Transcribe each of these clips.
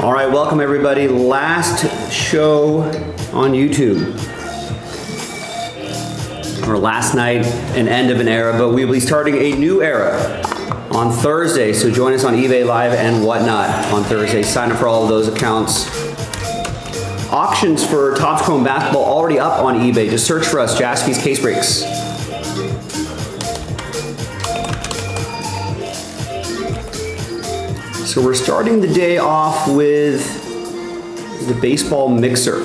All right, welcome everybody. Last show on YouTube. Or last night, an end of an era, but we will be starting a new era on Thursday. So join us on eBay Live and whatnot on Thursday. Sign up for all of those accounts. Auctions for Topps Chrome Basketball already up on eBay. Just search for us, Jaspy's Case Breaks. So we're starting the day off with the baseball mixer.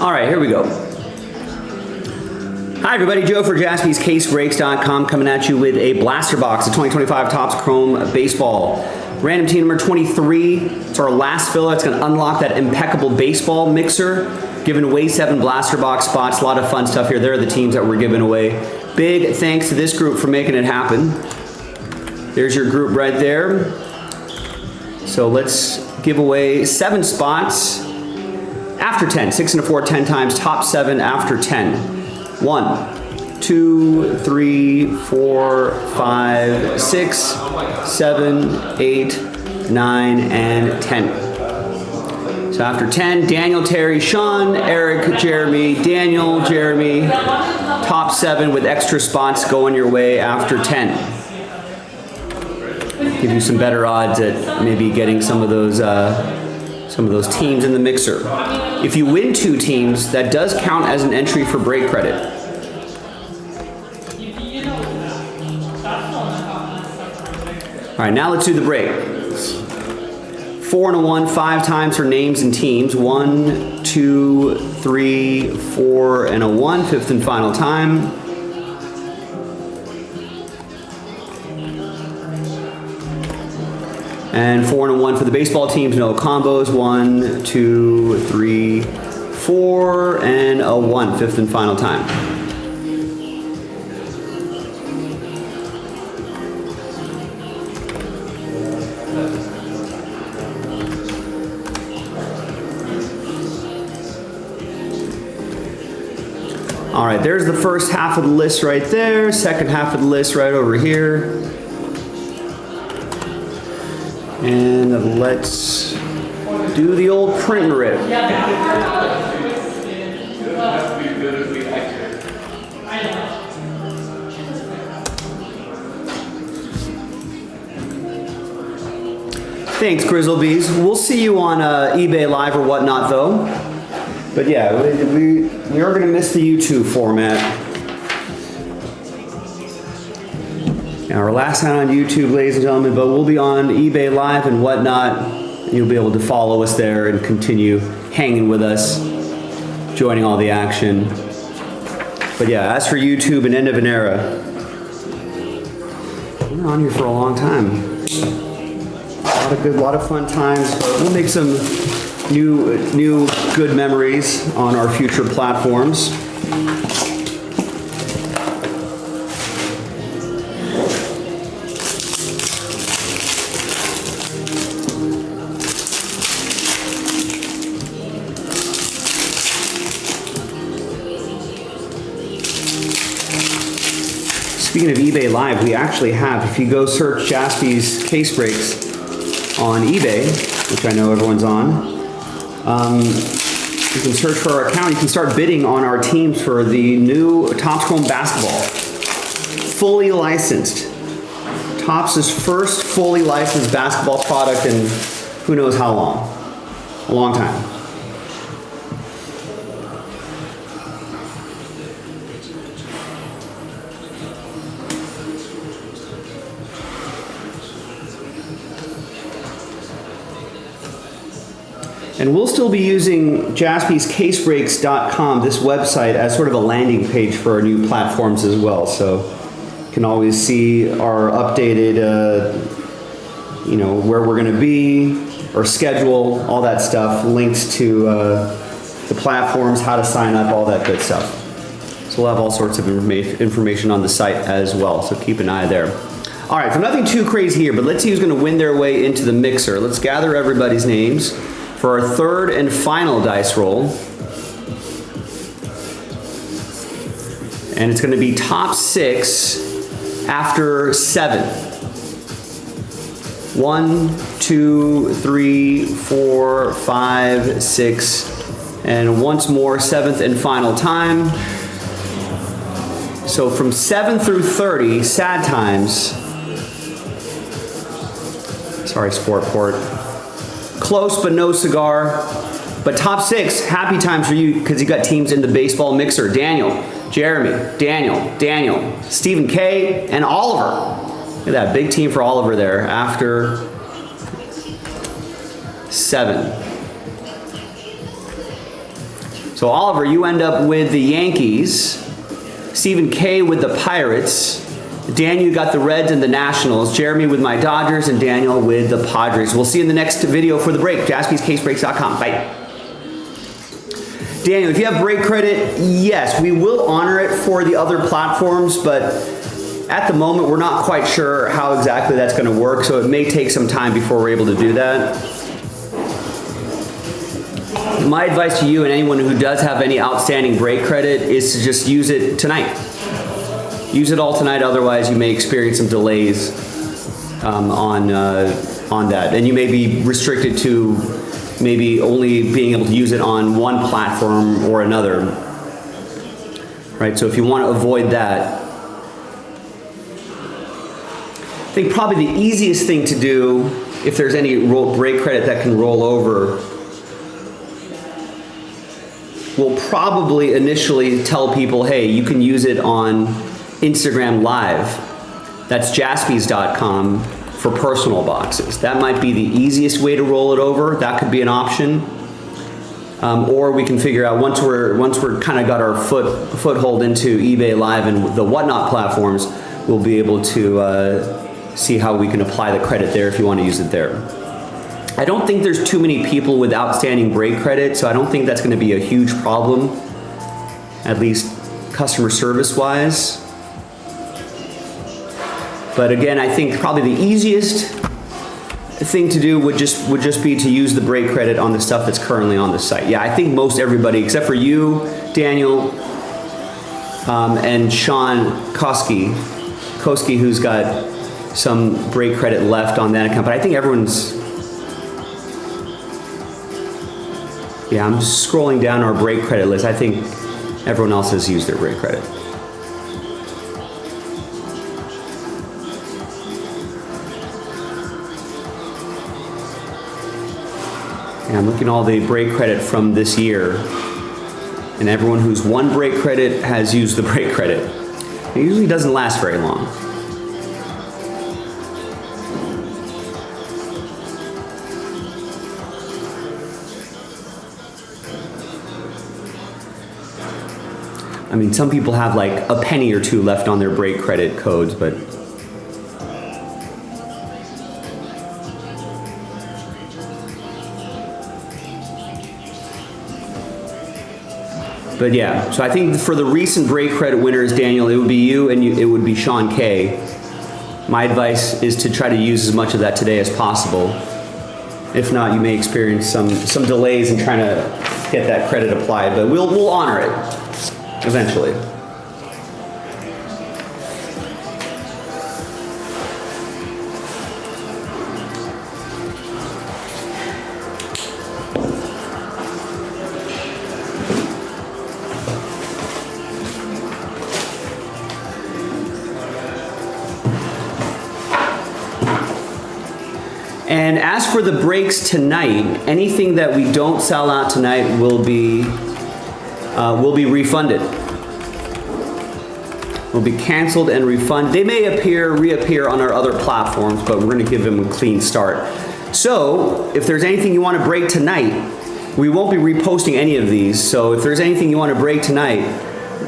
All right, here we go. Hi everybody, Joe for JaspysCaseBreaks.com coming at you with a blaster box of 2025 Topps Chrome Baseball. Random team number 23. It's our last filler. It's going to unlock that impeccable baseball mixer. Giving away 7 blaster box spots. A lot of fun stuff here. There are the teams that we're giving away. Big thanks to this group for making it happen. There's your group right there. So let's give away 7 spots after 10. 6 and a 4, 10 times. Top 7 after 10. 1, 2, 3, 4, 5, 6, 7, 8, 9, and 10. So after 10, Daniel, Terry, Sean, Eric, Jeremy, Daniel, Jeremy, top 7 with extra spots going your way after 10. Give you some better odds at maybe getting some of those teams in the mixer. If you win 2 teams, that does count as an entry for break credit. All right, now let's do the break. 4 and a 1, 5 times for names and teams. 1, 2, 3, 4, and a 1. 5th and final time. And 4 and a 1 for the baseball teams. No combos. 1, 2, 3, 4, and a 1. 5th and final time. All right, there's the first half of the list right there. Second half of the list right over here. And let's do the old print and rip. Thanks, Grizzlebees. We'll see you on eBay Live or whatnot, though. But yeah, we are going to miss the YouTube format. Our last night on YouTube, ladies and gentlemen, but we'll be on eBay Live and whatnot. And you'll be able to follow us there and continue hanging with us, joining all the action. But yeah, as for YouTube and end of an era, we're on here for a long time. A lot of fun times. We'll make some new good memories on our future platforms. Speaking of eBay Live, we actually have, if you go search Jaspy's Case Breaks on eBay, which I know everyone's on, you can search for our account. You can start bidding on our teams for the new Topps Chrome basketball. Fully licensed. Topps' first fully licensed basketball product in who knows how long. A long time. And we'll still be using JaspysCaseBreaks.com, this website, as sort of a landing page for our new platforms as well. So you can always see our updated, where we're going to be, our schedule, all that stuff, links to the platforms, how to sign up, all that good stuff. So we'll have all sorts of information on the site as well. So keep an eye there. All right, so nothing too crazy here, but let's see who's going to win their way into the mixer. Let's gather everybody's names for our third and final dice roll. And it's going to be top 6 after 7. 1, 2, 3, 4, 5, 6, and once more, 7th and final time. So from 7 through 30, sad times. Sorry, Sportport. Close, but no cigar. But top 6, happy times for you because you got teams in the baseball mixer. Daniel, Jeremy, Daniel, Stephen K, and Oliver. Look at that, big team for Oliver there after 7. So So Oliver, you end up with the Yankees. Stephen K with the Pirates. Daniel, you got the Reds and the Nationals. Jeremy with my Dodgers, and Daniel with the Padres. We'll see you in the next video for the break. JaspysCaseBreaks.com. Bye. Daniel, if you have break credit, yes, we will honor it for the other platforms, but at the moment, we're not quite sure how exactly that's going to work, so it may take some time before we're able to do that. My advice to you and anyone who does have any outstanding break credit is to just use it tonight. Use it all tonight, otherwise you may experience some delays on that. And you may be restricted to maybe only being able to use it on one platform or another. Right, so if you want to avoid that, I think probably the easiest thing to do, if there's any break credit that can roll over, we'll probably initially tell people, hey, you can use it on Instagram Live. That's jaspys.com for personal boxes. That might be the easiest way to roll it over. That could be an option. Or we can figure out once we're kind of got our foothold into eBay Live and the Whatnot platforms, we'll be able to see how we can apply the credit there if you want to use it there. I don't think there's too many people with outstanding break credit, so I don't think that's going to be a huge problem, at least customer service wise. But again, I think probably the easiest thing to do would just be to use the break credit on the stuff that's currently on the site. Yeah, I think most everybody, except for you, Daniel, and Sean Koski, who's got some break credit left on that account, but I think everyone's, yeah, I'm just scrolling down our break credit list. I think everyone else has used their break credit. And I'm looking at all the break credit from this year, and everyone who's won break credit has used the break credit. It usually doesn't last very long. I mean, some people have like a penny or two left on their break credit codes, but yeah, so I think for the recent break credit winners, Daniel, it would be you and it would be Sean K. My advice is to try to use as much of that today as possible. If not, you may experience some delays in trying to get that credit applied, but we'll honor it eventually. And as for the breaks tonight, anything that we don't sell out tonight will be refunded. Will be canceled and refunded. They may reappear on our other platforms, but we're going to give them a clean start. So if there's anything you want to break tonight, we won't be reposting any of these. So if there's anything you want to break tonight,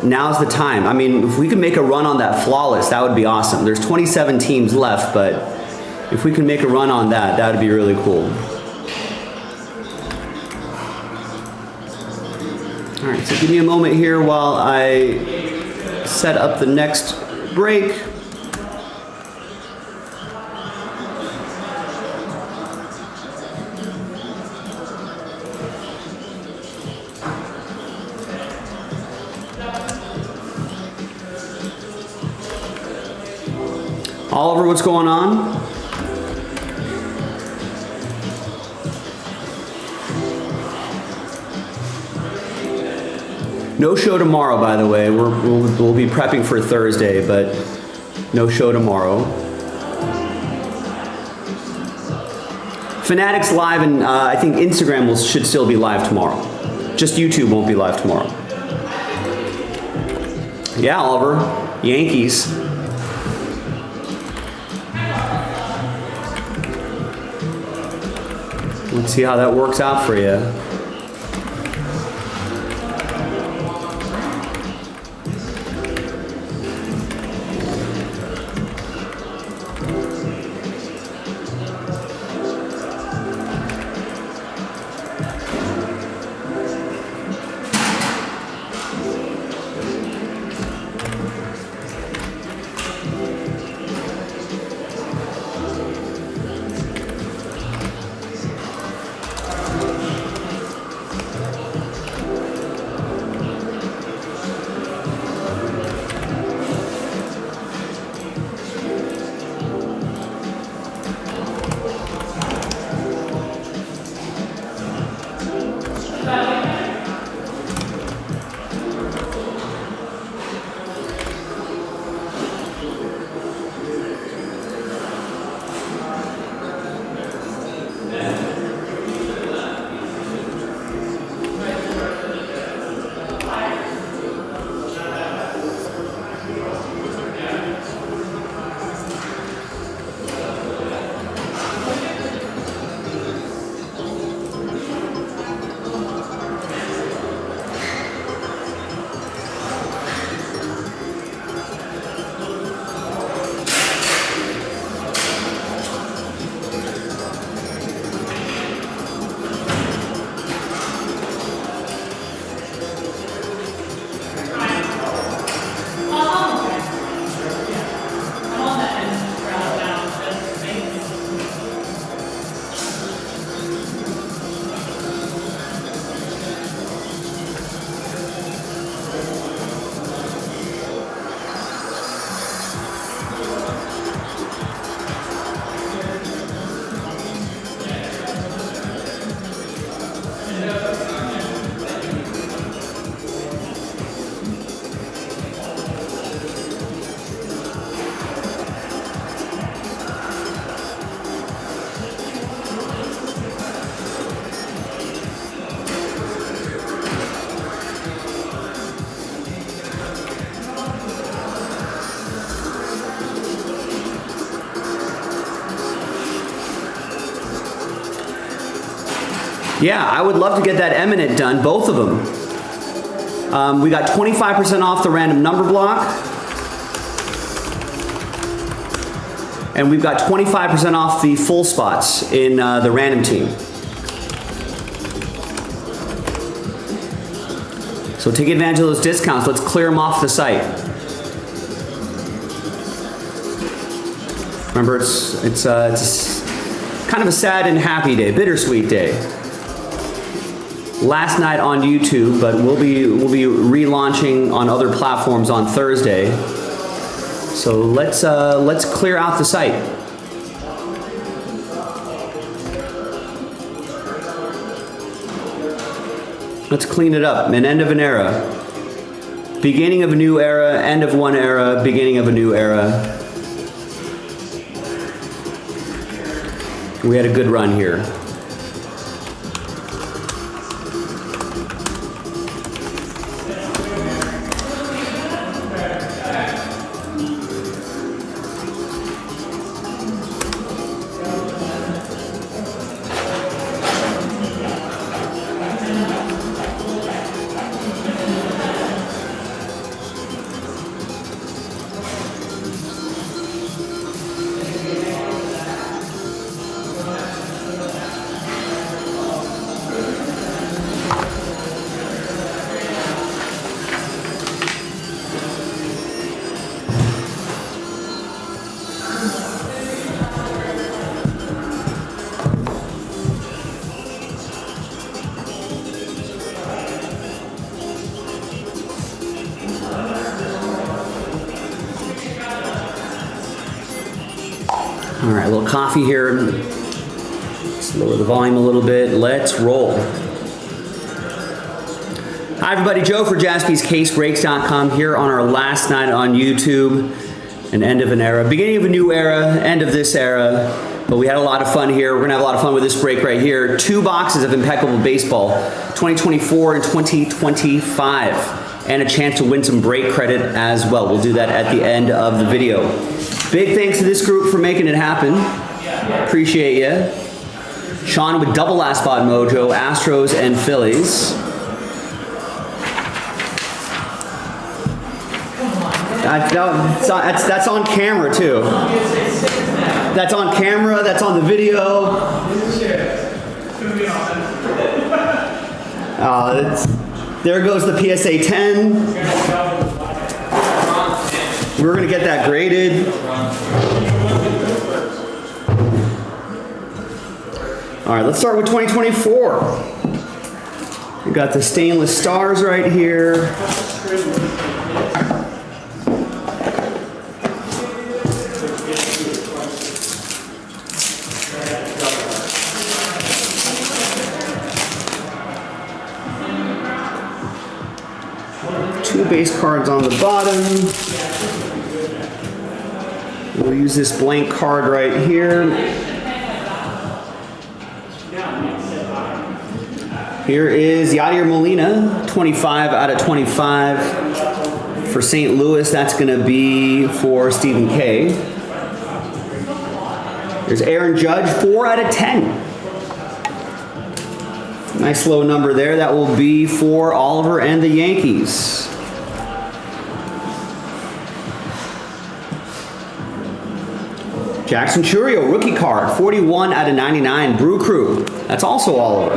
now's the time. I mean, if we can make a run on that flawless, that would be awesome. There's 27 teams left, but if we can make a run on that, that would be really cool. All right, so give me a moment here while I set up the next break. Oliver, what's going on? No show tomorrow, by the way. We'll be prepping for Thursday, but no show tomorrow. Fanatics live, and I think Instagram should still be live tomorrow. Just YouTube won't be live tomorrow. Yeah, Oliver, Yankees. Let's see how that works out for you. Yeah, I would love to get that eminent done, both of them. We got 25% off the random number block. And we've got 25% off the full spots in the random team. So take advantage of those discounts. Let's clear them off the site. Remember, it's kind of a sad and happy day, bittersweet day. Last night on YouTube, but we'll be relaunching on other platforms on Thursday. So let's clear out the site. Let's clean it up. An end of an era. Beginning of a new era, end of one era, beginning of a new era. We had a good run here. All right, a little coffee here. Let's lower the volume a little bit. Let's roll. Hi everybody, Joe for JaspysCaseBreaks.com here on our last night on YouTube. An end of an era, beginning of a new era, end of this era. But we had a lot of fun here. We're gonna have a lot of fun with this break right here. 2 boxes of impeccable baseball, 2024 and 2025. And a chance to win some break credit as well. We'll do that at the end of the video. Big thanks to this group for making it happen. Appreciate you. Sean with double last spot mojo, Astros and Phillies. That's on camera too. That's on camera, that's on the video. There goes the PSA 10. We're going to get that graded. All right, let's start with 2024. We got the stainless stars right here. Two base cards on the bottom. We'll use this blank card right here. Here is Yadier Molina, 25 out of 25. For St. Louis, that's going to be for Stephen K. There's Aaron Judge, 4 out of 10. Nice low number there. That will be for Oliver and the Yankees. Jackson Churio, rookie card, 41 out of 99, Brew Crew. That's also Oliver.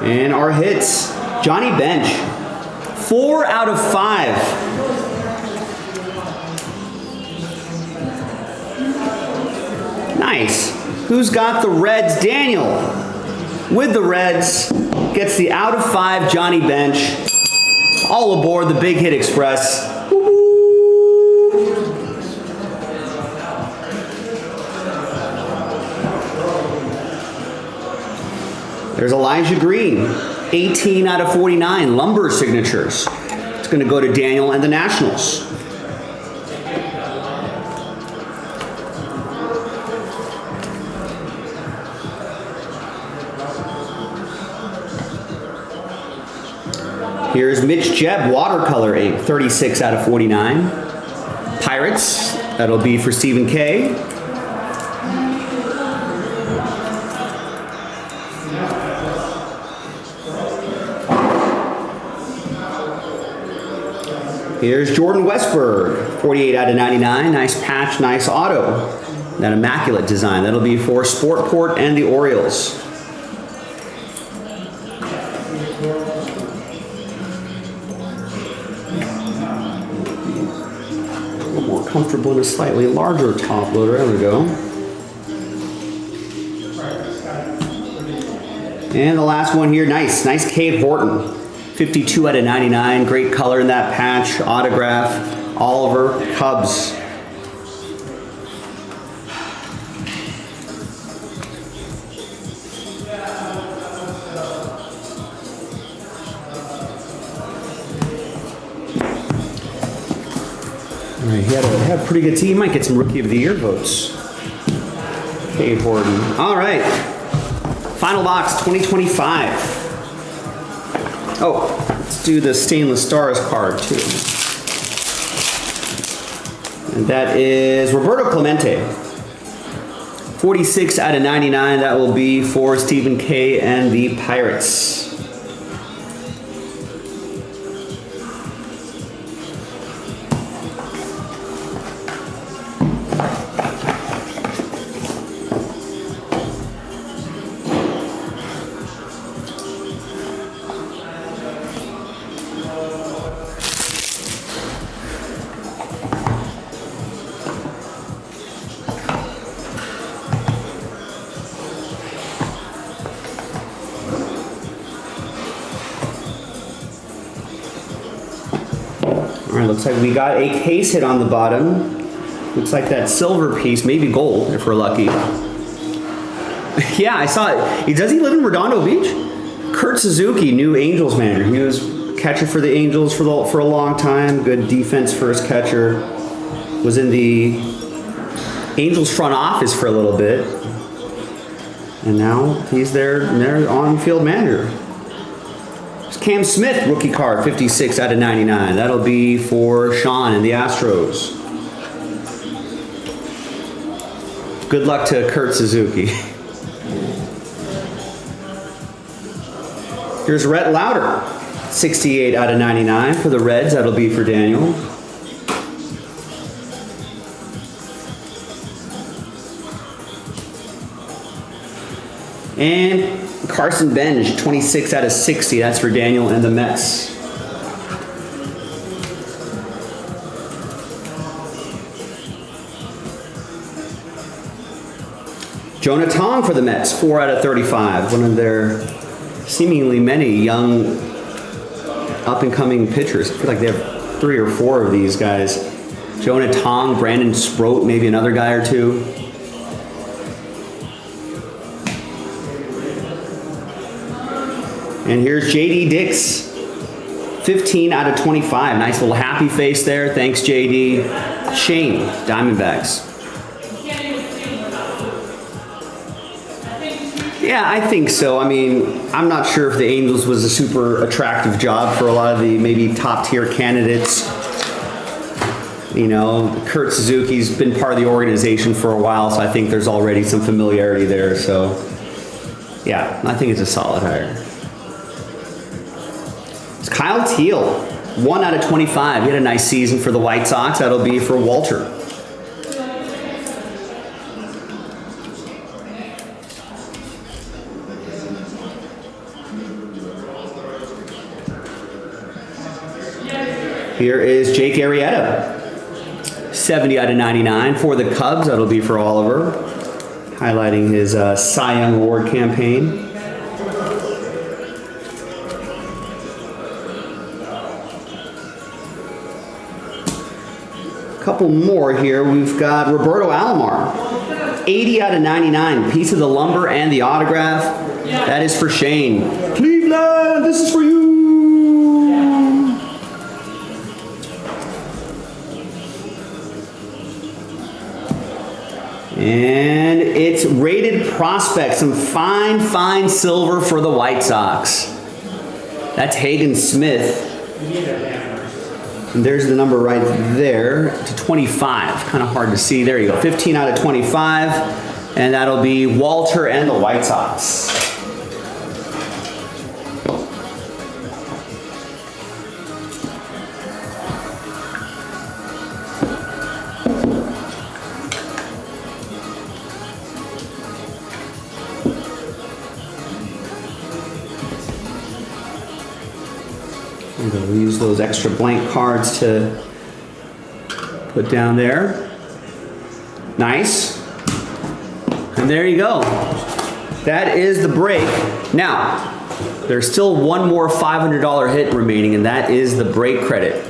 And our hits, Johnny Bench, 4 out of 5. Nice. Who's got the Reds? Daniel with the Reds gets the out of 5 Johnny Bench. All aboard the Big Hit Express. Woo-hoo. There's Elijah Green, 18 out of 49, Lumber signatures. It's going to go to Daniel and the Nationals. Here's Mitch Jebb, watercolor ink, 36 out of 49. Pirates. That'll be for Stephen K. Here's Jordan Westberg, 48 out of 99. Nice patch, nice auto. That immaculate design. That'll be for Sportport and the Orioles. A little more comfortable in a slightly larger top loader. There we go. And the last one here, nice Cade Horton. 52 out of 99, great color in that patch, autograph, Oliver, Cubs. All right, he had a pretty good team. Might get some Rookie of the Year votes. Cade Horton. All right, final box, 2025. Oh, let's do the Stainless Stars card too. And that is Roberto Clemente. 46 out of 99. That will be for Stephen K. and the Pirates. All right, looks like we got a case hit on the bottom. Looks like that silver piece, maybe gold if we're lucky. Yeah, I saw it. Does he live in Redondo Beach? Kurt Suzuki, new Angels manager. He was catcher for the Angels for a long time. Good defense first catcher. Was in the Angels front office for a little bit. And now he's their on-field manager. Cam Smith, rookie card, 56 out of 99. That'll be for Sean and the Astros. Good luck to Kurt Suzuki. Here's Rhett Lauder, 68 out of 99 for the Reds. That'll be for Daniel. And Carson Benj, 26 out of 60. That's for Daniel and the Mets. Jonah Tong for the Mets, 4 out of 35. One of their seemingly many young up-and-coming pitchers. I feel like they have 3 or 4 of these guys. Jonah Tong, Brandon Sproat, maybe another guy or two. And here's J.D. Dix, 15 out of 25. Nice little happy face there. Thanks, J.D. Shane, Diamondbacks. Yeah, I think so. I mean, I'm not sure if the Angels was a super attractive job for a lot of the maybe top-tier candidates. You know, Kurt Suzuki's been part of the organization for a while, so I think there's already some familiarity there. So, yeah, I think it's a solid hire. Kyle Teal, 1 out of 25. He had a nice season for the White Sox. That'll be for Walter. Here is Jake Arrieta, 70 out of 99 for the Cubs. That'll be for Oliver, highlighting his Cy Young Award campaign. Couple more here. We've got Roberto Alomar, 80 out of 99. Piece of the lumber and the autograph. That is for Shane. Cleveland, this is for you. And it's rated prospect. Some fine silver for the White Sox. That's Hagen Smith. And there's the number right there to 25. Kind of hard to see. There you go. 15 out of 25. And that'll be Walter and the White Sox. We'll use those extra blank cards to put down there. Nice. And there you go. That is the break. Now, there's still one more $500 hit remaining, and that is the break credit.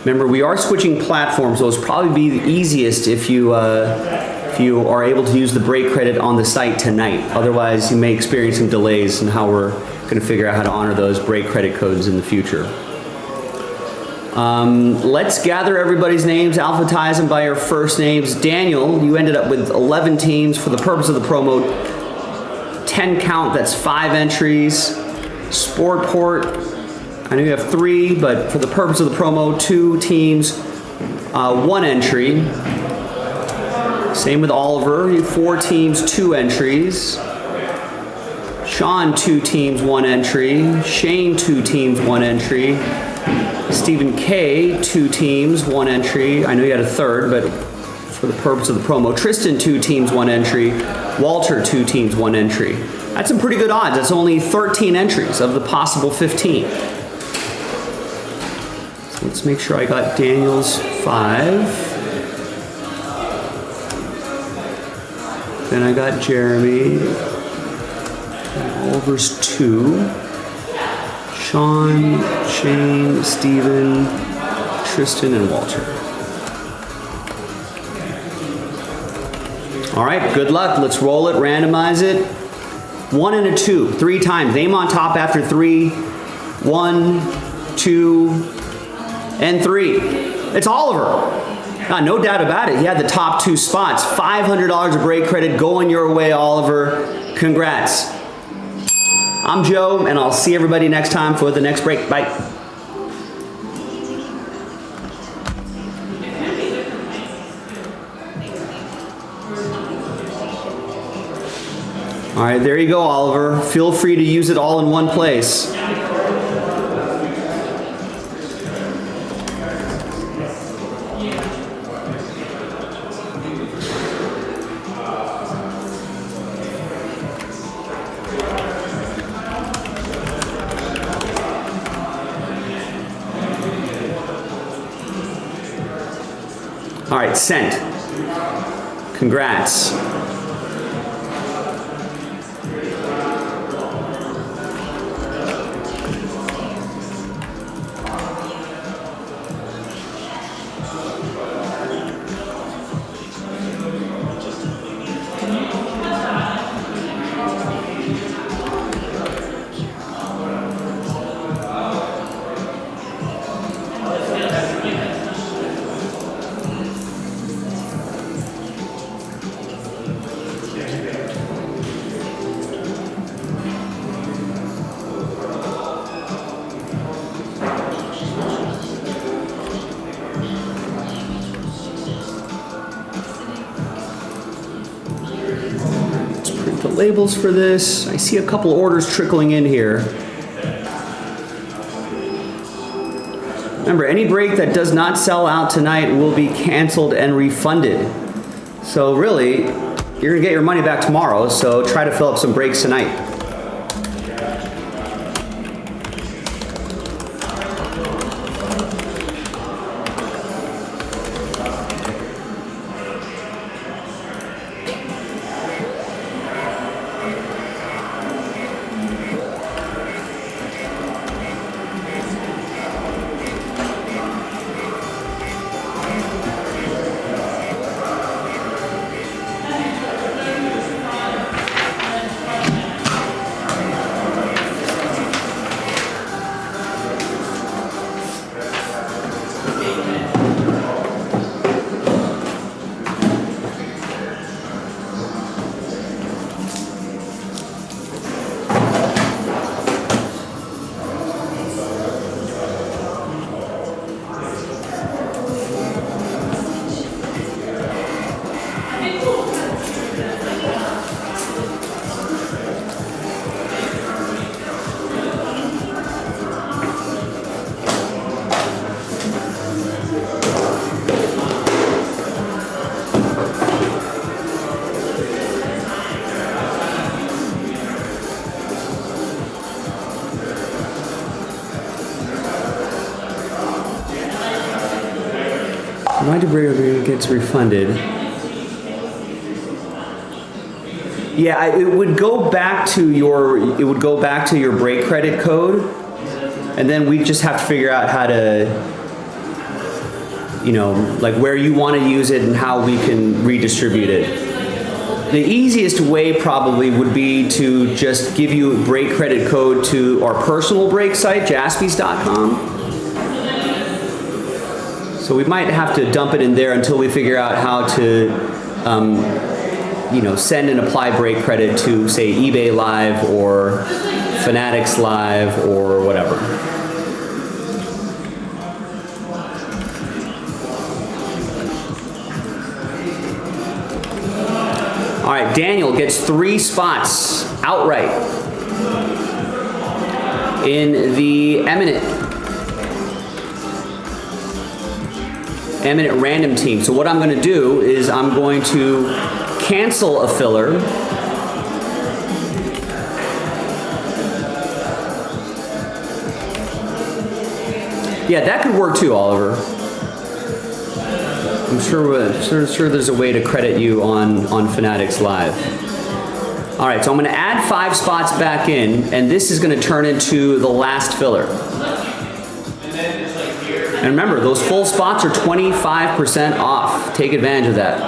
Remember, we are switching platforms, so it's probably be the easiest if you are able to use the break credit on the site tonight. Otherwise, you may experience some delays in how we're going to figure out how to honor those break credit codes in the future. Let's gather everybody's names, alphabetize them by your first names. Daniel, you ended up with 11 teams for the purpose of the promo. 10 count, that's 5 entries. Sportport, I know you have 3, but for the purpose of the promo, 2 teams, 1 entry. Same with Oliver, you have 4 teams, 2 entries. Sean, 2 teams, 1 entry. Shane, 2 teams, 1 entry. Stephen K, 2 teams, 1 entry. I know you had a third, but for the purpose of the promo. Tristan, 2 teams, 1 entry. Walter, 2 teams, 1 entry. That's some pretty good odds. That's only 13 entries of the possible 15. So let's make sure I got Daniel's 5. Then I got Jeremy. Oliver's 2. Sean, Shane, Steven, Tristan, and Walter. All right, good luck. Let's roll it, randomize it. 1 and a 2, 3 times. Name on top after 3. 1, 2, and 3. It's Oliver. No doubt about it. He had the top 2 spots. $500 of break credit going your way, Oliver. Congrats. I'm Joe, and I'll see everybody next time for the next break. Bye. All right, there you go, Oliver. Feel free to use it all in one place. All right, sent. Congrats. Labels for this. I see a couple orders trickling in here. Remember, any break that does not sell out tonight will be canceled and refunded. So really, you're gonna get your money back tomorrow, so try to fill up some breaks tonight. Denied to break gets refunded. Yeah, it would go back to your break credit code, and then we just have to figure out how to, like where you want to use it and how we can redistribute it. The easiest way probably would be to just give you a break credit code to our personal break site, jaspys.com. So we might have to dump it in there until we figure out how to, send and apply break credit to, say, eBay Live or Fanatics Live or whatever. All right, Daniel gets 3 spots outright in the Eminent random team. So what I'm going to do is I'm going to cancel a filler. Yeah, that could work too, Oliver. I'm sure there's a way to credit you on Fanatics Live. All right, so I'm going to add 5 spots back in, and this is going to turn into the last filler. And remember, those full spots are 25% off. Take advantage of that.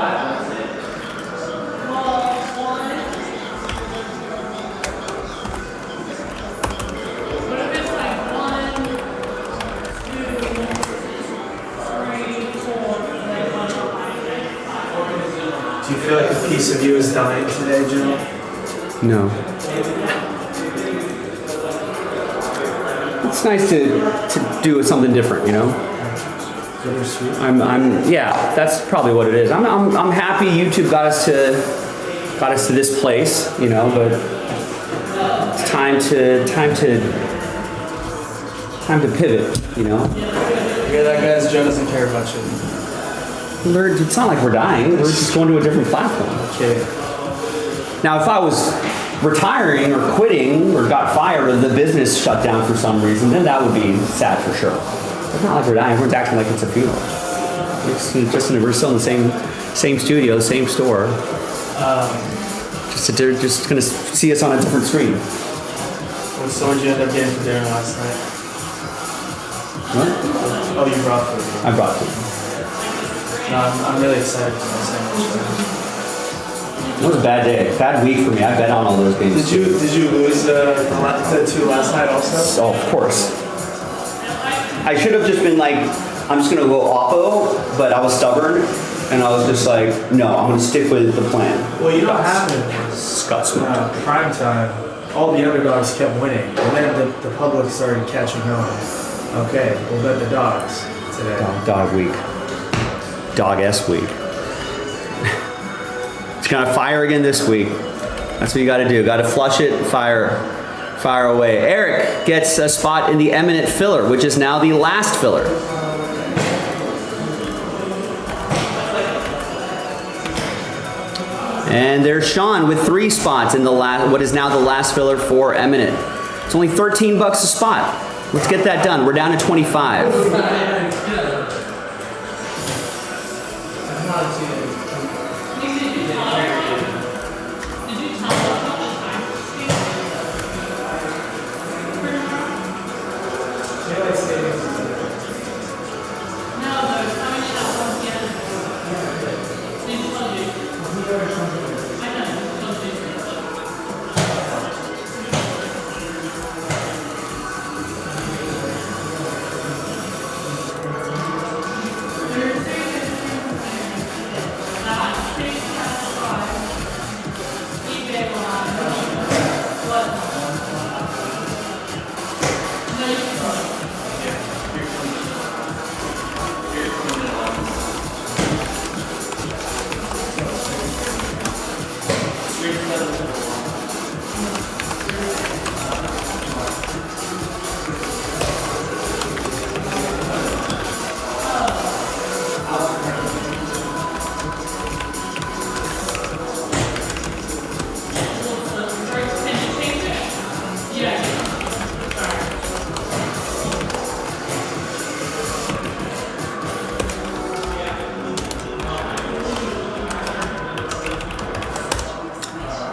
Do you feel like a piece of you is dying today, Joe? No. It's nice to do something different, Yeah, that's probably what it is. I'm happy YouTube got us to this place, but it's time to pivot, You hear that, guys? Joe doesn't care about you. It's not like we're dying. We're just going to a different platform. Okay. Now, if I was retiring or quitting or got fired or the business shut down for some reason, then that would be sad for sure. It's not like we're dying. We're acting like it's a funeral. We're still in the same studio, same store. They're just going to see us on a different screen. So what did you end up getting for dinner last night? What? Oh, you brought food. I brought food. No, I'm really excited for my sandwich. It was a bad day, bad week for me. I bet on all those games. Did you lose the 2 last night also? Oh, of course. I should have just been like, I'm just gonna go oppo, but I was stubborn, and I was just like, no, I'm gonna stick with the plan. Well, you don't have to. Scotsman. Prime time, all the underdogs kept winning, and then the public started catching on. Okay, we'll bet the dogs today. Dog week. Dog-esque week. It's gonna fire again this week. That's what you gotta do. Gotta flush it, fire away. Eric gets a spot in the Eminent filler, which is now the last filler. And there's Sean with 3 spots in what is now the last filler for Eminent. It's only $13 a spot. Let's get that done. We're down to 25.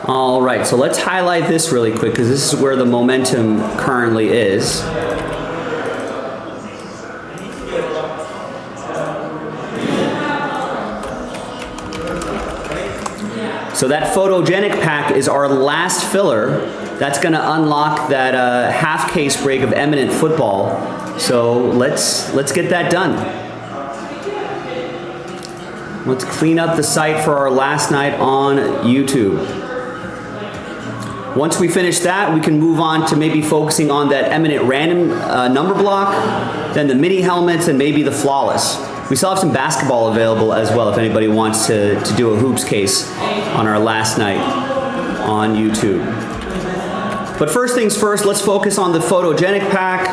All right, so let's highlight this really quick because this is where the momentum currently is. So that photogenic pack is our last filler. That's gonna unlock that half case break of Eminent Football. So let's get that done. Let's clean up the site for our last night on YouTube. Once we finish that, we can move on to maybe focusing on that Eminent random number block, then the mini helmets, and maybe the flawless. We still have some basketball available as well if anybody wants to do a hoops case on our last night on YouTube. But first things first, let's focus on the photogenic pack.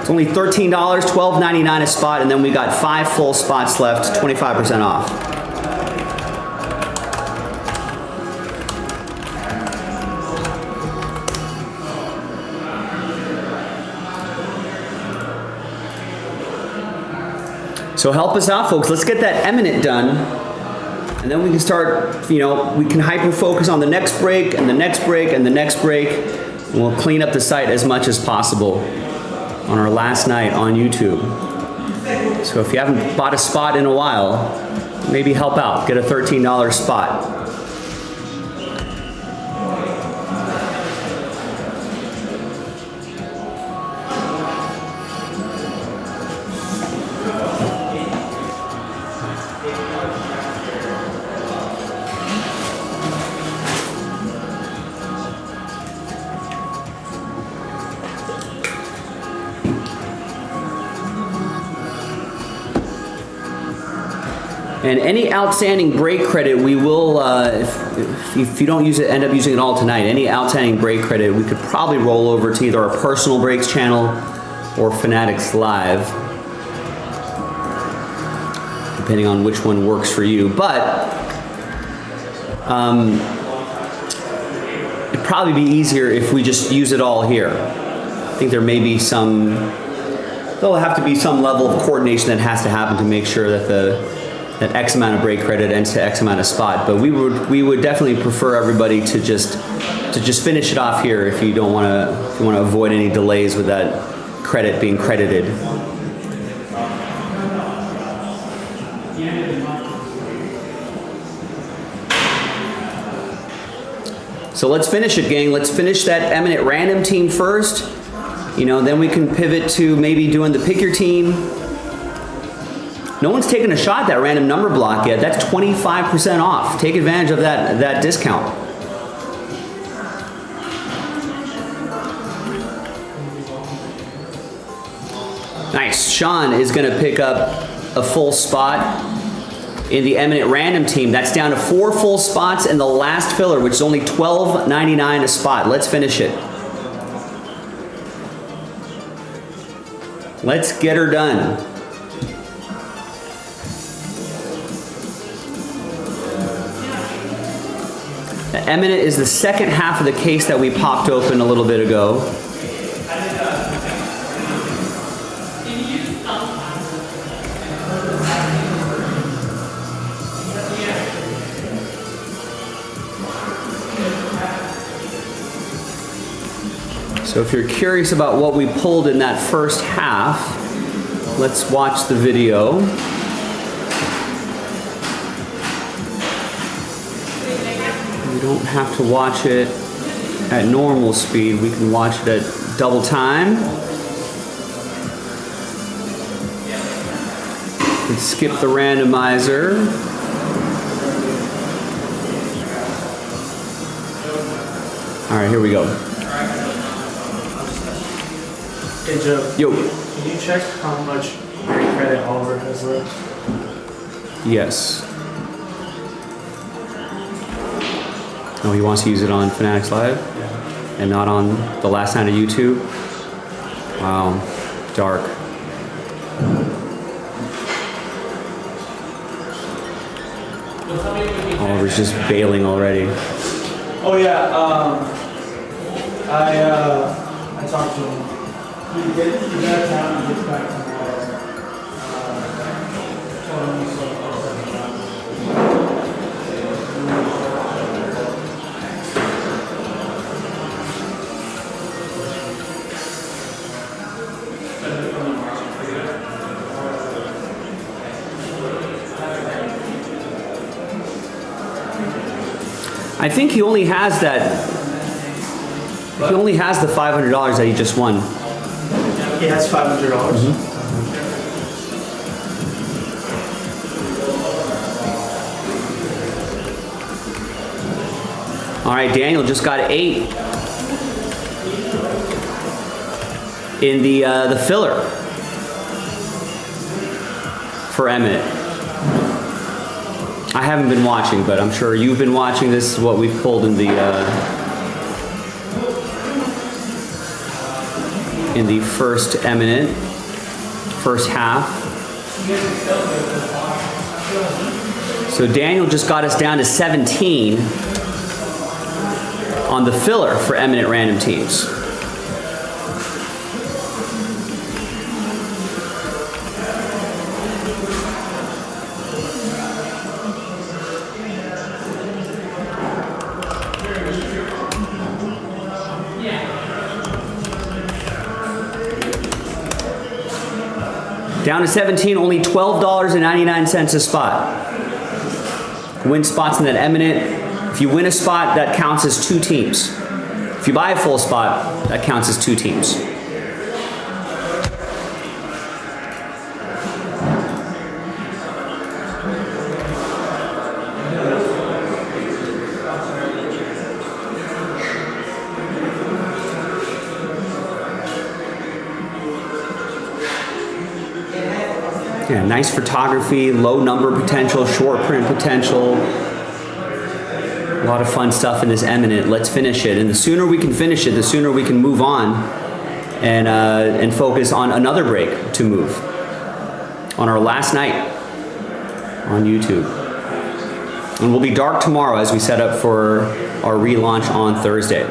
It's only $13, $12.99 a spot, and then we got 5 full spots left, 25% off. So help us out, folks. Let's get that Eminent done, and then we can start, we can hyper-focus on the next break, and the next break, and the next break, and we'll clean up the site as much as possible on our last night on YouTube. So if you haven't bought a spot in a while, maybe help out. Get a $13 spot. And any outstanding break credit, we will, if you don't use it, end up using it all tonight, any outstanding break credit, we could probably roll over to either our personal breaks channel or Fanatics Live, depending on which one works for you. But it'd probably be easier if we just use it all here. I think there may be there'll have to be some level of coordination that has to happen to make sure that that X amount of break credit ends to X amount of spot. But we would definitely prefer everybody to just finish it off here if you don't want to avoid any delays with that credit being credited. So let's finish it, gang. Let's finish that Eminent random team first. Then we can pivot to maybe doing the pick your team. No one's taken a shot at that random number block yet. That's 25% off. Take advantage of that discount. Nice. Sean is going to pick up a full spot in the Eminent random team. That's down to 4 full spots in the last filler, which is only $12.99 a spot. Let's finish it. Let's get her done. The Eminent is the second half of the case that we popped open a little bit ago. So if you're curious about what we pulled in that first half, let's watch the video. We don't have to watch it at normal speed. We can watch it at double time. Let's skip the randomizer. All right, here we go. Hey Joe. Yo. Can you check how much break credit Oliver has left? Yes. Oh, he wants to use it on Fanatics Live? Yeah. And not on the last night of YouTube? Wow, dark. Oliver's just bailing already. Oh yeah, I talked to him. He got out of town and gets back tomorrow. I think he only has that. He only has the $500 that he just won. He has $500. All right, Daniel just got 8 in the filler for Emmett. I haven't been watching, but I'm sure you've been watching. This is what we've pulled in the first eminent, first half. So Daniel just got us down to 17 on the filler for eminent random teams. Down to 17, only $12.99 a spot. Win spots in that eminent. If you win a spot, that counts as 2 teams. If you buy a full spot, that counts as 2 teams. Yeah, nice photography, low number potential, short print potential. A lot of fun stuff in this eminent. Let's finish it. And the sooner we can finish it, the sooner we can move on and focus on another break to move on our last night on YouTube. And we'll be dark tomorrow as we set up for our relaunch on Thursday.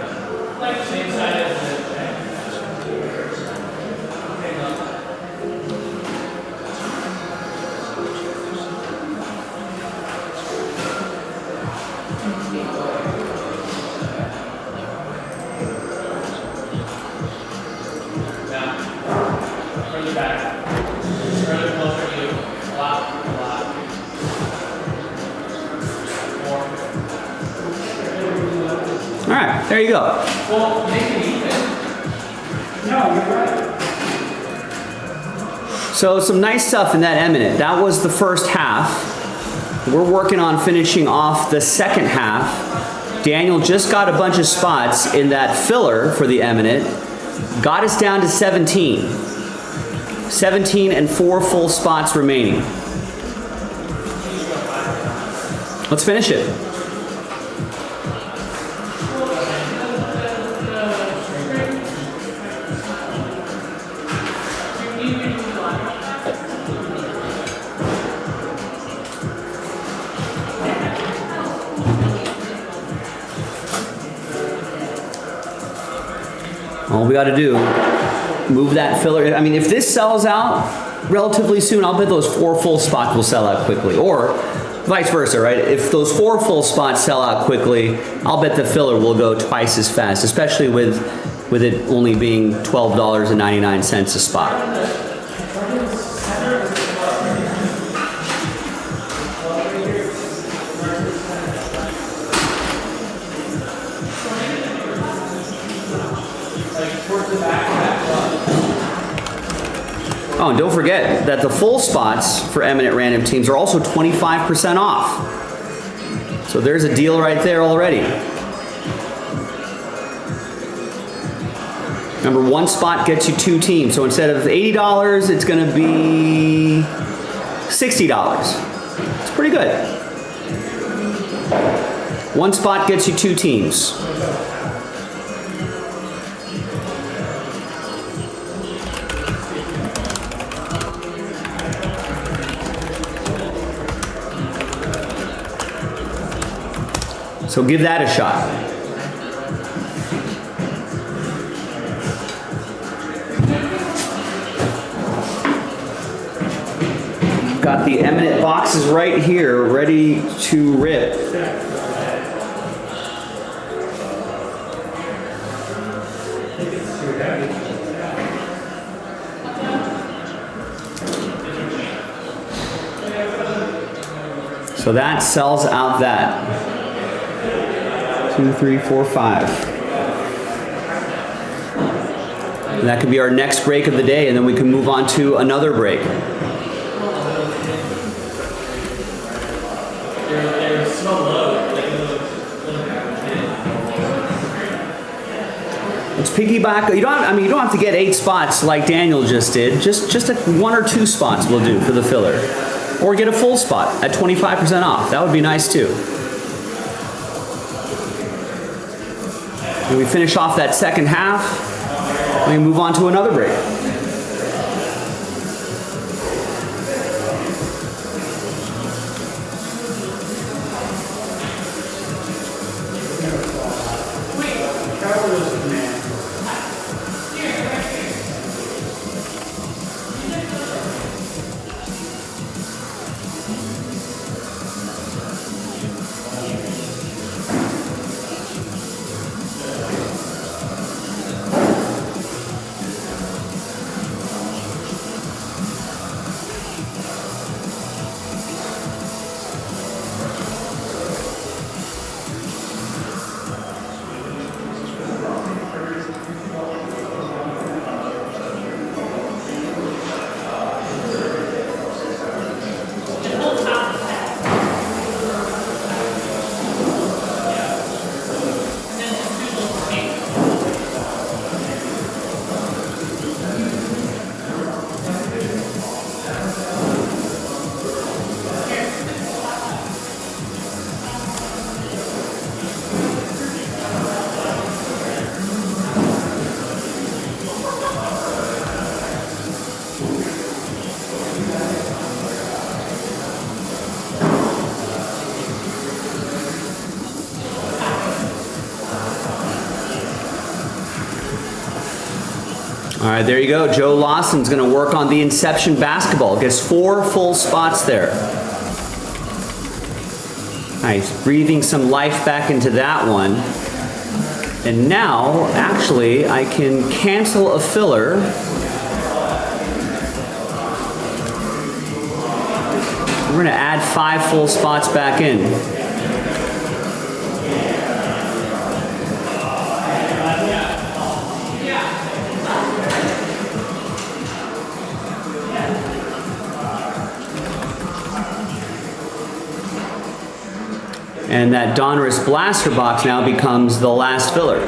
All right, there you go. Well, make it even. No, you're right. So some nice stuff in that eminent. That was the first half. We're working on finishing off the second half. Daniel just got a bunch of spots in that filler for the eminent. Got us down to 17. 17 and 4 full spots remaining. Let's finish it. All we got to do, move that filler. I mean, if this sells out relatively soon, I'll bet those 4 full spots will sell out quickly. Or vice versa, right? If those 4 full spots sell out quickly, I'll bet the filler will go twice as fast, especially with it only being $12.99 a spot. Oh, and don't forget that the full spots for eminent random teams are also 25% off. So there's a deal right there already. Remember, 1 spot gets you 2 teams. So instead of $80, it's going to be $60. It's pretty good. 1 spot gets you 2 teams. So give that a shot. Got the eminent boxes right here, ready to rip. So that sells out that. 2, 3, 4, 5. And that could be our next break of the day, and then we can move on to another break. Let's piggyback. You don't have to get 8 spots like Daniel just did. Just 1 or 2 spots will do for the filler. Or get a full spot at 25% off. That would be nice too. And we finish off that second half. We move on to another break. All right, there you go. Joe Lawson's going to work on the Inception basketball. Gets 4 full spots there. Nice. Breathing some life back into that one. And now, actually, I can cancel a filler. We're going to add 5 full spots back in. And that Donruss Blaster box now becomes the last filler.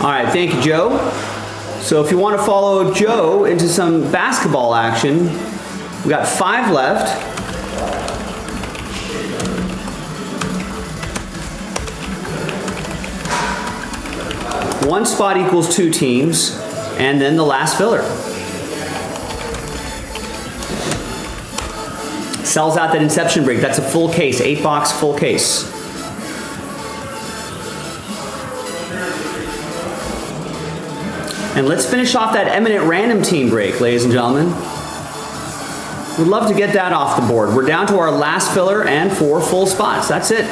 All right, thank you, Joe. So if you want to follow Joe into some basketball action, we got 5 left. One spot equals 2 teams, and then the last filler. Sells out that Inception break. That's a full case, 8-box full case. And let's finish off that Eminent Random Team break, ladies and gentlemen. We'd love to get that off the board. We're down to our last filler and 4 full spots. That's it.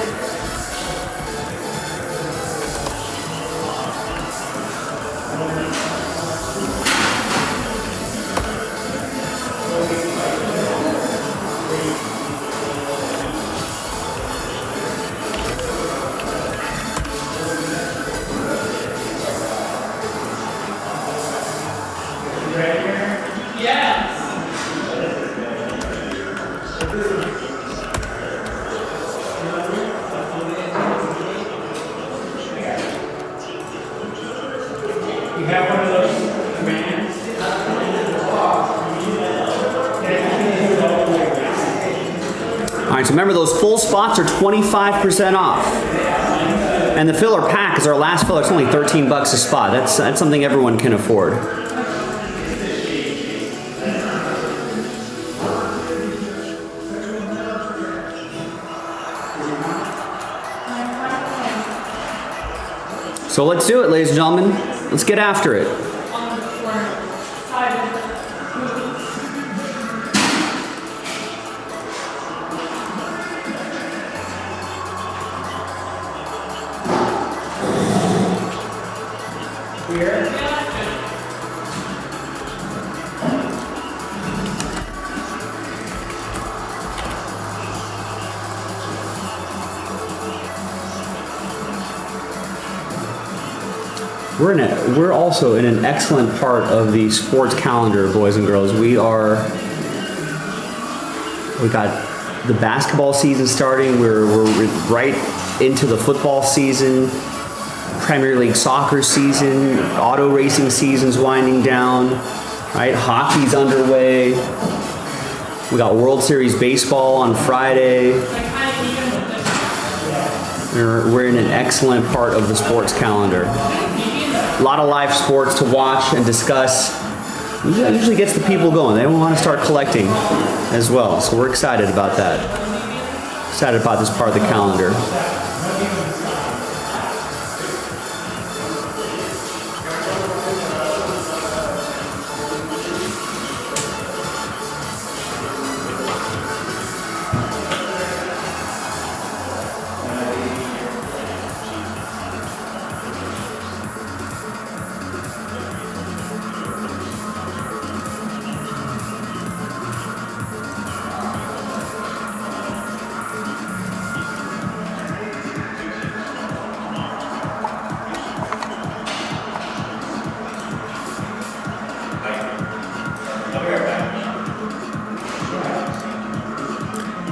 Yes. You have one of those commands? All right, so remember those full spots are 25% off. And the filler pack is our last filler. It's only 13 bucks a spot. That's something everyone can afford. So let's do it, ladies and gentlemen. Let's get after it. We're also in an excellent part of the sports calendar, boys and girls. We got the basketball season starting. We're right into the football season, Premier League soccer season, auto racing season's winding down, right? Hockey's underway. We got World Series baseball on Friday. We're in an excellent part of the sports calendar. A lot of live sports to watch and discuss. It usually gets the people going. They want to start collecting as well. So we're excited about that. Excited about this part of the calendar.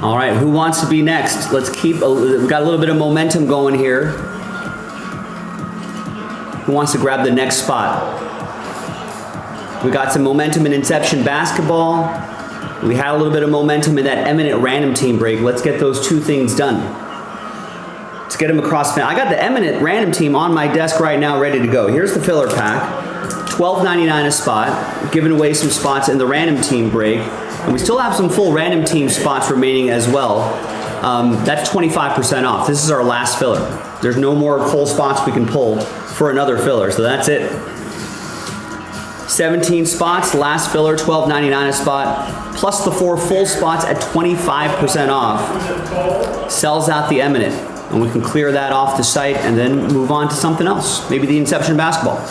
All right, who wants to be next? Let's keep, we've got a little bit of momentum going here. Who wants to grab the next spot? We got some momentum in Inception basketball. We had a little bit of momentum in that Eminent random team break. Let's get those two things done. Let's get them across. I got the Eminent random team on my desk right now, ready to go. Here's the filler pack. $12.99 a spot, giving away some spots in the random team break. And we still have some full random team spots remaining as well. That's 25% off. This is our last filler. There's no more full spots we can pull for another filler, so that's it. 17 spots, last filler, $12.99 a spot, plus the 4 full spots at 25% off. Sells out the Eminent, and we can clear that off the site and then move on to something else. Maybe the Inception basketball.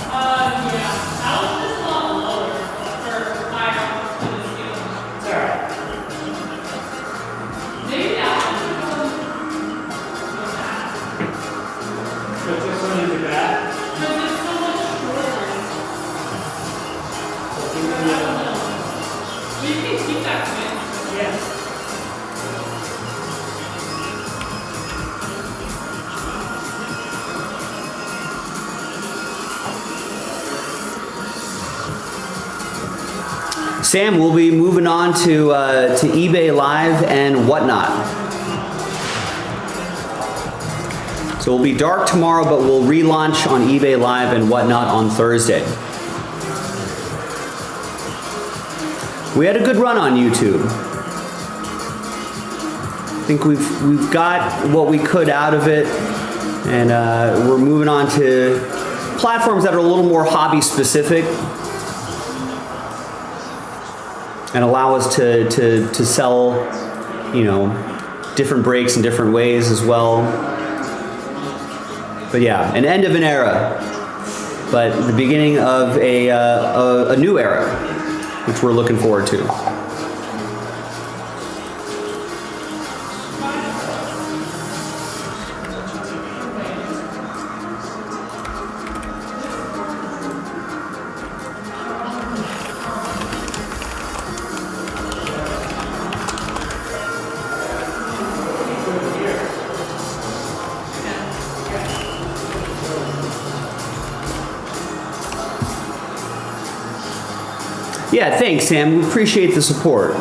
Sam, we'll be moving on to eBay Live and whatnot. So we'll be dark tomorrow, but we'll relaunch on eBay Live and whatnot on Thursday. We had a good run on YouTube. I think we've got what we could out of it, and we're moving on to platforms that are a little more hobby specific. and allow us to sell, you know, different breaks in different ways as well. But yeah, an end of an era, but the beginning of a new era, which we're looking forward to. Yeah, thanks, Sam. We appreciate the support.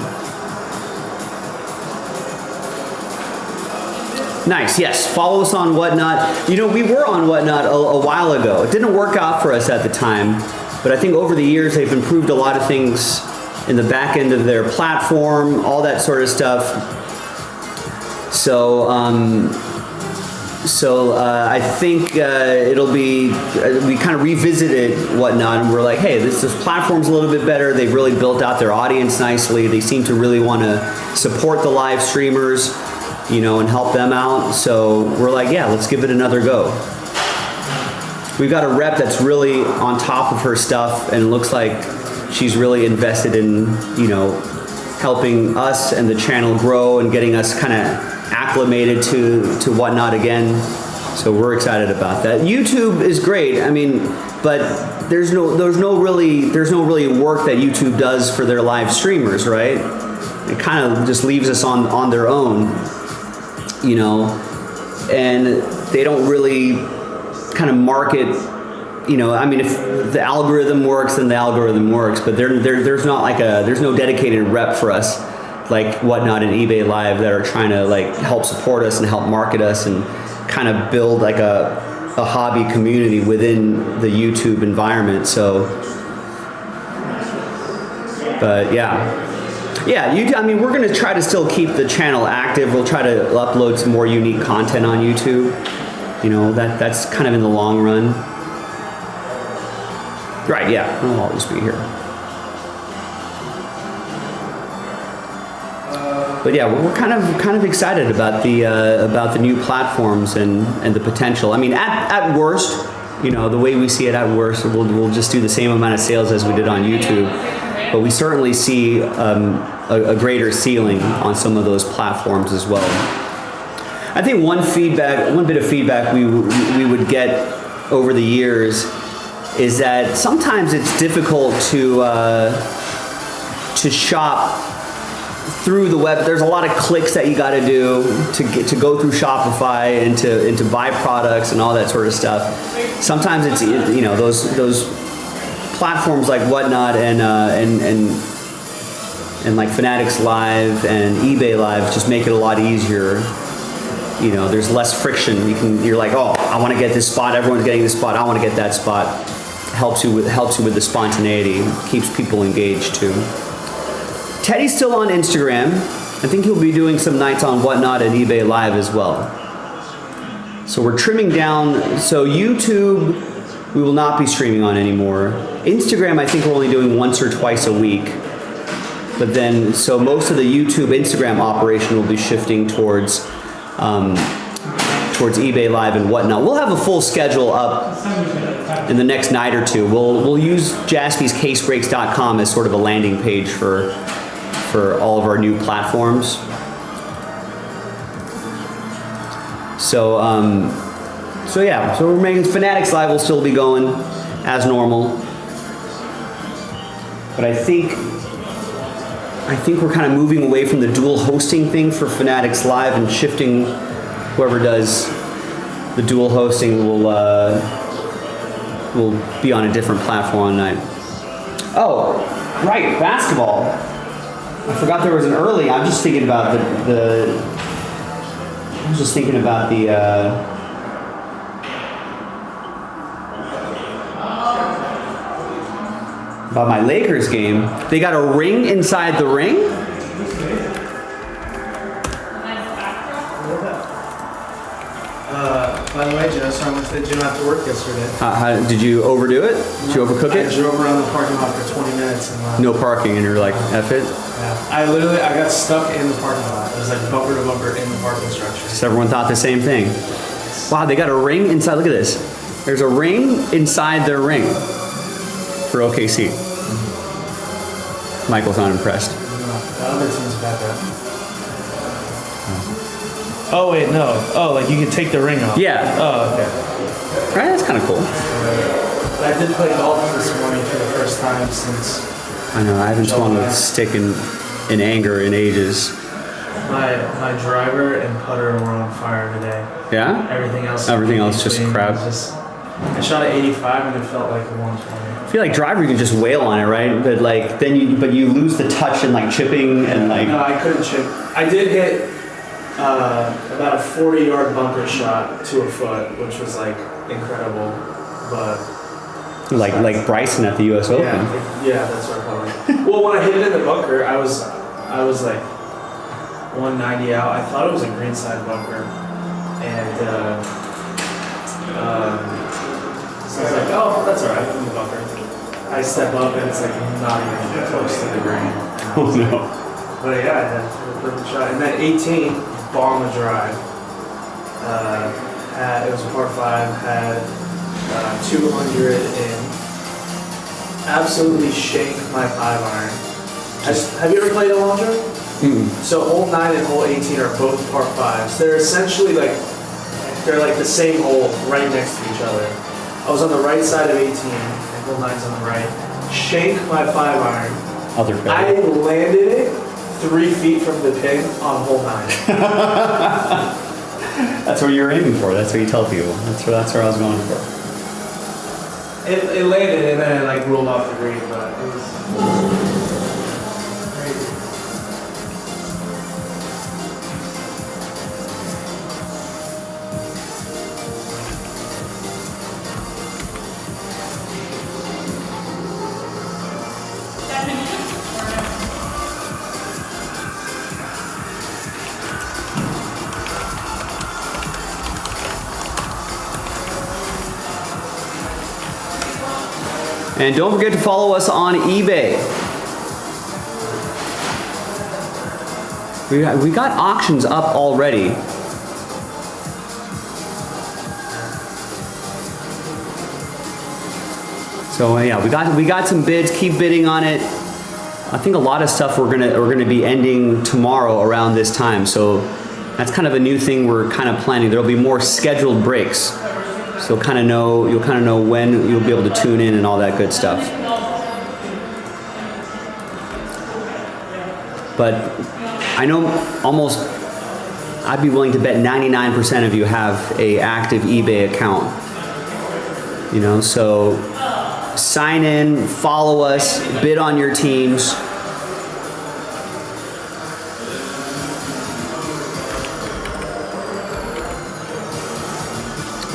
Nice, yes. Follow us on Whatnot. You know, we were on Whatnot a while ago. It didn't work out for us at the time, but I think over the years they've improved a lot of things in the back end of their platform, all that sort of stuff. So, I think it'll be, we kind of revisited Whatnot, and we're like, hey, this platform's a little bit better. They've really built out their audience nicely. They seem to really want to support the live streamers, you know, and help them out. So we're like, yeah, let's give it another go. We've got a rep that's really on top of her stuff, and it looks like she's really invested in, you know, helping us and the channel grow and getting us kind of acclimated to Whatnot again. So we're excited about that. YouTube is great. I mean, but there's no really work that YouTube does for their live streamers, right? It kind of just leaves us on their own, you know, and they don't really kind of market, you know, I mean, if the algorithm works, then the algorithm works, but there's not like there's no dedicated rep for us like Whatnot and eBay Live that are trying to like help support us and help market us and kind of build like a hobby community within the YouTube environment. So, but yeah, I mean, we're going to try to still keep the channel active. We'll try to upload some more unique content on YouTube. You know, that's kind of in the long run. Right, yeah, I'll always be here. But yeah, we're kind of excited about the new platforms and the potential. I mean, at worst, you know, the way we see it at worst, we'll just do the same amount of sales as we did on YouTube. But we certainly see a greater ceiling on some of those platforms as well. I think one bit of feedback we would get over the years is that sometimes it's difficult to shop through the web. There's a lot of clicks that you got to do to go through Shopify and to buy products and all that sort of stuff. Sometimes it's, you know, those platforms like Whatnot and like Fanatics Live and eBay Live just make it a lot easier. You know, there's less friction. You're like, oh, I want to get this spot. Everyone's getting this spot. I want to get that spot. Helps you with the spontaneity. Keeps people engaged too. Teddy's still on Instagram. I think he'll be doing some nights on Whatnot and eBay Live as well. So we're trimming down. So YouTube, we will not be streaming on anymore. Instagram, I think we're only doing once or twice a week. But then, so most of the YouTube Instagram operation will be shifting towards eBay Live and Whatnot. We'll have a full schedule up in the next night or two. We'll use jaspyscasebreaks.com as sort of a landing page for all of our new platforms. So yeah, so we're making Fanatics Live will still be going as normal. But I think we're kind of moving away from the dual hosting thing for Fanatics Live and shifting. Whoever does the dual hosting will be on a different platform on night. Oh, right, basketball. I forgot there was an early. I'm just thinking about about my Lakers game. They got a ring inside the ring? By the way, Jess, that's why I went to the gym after work yesterday. Did you overdo it? Did you overcook I it? drove around the parking lot for 20 minutes and left. No parking, and you're like, F it? Yeah. I got stuck in the parking lot. It was like bumper to bumper in the parking structure. So everyone thought the same thing. Wow, they got a ring inside. Look at this. There's a ring inside their ring for OKC. Michael's not impressed. No, the other team's bad though. Oh wait, no. Oh, like you could take the ring off. Yeah. Oh, okay. Right, that's kind of cool. I did play golf this morning for the first time since I know, I haven't swung a stick in anger in ages. my driver and putter were on fire today. Yeah? Everything else just crap. I shot at 85 and it felt like 120. I feel like driver you can just wail on it, right? But like then you lose the touch and like chipping and like. No, I couldn't chip. I did hit about a 40-yard bunker shot to a foot, which was like incredible, but. Like Bryson at the U.S. Open. Yeah, that's what I call it. Well, when I hit it in the bunker, I was like 190 out. I thought it was a greenside bunker, and so I was like, oh, that's all right, in the bunker. I step up and it's like not even close to the green. Oh no. But yeah, I had a perfect shot. And then 18, bomb a drive. It was a par 5, had 200 in. Absolutely shanked my 5-iron. Have you ever played a long drive? Mm-mm. So hole 9 and hole 18 are both par 5s. They're essentially they're like the same hole right next to each other. I was on the right side of 18 and hole 9's on the right. Shanked my 5-iron. I landed it 3 feet from the pin on hole 9. That's what you're aiming for. That's what you tell people. That's where I was going for. It landed and then it rolled off the green, but it was crazy. And don't forget to follow us on eBay. We got auctions up already. So yeah, we got some bids. Keep bidding on it. I think a lot of stuff we're gonna be ending tomorrow around this time. So that's kind of a new thing we're kind of planning. There'll be more scheduled breaks. So you'll kind of know when you'll be able to tune in and all that good stuff. But I know I'd be willing to bet 99% of you have a active eBay account. You know, so sign in, follow us, bid on your teams.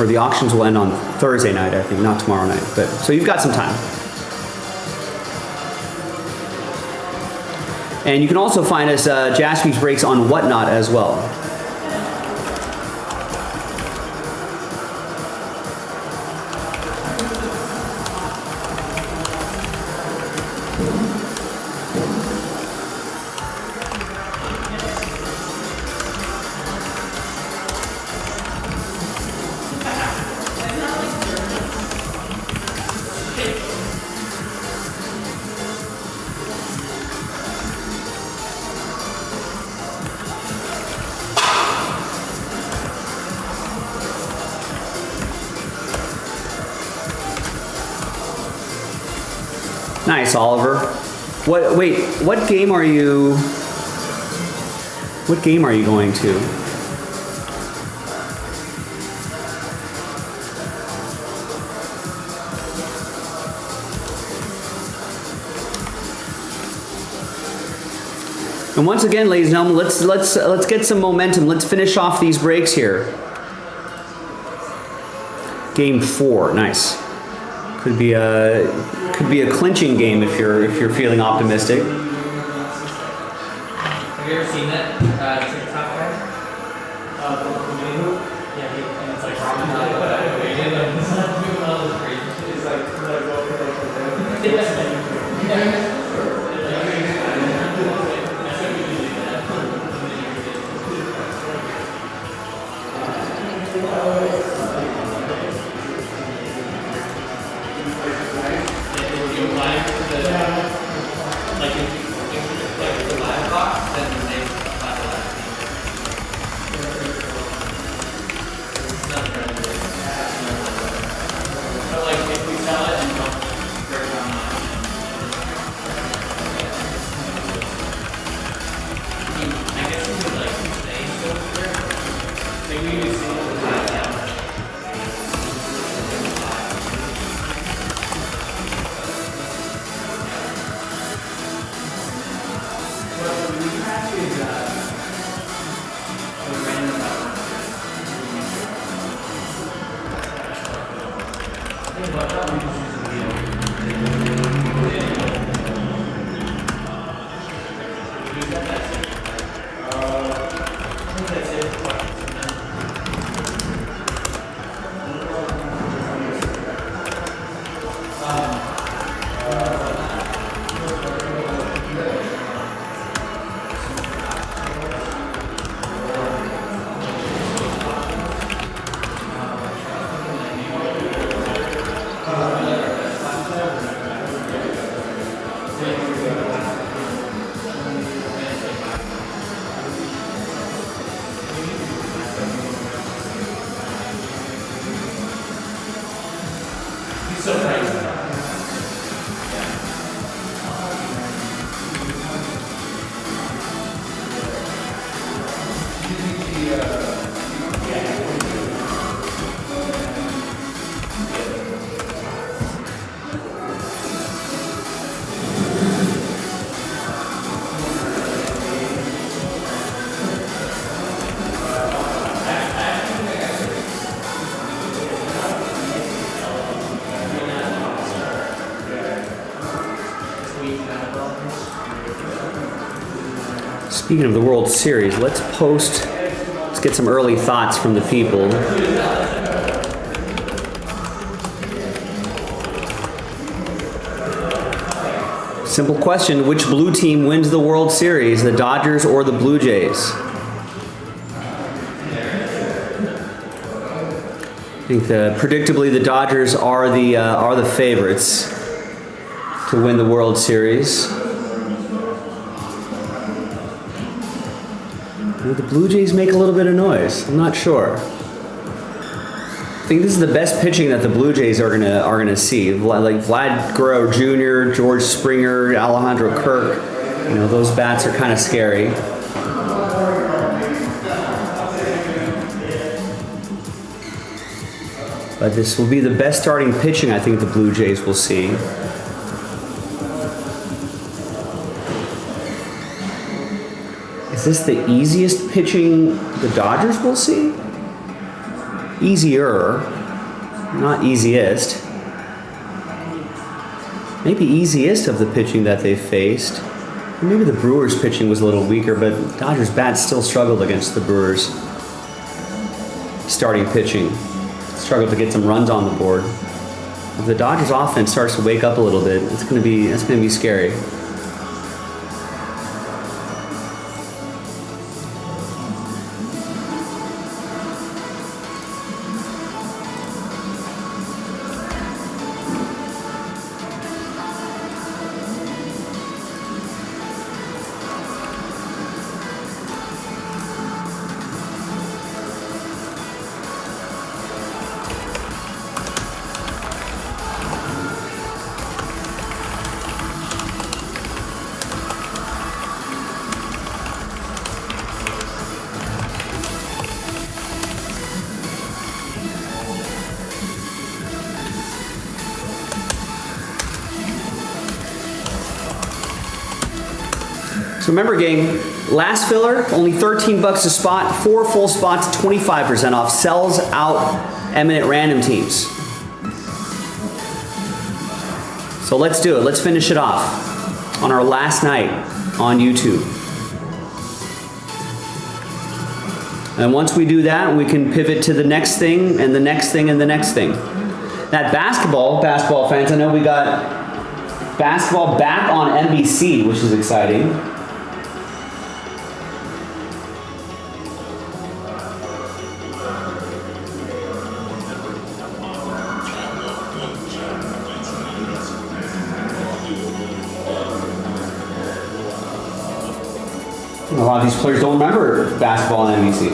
Or the auctions will end on Thursday night, I think, not tomorrow night. But so you've got some time. And you can also find us Jaspy's Breaks on Whatnot as well. Nice, Oliver. What game are you going to? And once again, ladies and gentlemen, let's get some momentum. Let's finish off these breaks here. Game 4, nice. Could be a clinching game if you're feeling optimistic. Have you ever seen that TikTok guy? Yeah, and it's like ramen. Speaking of the World Series, let's get some early thoughts from the people. Simple question, which blue team wins the World Series, the Dodgers or the Blue Jays? I think predictably the Dodgers are the favorites to win the World Series. Will the Blue Jays make a little bit of noise? I'm not sure. I think this is the best pitching that the Blue Jays are gonna see. Like Vlad Guerrero Jr., George Springer, Alejandro Kirk. You know, those bats are kind of scary. But this will be the best starting pitching I think the Blue Jays will see. Is this the easiest pitching the Dodgers will see? Easier, not easiest. Maybe easiest of the pitching that they faced. Maybe the Brewers' pitching was a little weaker, but Dodgers' bats still struggled against the Brewers' starting pitching. Struggled to get some runs on the board. If the Dodgers' offense starts to wake up a little bit, it's gonna be scary. So remember, gang, last filler, only 13 bucks a spot, 4 full spots, 25% off, sells out eminent random teams. So let's do it. Let's finish it off on our last night on YouTube. And once we do that, we can pivot to the next thing and the next thing and the next thing. That basketball fans, I know we got Basketball back on NBC, which is exciting. A lot of these players don't remember basketball on NBC.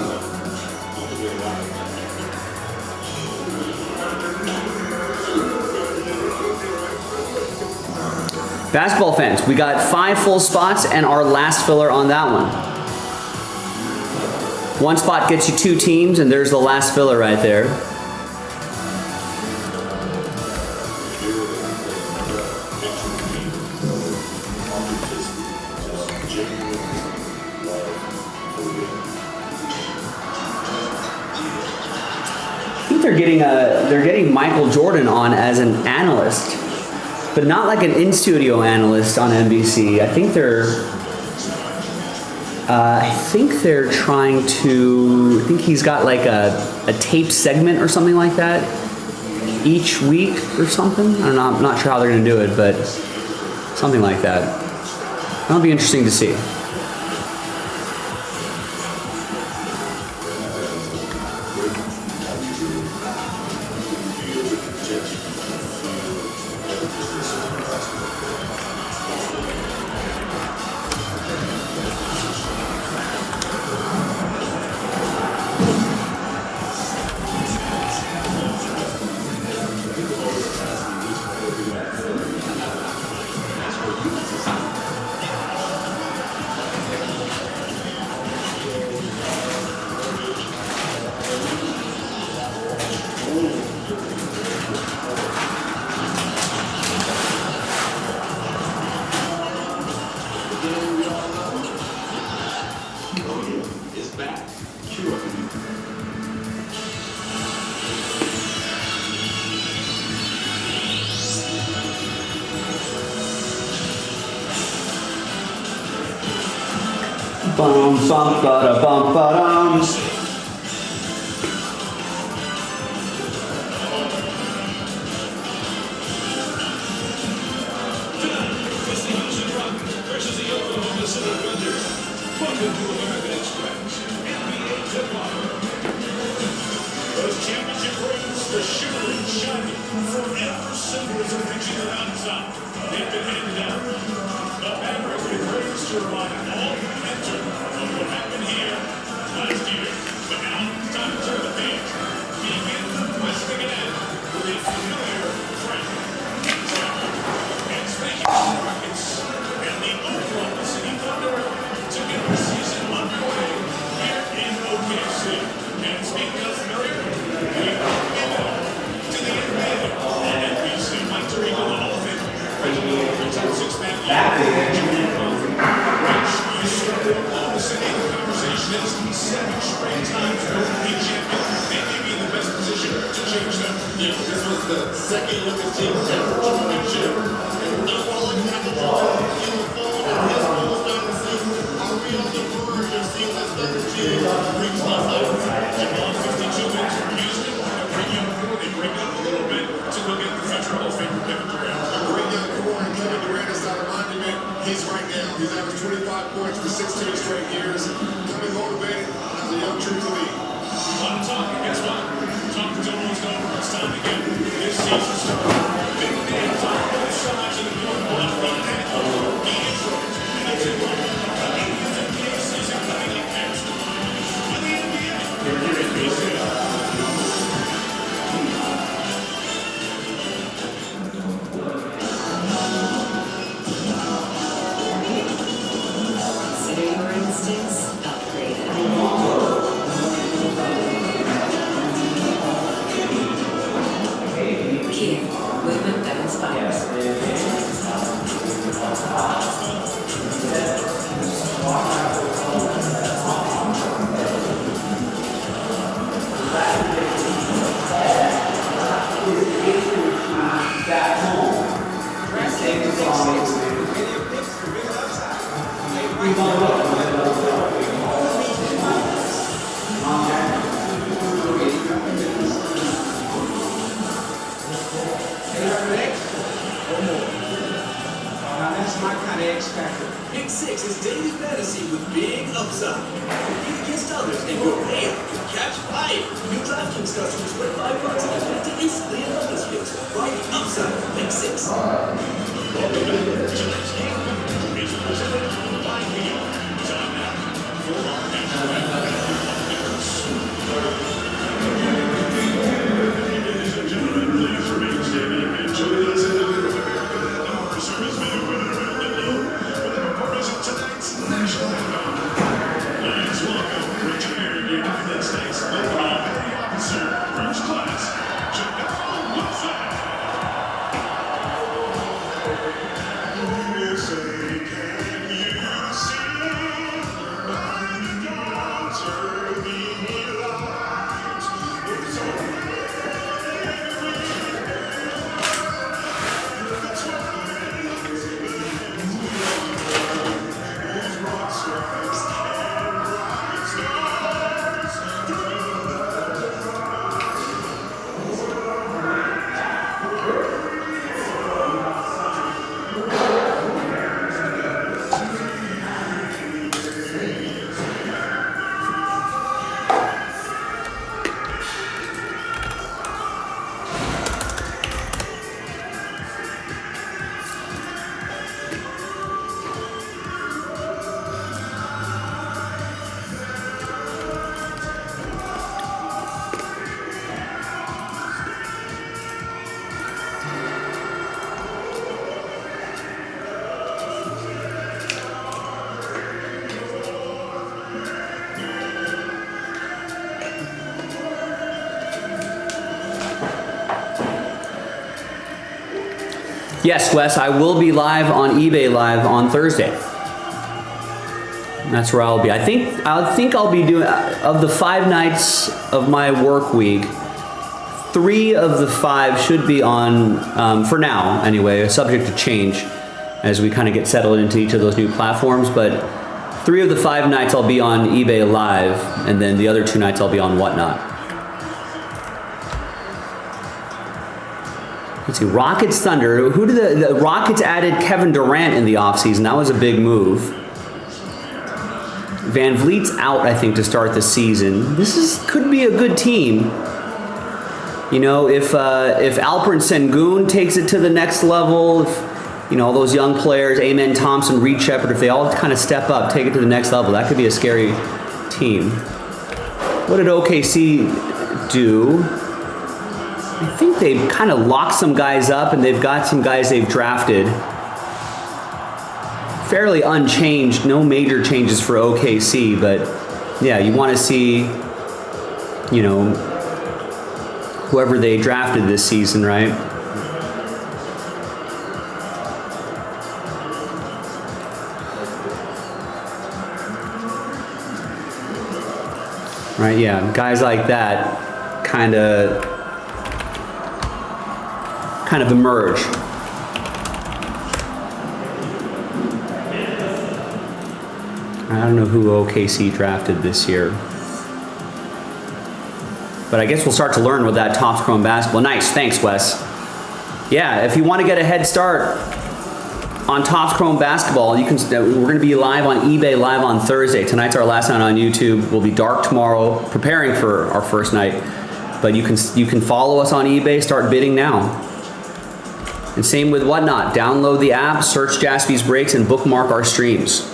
Basketball fans, we got 5 full spots and our last filler on that one. One spot gets you 2 teams, and there's the last filler right there. I think they're getting Michael Jordan on as an analyst, but not like an in-studio analyst on NBC. I think they're trying to. I think he's got like a tape segment or something like that each week or something. I don't know. I'm not sure how they're going to do it, but something like that. That'll be interesting to see. Bum bum ba da bum ba dum. Those championship rings, the shimmering, shiny, forever symbols of reaching the mountaintop. They've been handed down. The Mavericks with rings to remind all who enter of what happened here last year. But now, time to turn the page. Begin the twisting again with a familiar friend. And speaking of the Rockets and the Oklahoma City Thunder to get the season underway here in OKC. And speaking of familiar, we are to the NBA on NBC. Mike Tirico, the Hall of Famer, president of the top 6-man league, Jimmy Butler, Rich, you started Oklahoma City. The conversation is 7 straight times league champion. They may be in the best position to change that. Yeah, this was the second youngest team ever to win a chip. And not only Michael Jordan in the fall and his goals down the season, are we on the verge of seeing this third team reach the finals? Jamal, 52 wins for Houston. Bring you they break up a little bit to look at the future Hall of Famer Kevin Durant. A great young core, and Kevin Durant is not a monument. He's right now. He's averaged 25 points for 16 straight years. Coming motivated as a young true to lead. I'm talking, guess what? Talking's almost over. It's time to get this season started. Big day, talk both sides of the court. One front and he is right. And it's a one. The NBA season coming up next. On the NBA. Consider your instincts upgraded. Kia, movement that inspires. Pick 6 is daily fantasy with big upside. Compete against others and your payout could catch fire. New DraftKings customers win $5 and get 50 instantly in bonus picks. Right upside. Pick 6. Welcome back to tonight's game. It's presented by Leo. Time now for our national Ladies and gentlemen, please remain standing and join us in our servicemen and women around the globe for the performance of tonight's national anthem. Let's welcome retired United States Navy Petty Officer, First Class, Janelle Wilson. You say, can you see by God's early light? It's Yes, Wes, I will be live on eBay Live on Thursday. That's where I'll be. I think I'll be doing, of the 5 nights of my work week, 3 of the 5 should be on, for now anyway, subject to change as we kind of get settled into each of those new platforms, but 3 of the 5 nights I'll be on eBay Live, and then the other 2 nights I'll be on Whatnot. Let's see, Rockets Thunder. Who did the Rockets added Kevin Durant in the offseason? That was a big move. Van Vliet's out, I think, to start the season. Could be a good team. You know, if Alperen Sengun takes it to the next level, if, you know, all those young players, Amen Thompson, Reed Shepherd, if they all kind of step up, take it to the next level, that could be a scary team. What did OKC do? I think they've kind of locked some guys up, and they've got some guys they've drafted. Fairly unchanged, no major changes for OKC, but yeah, you want to see, you know, whoever they drafted this season, right? Right, yeah, guys like that kind of emerge. I don't know who OKC drafted this year. But I guess we'll start to learn with that Topps Chrome basketball. Nice, thanks, Wes. Yeah, if you want to get a head start on Topps Chrome basketball, you can. We're going to be live on eBay Live on Thursday. Tonight's our last night on YouTube. We'll be dark tomorrow, preparing for our first night. But you can follow us on eBay. Start bidding now. And same with Whatnot. Download the app, search Jaspy's Breaks, and bookmark our streams.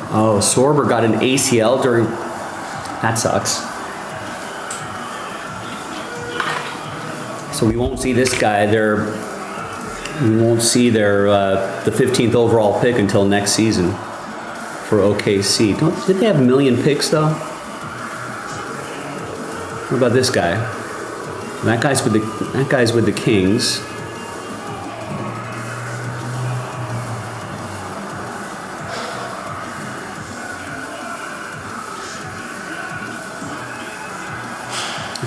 Oh, Sorber got an ACL during... That sucks. So we won't see this guy. We won't see the 15th overall pick until next season for OKC. Did they have a million picks though? What about this guy? That guy's with the Kings.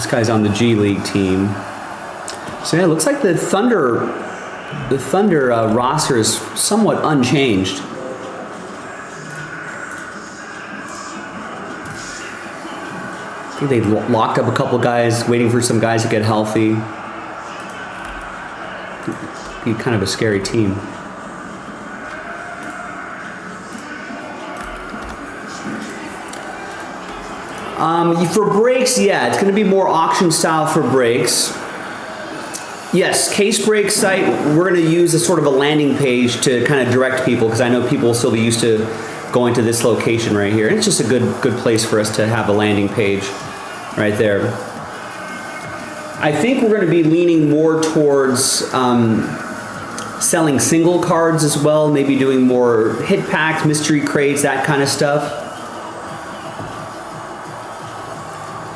This guy's on the G League team. So yeah, it looks like the Thunder roster is somewhat unchanged. I think they locked up a couple guys, waiting for some guys to get healthy. Be kind of a scary team. For breaks, yeah, it's going to be more auction style for breaks. Yes, Case Break site, we're going to use as sort of a landing page to kind of direct people, because I know people will still be used to going to this location right here. And it's just a good place for us to have a landing page right there. I think we're going to be leaning more towards selling single cards as well, maybe doing more hit packs, mystery crates, that kind of stuff.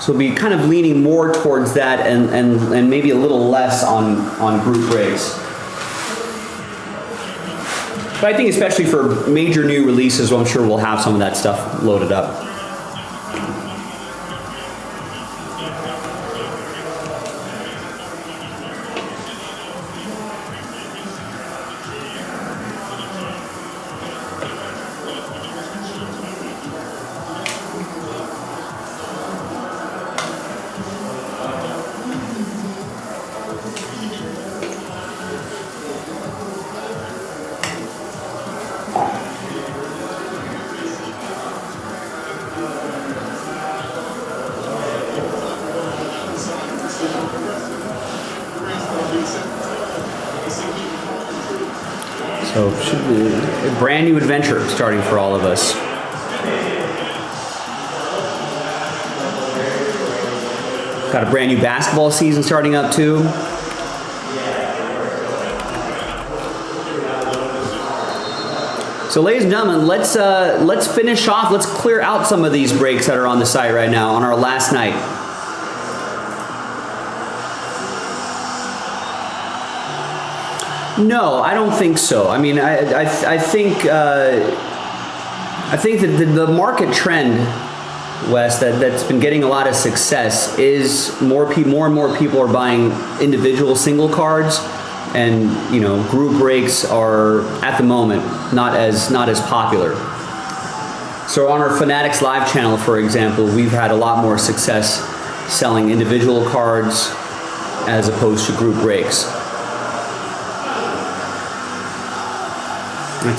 So we'll be kind of leaning more towards that and maybe a little less on group breaks. But I think especially for major new releases, I'm sure we'll have some of that stuff loaded up. So should be a brand new adventure starting for all of us. Got a brand new basketball season starting up too. So ladies and gentlemen, let's finish off, let's clear out some of these breaks that are on the site right now on our last night. No, I don't think so. I mean, I think that the market trend, Wes, that's been getting a lot of success is more and more people are buying individual single cards, and group breaks are at the moment not as popular. So on our Fanatics Live channel, for example, we've had a lot more success selling individual cards as opposed to group breaks.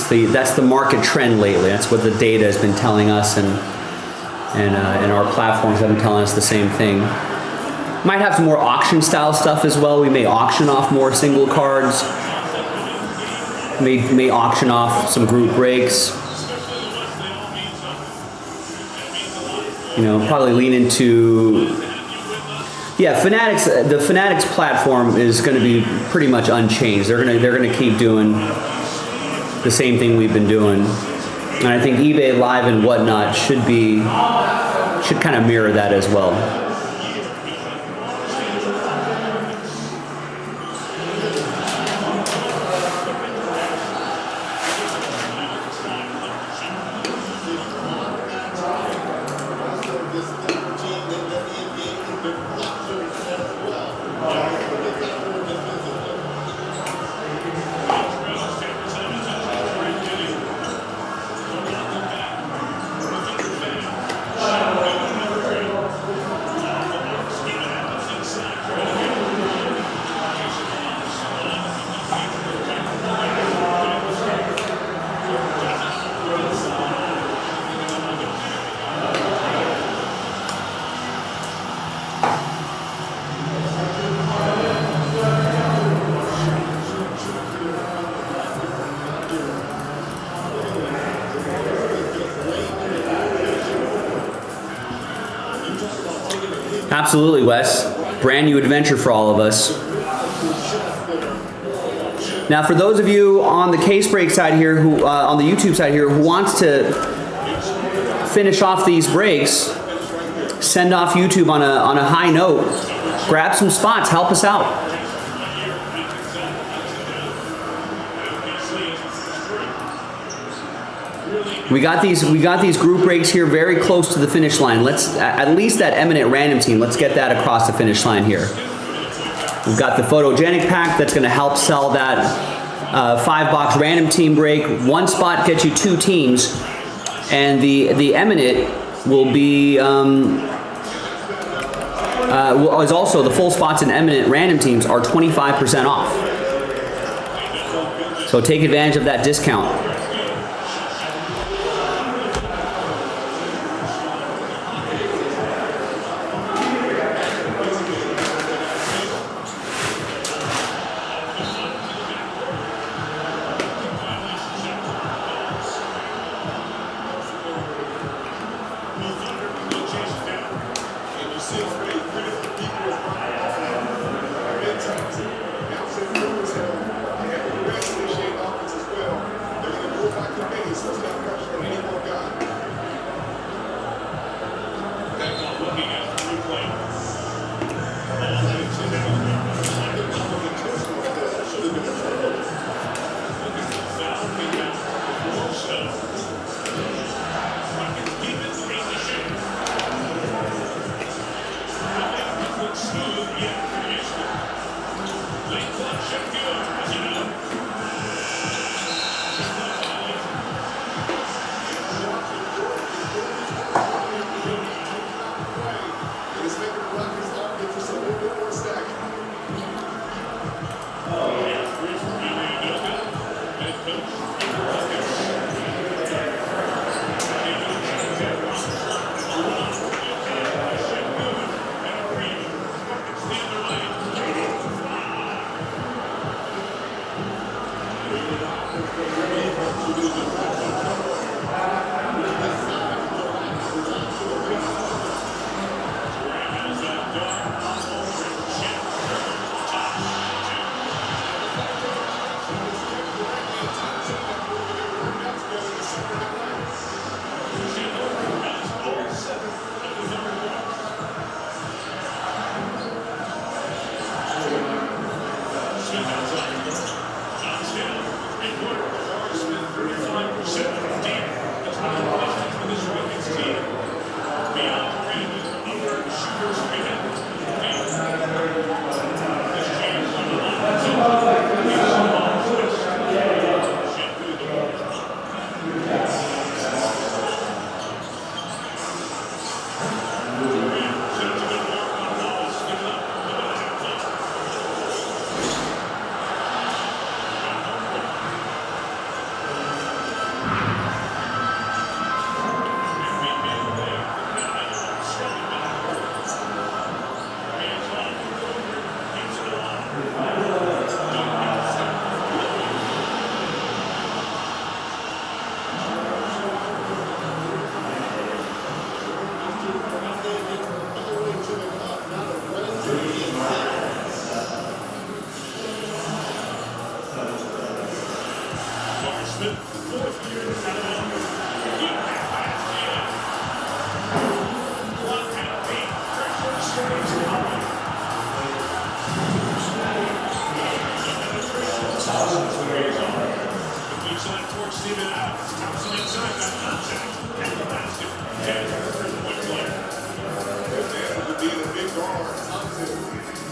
That's the market trend lately. That's what the data has been telling us, and our platforms have been telling us the same thing. Might have some more auction style stuff as well. We may auction off more single cards. May auction off some group breaks. Probably lean into. Yeah, Fanatics. The Fanatics platform is going to be pretty much unchanged. They're gonna keep doing the same thing we've been doing, and I think eBay Live and whatnot should kind of mirror that as well. Absolutely, Wes. Brand new adventure for all of us. Now, for those of you on the Case Break side here, who on the YouTube side here, who wants to finish off these breaks, send off YouTube on a high note, grab some spots, help us out. Really We got these group breaks here very close to the finish line. Let's, at least that eminent random team, let's get that across the finish line here. We've got the photogenic pack that's gonna help sell that 5-box random team break. One spot gets you 2 teams, and the eminent will be, is also the full spots in eminent random teams are 25% off. So take advantage of that discount.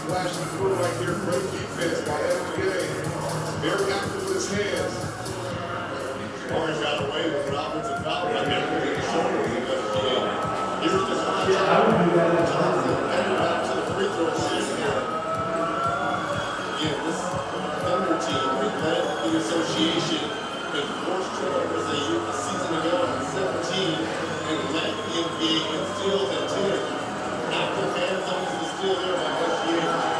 Flashing through right here, great defense by LPA. Very active with his hands. Orange got away with an offensive foul right there. Here's the Johnson heading back to the free throw line here. Again, this Thunder team led the association in forced turnovers a season ago in 17 and led the NBA in steals and 10. Active hand zones is still there by SGA.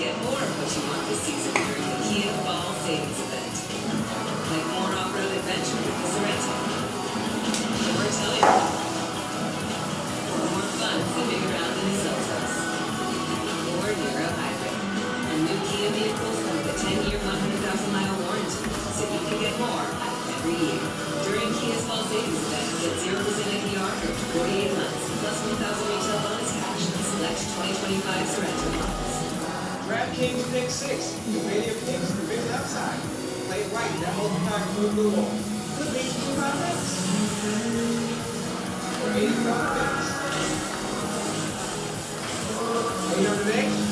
Get more of what you want this season during the Kia Fall Savings Event. Like more off-road adventure with the Sorrento. Or Italian. Or more fun zipping around in a Seltos. Or Euro Hybrid. And new Kia vehicles come with a 10-year, 100,000-mile warranty, so you can get more every year. During Kia's Fall Savings Event, get 0% APR for 48 months, plus 1,000 retail bonus cash on select 2025 Sorrento models. DraftKings Pick 6. The radio picks the big upside. Play it right, that multi-pack move the wall. Could be 25 minutes. Or 85 minutes. You know the next?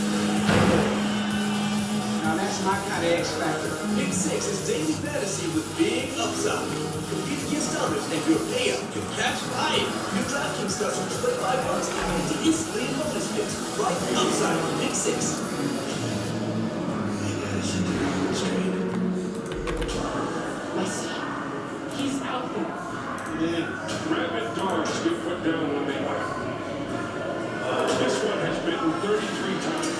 Now that's my kind of X factor. Pick 6 is daily fantasy with big upside. Compete against others and your payout can catch fire. New DraftKings customers play $5 and get instantly in bonus picks. Right upside on Pick 6. He's out there. Yeah, rabid dogs get put down when they win. This one has bitten 33 times.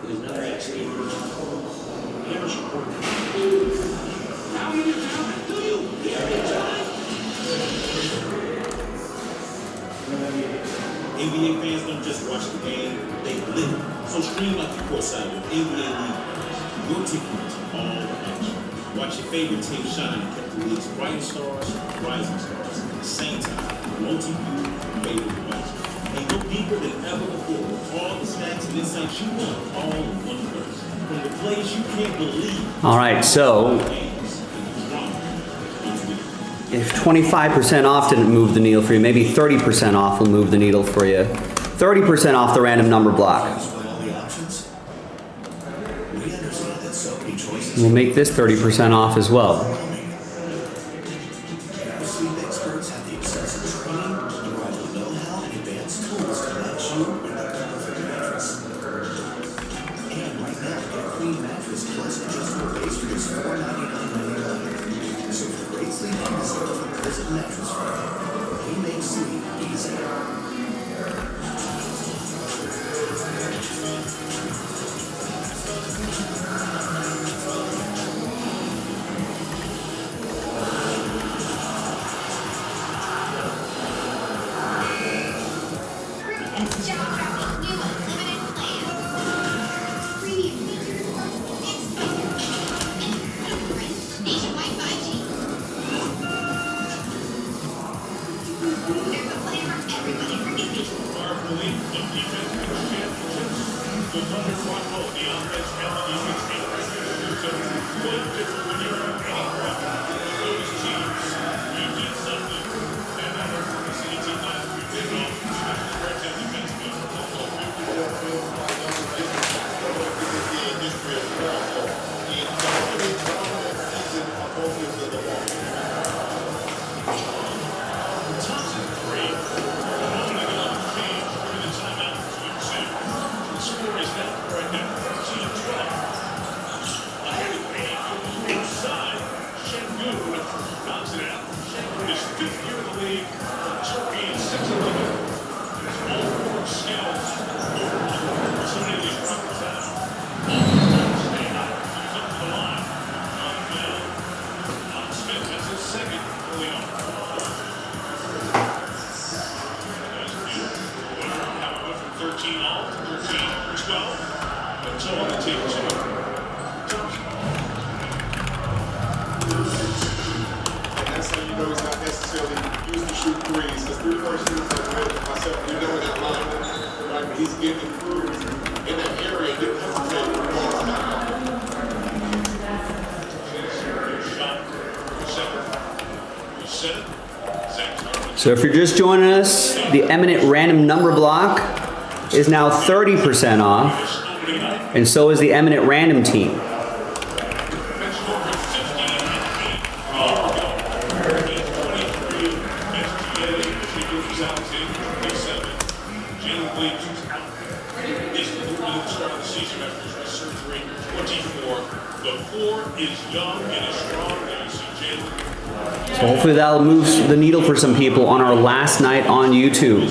There's another accident. How do you do it? Do you hear me, Johnny? NBA fans don't just watch the game, they live it. So stream like the courtside with NBA League. Your ticket to all the action. Watch your favorite team shine and catch the league's brightest stars, rising stars, at the same time. Multi-view, favorite device. And go deeper than ever before with all the stats and insights you want, all in one place. From the plays you can't believe. All right, so if 25% off didn't move the needle for you, maybe 30% off will move the needle for you. 30% off the random number block. We'll make this 30% off as well. Sleep experts have the excessive training, the right know-how, and advanced tools to match you with the perfect mattress. And right now, get a queen mattress plus adjustable base for just $499.99. So for great sleep and deserve, visit Mattress Friday. We make sleep easier. Inside. And so on the table tonight. And that's how you know he's not necessarily used to shoot threes. Because 3 first shooters like Red and myself, we know in that line, right? But he's getting through in that area, didn't hesitate. So if you're just joining us, the Eminent Random Number Block is now 30% off, and so is the Eminent Random Team. So hopefully that'll move the needle for some people on our last night on YouTube.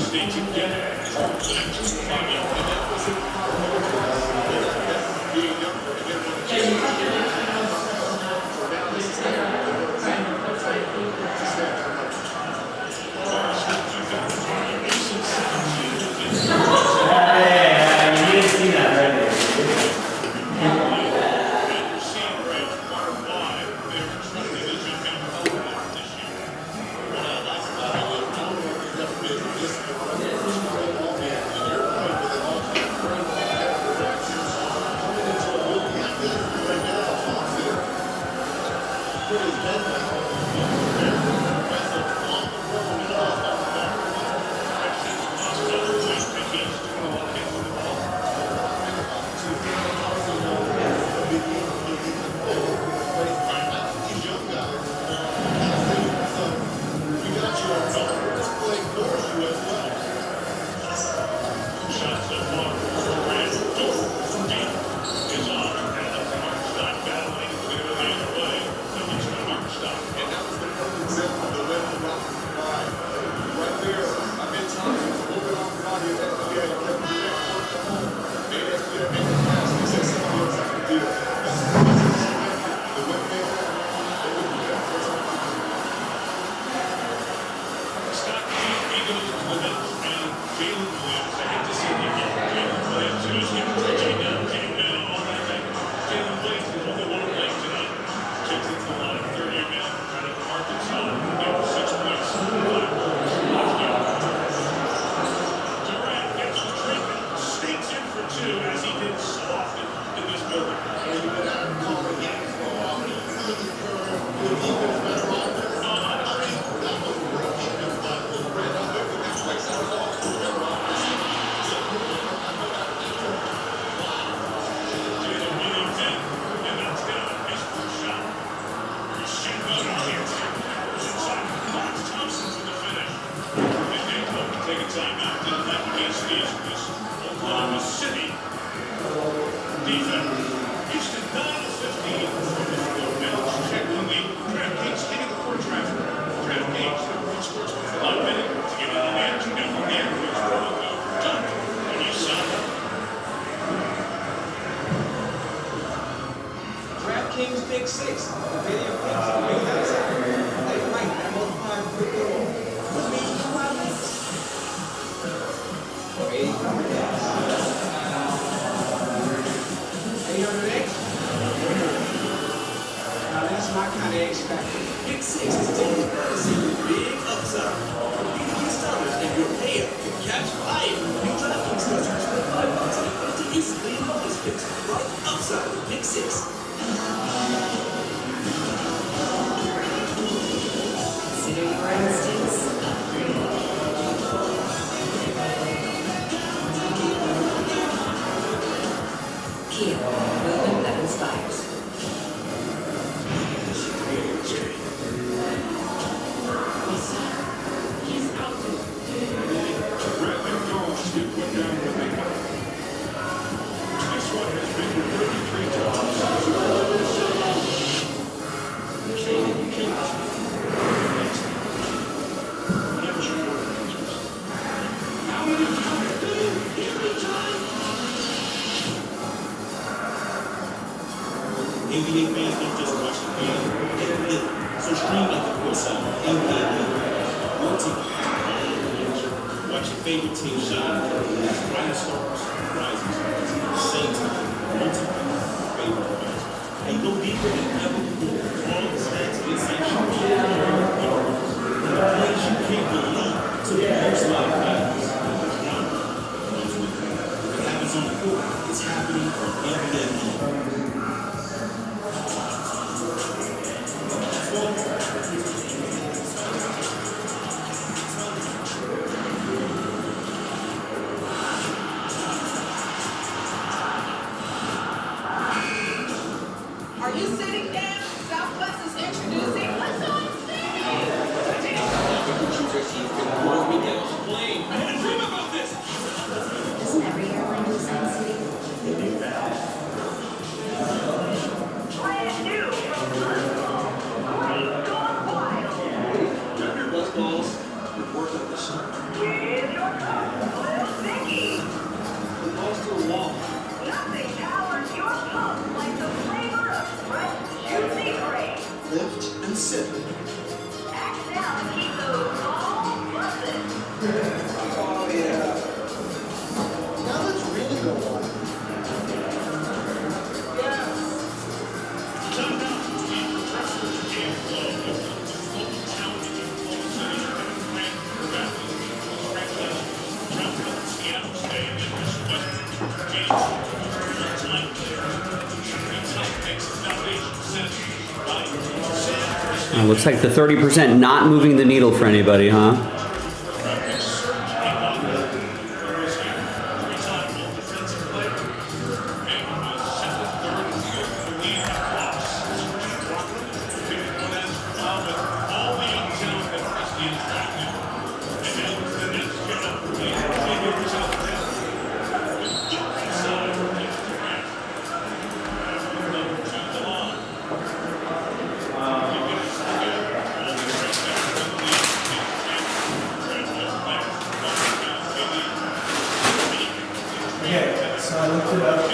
King's Pick 6. The video picks the big outside. Play right, that multiplier quick little. Could be 5 minutes. For 85 minutes. 808. Now that's my kind of X factor. Pick 6 is taking fantasy with big upside. Compete against others and your payout can catch fire. New DraftKings customers spend $5 and enter instantly in bonus picks. Right upside with Pick 6. Consider your instincts upgraded. Kia, movement that inspires. NBA fans don't just watch the game, they live it. So stream at the courtside, NBA. Your team. watch your favorite team shine. Bright stars, rising stars. At the same time, multiply your favorite players. And go deeper than ever before. All the stats, insights you need. The plays you can't believe to the most live values. What happens on the court, it's happening every day. Are you sitting down? Southwest is introducing. What's on Doesn't every airline do the same city? Brand new from Buzzballs. Great Gone Wild. Grab your buzz balls and work on this. With your host, Little Vicky. The balls to the wall. Nothing powers your pump like the flavor of fresh, juicy grape. Lift and sip. Act now to keep those balls buzzing. Now let's really go on. Looks like the 30% not moving the needle for anybody, huh? Okay, so I looked it up.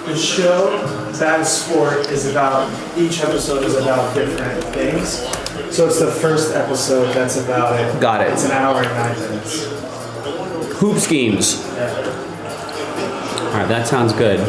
The show, That Sport, is about, each episode is about different things. So it's the first episode that's about it. Got it. It's an hour and 9 minutes. Hoop schemes. Yeah. All right, that sounds good.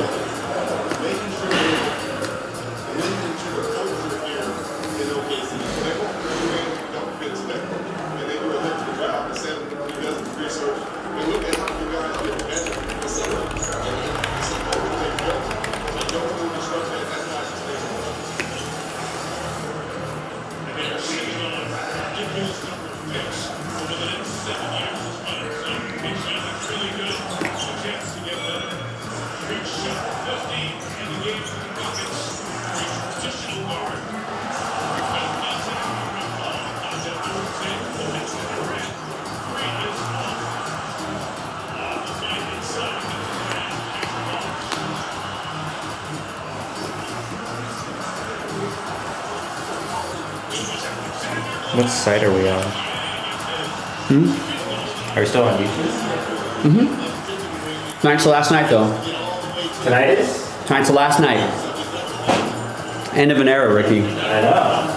What site are we on? Are we still on YouTube? Tonight's the last night, though. Tonight is? Tonight's the last night. End of an era, Ricky. I know.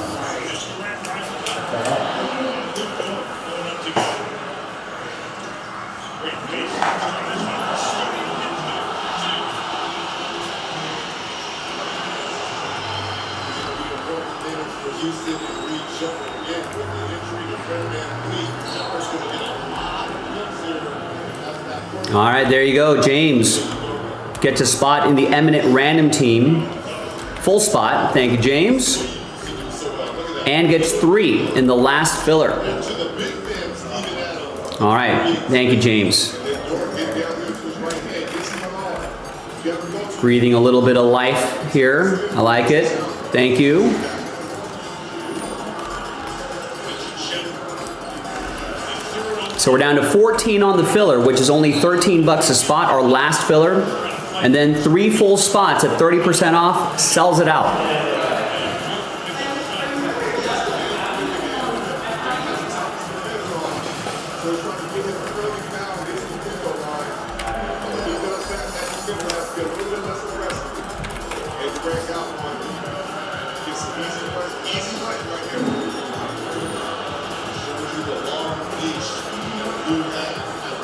All right, there you go. James gets a spot in the eminent random team. Full spot. Thank you, James. And gets 3 in the last filler. All right. Thank you, James. Breathing a little bit of life here. I like it. Thank you. So we're down to 14 on the filler, which is only $13 a spot, our last filler. And then 3 full spots at 30% off, sells it out. You have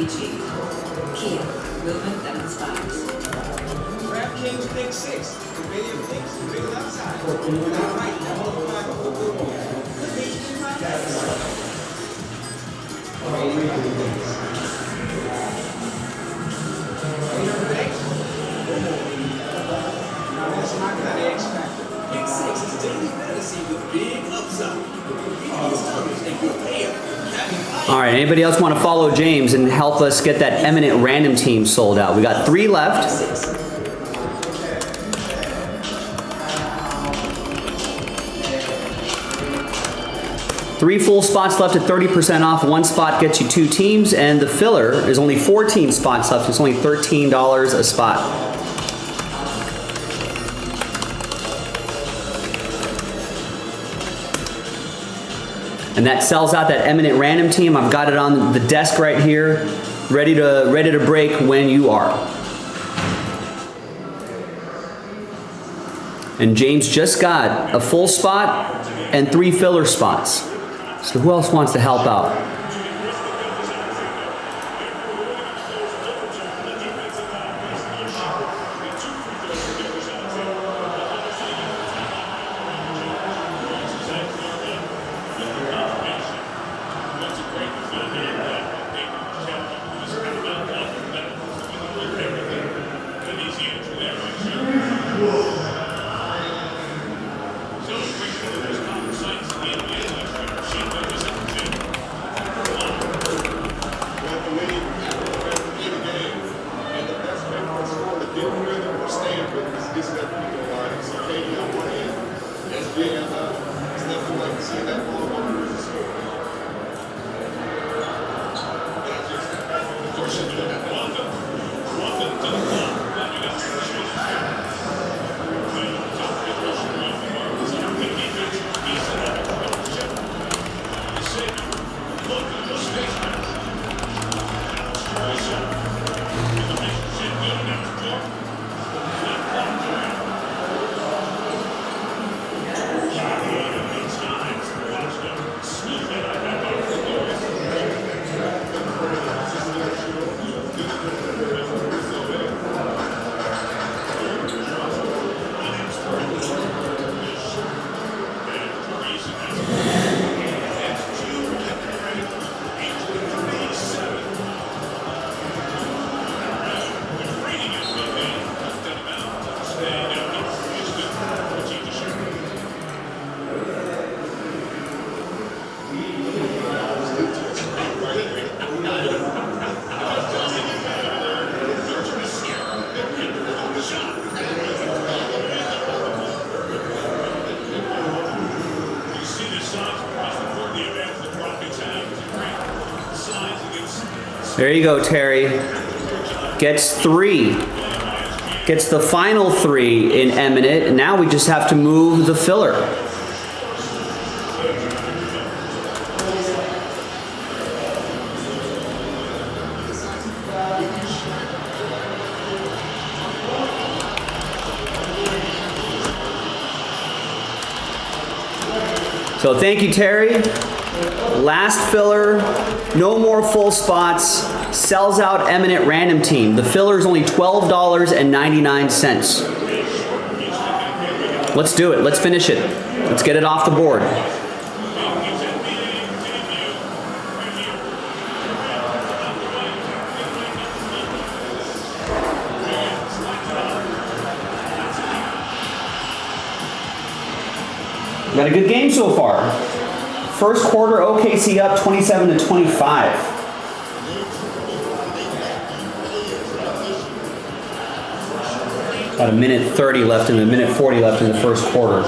PG. Kia, movement that inspires. DraftKings Pick 6. The bigger picks, the bigger upside. Without right, that multiplied the whole good one. Could be even five X. That's not the X factor. Pick 6 is daily fantasy with big upside. Biggest others and good payout. Catch fire. All right, anybody else want to follow James and help us get that eminent random team sold out? We got 3 left. Three full spots left at 30% off. 1 spot gets you 2 teams, and the filler is only 14 spots left. It's only $13 a spot. And that sells out that eminent random team. I've got it on the desk right here, ready to break when you are. And James just got a full spot and 3 filler spots. So who else wants to help out? There you go, Terry. Gets 3. Gets the final 3 in eminent. And now we just have to move the filler. So thank you, Terry. Last filler, no more full spots, sells out eminent random team. The filler is only $12.99. Let's do it. Let's finish it. Let's get it off the board. Got a good game so far. First quarter, OKC up 27-25. About a minute 30 left and a minute 40 left in the first quarter.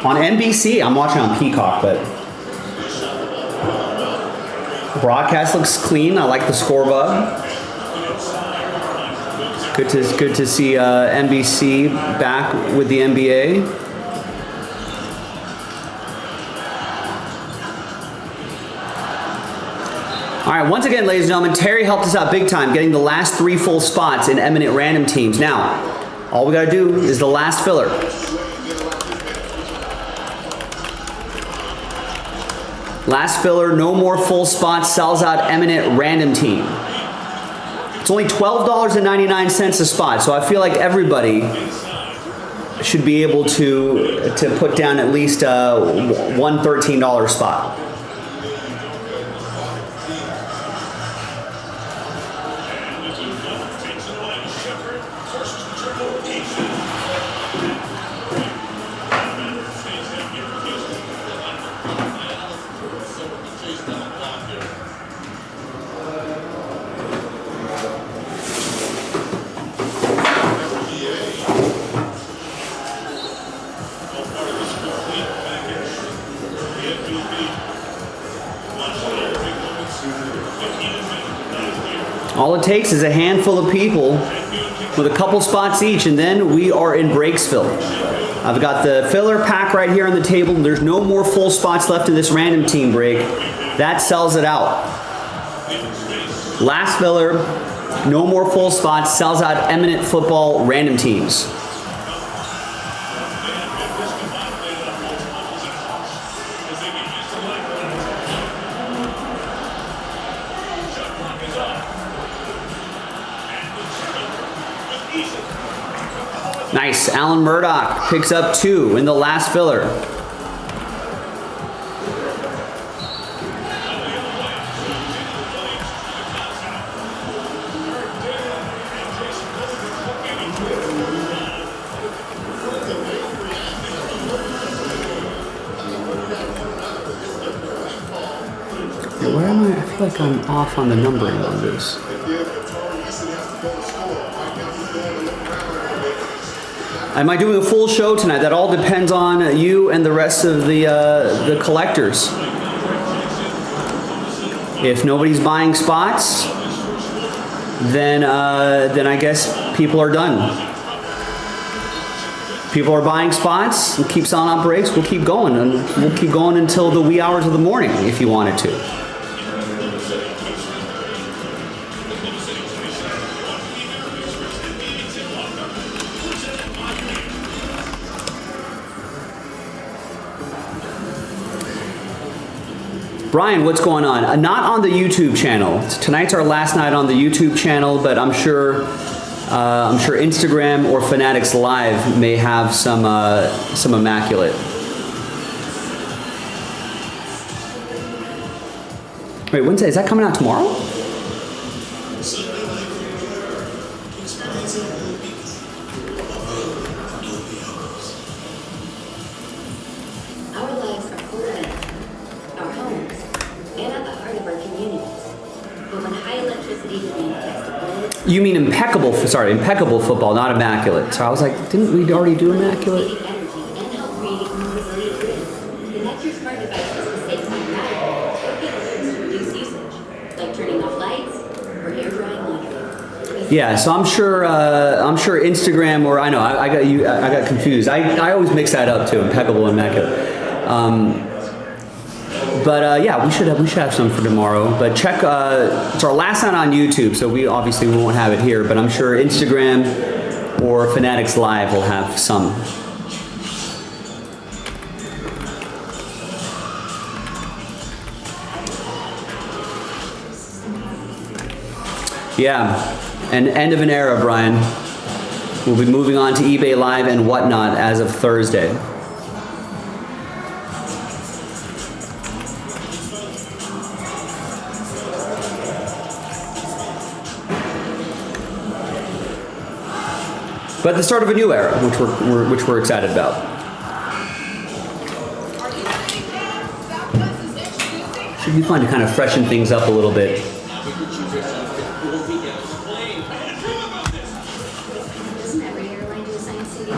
On NBC, I'm watching on Peacock, but broadcast looks clean. I like the score bug. Good to see NBC back with the NBA. All right, once again, ladies and gentlemen, Terry helped us out big time getting the last 3 full spots in eminent random teams. Now, all we gotta do is the last filler. Last filler, no more full spots, sells out eminent random team. It's only $12.99 a spot, so I feel like everybody should be able to put down at least one $13 spot. All it takes is a handful of people with a couple spots each, and then we are in Breaksville. I've got the filler pack right here on the table. There's no more full spots left in this random team break. That sells it out. Last filler, no more full spots, sells out eminent football random teams. Nice. Alan Murdoch picks up 2 in the last filler. Where am I? I feel like I'm off on the numbering on this. Am I doing a full show tonight? That all depends on you and the rest of the collectors. If nobody's buying spots, then I guess people are done. People are buying spots and keep selling out breaks. We'll keep going, and we'll keep going until the wee hours of the morning if you wanted to. Brian, what's going on? Not on the YouTube channel. Tonight's our last night on the YouTube channel, but I'm sure Instagram or Fanatics Live may have some immaculate. Wait, Wednesday, is that coming out tomorrow? Our lives are full of it. Our homes, and at the heart of our communities. But when high electricity demand affects the grid, You mean impeccable football, not immaculate. So I was like, didn't we already do immaculate? saving energy and help creating a more resilient grid. Connect your smart devices to save time now, or get alerts to reduce usage, like turning off lights or air drying laundry. Yeah, so I'm sure Instagram, or I got confused. I always mix that up too, impeccable and immaculate. But yeah, we should have some for tomorrow. But check, it's our last night on YouTube, so we obviously won't have it here. But I'm sure Instagram or Fanatics Live will have some. Yeah, an end of an era, Brian. We'll be moving on to eBay Live and whatnot as of Thursday. But the start of a new era, which we're excited about. Should be fun to kind of freshen things up a little bit. Doesn't every airline do a science studio?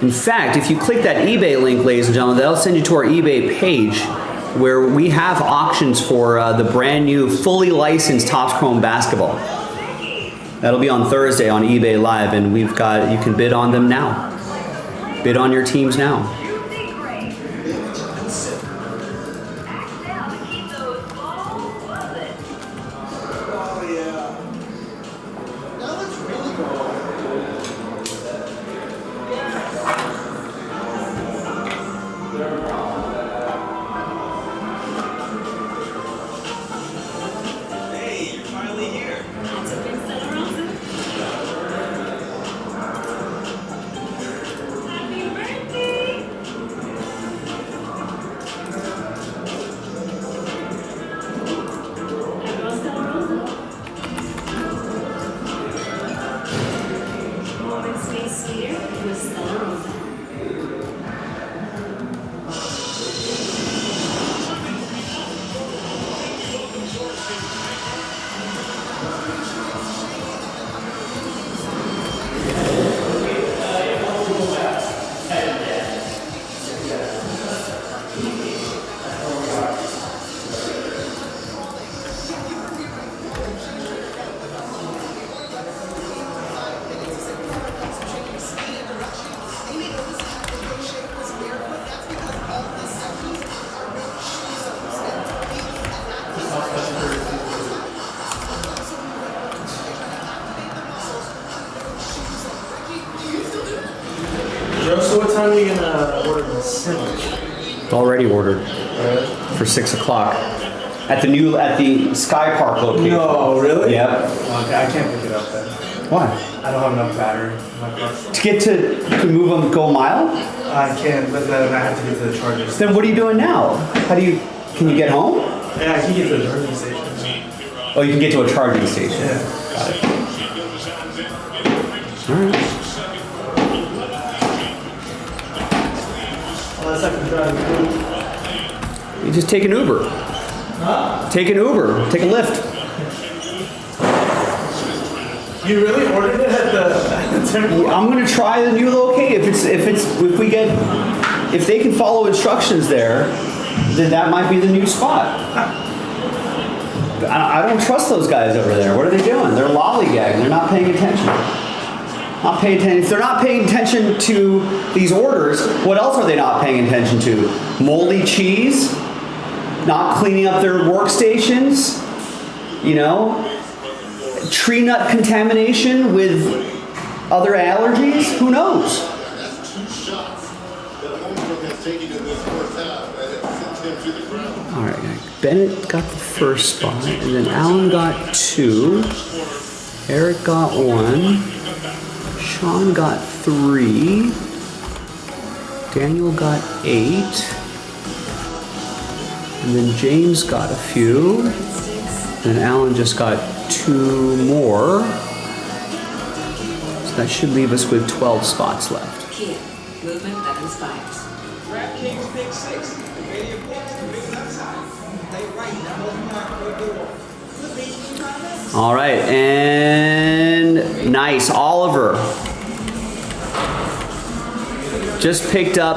In fact, if you click that eBay link, ladies and gentlemen, that'll send you to our eBay page where we have auctions for the brand new, fully licensed Topps Chrome basketball. That'll be on Thursday on eBay Live, and you can bid on them now. Bid on your teams now. Joe, so what time are you gonna order the sandwich? Already ordered for 6 o'clock at the Sky Park location. No, really? Yep. Okay, I can't pick it up then. Why? I don't have enough battery in my car. To get to move them, go a mile? I can, but then I have to get to the charger station. Then what are you doing now? Can you get home? Yeah, I can get to the charging station. Oh, you can get to a charging station. Yeah. Got it. All right. Unless I can drive. You just take an Uber. Take an Uber. Take a Lyft. You really ordered it at the temple? I'm gonna try the new location. If they can follow instructions there, then that might be the new spot. I don't trust those guys over there. What are they doing? They're lollygagging. They're not paying attention. If they're not paying attention to these orders, what else are they not paying attention to? Moldy cheese? Not cleaning up their workstations? Tree nut contamination with other allergies? Who knows? That's 2 shots that Holmgren has taken in this first half, and it sends him to the ground. All right, Bennett got the first spot, and then Allen got 2. Eric got 1. Sean got 3. Daniel got 8. And then James got a few. And Allen just got 2 more. So that should leave us with 12 spots left. Kia, movement that inspires. DraftKings Pick 6. The video picks the big left side. Play right, that multiplier for the door. Could be in progress. All right, and nice. Oliver just picked up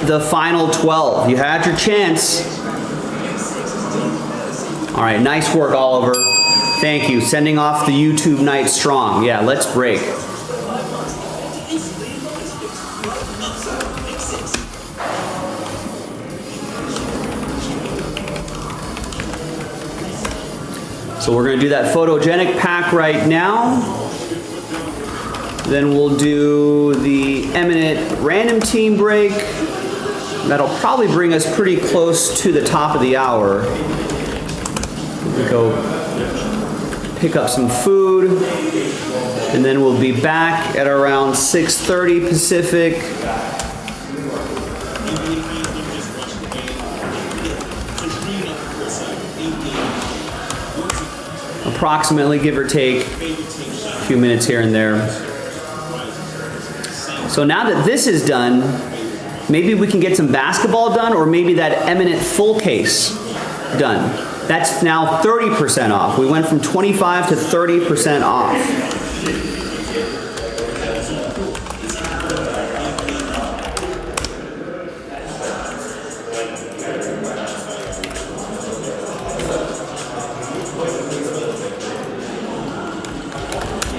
the final 12. You had your chance. All right, nice work, Oliver. Thank you. Sending off the YouTube night strong. Yeah, let's break. So we're going to do that photogenic pack right now. Then we'll do the eminent random team break. That'll probably bring us pretty close to the top of the hour. We'll go pick up some food, and then we'll be back at around 6:30 Pacific. Approximately, give or take, a few minutes here and there. So now that this is done, maybe we can get some basketball done, or maybe that eminent full case done. That's now 30% off. We went from 25 to 30% off.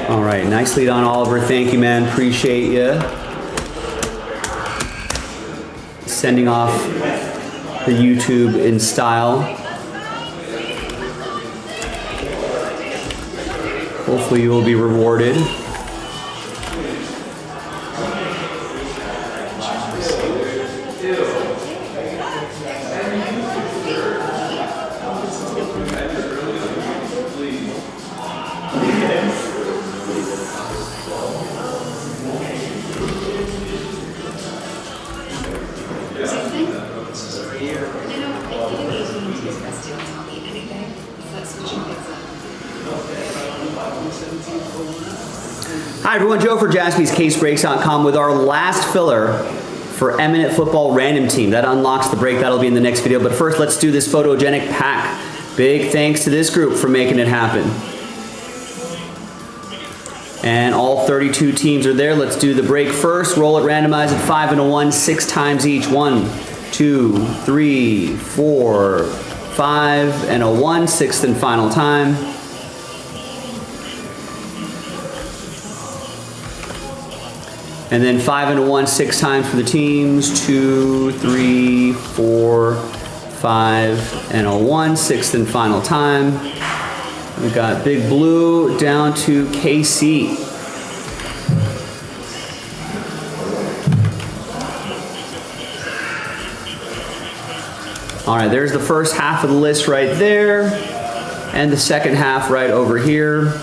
All right, nicely done, Oliver. Thank you, man. Appreciate you. Sending off the YouTube in style. Hopefully you will be rewarded. Hi everyone, Joe for JaspysCaseBreaks.com with our last filler for Eminent Football Random Team. That unlocks the break. That'll be in the next video. But first, let's do this photogenic pack. Big thanks to this group for making it happen. And all 32 teams are there. Let's do the break first. Roll it, randomize it, 5 and a 1, 6 times each. 1, 2, 3, 4, 5 and a 1, 6th and final time. And then 5 and a 1, 6 times for the teams. 2, 3, 4, 5 and a 1, 6th and final time. We got Big Blue down to KC. All right, there's the first half of the list right there, and the second half right over here.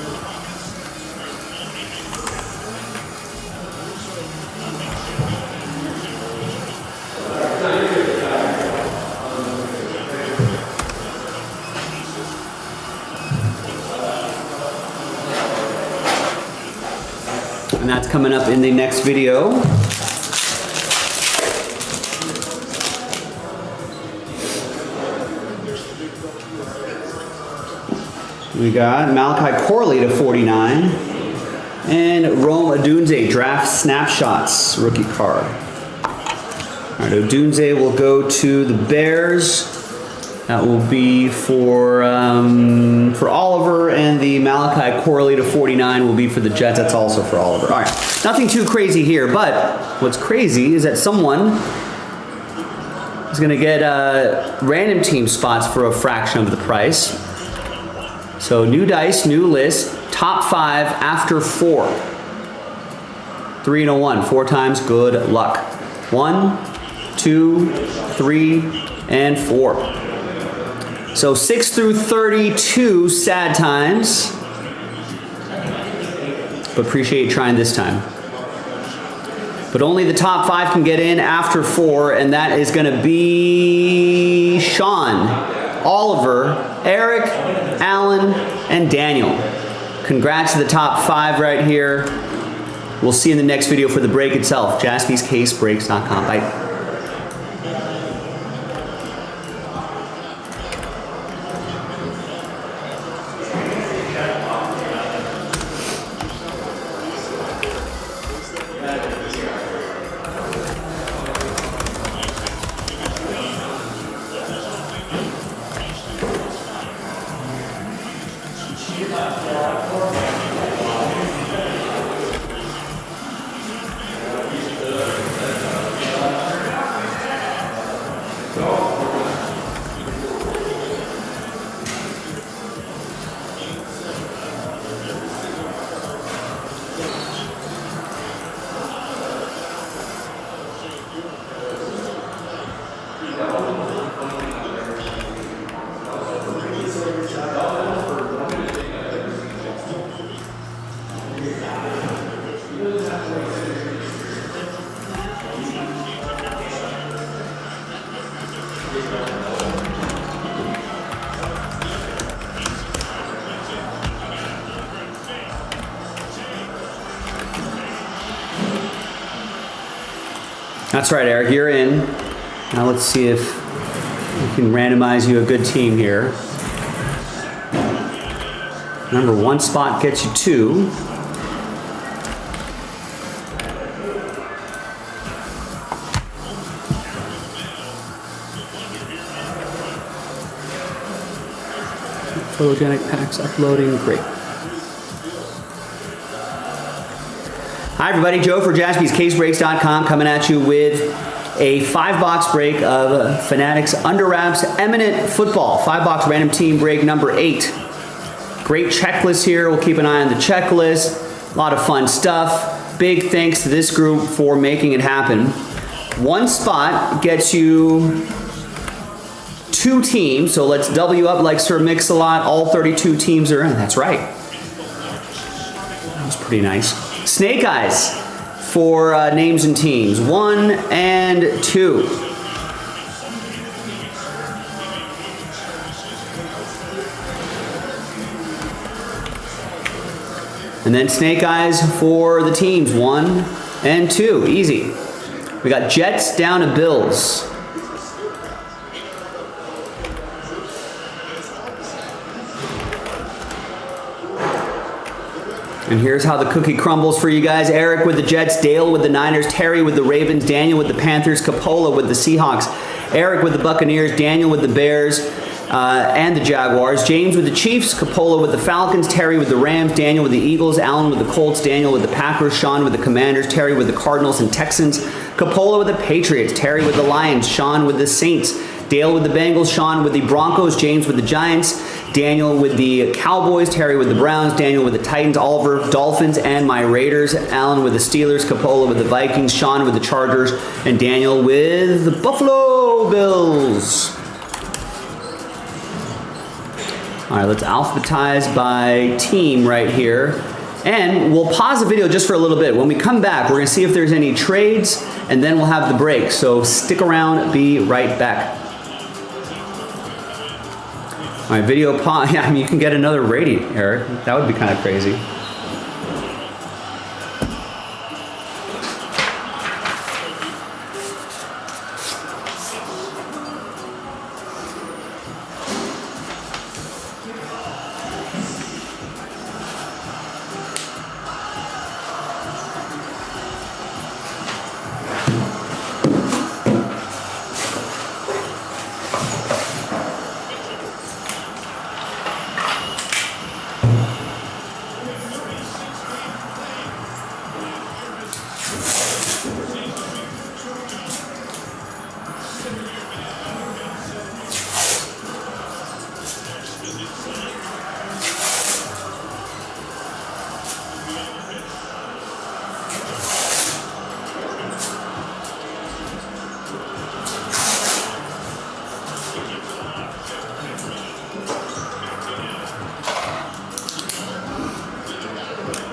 And that's coming up in the next video. We got Malachi Corley to 49 and Rome Odunze draft snapshots rookie card. All right, Odunze will go to the Bears. That will be for Oliver, and the Malachi Corley to 49 will be for the Jets. That's also for Oliver. All right, nothing too crazy here, but what's crazy is that someone is going to get random team spots for a fraction of the price. So new dice, new list, top 5 after 4. 3 and a 1, 4 times, good luck. 1, 2, 3, and 4. So 6 through 32, sad times. But appreciate you trying this time. But only the top 5 can get in after 4, and that is going to be Sean, Oliver, Eric, Alan, and Daniel. Congrats to the top 5 right here. We'll see you in the next video for the break itself. JaspysCaseBreaks.com. Bye. That's right, Eric, you're in. Now let's see if we can randomize you a good team here. Remember, 1 spot gets you 2. Photogenic packs uploading, great. Hi everybody, Joe for JaspysCaseBreaks.com coming at you with a 5-box break of Fanatics Under Wraps Eminent Football. 5-box random team break number 8. Great checklist here. We'll keep an eye on the checklist. A lot of fun stuff. Big thanks to this group for making it happen. 1 spot gets you 2 teams, so let's double you up like Sir Mix-a-Lot. All 32 teams are in. That's right. That was pretty nice. Snake Eyes for names and teams. 1 and 2. And then Snake Eyes for the teams. 1 and 2. Easy. We got Jets down to Bills. And here's how the cookie crumbles for you guys. Eric with the Jets, Dale with the Niners, Terry with the Ravens, Daniel with the Panthers, Capola with the Seahawks, Eric with the Buccaneers, Daniel with the Bears and the Jaguars, James with the Chiefs, Capola with the Falcons, Terry with the Rams, Daniel with the Eagles, Alan with the Colts, Daniel with the Packers, Sean with the Commanders, Terry with the Cardinals and Texans, Capola with the Patriots, Terry with the Lions, Sean with the Saints, Dale with the Bengals, Sean with the Broncos, James with the Giants, Daniel with the Cowboys, Terry with the Browns, Daniel with the Titans, Oliver, Dolphins, and my Raiders, Alan with the Steelers, Capola with the Vikings, Sean with the Chargers, and Daniel with the Buffalo Bills. All right, let's alphabetize by team right here. And we'll pause the video just for a little bit. When we come back, we're gonna see if there's any trades, and then we'll have the break. So stick around, be right back. All right, video pause. Yeah, I mean, you can get another rating, Eric. That would be kind of crazy.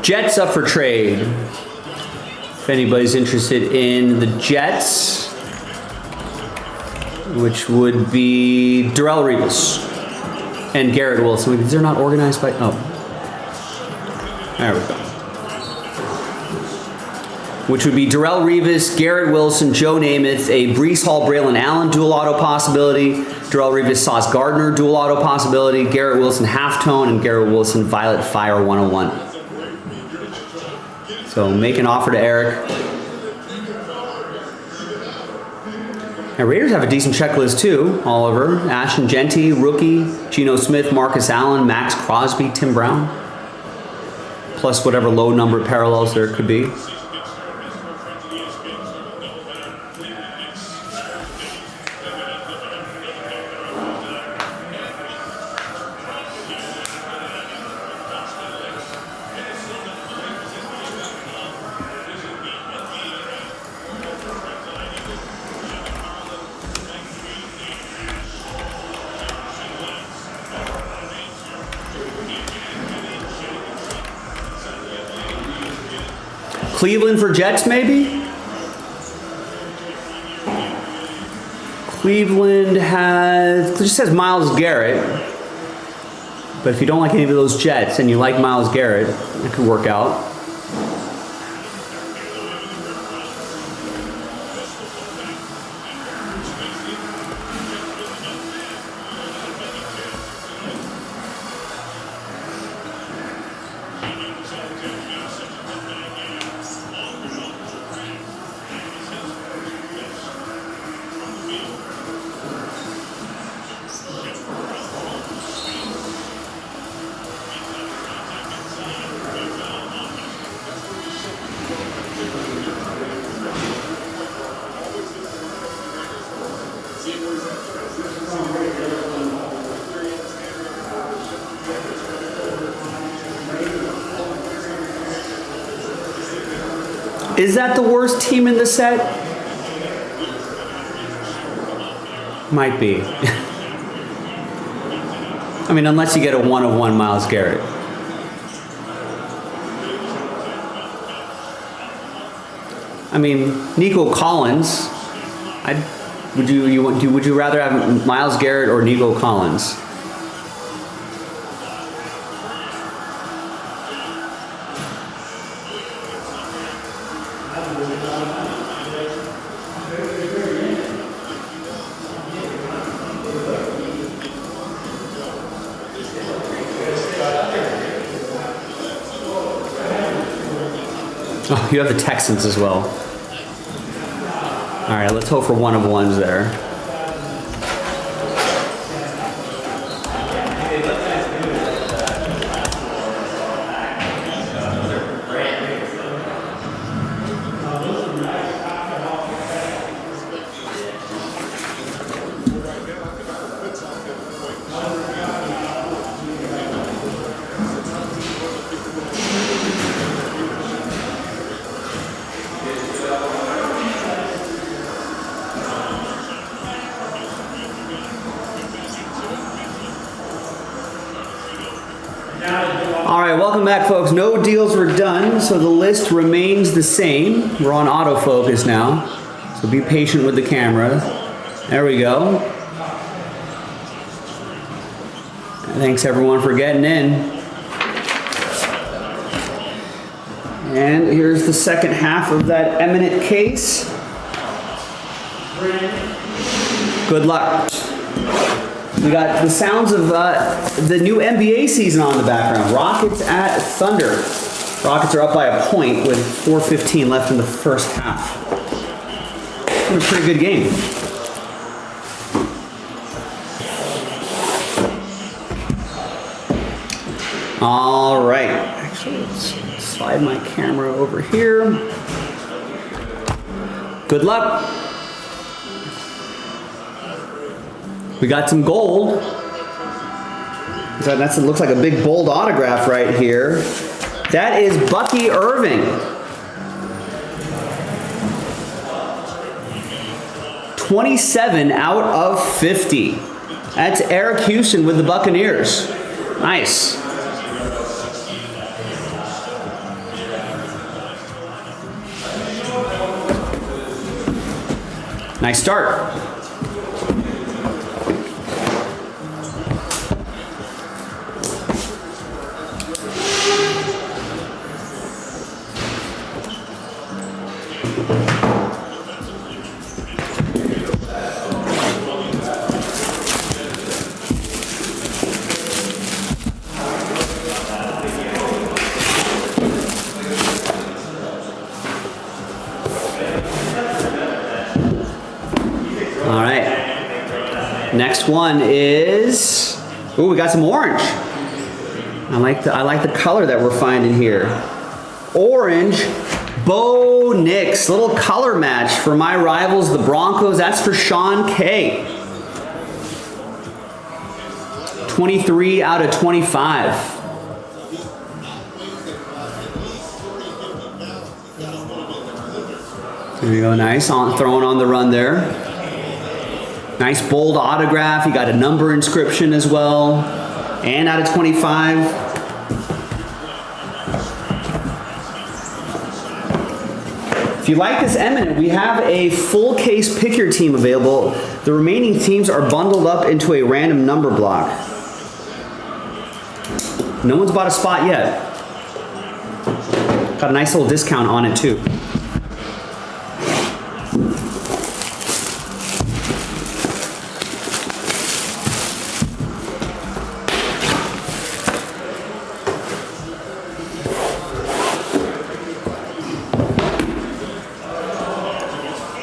Jets up for trade. If anybody's interested in the Jets, which would be Darrelle Revis and Garrett Wilson. These are not organized by, oh. There we go. Which would be Darrelle Revis, Garrett Wilson, Joe Namath, a Breece Hall, Braylon Allen dual auto possibility, Darrelle Revis, Sauce Gardner dual auto possibility, Garrett Wilson halftone, and Garrett Wilson Violet Fire 101. So make an offer to Eric. Now Raiders have a decent checklist too. Oliver, Ashton Genty, rookie, Geno Smith, Marcus Allen, Max Crosby, Tim Brown. Plus whatever low number parallels there could be. Cleveland for Jets, maybe? Cleveland has, it just says Myles Garrett. But if you don't like any of those Jets and you like Myles Garrett, it could work out. Is that the worst team in the set? Might be. I mean, unless you get a 1-of-1 Myles Garrett. I mean, Nico Collins. Would you rather have Myles Garrett or Nico Collins? Oh, you have the Texans as well. All right, let's hope for 1-of-1s there. welcome back, folks. No deals were done, so the list remains the same. We're on autofocus now, so be patient with the camera. There we go. Thanks everyone for getting in. And here's the second half of that eminent case. Good luck. We got the sounds of the new NBA season on in the background. Rockets at Thunder. Rockets are up by a point with 4:15 left in the first half. It's been a pretty good game. All right. Actually, let's slide my camera over here. Good luck. We got some gold. That looks like a big bold autograph right here. That is Bucky Irving. 27 out of 50. That's Eric Houston with the Buccaneers. Nice. Nice start. All right. Next one is, ooh, we got some orange. I like the color that we're finding here. Orange, Bo Nix, little color match for my rivals, the Broncos. That's for Sean K. 23 out of 25. There you go, nice, throwing on the run there. Nice bold autograph. You got a number inscription as well. And out of 25. If you like this eminent, we have a full case pick your team available. The remaining teams are bundled up into a random number block. No one's bought a spot yet. Got a nice little discount on it too.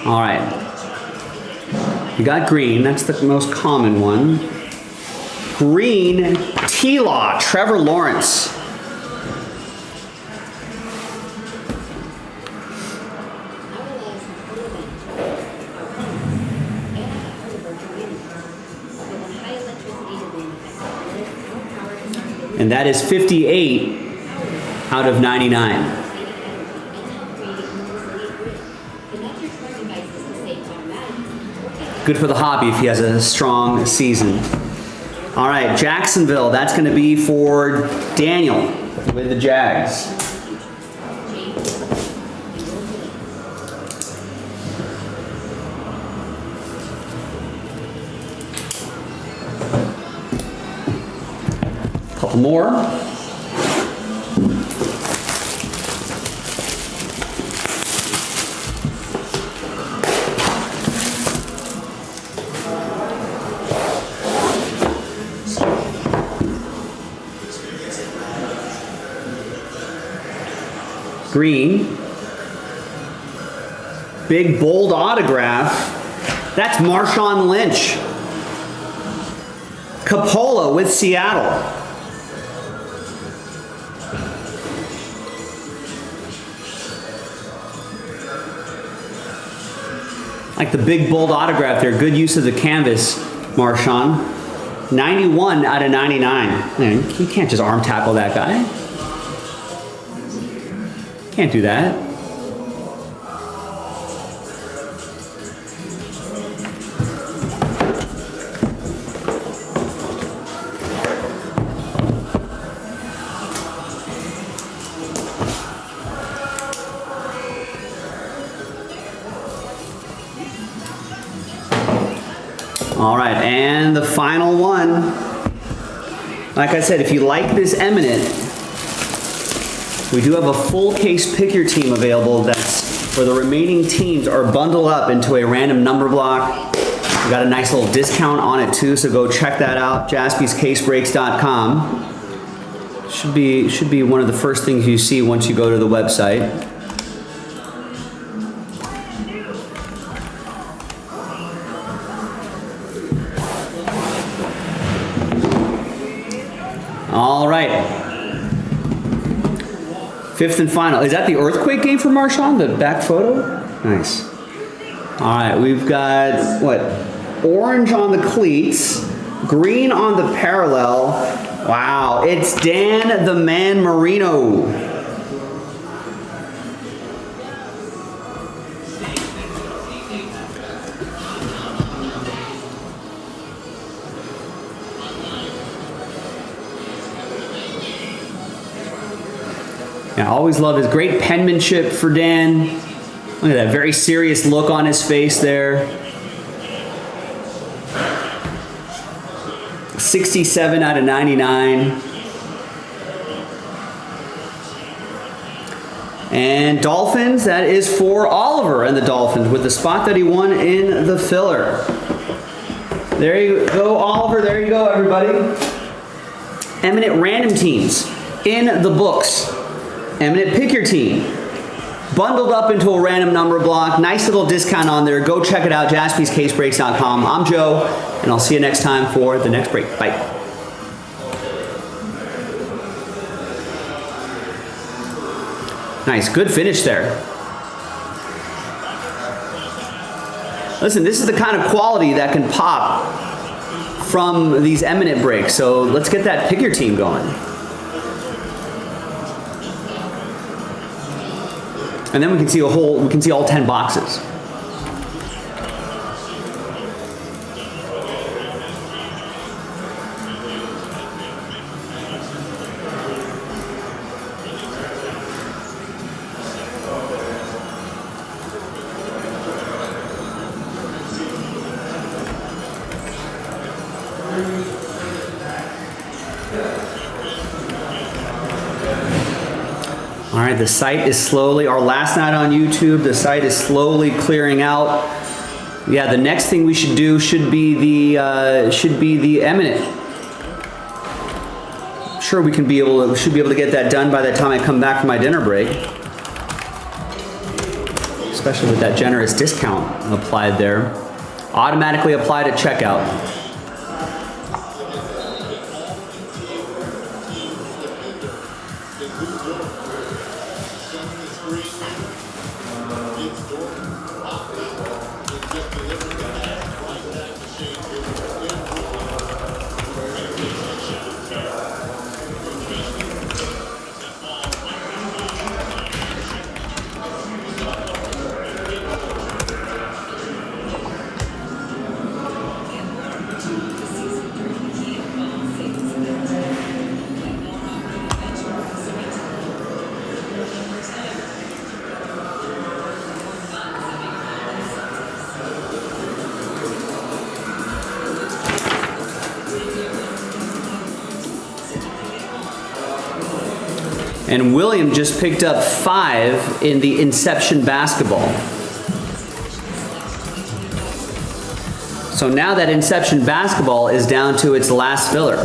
All right. You got green. That's the most common one. Green, T-Law, Trevor Lawrence. And that is 58 out of 99. Good for the hobby if he has a strong season. All right, Jacksonville. That's going to be for Daniel with the Jags. Couple more. Green. Big bold autograph. That's Marshawn Lynch. Coppola with Seattle. Like the big bold autograph there. Good use of the canvas, Marshawn. 91 out of 99. Man, you can't just arm tackle that guy. Can't do that. All right, and the final one. Like I said, if you like this eminent, we do have a full case pick your team available that's where the remaining teams are bundled up into a random number block. We got a nice little discount on it too, so go check that out, jaspyscasebreaks.com. Should be one of the first things you see once you go to the website. All right. Fifth and final. Is that the earthquake game for Marshawn? The back photo? Nice. All right, we've got, what? Orange on the cleats, green on the parallel. Wow, it's Dan the Man Marino. I always love his great penmanship for Dan. Look at that very serious look on his face there. 67 out of 99. And Dolphins, that is for Oliver and the Dolphins with the spot that he won in the filler. There you go, Oliver. There you go, everybody. Eminent random teams in the books. Eminent pick your team. Bundled up into a random number block. Nice little discount on there. Go check it out, jaspyscasebreaks.com. I'm Joe, and I'll see you next time for the next break. Bye. Nice, good finish there. Listen, this is the kind of quality that can pop from these eminent breaks. So let's get that pick your team going. And then we can see all 10 boxes. All right, the site is slowly, our last night on YouTube, the site is slowly clearing out. Yeah, the next thing we should do should be the eminent. I'm sure we should be able to get that done by the time I come back from my dinner break. Especially with that generous discount applied there. Automatically applied at checkout. And William just picked up 5 in the Inception basketball. So now that Inception basketball is down to its last filler.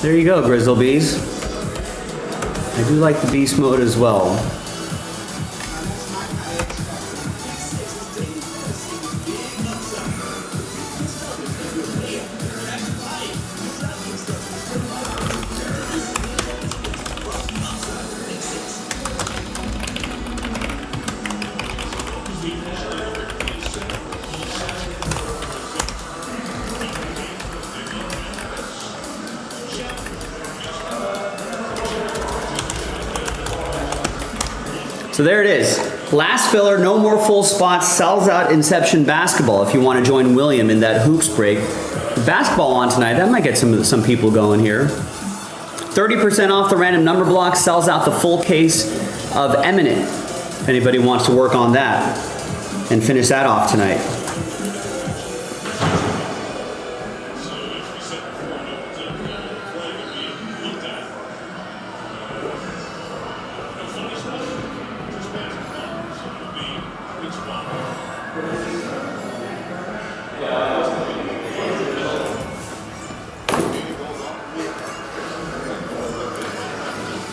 There you go, Grizzle Bees. I do like the beast mode as well. So there it is. Last filler, no more full spots, sells out Inception basketball if you want to join William in that hoops break. The basketball on tonight, that might get some people going here. 30% off the random number block, sells out the full case of Eminent. If anybody wants to work on that and finish that off tonight.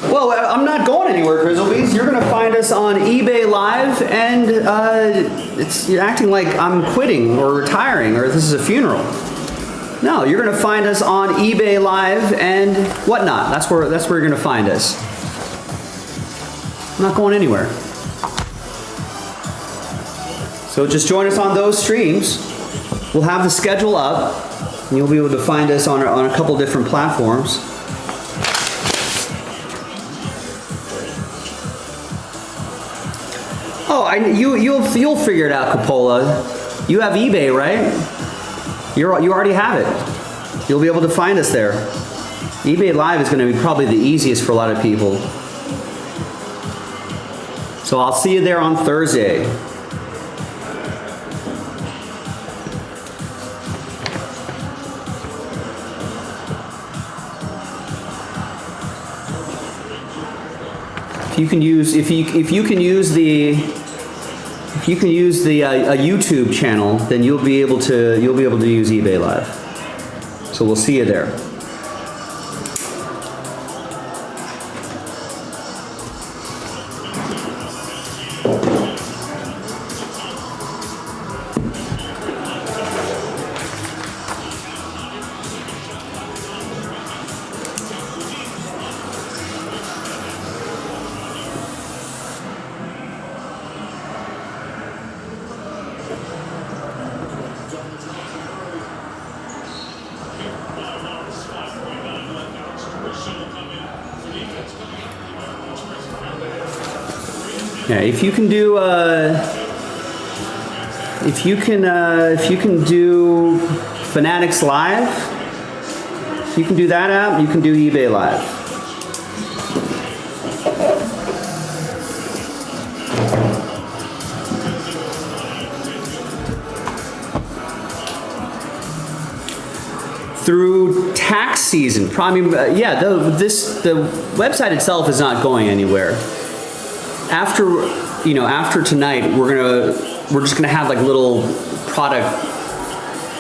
Well, I'm not going anywhere, Grizzlebees. You're going to find us on eBay Live, and you're acting like I'm quitting or retiring or this is a funeral. No, you're going to find us on eBay Live and whatnot. That's where you're going to find us. I'm not going anywhere. So just join us on those streams. We'll have the schedule up, and you'll be able to find us on a couple different platforms. Oh, you'll figure it out, Coppola. You have eBay, right? You already have it. You'll be able to find us there. eBay Live is going to be probably the easiest for a lot of people. So I'll see you there on Thursday. If you can use the YouTube channel, then you'll be able to use eBay Live. So we'll see you there. Yeah, if you can do Fanatics Live, if you can do that app, you can do eBay Live. Through tax season, probably, yeah. The website itself is not going anywhere. After tonight, we're just gonna have like little product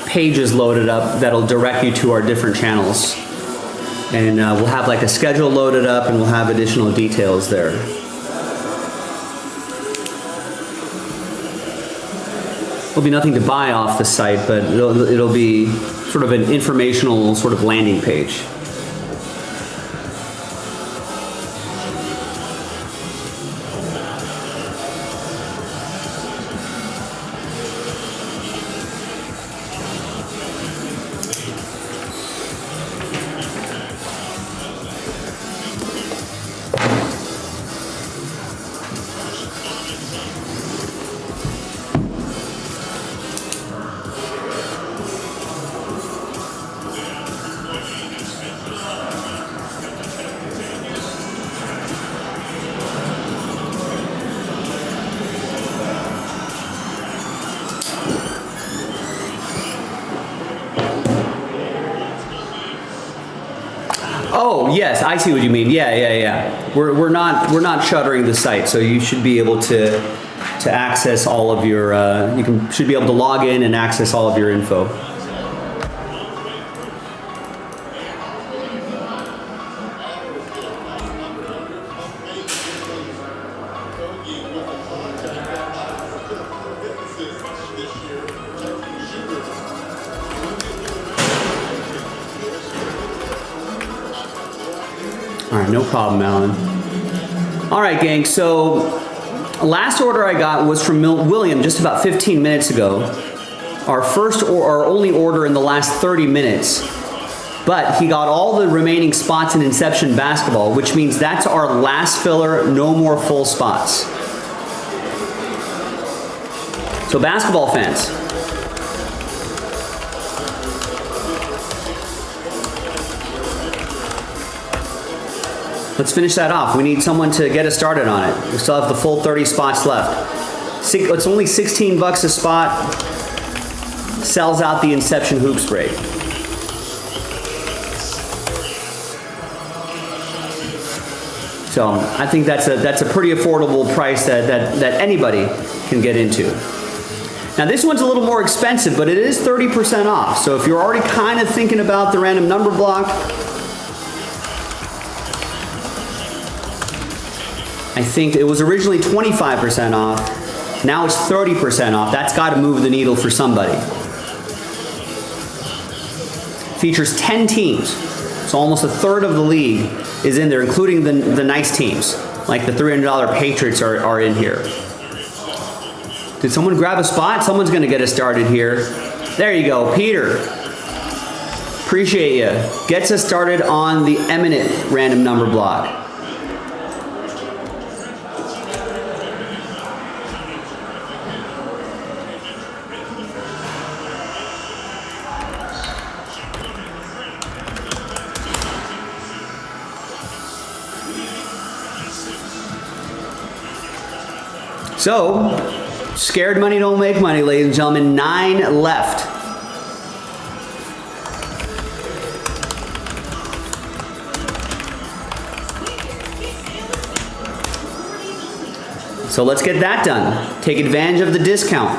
pages loaded up that'll direct you to our different channels, and we'll have like a schedule loaded up, and we'll have additional details there. There'll be nothing to buy off the site, but it'll be sort of an informational sort of landing page. Oh yes, I see what you mean. Yeah. We're not shuttering the site, so you should be able to access all of your. Should be able to log in and access all of your info. All right, no problem, Alan. All right, gang, so last order I got was from William just about 15 minutes ago. Our only order in the last 30 minutes. But he got all the remaining spots in Inception Basketball, which means that's our last filler, no more full spots. So basketball fans, Let's finish that off. We need someone to get us started on it. We still have the full 30 spots left. It's only 16 bucks a spot. Sells out the Inception Hoops break. So I think that's a pretty affordable price that anybody can get into. Now this one's a little more expensive, but it is 30% off. So if you're already kind of thinking about the random number block, I think it was originally 25% off. Now it's 30% off. That's got to move the needle for somebody. Features 10 teams. So almost a third of the league is in there, including the nice teams. Like the $300 Patriots are in here. Did someone grab a spot? Someone's going to get us started here. There you go, Peter. Appreciate you. Gets us started on the eminent random number block. So, scared money don't make money, ladies and gentlemen. 9 left. So let's get that done. Take advantage of the discount.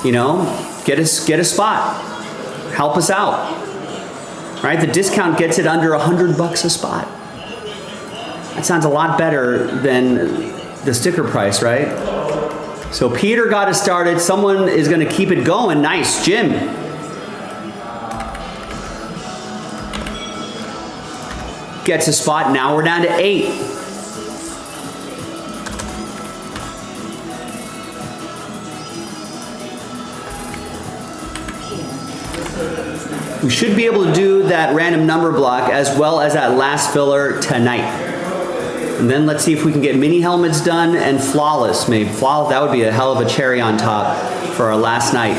You know, get a spot. Help us out. Right? The discount gets it under $100 a spot. That sounds a lot better than the sticker price, right? So Peter got us started. Someone is going to keep it going. Nice, Jim. Gets a spot. Now we're down to 8. We should be able to do that random number block as well as that last filler tonight. And then let's see if we can get mini helmets done and flawless. Maybe flawless, that would be a hell of a cherry on top for our last night.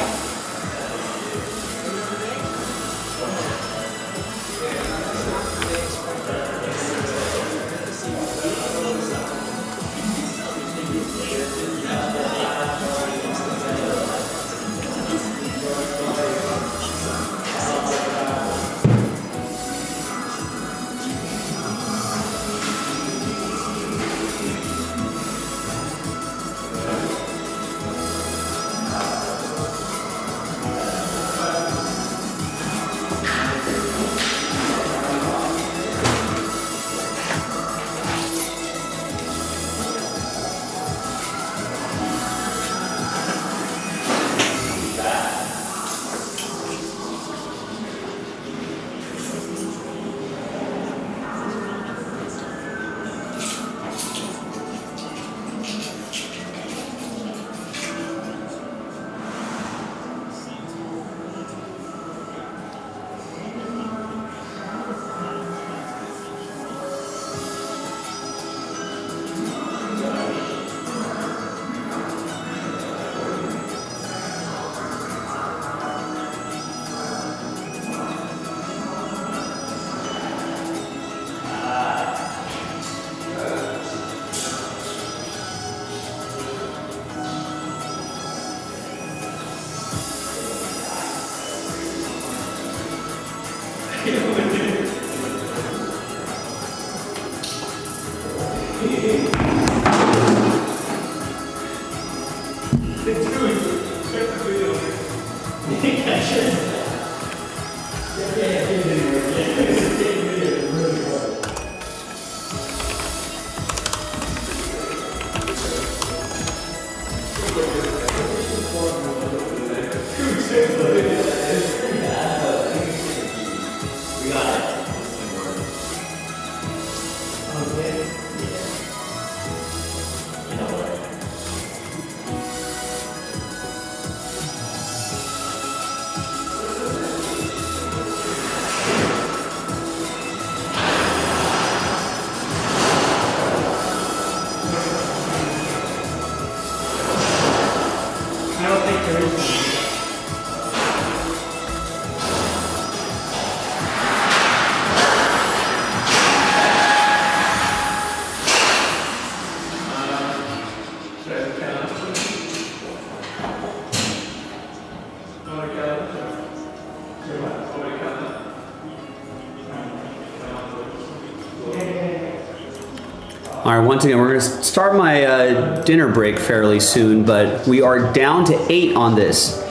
All right, once again, we're going to start my dinner break fairly soon, but we are down to 8 on this.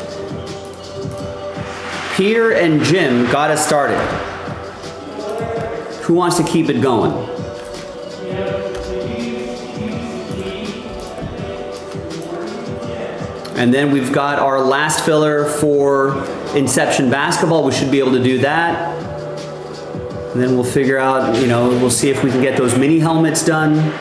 Peter and Jim got us started. Who wants to keep it going? And then we've got our last filler for Inception Basketball. We should be able to do that. And then we'll figure out, we'll see if we can get those mini helmets done.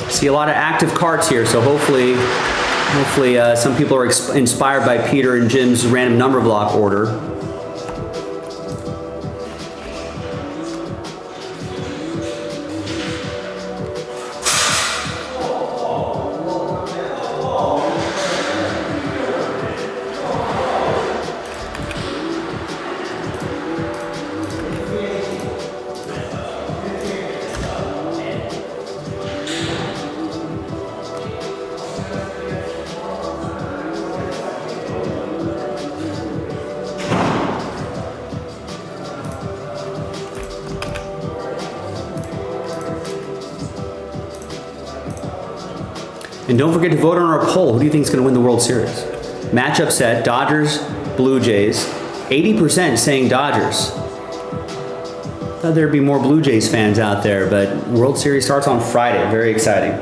See a lot of active carts here, so hopefully some people are inspired by Peter and Jim's random number block order. And don't forget to vote on our poll. Who do you think is going to win the World Series? Matchup set, Dodgers, Blue Jays. 80% saying Dodgers. Thought there'd be more Blue Jays fans out there, but World Series starts on Friday. Very exciting.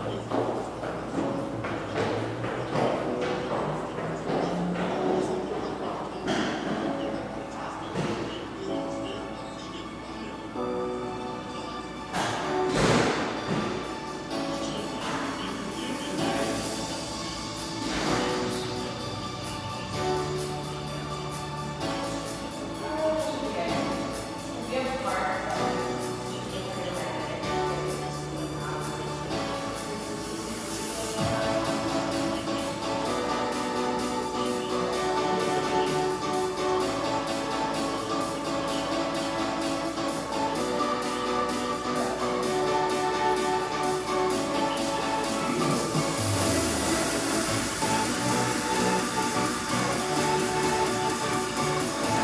I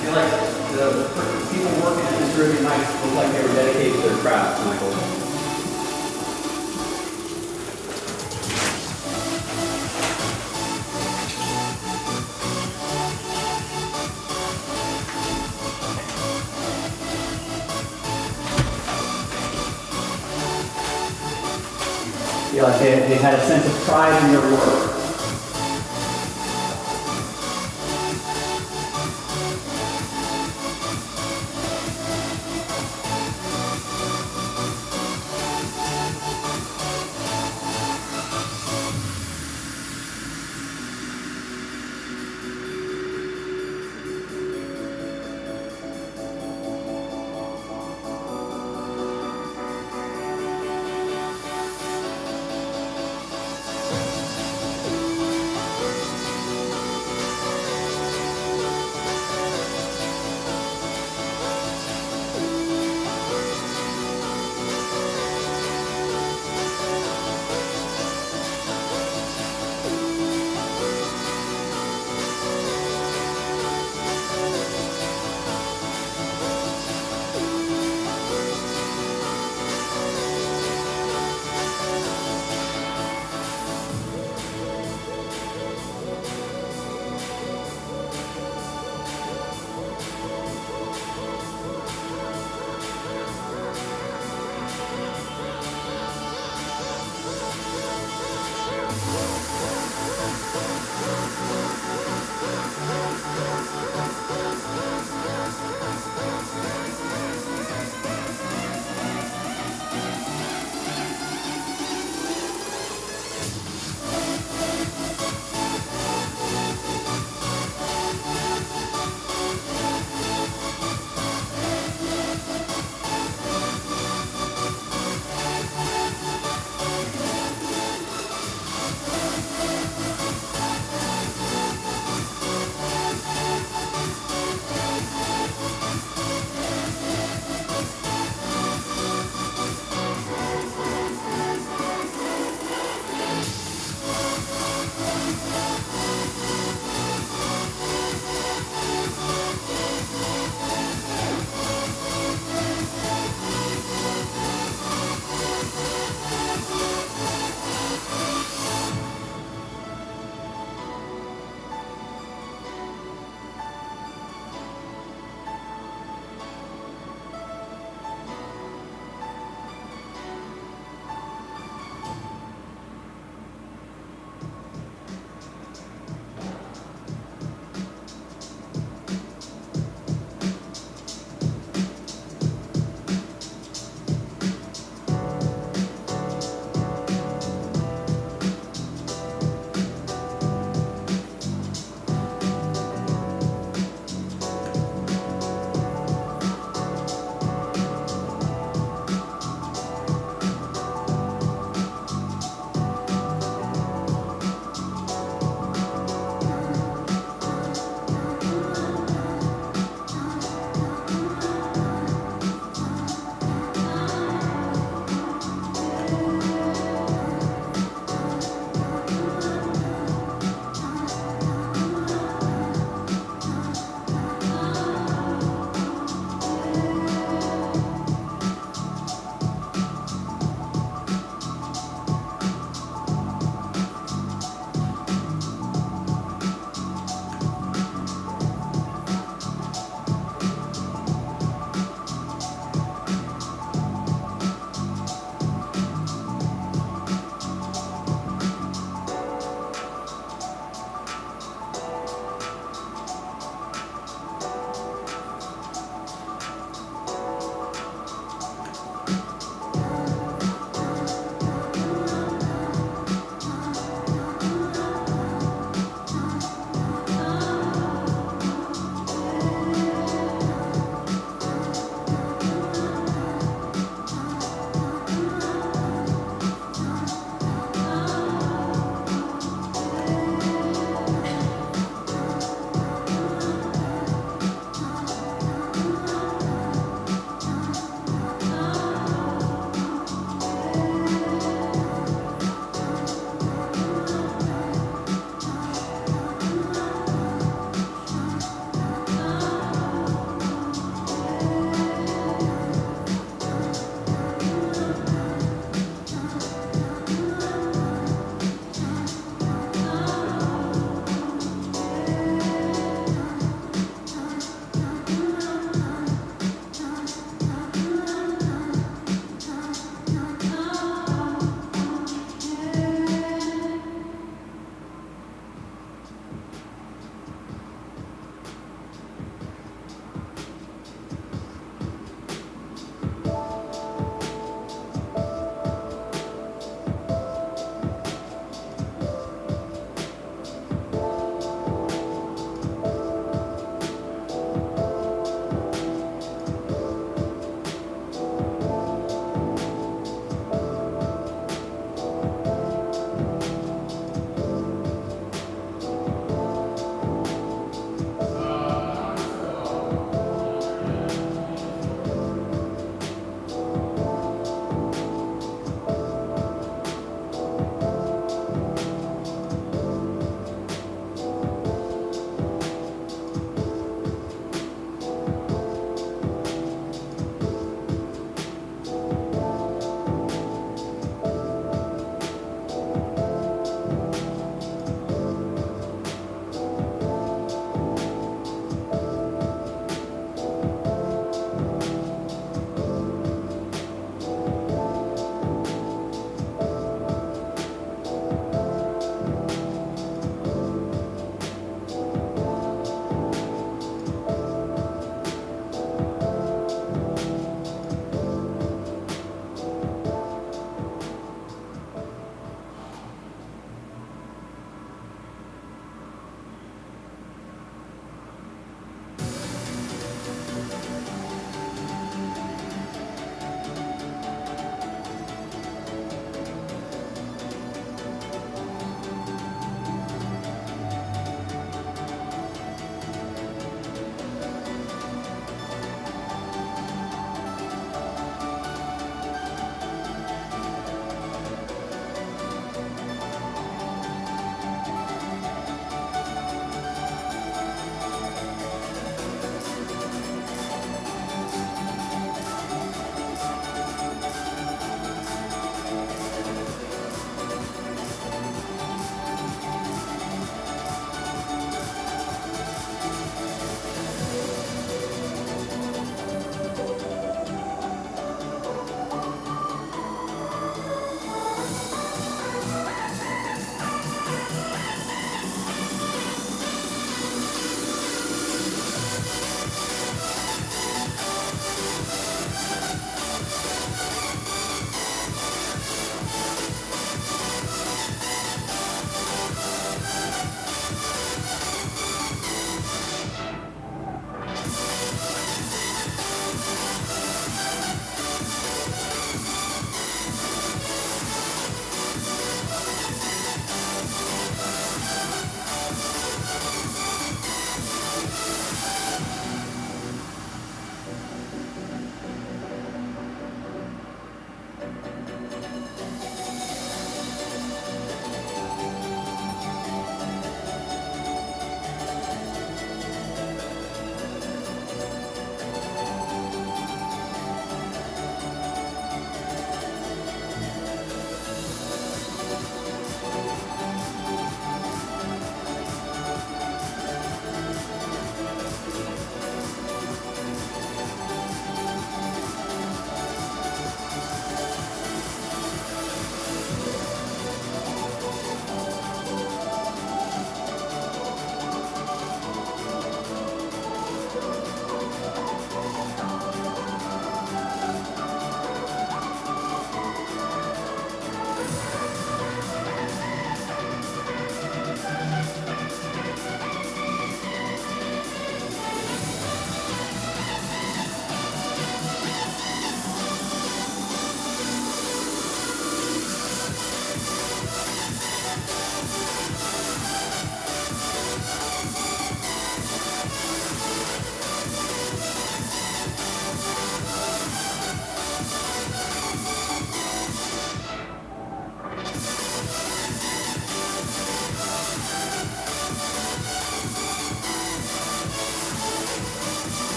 feel like the people working in this room tonight look like they were dedicated to their craft, Michael. Feel like they had a sense of pride in their work.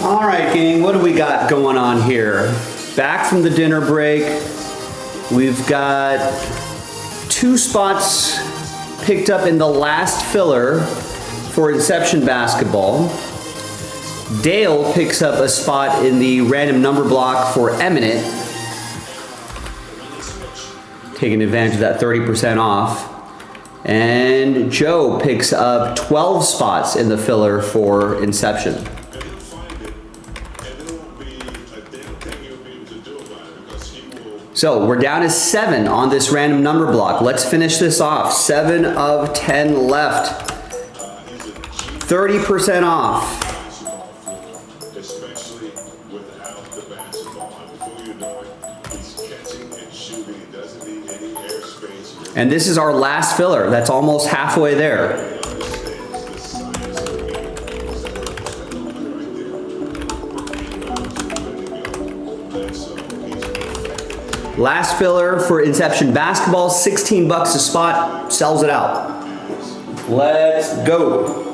All right, gang, what do we got going on here? Back from the dinner break. We've got 2 spots picked up in the last filler for Inception basketball. Dale picks up a spot in the random number block for Eminent, taking advantage of that 30% off. And Joe picks up 12 spots in the filler for Inception. And he'll find it, and there won't be a damn thing you'll be able to do about it because he will. So we're down to 7 on this random number block. Let's finish this off. 7 of 10 left. 30% off. Especially without the basketball. And before you know it, he's catching and shooting. He doesn't need any airspace. And this is our last filler. That's almost halfway there. Last filler for Inception basketball, 16 bucks a spot, sells it out. Let's go.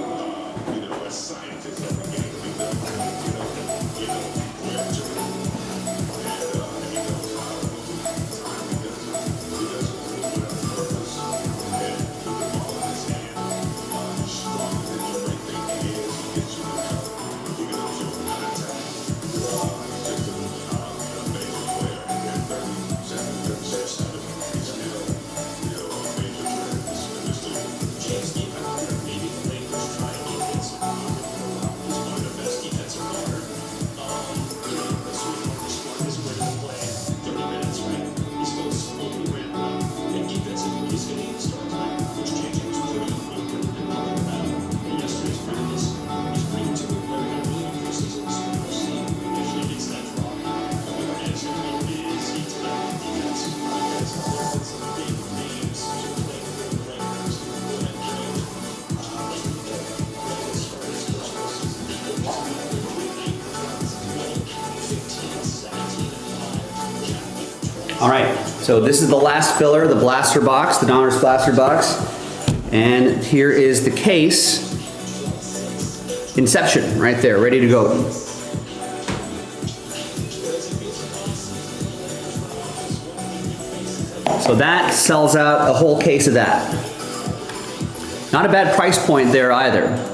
All right, so this is the last filler, the blaster box, the Donruss blaster box. And here is the case. Inception, right there, ready to go. So that sells out a whole case of that. Not a bad price point there either.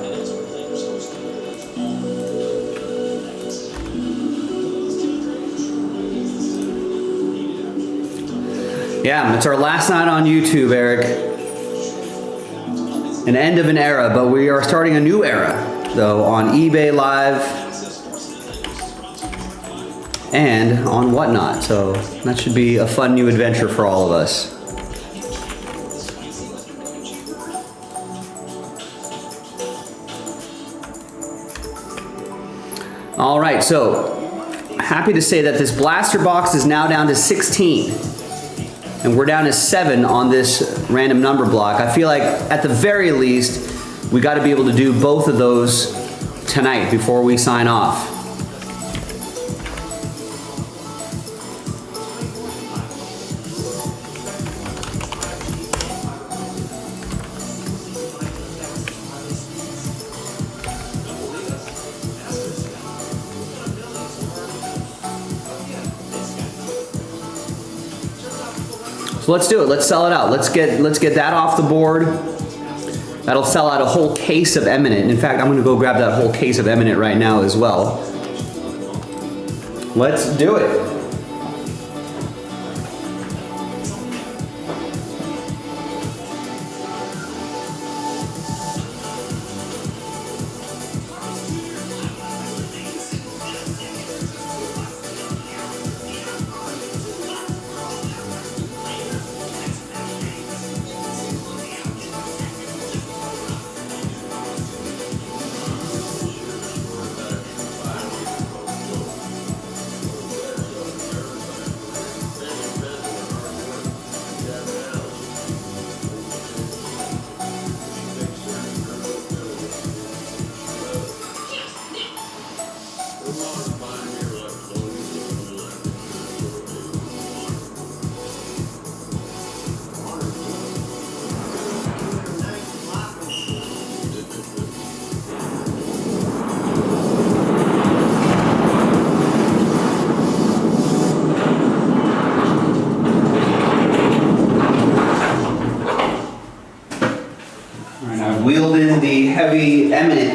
Yeah, it's our last night on YouTube, Eric. An end of an era, but we are starting a new era, though, on eBay Live and on Whatnot. So that should be a fun new adventure for all of us. All right, so happy to say that this blaster box is now down to 16. And we're down to 7 on this random number block. I feel like at the very least, we got to be able to do both of those tonight before we sign off. So let's do it. Let's sell it out. Let's get that off the board. That'll sell out a whole case of Eminent. In fact, I'm going to go grab that whole case of Eminent right now as well. Let's do it.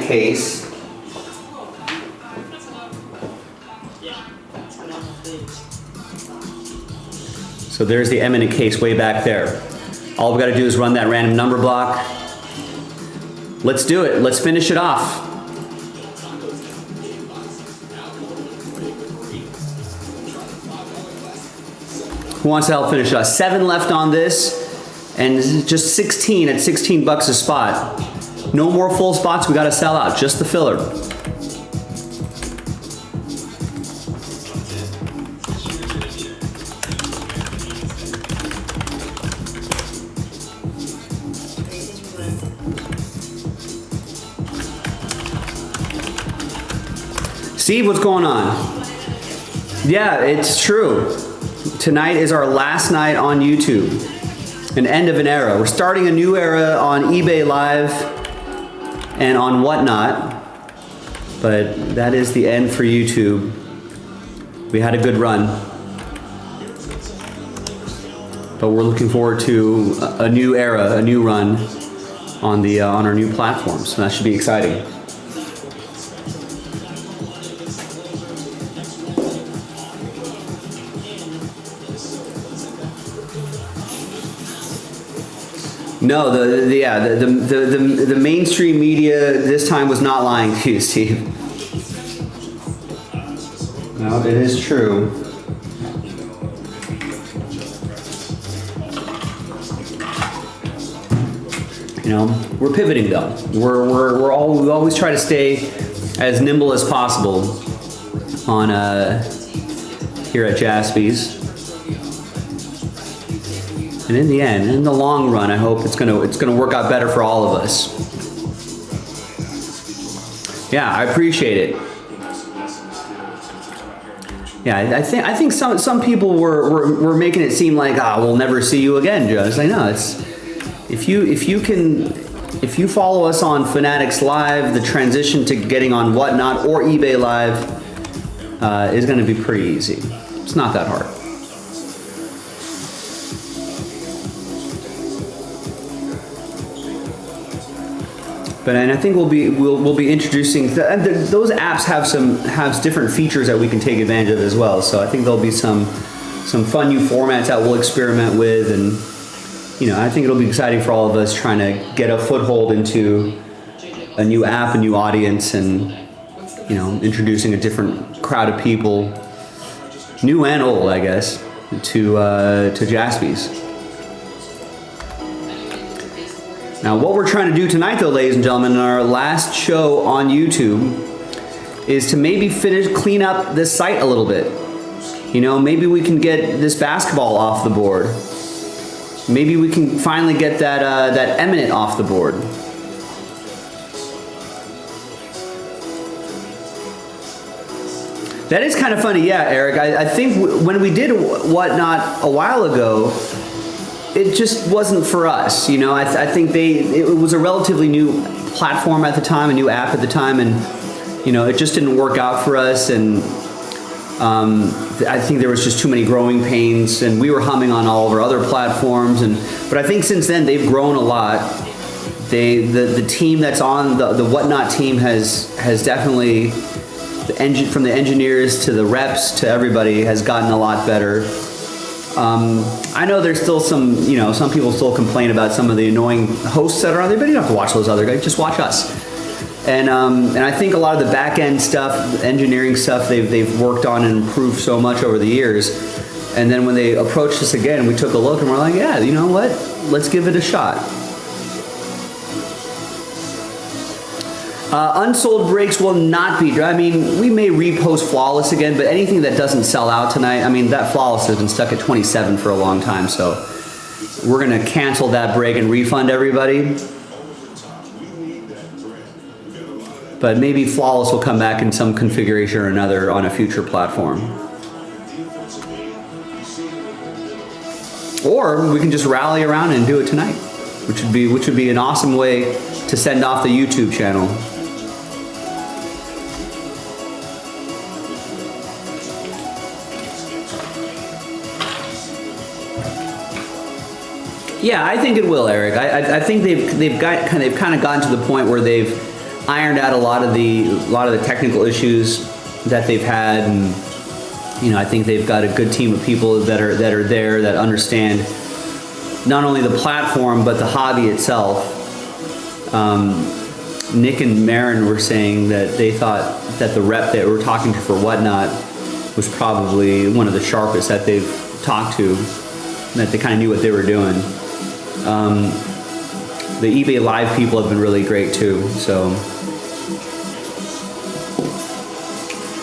case. So there's the eminent case way back there. All we gotta do is run that random number block. Let's do it. Let's finish it off. Who wants to help finish it off? 7 left on this, and just 16 at 16 bucks a spot. No more full spots, we gotta sell out, just the filler. Steve, what's going on? Yeah, it's true. Tonight is our last night on YouTube. An end of an era. We're starting a new era on eBay Live and on Whatnot. But that is the end for YouTube. We had a good run. But we're looking forward to a new era, a new run on our new platforms. So that should be exciting. No, the mainstream media this time was not lying to you, Steve. No, it is true. You know, we're pivoting though. We always try to stay as nimble as possible on here at Jaspy's. And in the end, in the long run, I hope it's gonna work out better for all of us. Yeah, I appreciate it. Yeah, I think some people were making it seem like, we'll never see you again, Joe. It's like, no, it's if you follow us on Fanatics Live, the transition to getting on Whatnot or eBay Live is gonna be pretty easy. It's not that hard. And I think we'll be introducing those apps have different features that we can take advantage of as well. So I think there'll be some fun new formats that we'll experiment with, and I think it'll be exciting for all of us trying to get a foothold into a new app, a new audience, and introducing a different crowd of people, new and old, I guess, to Jaspy's. Now, what we're trying to do tonight, though, ladies and gentlemen, in our last show on YouTube, is to maybe clean up this site a little bit. Maybe we can get this basketball off the board. Maybe we can finally get that eminent off the board. That is kind of funny, yeah, Eric. I think when we did Whatnot a while ago, it just wasn't for us, I think it was a relatively new platform at the time, a new app at the time, and it just didn't work out for us, and I think there was just too many growing pains, and we were humming on all of our other platforms, but I think since then they've grown a lot. The team that's on the Whatnot team has definitely, from the engineers to the reps to everybody, has gotten a lot better. I know there's still some people still complain about some of the annoying hosts that are on there, but you don't have to watch those other guys, just watch us. And I think a lot of the back end stuff, engineering stuff, they've worked on and improved so much over the years. And then when they approached us again, we took a look and we're like, yeah, you know what? Let's give it a shot. Unsold breaks will not be. I mean, we may repost Flawless again, but anything that doesn't sell out tonight, I mean, that Flawless has been stuck at 27 for a long time, so we're going to cancel that break and refund everybody. But maybe Flawless will come back in some configuration or another on a future platform. Or we can just rally around and do it tonight, which would be an awesome way to send off the YouTube channel. Yeah, I think it will, Eric. I think they've kind of gotten to the point where they've ironed out a lot of the technical issues that they've had, and you know, I think they've got a good team of people that are there that understand not only the platform but the hobby itself. Nick and Marin were saying that they thought that the rep that we're talking to for Whatnot was probably one of the sharpest that they've talked to, that they kind of knew what they were doing. The eBay Live people have been really great too, so.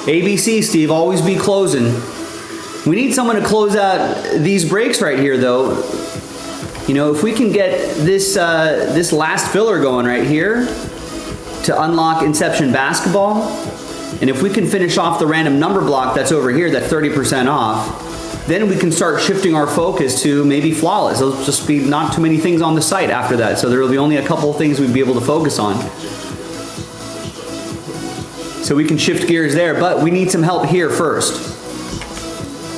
ABC, Steve, always be closing. We need someone to close out these breaks right here though. You know, if we can get this this last filler going right here to unlock Inception Basketball, and if we can finish off the random number block that's over here, that's 30% off, then we can start shifting our focus to maybe Flawless. There'll just be not too many things on the site after that, so there will be only a couple of things we'd be able to focus on. So we can shift gears there, but we need some help here first.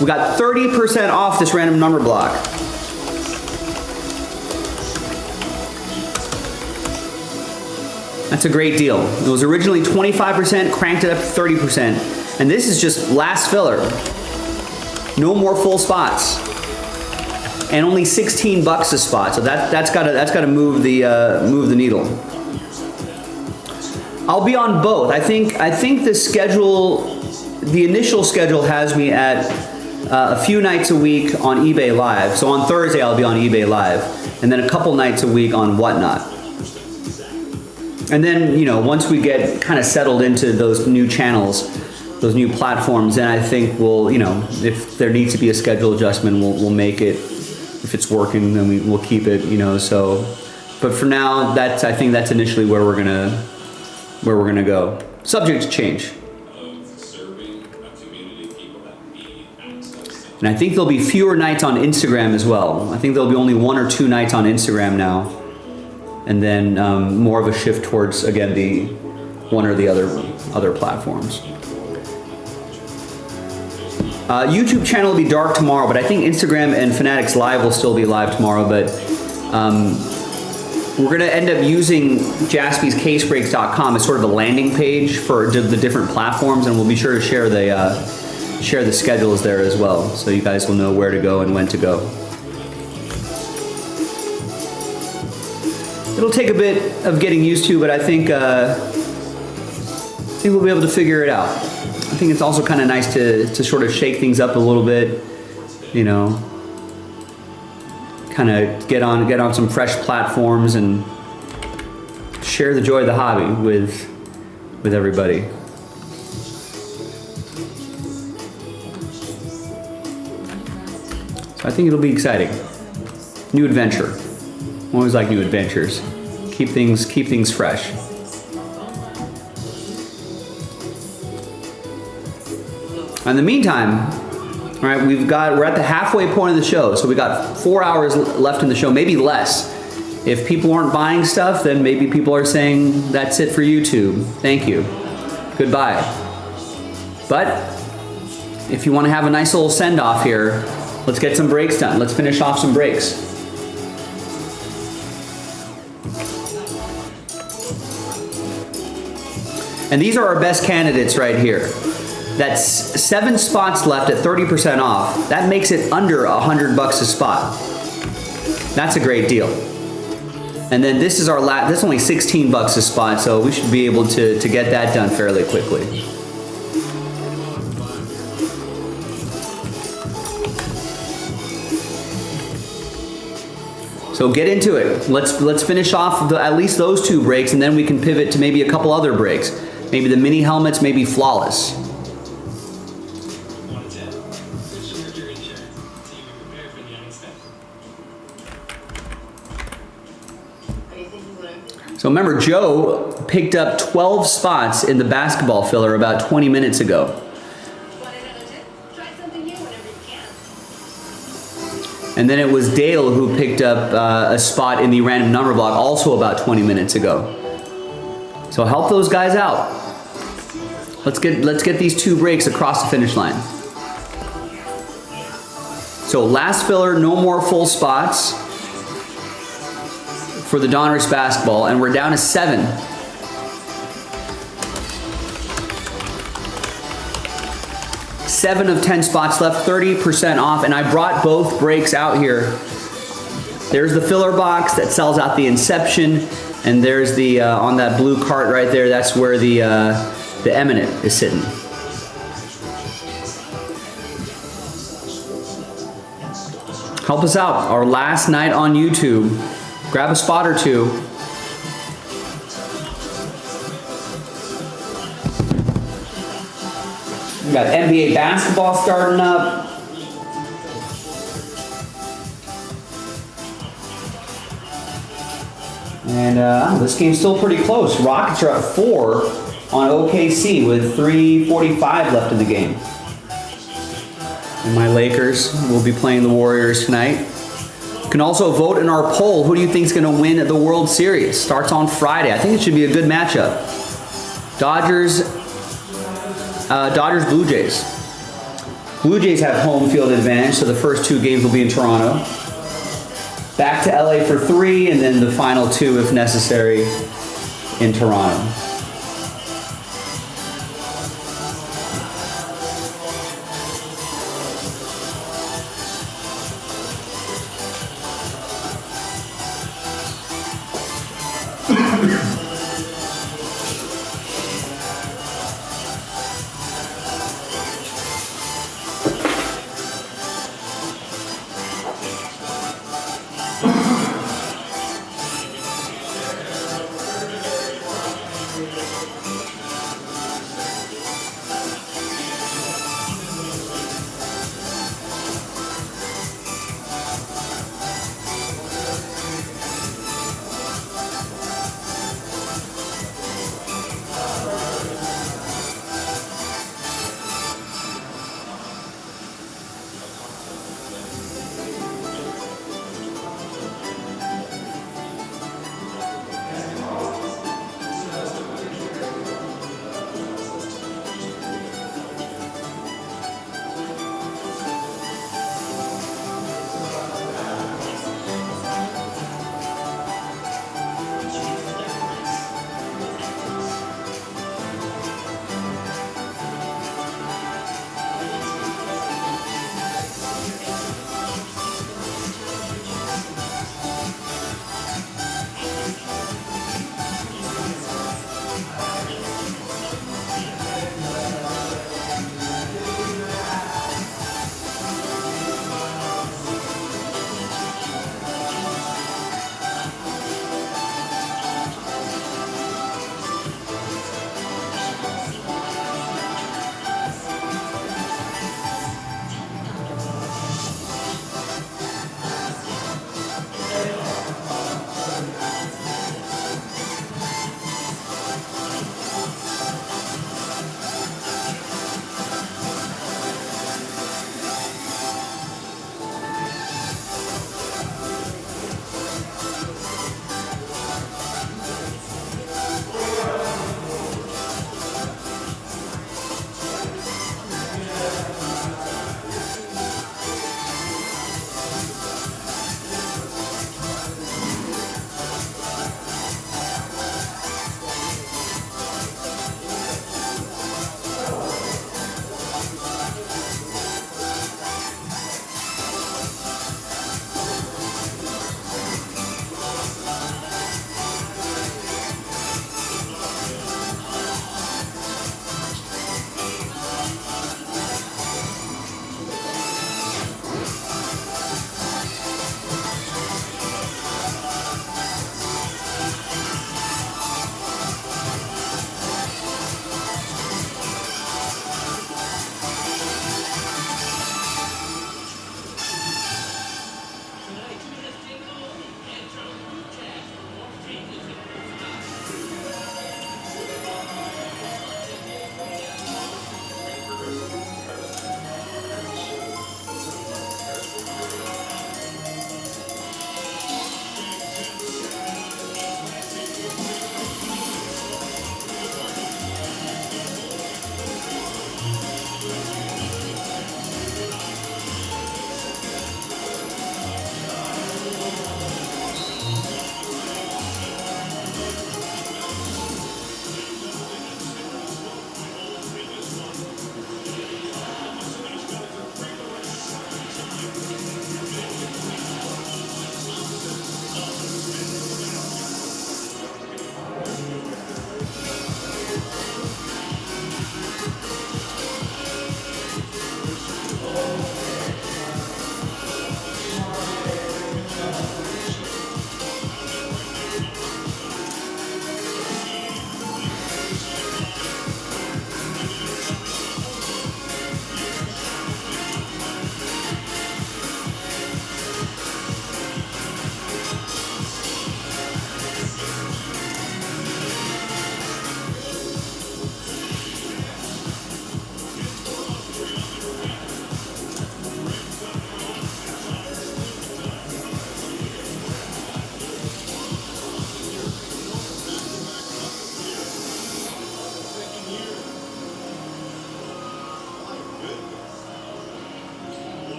We got 30% off this random number block. That's a great deal. It was originally 25%, cranked it up to 30%. And this is just last filler. No more full spots. And only 16 bucks a spot. So that's gotta move the needle. I'll be on both. I think the schedule, the initial schedule has me at a few nights a week on eBay Live. So on Thursday I'll be on eBay Live, and then a couple nights a week on Whatnot. And then, you know, once we get kind of settled into those new channels, those new platforms, then I think we'll, you know, if there needs to be a schedule adjustment, we'll make it. If it's working, then we'll keep it, you know. So, but for now, I think that's initially where we're gonna go. Subject to change. And I think there'll be fewer nights on Instagram as well. I think there'll be only 1 or 2 nights on Instagram now. And then more of a shift towards, again, the one or the other platforms. YouTube channel will be dark tomorrow, but I think Instagram and Fanatics Live will still be live tomorrow. But we're going to end up using jaspyscasebreaks.com as sort of a landing page for the different platforms, and we'll be sure to share the schedules there as well, so you guys will know where to go and when to go. It'll take a bit of getting used to, but I think we'll be able to figure it out. I think it's also kind of nice to sort of shake things up a little bit, you know, kind of get on some fresh platforms and share the joy of the hobby with everybody. So I think it'll be exciting. New adventure. I always like new adventures. Keep things fresh. In the meantime, all right, we're at the halfway point of the show, so we got 4 hours left in the show, maybe less. If people aren't buying stuff, then maybe people are saying that's it for YouTube. Thank you. Goodbye. But if you want to have a nice little send-off here, let's get some breaks done. Let's finish off some breaks. And these are our best candidates right here. That's 7 spots left at 30% off. That makes it under $100 a spot. That's a great deal. And then this is our that's only 16 bucks a spot, so we should be able to get that done fairly quickly. So get into it. Let's finish off at least those 2 breaks, and then we can pivot to maybe a couple other breaks. Maybe the mini helmets, maybe Flawless. So remember, Joe picked up 12 spots in the basketball filler about 20 minutes ago. Want another tip? Try something new whenever you can. And then it was Dale who picked up a spot in the random number block also about 20 minutes ago. So help those guys out. Let's get these 2 breaks across the finish line. So last filler, no more full spots for the Donruss basketball, and we're down to 7. 7 of 10 spots left, 30% off, and I brought both breaks out here. There's the filler box that sells out the Inception, and there's the, on that blue cart right there, that's where the Eminent is sitting. Help us out, our last night on YouTube. Grab a spot or two. We got NBA basketball starting up. And this game's still pretty close. Rockets are up 4 on OKC with 3:45 left in the game. And my Lakers will be playing the Warriors tonight. You can also vote in our poll. Who do you think is going to win the World Series? Starts on Friday. I think it should be a good matchup. Dodgers, Blue Jays. Blue Jays have home field advantage, so the first 2 games will be in Toronto. Back to LA for 3, and then the final 2, if necessary, in Toronto.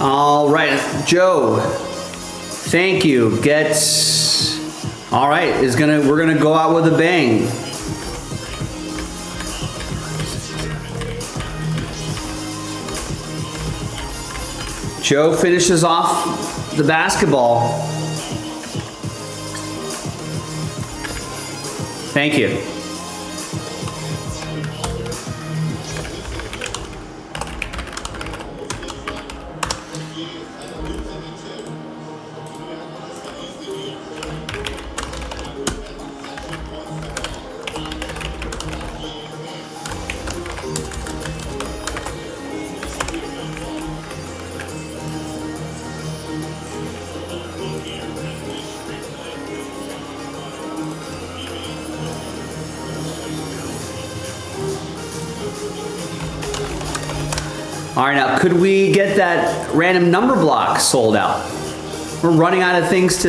All right, Joe. Thank you. All right. We're gonna go out with a bang. Joe finishes off the basketball. Thank you. All right, now could we get that random number block sold out? We're running out of things,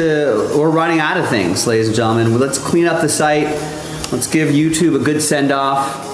ladies and gentlemen. Let's clean up the site. Let's give YouTube a good send off.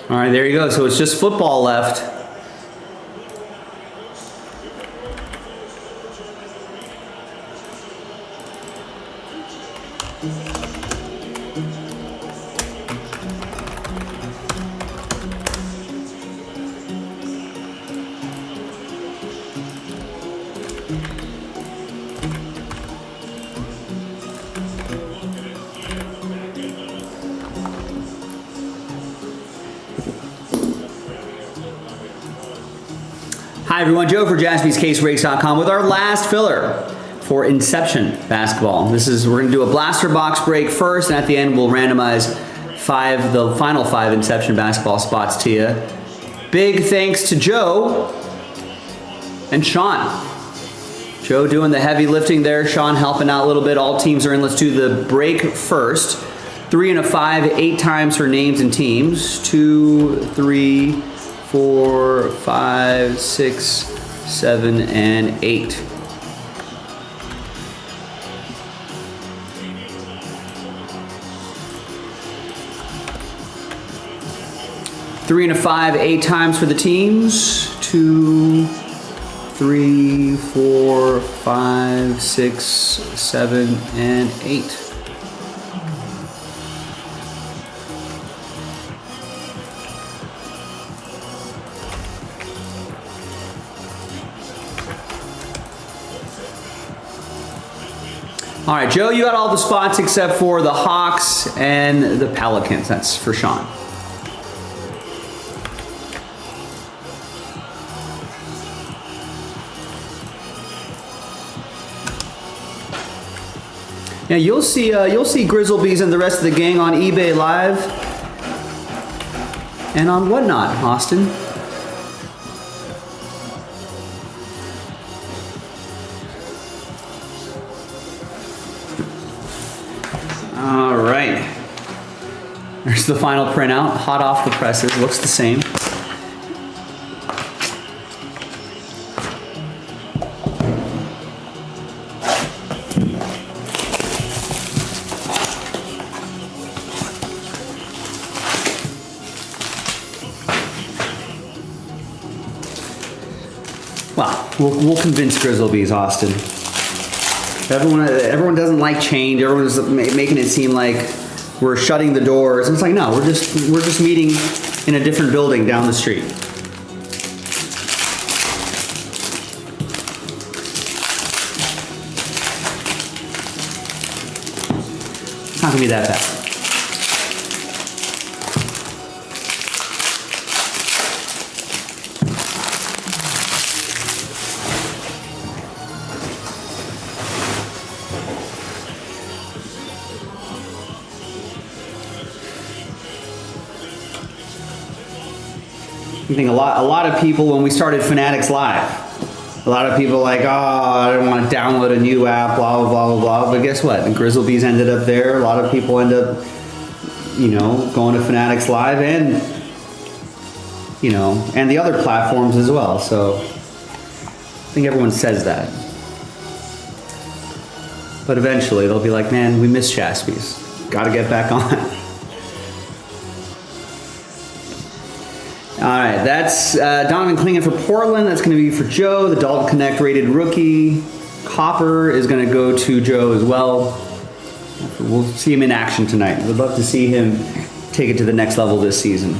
All right, there you go. So it's just football left. Hi everyone, Joe for JaspysCaseBreaks.com with our last filler for Inception Basketball. We're gonna do a blaster box break first, and at the end we'll randomize the final 5 Inception Basketball spots to you. Big thanks to Joe and Sean. Joe doing the heavy lifting there, Sean helping out a little bit. All teams are in. Let's do the break first. 3 and a 5, 8 times for names and teams. 2, 3, 4, 5, 6, 7, and 8. Three and a 5, 8 times for the teams. 2, 3, 4, 5, 6, 7, and 8. All right, Joe, you got all the spots except for the Hawks and the Pelicans. That's for Sean. Yeah, you'll see Grizzlebees and the rest of the gang on eBay Live and on Whatnot, Austin. All right. There's the final printout, hot off the presses. Looks the same. Well, we'll convince Grizzlebees, Austin. Everyone doesn't like change. Everyone's making it seem like we're shutting the doors. And it's like, no, we're just meeting in a different building down the street. It's not gonna be that bad. I think a lot of people, when we started Fanatics Live, a lot of people like, oh, I don't want to download a new app, blah, blah, blah, blah, blah. But guess what? The Grizzlebees ended up there. A lot of people end up, you know, going to Fanatics Live and, you know, and the other platforms as well. So I think everyone says that. But eventually they'll be like, man, we miss Jaspy's. Got to get back on. All right, that's Donovan Clingan for Portland. That's going to be for Joe. The Dalton Connect rated rookie. Copper is going to go to Joe as well. We'll see him in action tonight. We'd love to see him take it to the next level this season.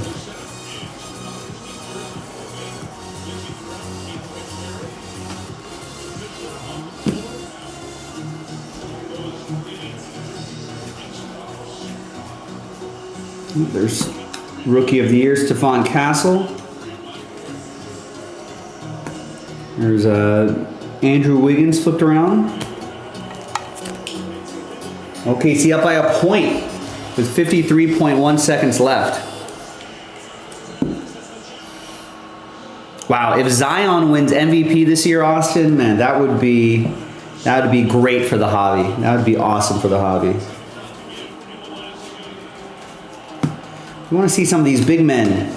There's Rookie of the Year, Stephon Castle. There's Andrew Wiggins flipped around. OKC up by a point with 53.1 seconds left. Wow, if Zion wins MVP this year, Austin, man, that would be great for the hobby. That would be awesome for the hobby. We want to see some of these big men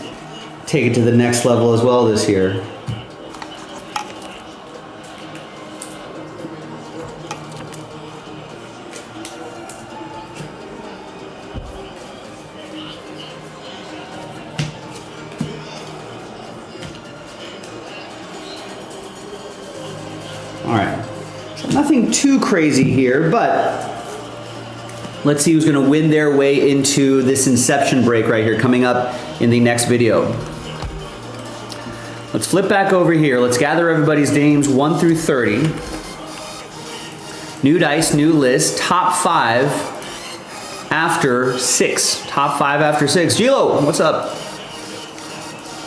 take it to the next level as well this year. All right, so nothing too crazy here, but let's see who's going to win their way into this inception break right here coming up in the next video. Let's flip back over here. Let's gather everybody's names 1 through 30. New dice, new list, top 5 after 6. Top 5 after 6. Gilo, what's up?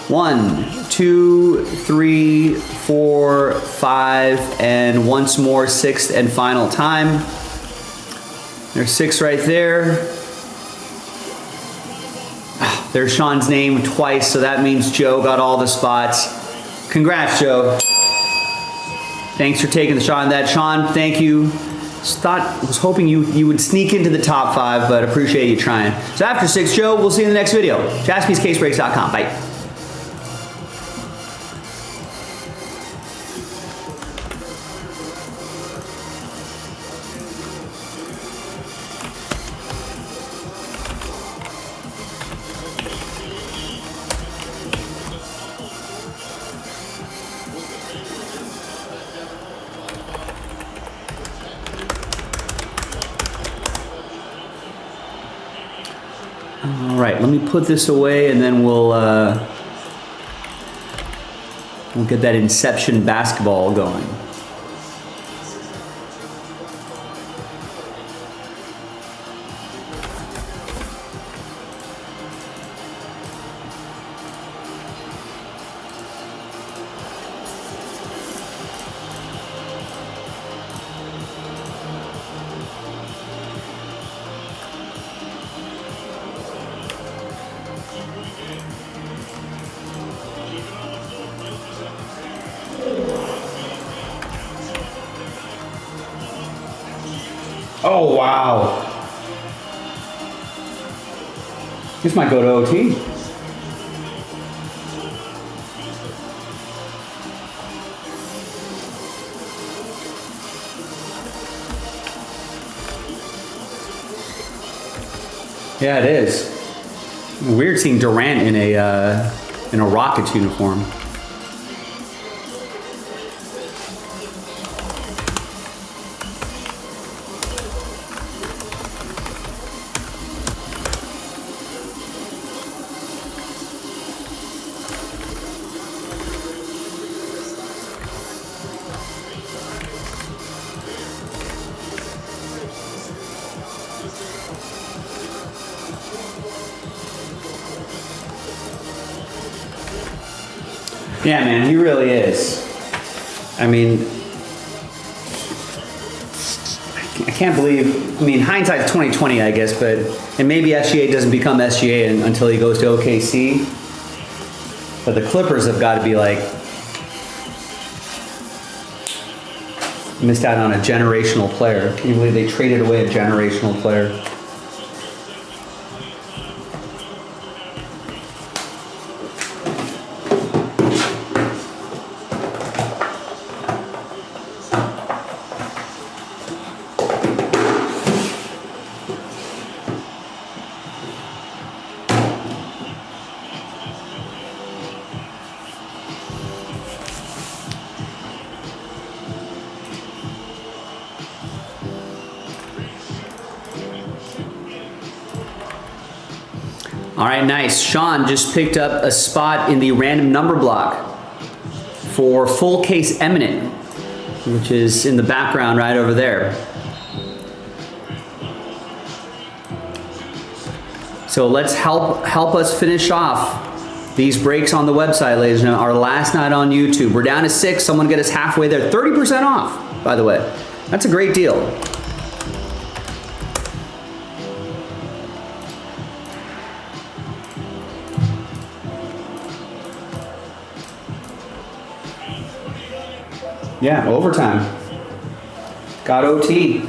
1, 2, 3, 4, 5, and once more, 6th and final time. There's 6 right there. There's Sean's name twice, so that means Joe got all the spots. Congrats, Joe. Thanks for taking the shot on that. Sean, thank you. Was hoping you would sneak into the top 5, but appreciate you trying. So after 6, Joe, we'll see you in the next video. JaspysCaseBreaks.com. Bye. All right, let me put this away and then we'll get that Inception basketball going. Oh, wow. This might go to OT. Yeah, it is. Weird seeing Durant in a Rockets uniform. Yeah, man, he really is. I mean, I can't believe, I mean, hindsight's 20/20, I guess, but, and maybe SGA doesn't become SGA until he goes to OKC. But the Clippers have got to be like missed out on a generational player. Can you believe they traded away a generational player? All right, nice. Sean just picked up a spot in the random number block for Full Case Eminent, which is in the background right over there. So let's help us finish off these breaks on the website, ladies and gentlemen. Our last night on YouTube. We're down to 6. Someone get us halfway there. 30% off, by the way. That's a great deal. Yeah, overtime. Got OT.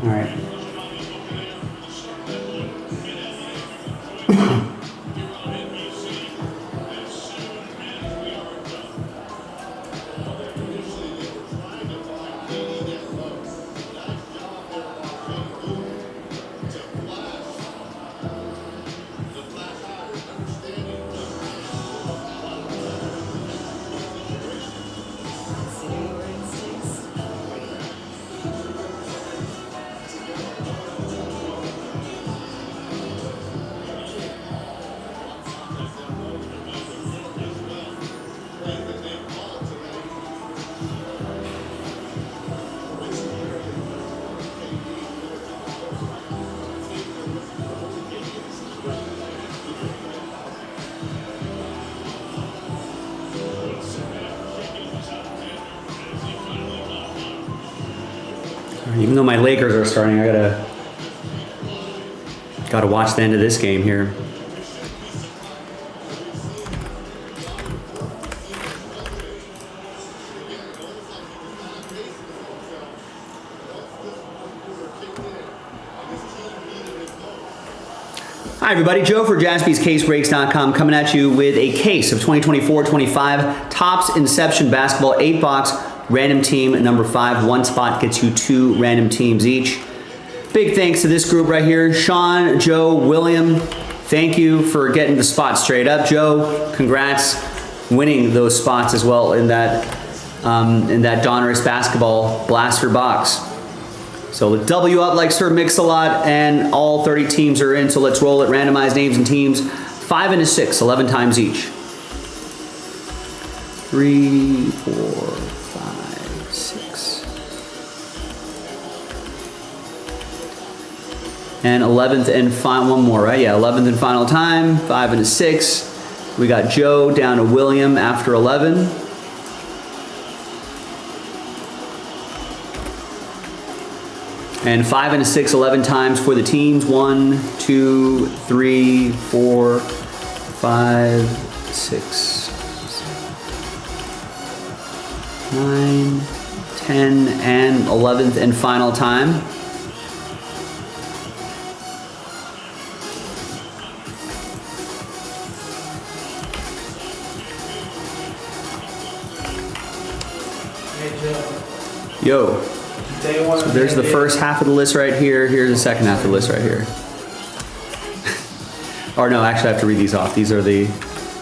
All right. Consider your instincts. Even though my Lakers are starting, I gotta watch the end of this game here. Hi everybody, Joe for JaspysCaseBreaks.com coming at you with a case of 2024-25 Topps Inception Basketball 8-box random team number 5. One spot gets you 2 random teams each. Big thanks to this group right here, Sean, Joe, William. Thank you for getting the spot straight up. Joe, congrats winning those spots as well in that Donruss Basketball Blaster box. So the W up like Sir Mix-a-Lot, and all 30 teams are in, so let's roll it. Randomized names and teams, 5 and a 6, 11 times each. 3, 4, 5, 6. And 11th and final, one more, right? Yeah, 11th and final time, 5 and a 6. We got Joe down to William after 11. And 5 and a 6, 11 times for the teams. 1, 2, 3, 4, 5, 6, 9, 10, and 11th and final time. Hey, Joe. Yo. Day one. So there's the first half of the list right here. Here's the second half of the list right here. Or no, actually I have to read these off. These are the...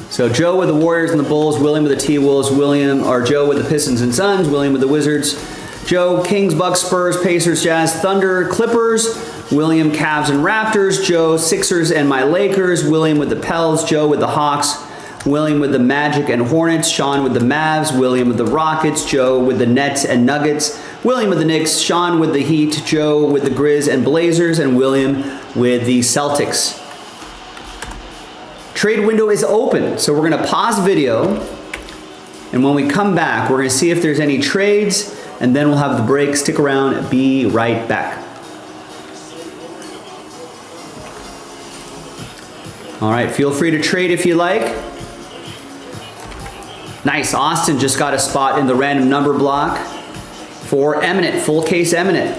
So Joe with the Warriors and the Bulls, William with the T-Wolves, Joe with the Pistons and Suns, William with the Wizards, Joe, Kings, Bucks, Spurs, Pacers, Jazz, Thunder, Clippers, William, Cavs and Raptors, Joe, Sixers and my Lakers, William with the Pels, Joe with the Hawks, William with the Magic and Hornets, Sean with the Mavs, William with the Rockets, Joe with the Nets and Nuggets, William with the Knicks, Sean with the Heat, Joe with the Grizz and Blazers, and William with the Celtics. Trade window is open, so we're gonna pause video, and when we come back, we're gonna see if there's any trades, and then we'll have the break. Stick around, be right back. All right, feel free to trade if you like. Nice, Austin just got a spot in the random number block for Eminent, full case Eminent.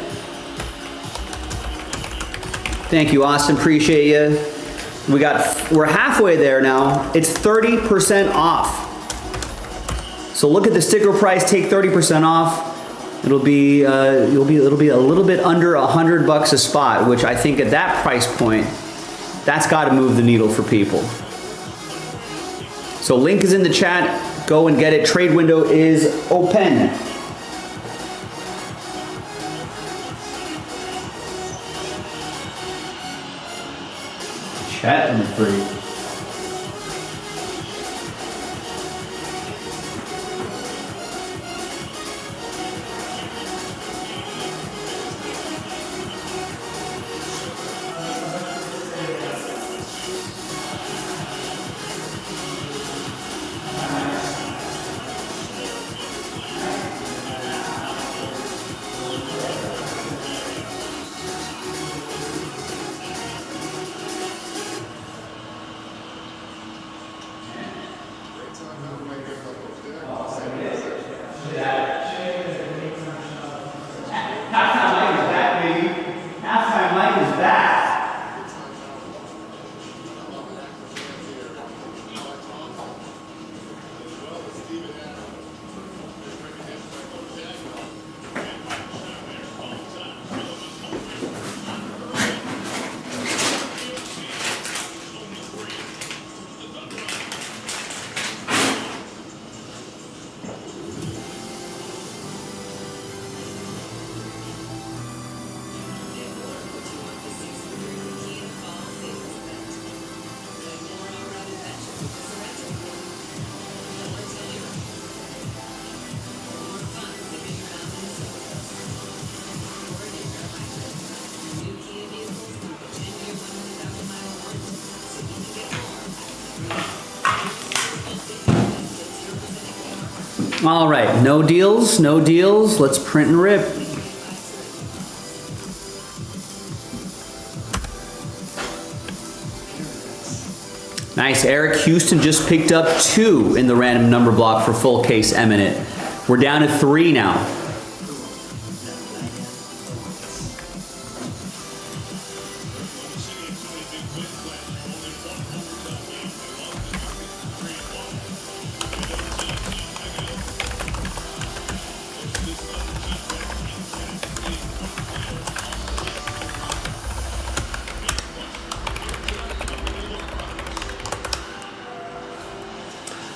Thank you, Austin, appreciate you. We're halfway there now. It's 30% off. So look at the sticker price, take 30% off. It'll be a little bit under $100 a spot, which I think at that price point, that's got to move the needle for people. So link is in the chat. Go and get it. Trade window is open. Chat and free. All right, no deals, no deals. Let's print and rip. Nice, Eric Houston just picked up 2 in the random number block for full case Eminent. We're down to 3 now.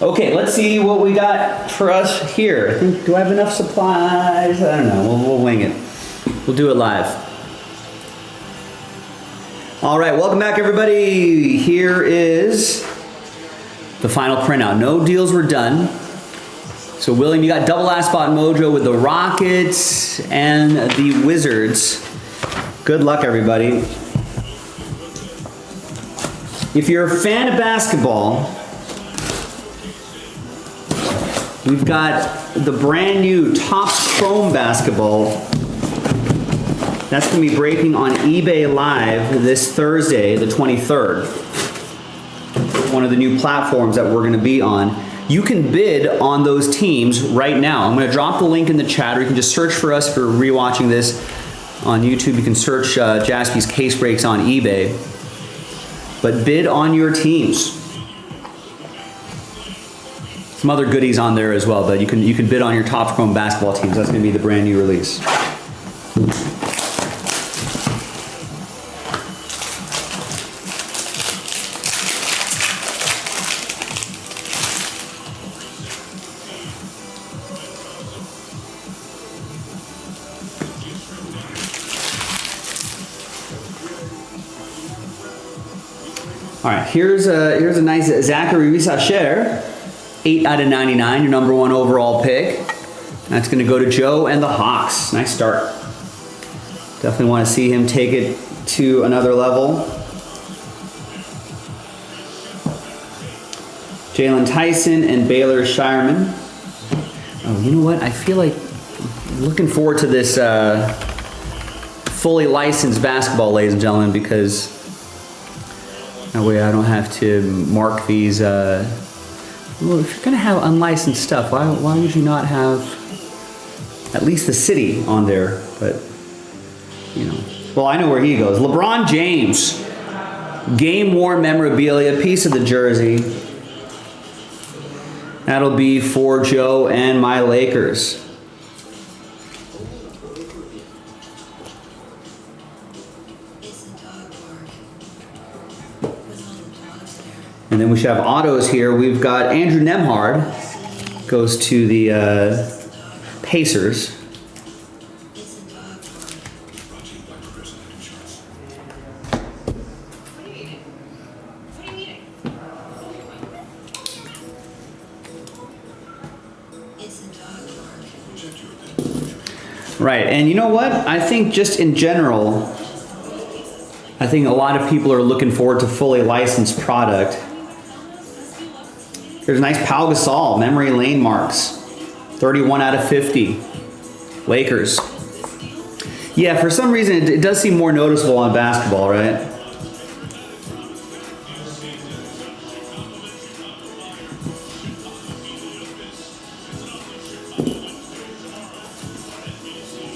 Okay, let's see what we got for us here. I think, do I have enough supplies? I don't know, we'll wing it. We'll do it live. All right, welcome back everybody. Here is the final printout. No deals were done. So William, you got double last spot mojo with the Rockets and the Wizards. Good luck everybody. If you're a fan of basketball, we've got the brand new Topps Chrome basketball. That's going to be breaking on eBay Live this Thursday, the 23rd. One of the new platforms that we're going to be on. You can bid on those teams right now. I'm going to drop the link in the chat, or you can just search for us for rewatching this on YouTube. You can search Jaspy's Case Breaks on eBay. But bid on your teams. Some other goodies on there as well, but you can bid on your Topps Chrome basketball teams. That's going to be the brand new release. All right, here's a nice Zachary Rissacher. 8 out of 99, your number 1 overall pick. That's going to go to Joe and the Hawks. Nice start. Definitely want to see him take it to another level. Jalen Tyson and Baylor Shireman. Oh, you know what? I feel like looking forward to this fully licensed basketball, ladies and gentlemen, because that way I don't have to mark these. Well, if you're gonna have unlicensed stuff, why would you not have at least the city on there? But you know, well, I know where he goes. LeBron James, game worn memorabilia, piece of the jersey. That'll be for Joe and my Lakers. And then we should have autos here. We've got Andrew Nemhard, goes to the Pacers. Right, and you know what? I think just in general, I think a lot of people are looking forward to fully licensed product. There's a nice Pau Gasol, memory lane marks. 31 out of 50. Lakers. Yeah, for some reason it does seem more noticeable on basketball, right?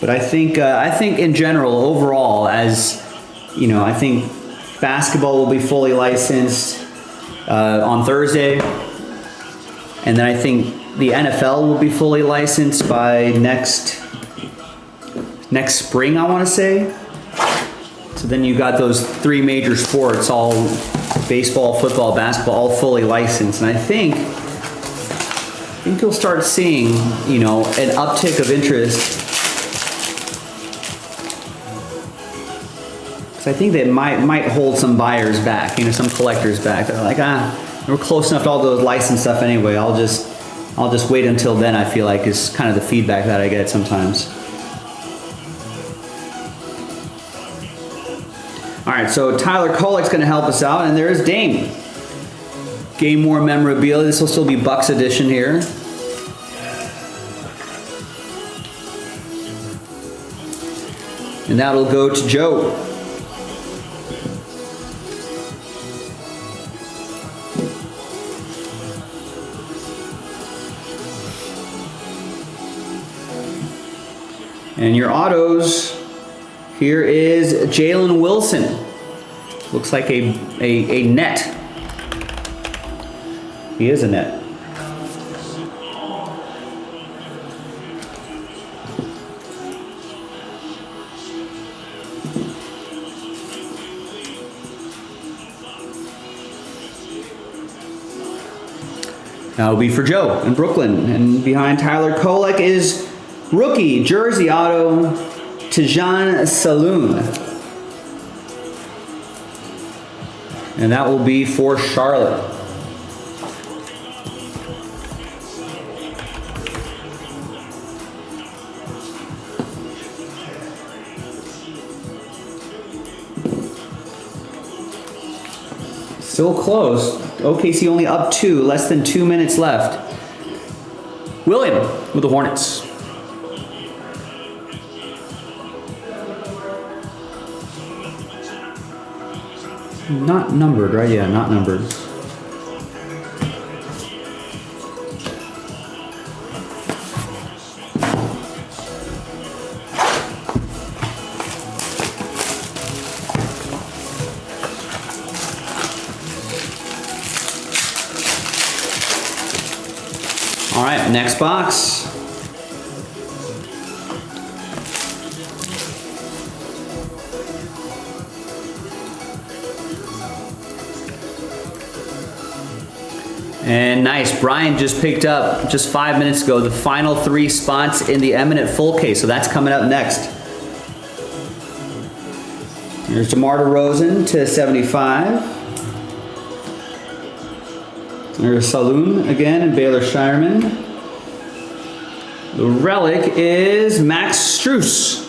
But I think in general, overall, as you know, I think basketball will be fully licensed on Thursday, and then I think the NFL will be fully licensed by next spring, I want to say. So then you got those three major sports, all baseball, football, basketball, all fully licensed, and I think you'll start seeing, you know, an uptick of interest. I think they might hold some buyers back, you know, some collectors back. They're like, we're close enough to all those licensed stuff anyway. I'll just wait until then. I feel like is kind of the feedback that I get sometimes. All right, so Tyler Kolek's going to help us out, and there's Dame. Game more memorabilia. This will still be Bucks edition here. And that'll go to Joe. And your autos, here is Jalen Wilson. Looks like a net. He is a net. That'll be for Joe in Brooklyn. And behind Tyler Kolek is rookie jersey auto Tijan Saloon. And that will be for Charlotte. Still close. OKC only up 2, less than 2 minutes left. William with the Hornets. Not numbered, right? Yeah, not numbered. All right, next box. And nice, Brian just picked up just 5 minutes ago the final 3 spots in the Eminent full case, so that's coming up next. Here's DeMar DeRozan to 75. There's Saloon again and Baylor Shireman. The relic is Max Strus.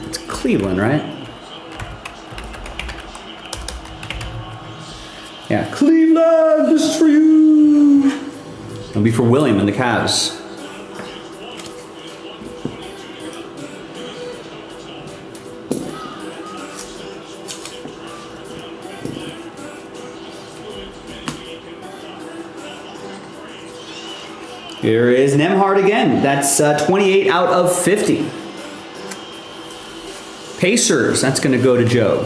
It's Cleveland, right? It'll be for William and the Cavs. Here is Nemhard again. That's 28 out of 50. Pacers, that's going to go to Joe.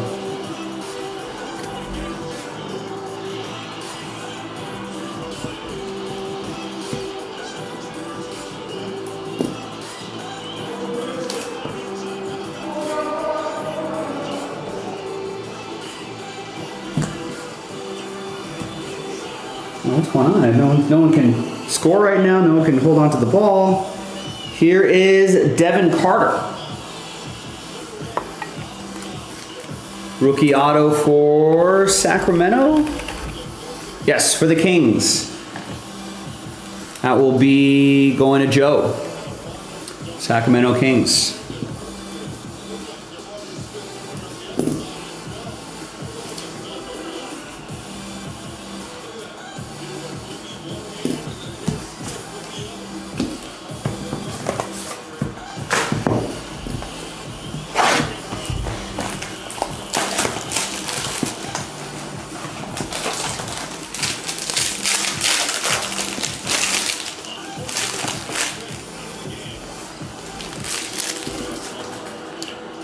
What's going on? No one can score right now. No one can hold on to the ball. Here is Devin Carter. Rookie auto for Sacramento. Yes, for the Kings. That will be going to Joe. Sacramento Kings.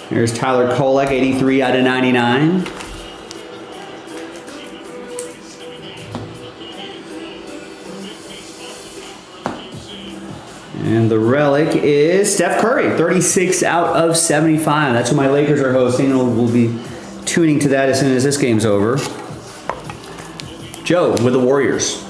Here's Tyler Kolek, 83 out of 99. And the relic is Steph Curry, 36 out of 75. That's what my Lakers are hosting, and we'll be tuning to that as soon as this game's over. Joe with the Warriors.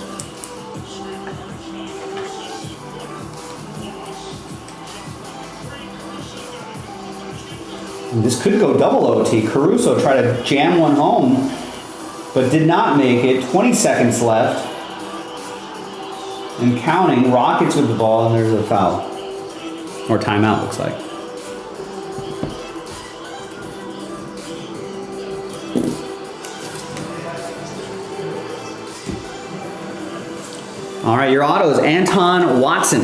This could go double OT. Caruso tried to jam one home, but did not make it. 20 seconds left. And counting. Rockets with the ball, and there's a foul. Or timeout, looks like. All right, your auto is Anton Watson.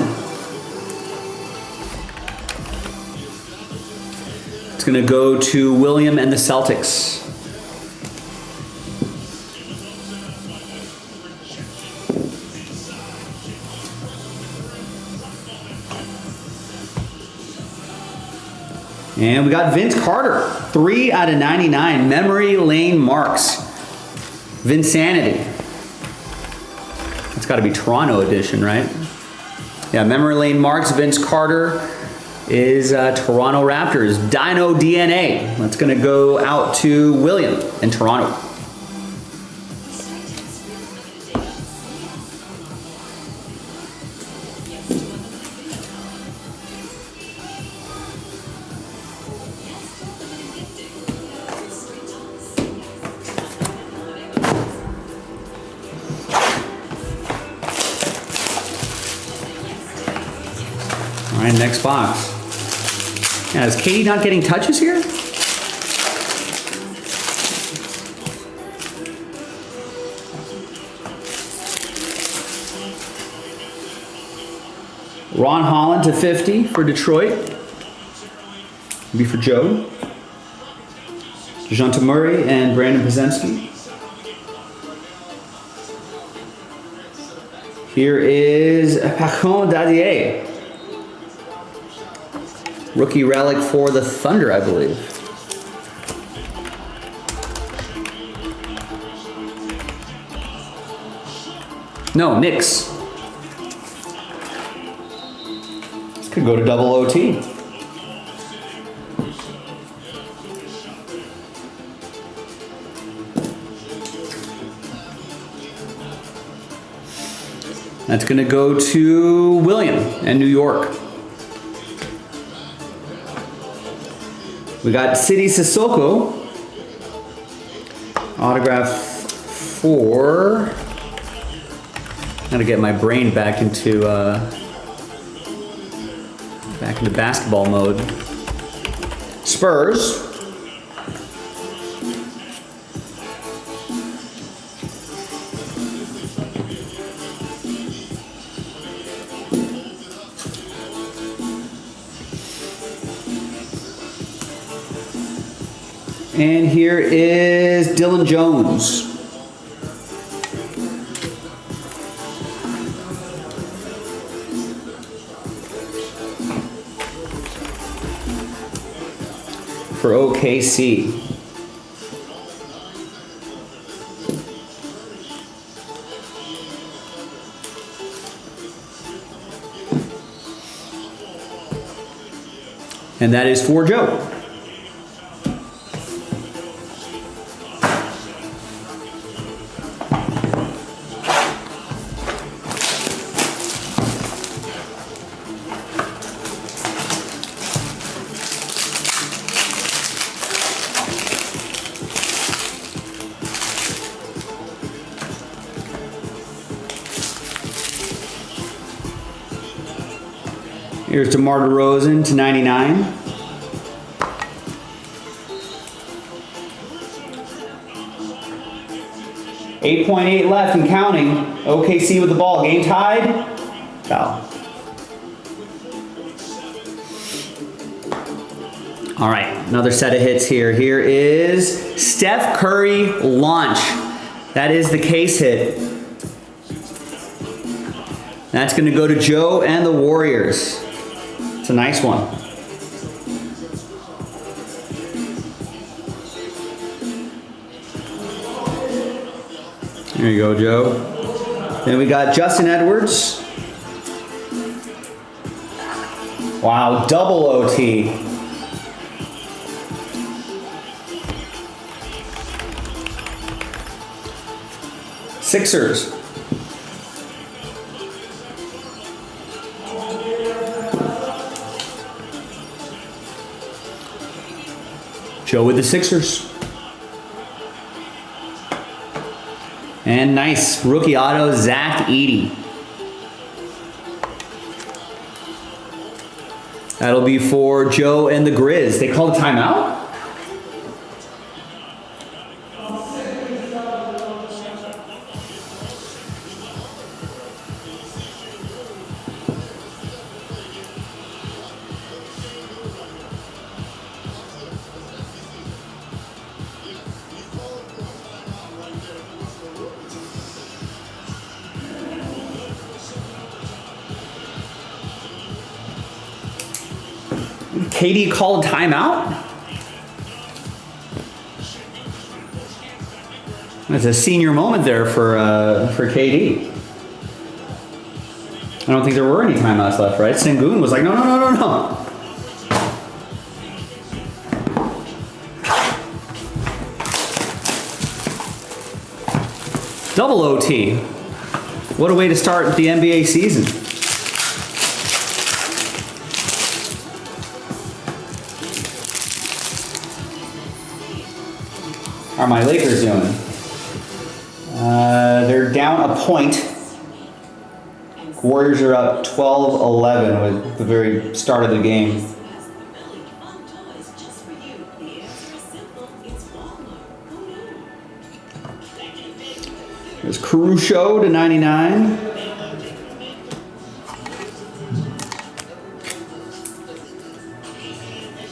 It's going to go to William and the Celtics. And we got Vince Carter, 3 out of 99. Memory Lane Marks. Vinsanity. It's got to be Toronto edition, right? Yeah, Memory Lane Marks, Vince Carter is Toronto Raptors. Dino DNA. That's going to go out to William in Toronto. All right, next box. Yeah, is Katie not getting touches here? Ron Holland to 50 for Detroit. Be for Joe. DeJounte Murray and Brandon Pozemski. Here is Pacon Dadier. Rookie relic for the Thunder, I believe. No, Knicks. This could go to double OT. That's going to go to William and New York. We got City Sissoko. Autograph for... Gotta get my brain back into basketball mode. Spurs. And here is Dylan Jones. For OKC. And that is for Joe. Here's DeMar DeRozan to 99. .8 left and counting. OKC with the ball. Game tied. Foul. All right, another set of hits here. Here is Steph Curry launch. That is the case hit. That's going to go to Joe and the Warriors. It's a nice one. There you go, Joe. Then we got Justin Edwards. Wow, double OT. Sixers. Joe with the Sixers. And nice rookie auto, Zach Edey. That'll be for Joe and the Grizz. They called a timeout? KD called timeout? That's a senior moment there for KD. I don't think there were any timeouts left, right? Sengun was like, no. Double OT. What a way to start the NBA season. How are my Lakers doing? They're down a point. Warriors are up 12-11 with the very start of the game. There's Caruso to 99.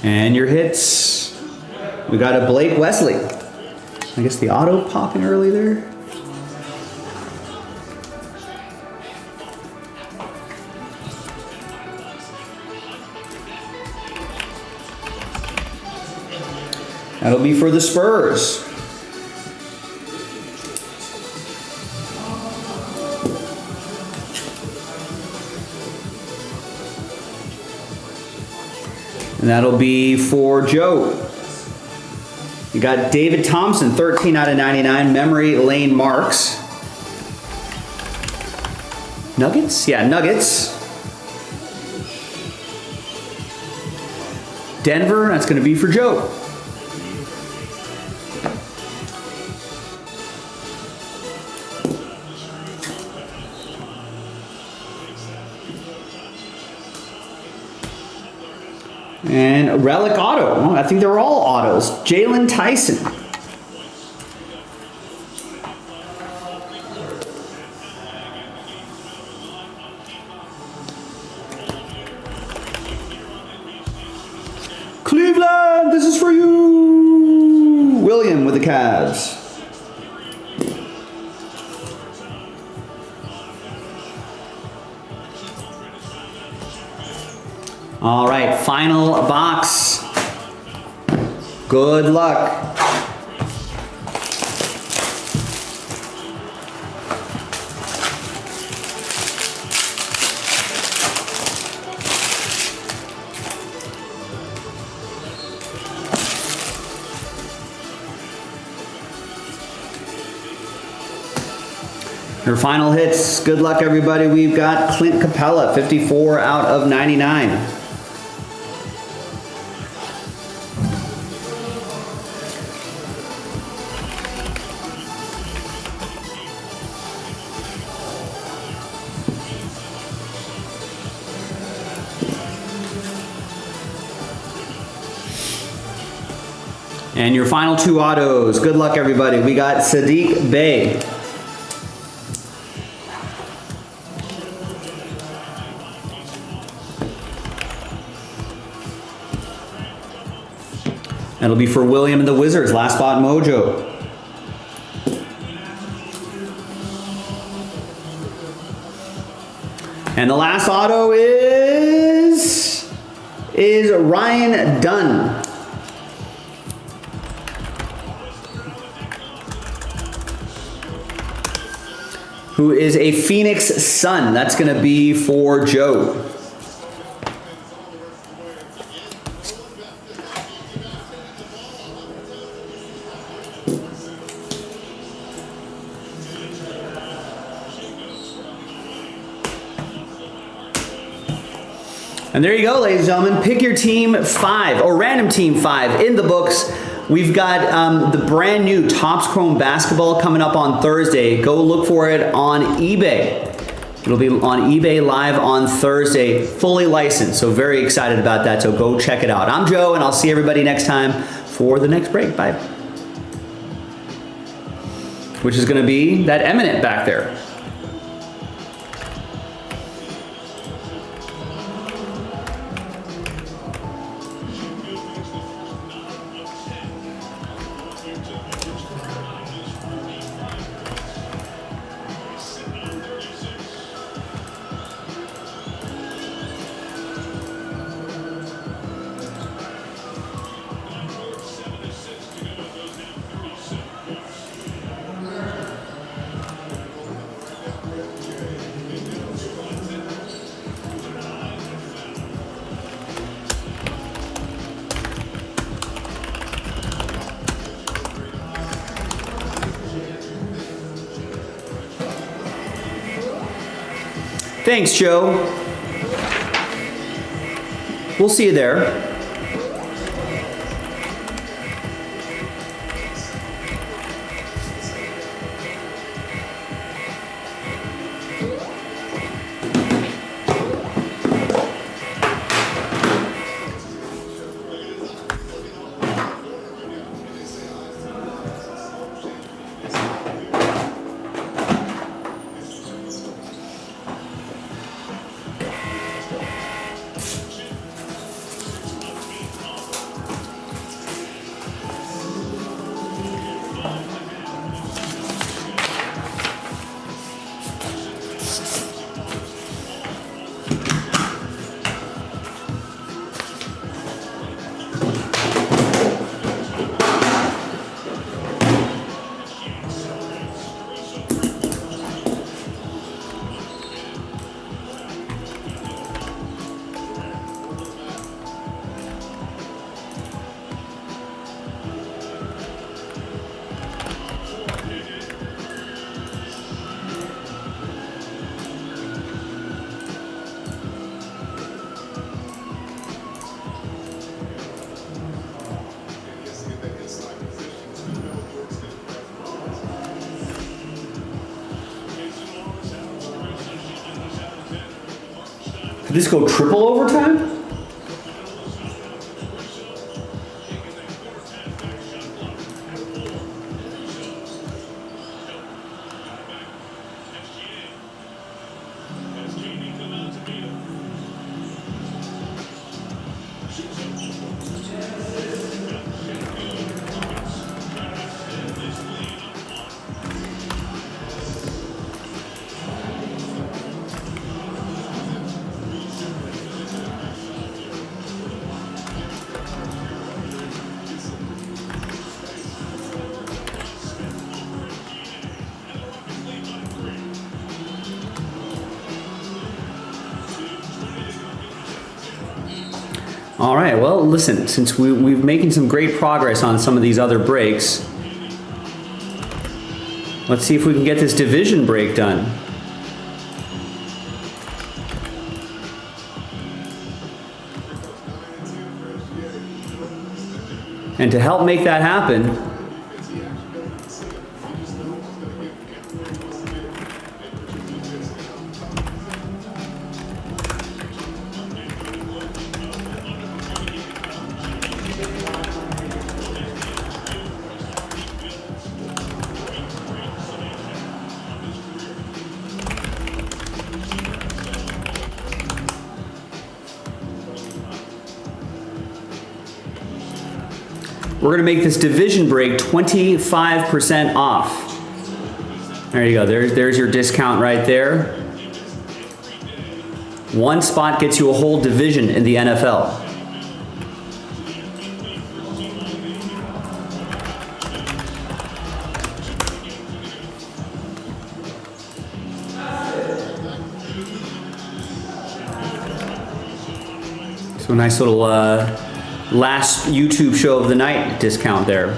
And your hits. We got a Blake Wesley. I guess the auto popping early there. That'll be for the Spurs. And that'll be for Joe. You got David Thompson, 13 out of 99, memory lane marks. Nuggets? Yeah, Nuggets. Denver, that's going to be for Joe. And relic auto. Oh, I think they're all autos. Jalen Tyson. Cleveland, this is for you. Cavs. All right, final box. Good luck. Your final hits. Good luck, everybody. We've got Clint Capella, 54 out of 99. And your final two autos. Good luck, everybody. We got Sadiq Bey. That'll be for William and the Wizards. Last spot mojo. And the last auto is Ryan Dunn. Who is a Phoenix Sun. That's going to be for Joe. And there you go, ladies and gentlemen. Pick your team 5 or random team 5 in the books. We've got the brand new Topps Chrome basketball coming up on Thursday. Go look for it on eBay. It'll be on eBay live on Thursday, fully licensed. So very excited about that. So go check it out. I'm Joe, and I'll see everybody next time for the next break. Bye. Which is going to be that Eminent back there. Thanks, Joe. We'll see you there. Did this go triple overtime? All right, well, listen, since we've making some great progress on some of these other breaks, let's see if we can get this division break done. And to help make that happen, we're gonna make this division break 25% off. There you go, there's your discount right there. One spot gets you a whole division in the NFL. So a nice little last YouTube show of the night discount there.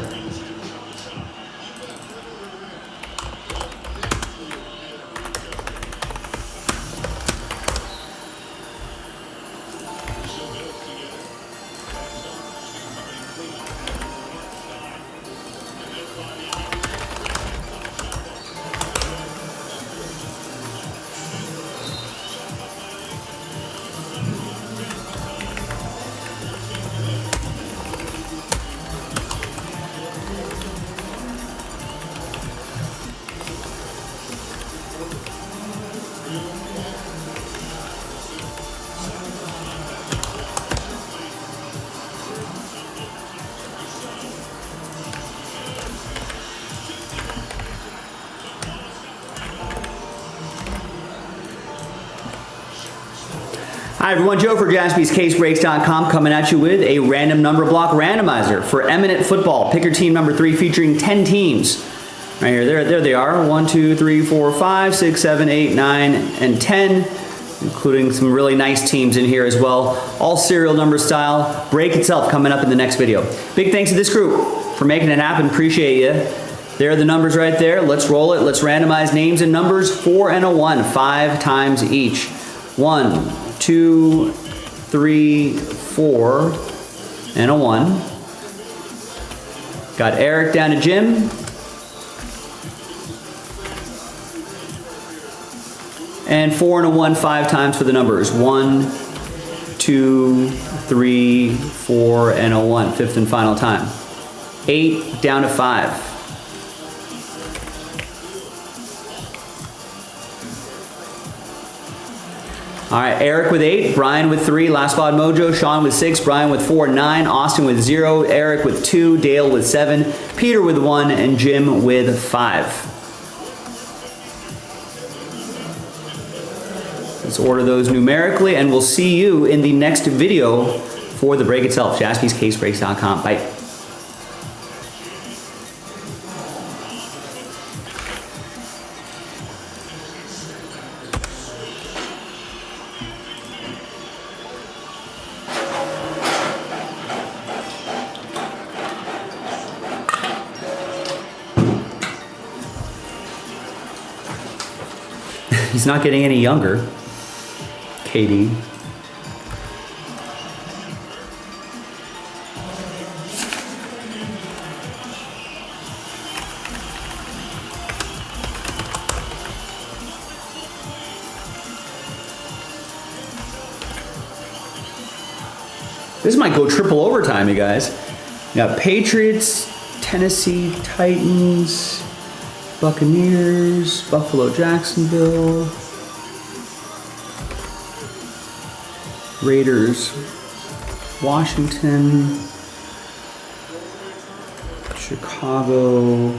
Hi everyone, Joe for JaspysCaseBreaks.com coming at you with a random number block randomizer for Eminent Football. Pick your team number 3 featuring 10 teams. Right here, there they are. 1, 2, 3, 4, 5, 6, 7, 8, 9, and 10. Including some really nice teams in here as well. All serial number style. Break itself coming up in the next video. Big thanks to this group for making it happen. Appreciate you. There are the numbers right there. Let's roll it. Let's randomize names and numbers. 4 and a 1, 5 times each. 1, 2, 3, 4, and a 1. Got Eric down to Jim. And 4 and a 1, 5 times for the numbers. 1, 2, 3, 4, and a 1. 5th and final time. 8 down to 5. All right, Eric with 8, Brian with 3, Last Spot Mojo, Sean with 6, Brian with 4, 9, Austin with 0, Eric with 2, Dale with 7, Peter with 1, and Jim with 5. Let's order those numerically, and we'll see you in the next video for the break itself. JaspysCaseBreaks.com. Bye. He's not getting any younger. Katie. This might go triple overtime, you guys. You got Patriots, Tennessee Titans, Buccaneers, Buffalo, Jacksonville, Raiders, Washington, Chicago,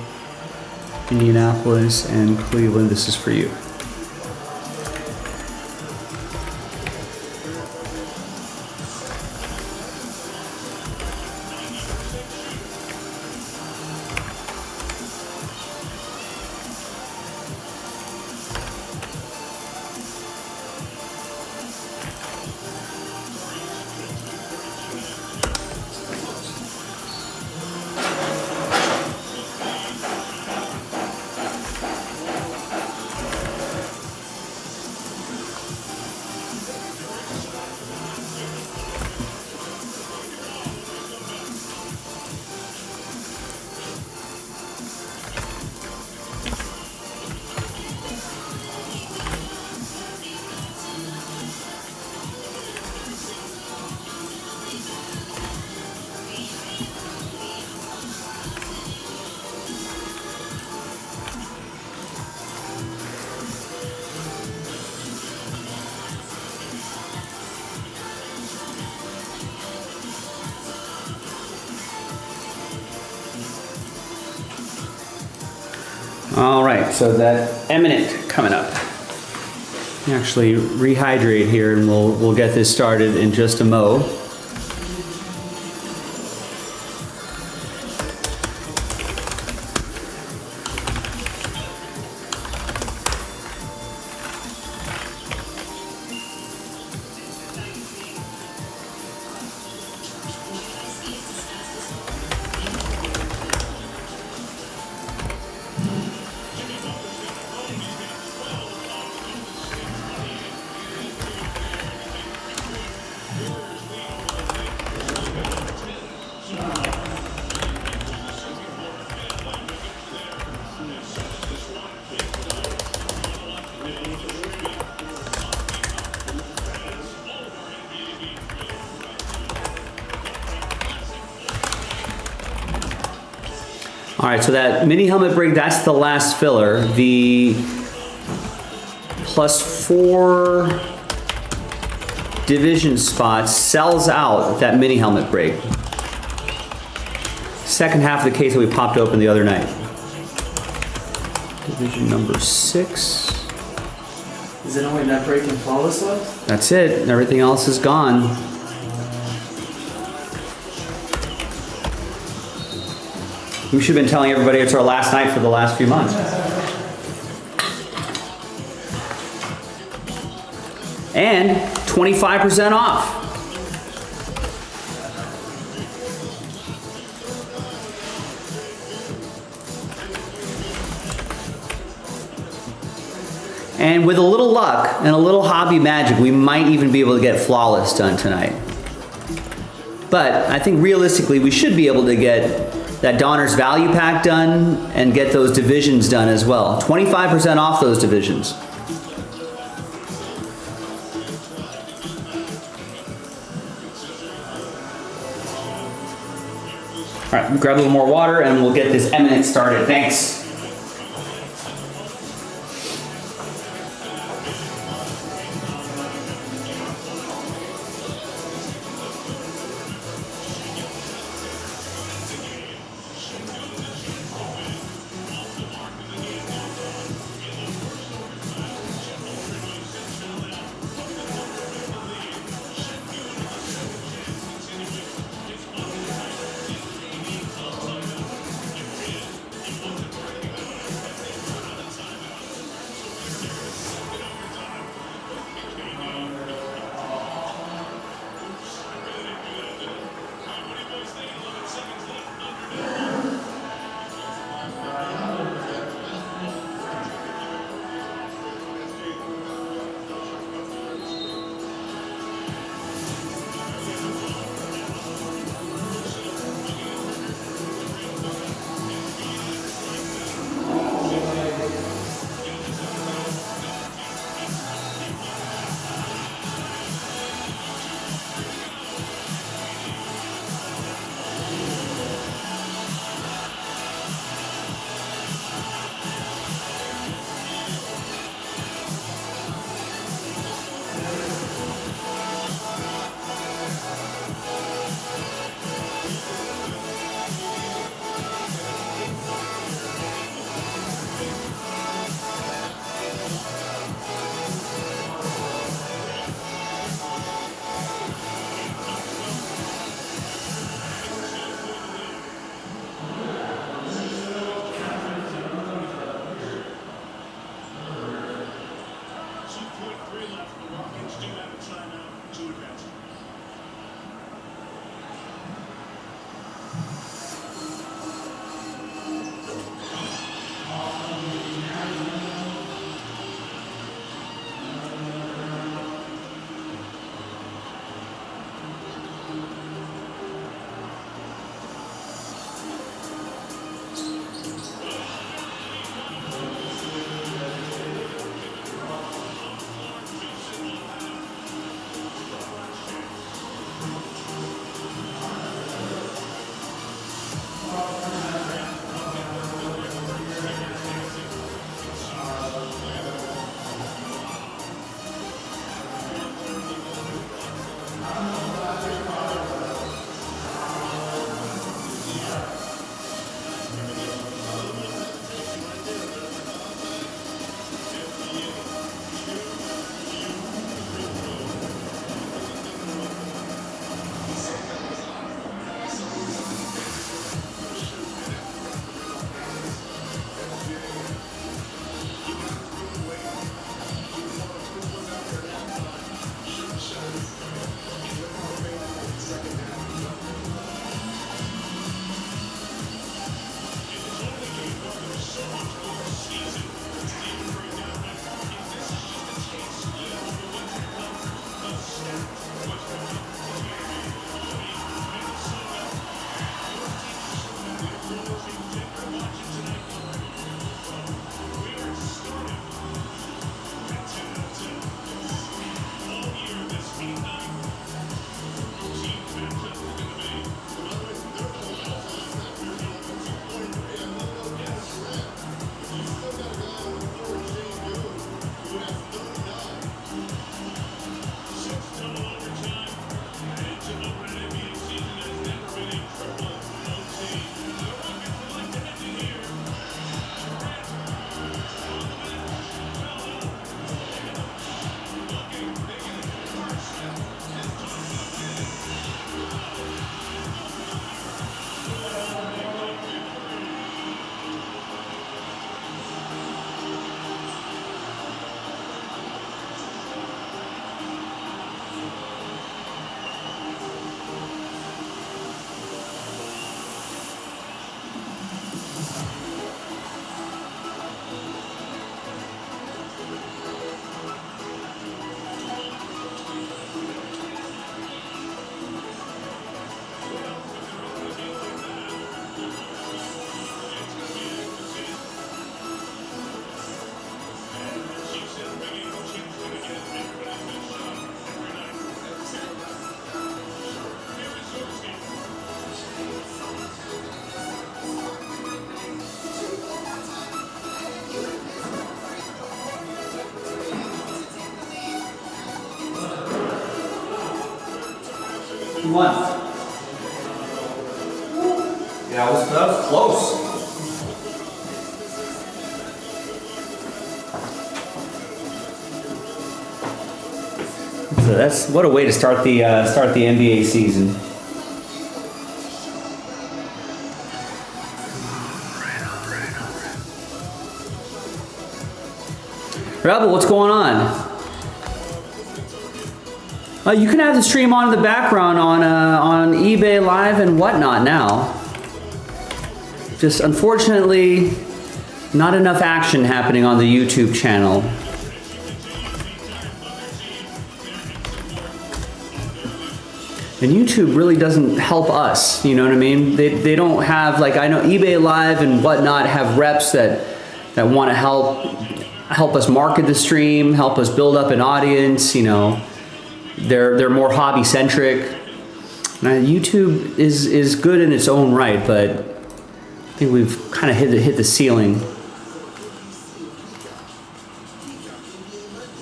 Indianapolis, and Cleveland. This is for you. All right, so that eminent coming up. Actually rehydrate here and we'll get this started in just a mo. All right, so that mini helmet break, that's the last filler. The +4 division spots sells out that mini helmet break. Second half of the case that we popped open the other night. Division number 6. Is it only net break and flawless left? That's it, everything else is gone. We should have been telling everybody it's our last night for the last few months. And 25% off. And with a little luck and a little hobby magic, we might even be able to get flawless done tonight. But I think realistically, we should be able to get that Donner's Value Pack done and get those divisions done as well. 25% off those divisions. All right, grab a little more water and we'll get this eminent started. Thanks. One. Yeah, that was close. So that's what a way to start the NBA season. Rebel, what's going on? You can have the stream on in the background on eBay Live and whatnot now. Just unfortunately, not enough action happening on the YouTube channel. And YouTube really doesn't help us, you know what I mean? They don't have, like, I know eBay Live and whatnot have reps that want to help us market the stream, help us build up an audience, you know. They're more hobby centric. Now, YouTube is good in its own right, but I think we've kind of hit the ceiling.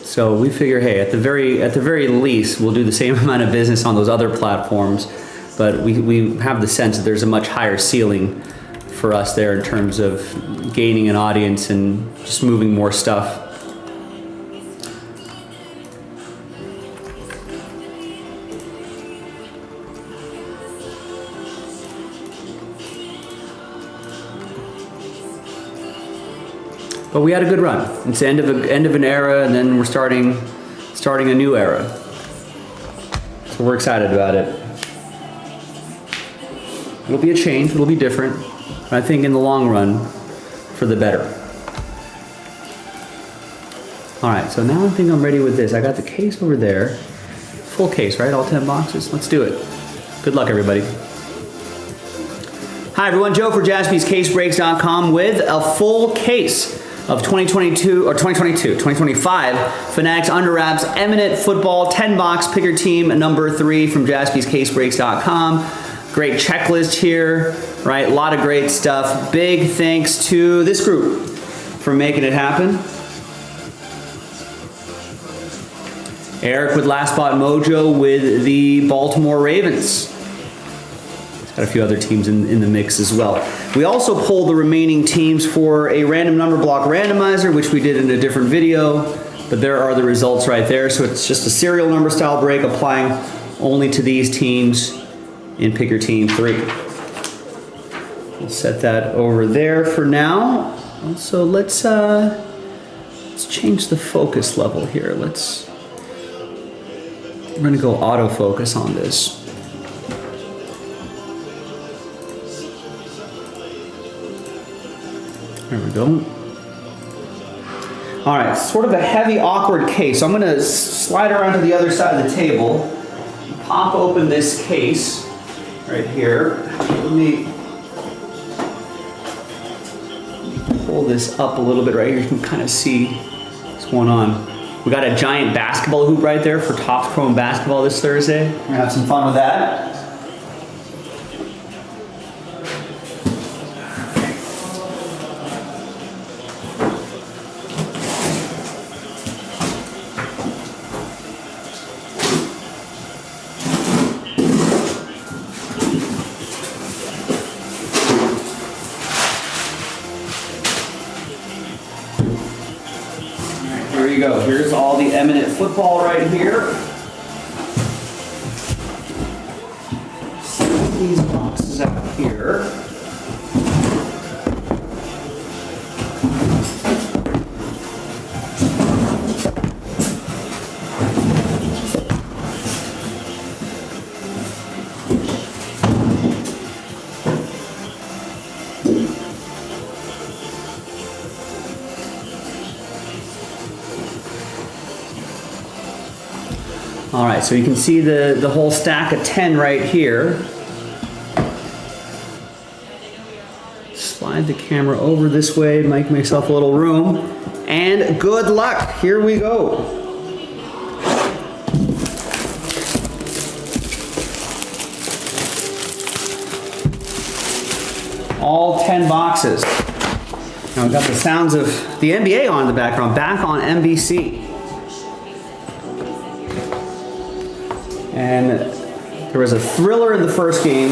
So we figure, hey, at the very least, we'll do the same amount of business on those other platforms, but we have the sense that there's a much higher ceiling for us there in terms of gaining an audience and just moving more stuff. But we had a good run. It's the end of an era, and then we're starting a new era. So we're excited about it. It'll be a change. It'll be different. But I think in the long run, for the better. All right. So now I think I'm ready with this. I got the case over there. Full case, right? All 10 boxes. Let's do it. Good luck, everybody. Hi, everyone. Joe for JaspysCaseBreaks.com with a full case of 2025 Fanatics Under Wraps Eminent Football 10-box pick your team number 3 from JaspysCaseBreaks.com. Great checklist here, right? A lot of great stuff. Big thanks to this group for making it happen. Eric with Last Spot Mojo with the Baltimore Ravens. Got a few other teams in the mix as well. We also pulled the remaining teams for a random number block randomizer, which we did in a different video, but there are the results right there. So it's just a serial number style break applying only to these teams in Pick Your Team 3. We'll set that over there for now. So let's change the focus level here. We're gonna go autofocus on this. There we go. All right, sort of a heavy, awkward case. So I'm gonna slide around to the other side of the table, pop open this case right here. Let me pull this up a little bit right here. You can kind of see what's going on. We got a giant basketball hoop right there for Topps Chrome Basketball this Thursday. We're gonna have some fun with that. Here you go. Here's all the Eminent Football right here. Set these boxes out here. All right, so you can see the whole stack of 10 right here. Slide the camera over this way, make myself a little room, and good luck. Here we go. All 10 boxes. Now we've got the sounds of the NBA on in the background, back on NBC. And There was a thriller in the first game.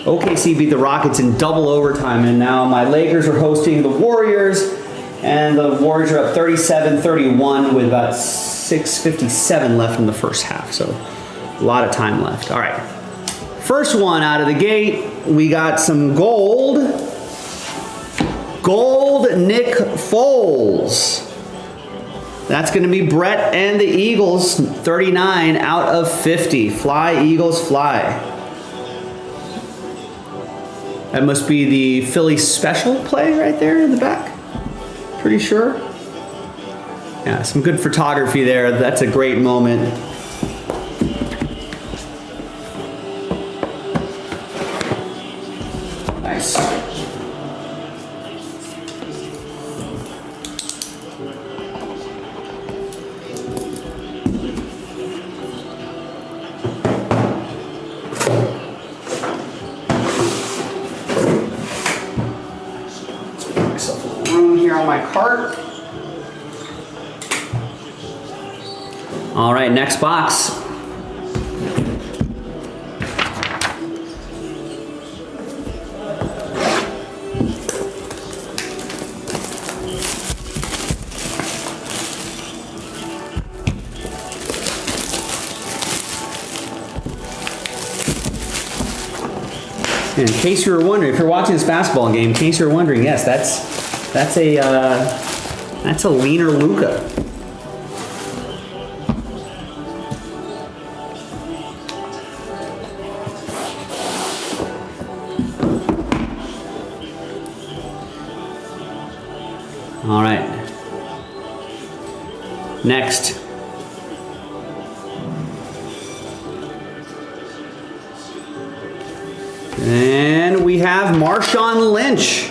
OKC beat the Rockets in double overtime, and now my Lakers are hosting the Warriors, and the Warriors are up 37-31 with about 6:57 left in the first half, so a lot of time left. All right, first one out of the gate, we got some gold. Gold Nick Foles. That's going to be Brett and the Eagles, 39 out of 50. Fly, Eagles, fly. That must be the Philly special play right there in the back. Pretty sure. Yeah, some good photography there. That's a great moment. Nice. Myself a little room here on my cart. All right, next box. In case you were wondering, if you're watching this basketball game, in case you were wondering, yes, that's a leaner Luka. All right. Next. And we have Marshawn Lynch.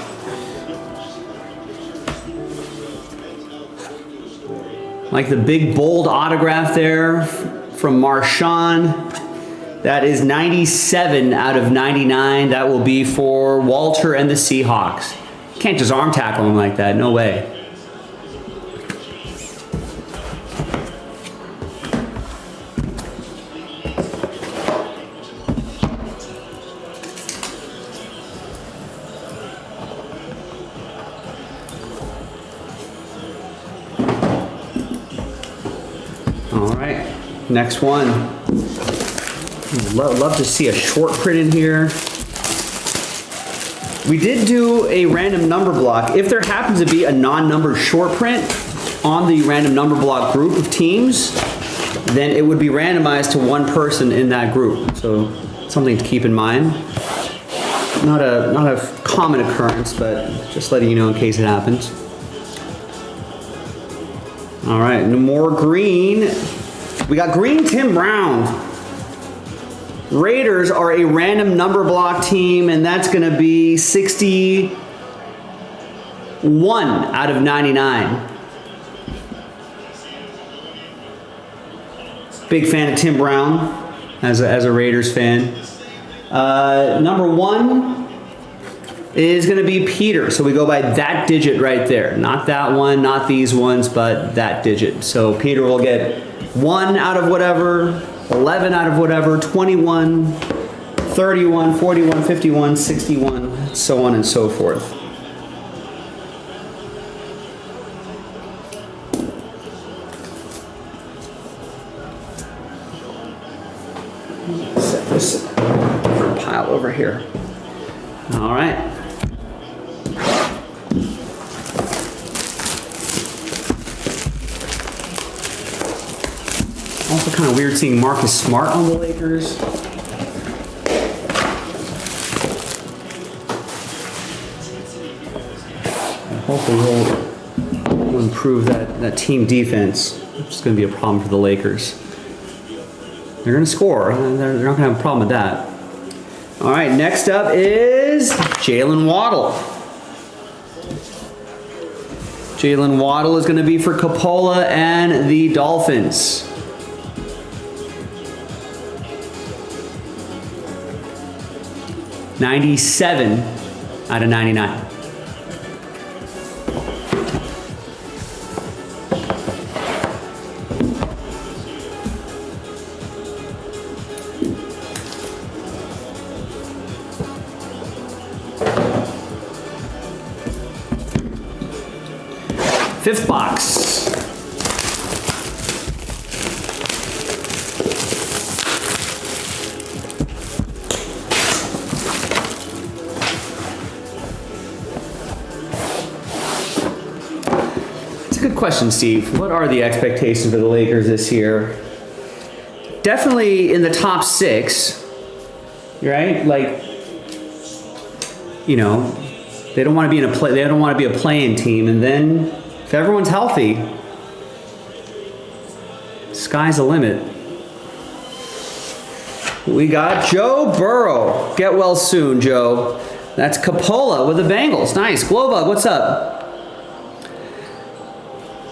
Like the big bold autograph there from Marshawn. That is 97 out of 99. That will be for Walter and the Seahawks. Can't just arm tackle him like that. No way. All right, next one. Love to see a short print in here. We did do a random number block. If there happens to be a non-numbered short print on the random number block group of teams, then it would be randomized to one person in that group. So something to keep in mind. Not a common occurrence, but just letting you know in case it happens. All right, no more green. We got green Tim Brown. Raiders are a random number block team, and that's going to be 61 out of 99. Big fan of Tim Brown as a Raiders fan. Number 1 is going to be Peter. So we go by that digit right there. Not that one, not these ones, but that digit. So Peter will get 1 out of whatever, 11 out of whatever, 21, 31, 41, 51, 61, so on and so forth. Set this for a pile over here. All right. Also kind of weird seeing Marcus Smart on the Lakers. Hopefully we'll improve that team defense, which is going to be a problem for the Lakers. They're going to score. They're not going to have a problem with that. All right, next up is Jalen Waddle. Jalen Waddle is going to be for Coppola and the Dolphins. $97 out of 99. Fifth box. It's a good question, Steve. What are the expectations for the Lakers this year? Definitely in the top 6, right? Like, you know, they don't want to be in a play. They don't want to be a playing team, and then if everyone's healthy, sky's the limit. We got Joe Burrow. Get well soon, Joe. That's Capola with the Bengals. Nice. Glowbug, what's up?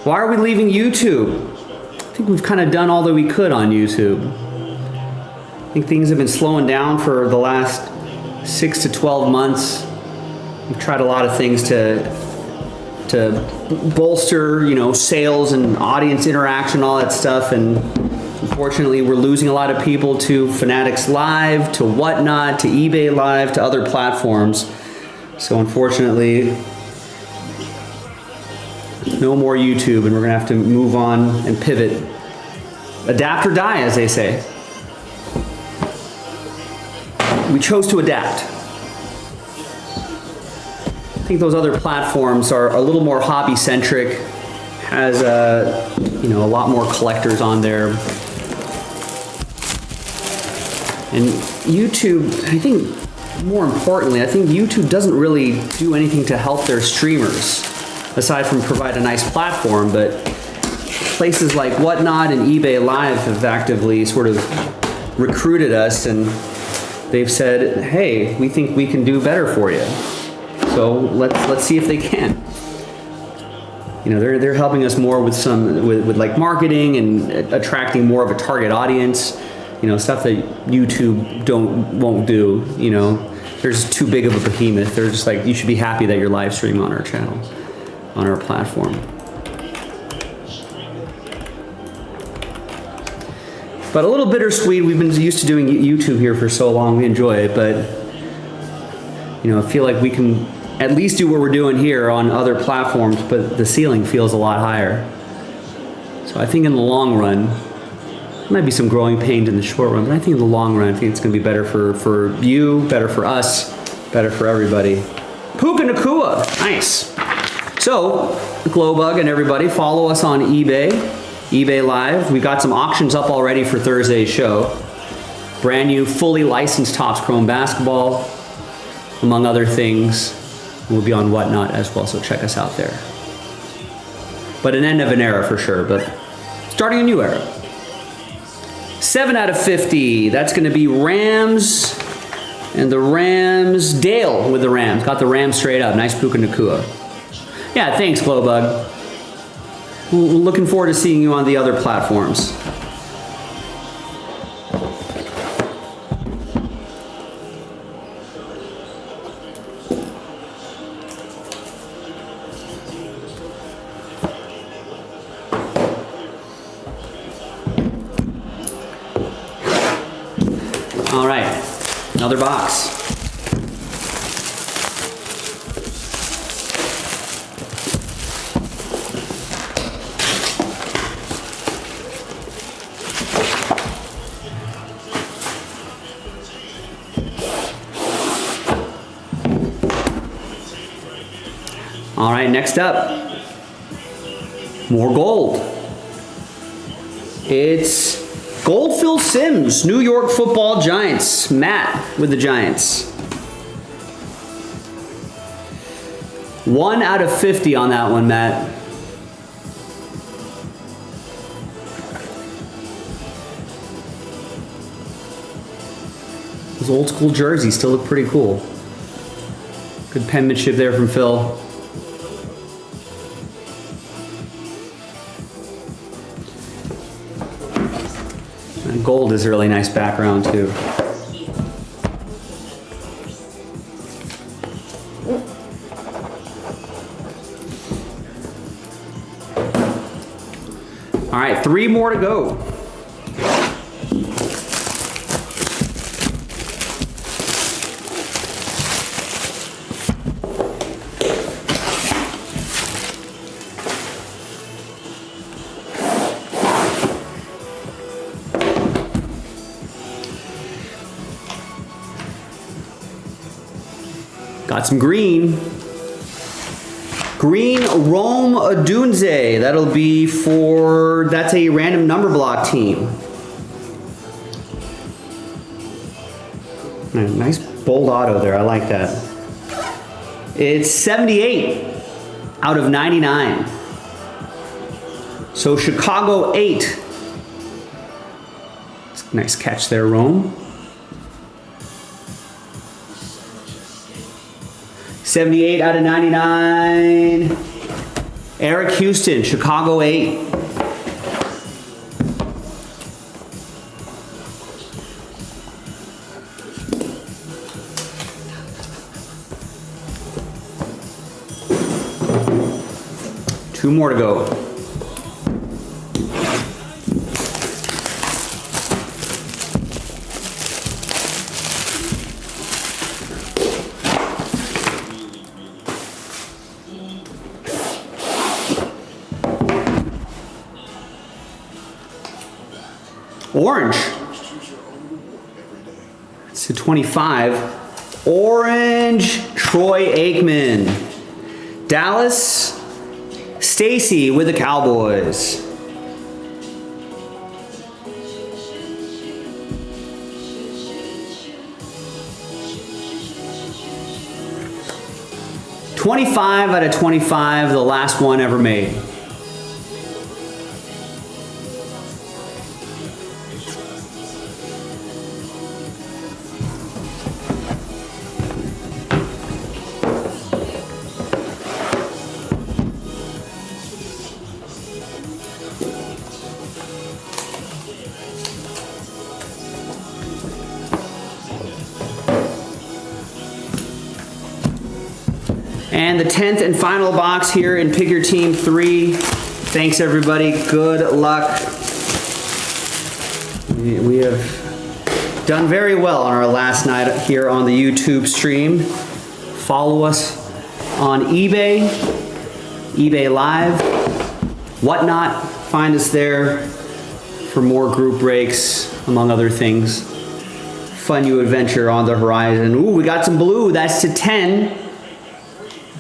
Why are we leaving YouTube? I think we've kind of done all that we could on YouTube. I think things have been slowing down for the last 6 to 12 months. We've tried a lot of things to bolster, you know, sales and audience interaction, all that stuff, and unfortunately we're losing a lot of people to Fanatics Live, to Whatnot, to eBay Live, to other platforms. So unfortunately, no more YouTube, and we're gonna have to move on and pivot. Adapt or die, as they say. We chose to adapt. I think those other platforms are a little more hobby-centric, has you know, a lot more collectors on there. And YouTube, I think, more importantly, I think YouTube doesn't really do anything to help their streamers, aside from provide a nice platform, but places like Whatnot and eBay Live have actively sort of recruited us, and they've said, hey, we think we can do better for you. So let's see if they can. You know, they're helping us more with with like marketing and attracting more of a target audience. You know, stuff that YouTube won't do. You know, they're just too big of a behemoth. They're just like, you should be happy that you're live streaming on our channel, on our platform. But a little bittersweet. We've been used to doing YouTube here for so long. We enjoy it, but you know, I feel like we can at least do what we're doing here on other platforms, but the ceiling feels a lot higher. So I think in the long run, there might be some growing pains in the short run, but I think in the long run, I think it's going to be better for you, better for us, better for everybody. Puka Nakua, nice. So, Glowbug and everybody, follow us on eBay Live. We've got some auctions up already for Thursday's show. Brand new, fully licensed Topps Chrome basketball, among other things. We'll be on Whatnot as well, so check us out there. But an end of an era for sure, but starting a new era. 7 out of 50, that's gonna be Rams, and the Rams, Dale with the Rams. Got the Rams straight up, nice Puka Nakua. Yeah, thanks, Glowbug. We're looking forward to seeing you on the other platforms. All right, another box. All right, next up, more gold. It's Gold-Phil Sims, New York Football Giants. Matt with the Giants. 1 out of 50 on that one, Matt. Those old school jerseys still look pretty cool. Good penmanship there from Phil. And gold is a really nice background too. All right, 3 more to go. Got some green. Green Rome Odunze. That'll be for, that's a random number block team. Nice bold auto there. I like that. It's 78 out of 99. So Chicago 8. Nice catch there, Rome. 78 out of 99. Eric Houston, Chicago 8. Two more to go. Orange. It's a 25. Orange, Troy Aikman. Dallas, Stacy with the Cowboys. $25 out of 25, the last one ever made. And the 10th and final box here in Pick Your Team 3. Thanks everybody, good luck. We have done very well on our last night here on the YouTube stream. Follow us on eBay, eBay Live, Whatnot. Find us there for more group breaks, among other things. Fun new adventure on the horizon. Ooh, we got some blue, that's to 10.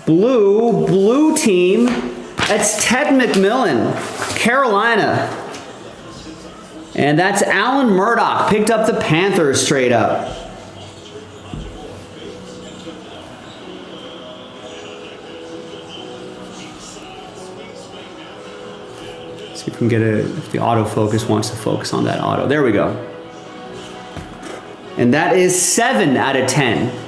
Blue team, that's Ted McMillan, Carolina. And that's Alan Murdoch, picked up the Panthers straight up. See if we can get if the autofocus wants to focus on that auto. There we go. And that is 7 out of 10.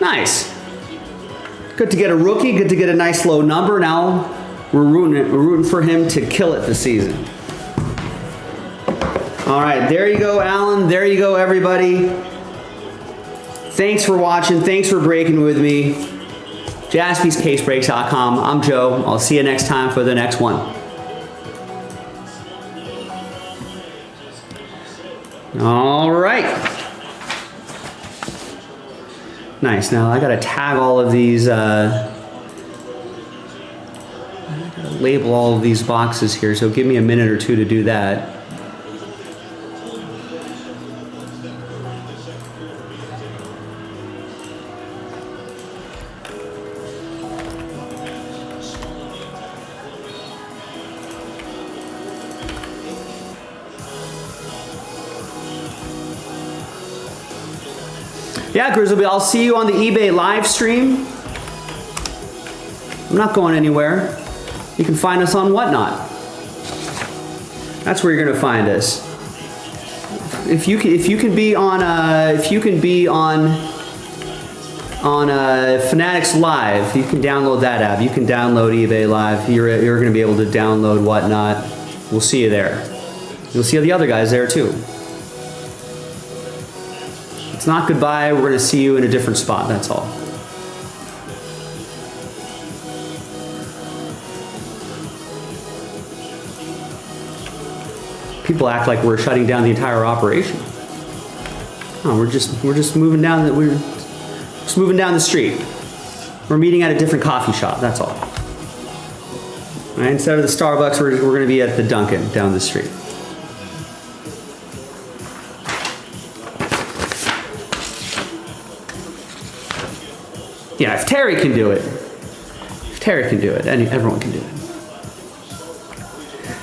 Nice. Good to get a rookie, good to get a nice low number. Now we're rooting for him to kill it this season. All right, there you go, Alan. There you go, everybody. Thanks for watching. Thanks for breaking with me. JaspysCaseBreaks.com. I'm Joe. I'll see you next time for the next one. All right. Nice. Now I gotta tag all of these, I gotta label all of these boxes here, so give me a minute or two to do that. Yeah, Grizzly, I'll see you on the eBay live stream. I'm not going anywhere. You can find us on Whatnot. That's where you're gonna find us. If you can be on Fanatics Live, you can download that app. You can download eBay Live. You're gonna be able to download Whatnot. We'll see you there. You'll see the other guys there too. It's not goodbye, we're gonna see you in a different spot, that's all. People act like we're shutting down the entire operation. No, we're just moving down the street. We're meeting at a different coffee shop, that's all. All right, instead of the Starbucks, we're gonna be at the Dunkin' down the street. Yeah, if Terry can do it, everyone can do it.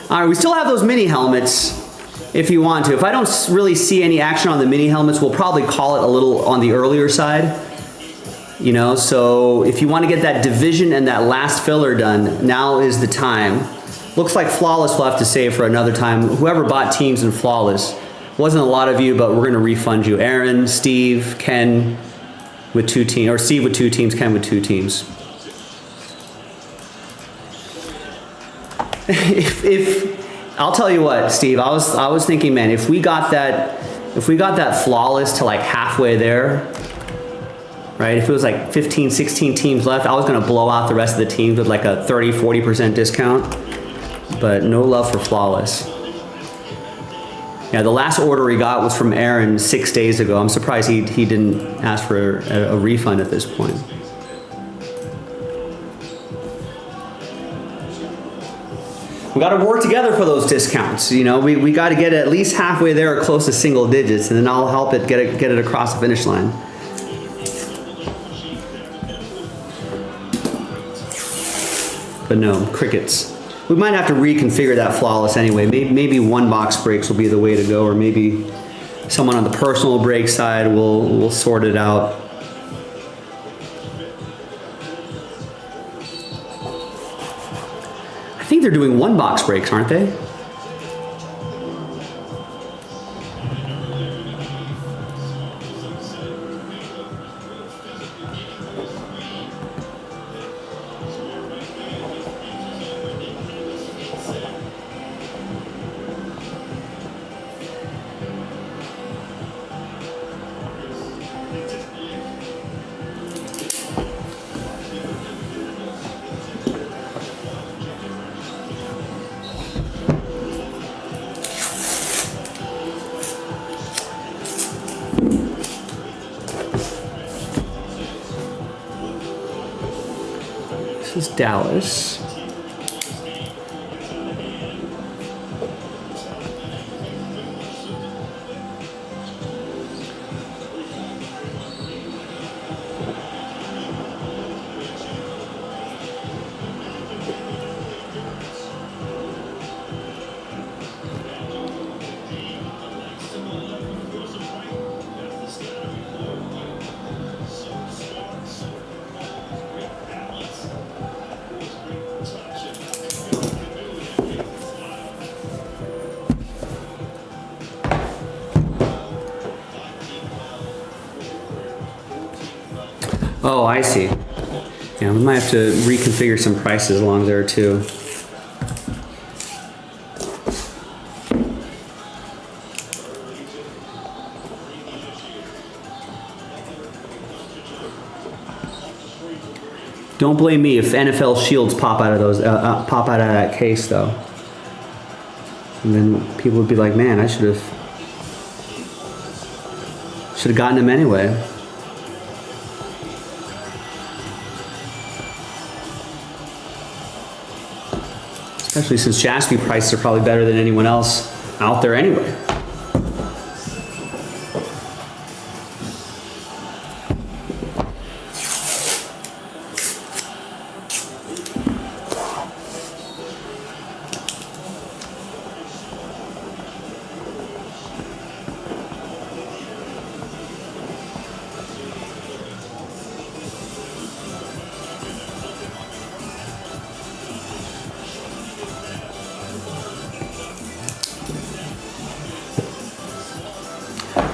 All right, we still have those mini helmets if you want to. If I don't really see any action on the mini helmets, we'll probably call it a little on the earlier side. You know, so if you want to get that division and that last filler done, now is the time. Looks like Flawless will have to save for another time. Whoever bought teams in Flawless, wasn't a lot of you, but we're going to refund you. Aaron, Steve, Ken with 2 teams, or Steve with 2 teams, Ken with 2 teams. if I'll tell you what, Steve, I was thinking, man, if we got that Flawless to like halfway there, right? If it was like 15, 16 teams left, I was going to blow out the rest of the teams with like a 30, 40% discount. But no love for Flawless. Yeah, the last order he got was from Aaron 6 days ago. I'm surprised he didn't ask for a refund at this point. We got to work together for those discounts. You know, we got to get at least halfway there or close to single digits, and then I'll help it get it across the finish line. But no, crickets. We might have to reconfigure that Flawless anyway. Maybe 1 box breaks will be the way to go, or maybe someone on the personal break side will sort it out. I think they're doing 1 box breaks, aren't they? This is Dallas. Oh, I see. Yeah, we might have to reconfigure some prices along there too. Don't blame me if NFL shields pop out of those, pop out of that case though. And then people would be like, "Man, I should have gotten them anyway." Especially since Jaspy prices are probably better than anyone else out there anyway.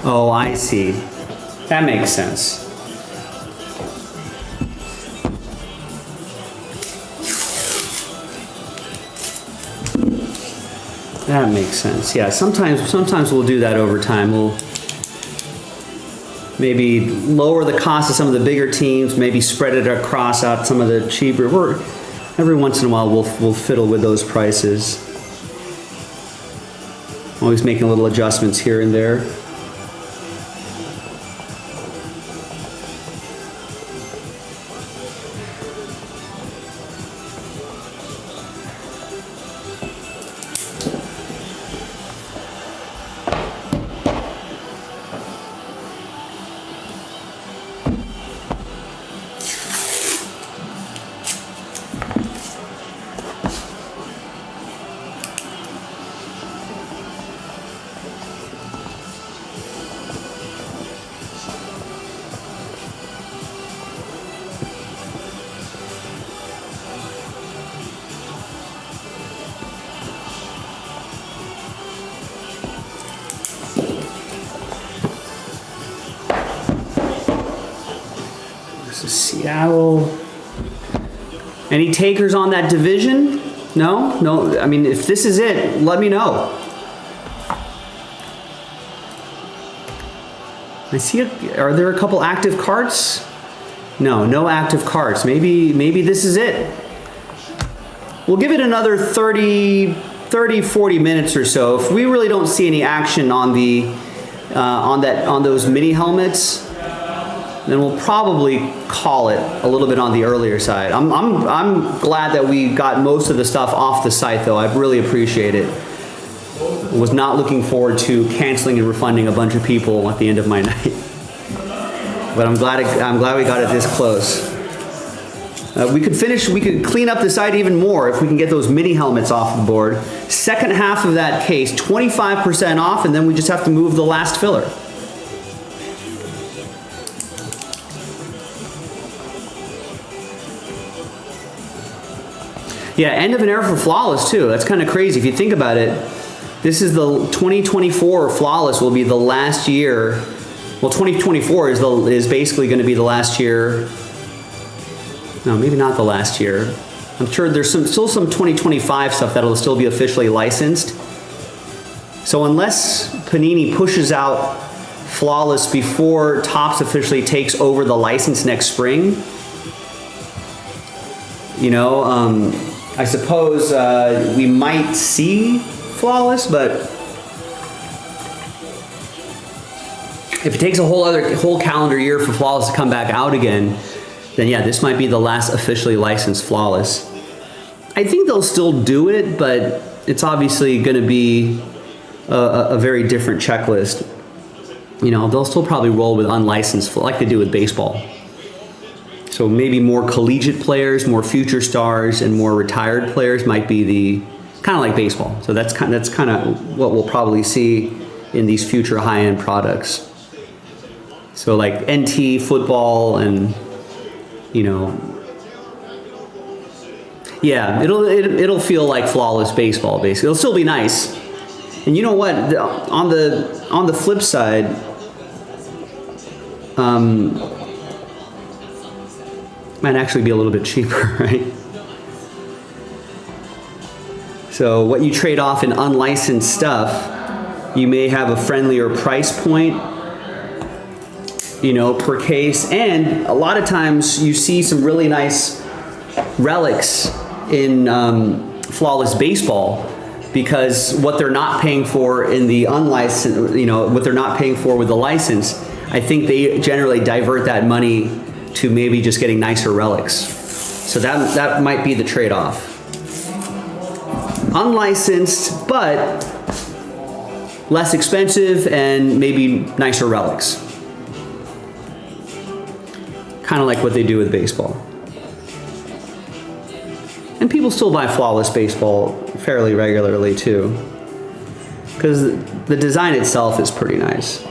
Oh, I see. That makes sense. That makes sense. Yeah, sometimes we'll do that over time. We'll maybe lower the cost of some of the bigger teams, maybe spread it across out some of the cheaper. Every once in a while we'll fiddle with those prices. Always making little adjustments here and there. Yeah, well, any takers on that division? No? I mean, if this is it, let me know. I see, are there a couple active carts? No active carts. Maybe this is it. We'll give it another 30, 40 minutes or so. If we really don't see any action on the, on those mini helmets, then we'll probably call it a little bit on the earlier side. I'm glad that we got most of the stuff off the site though. I really appreciate it. Was not looking forward to canceling and refunding a bunch of people at the end of my night. But I'm glad we got it this close. We could clean up the site even more if we can get those mini helmets off the board. Second half of that case, 25% off, and then we just have to move the last filler. Yeah, end of an era for Flawless too. That's kind of crazy if you think about it. This is the 2024 Flawless will be the last year. Well, 2024 is basically going to be the last year. No, maybe not the last year. I'm sure there's still some 2025 stuff that'll still be officially licensed. So unless Panini pushes out Flawless before Topps officially takes over the license next spring, you know, I suppose we might see Flawless, but if it takes a whole calendar year for Flawless to come back out again, then yeah, this might be the last officially licensed Flawless. I think they'll still do it, but it's obviously going to be a very different checklist. You know, they'll still probably roll with unlicensed, like they do with baseball. So maybe more collegiate players, more future stars, and more retired players might be the kind of like baseball. So that's kind of what we'll probably see in these future high-end products. So like NT football and, you know, yeah, it'll feel like Flawless baseball basically. It'll still be nice. And you know what? On the flip side, might actually be a little bit cheaper, right? So what you trade off in unlicensed stuff, you may have a friendlier price point, you know, per case. And a lot of times you see some really nice relics in Flawless baseball, because what they're not paying for in the unlicensed, you know, what they're not paying for with the license, I think they generally divert that money to maybe just getting nicer relics. So that might be the trade-off. Unlicensed, but less expensive and maybe nicer relics. Kind of like what they do with baseball. And people still buy Flawless baseball fairly regularly too, because the design itself is pretty nice.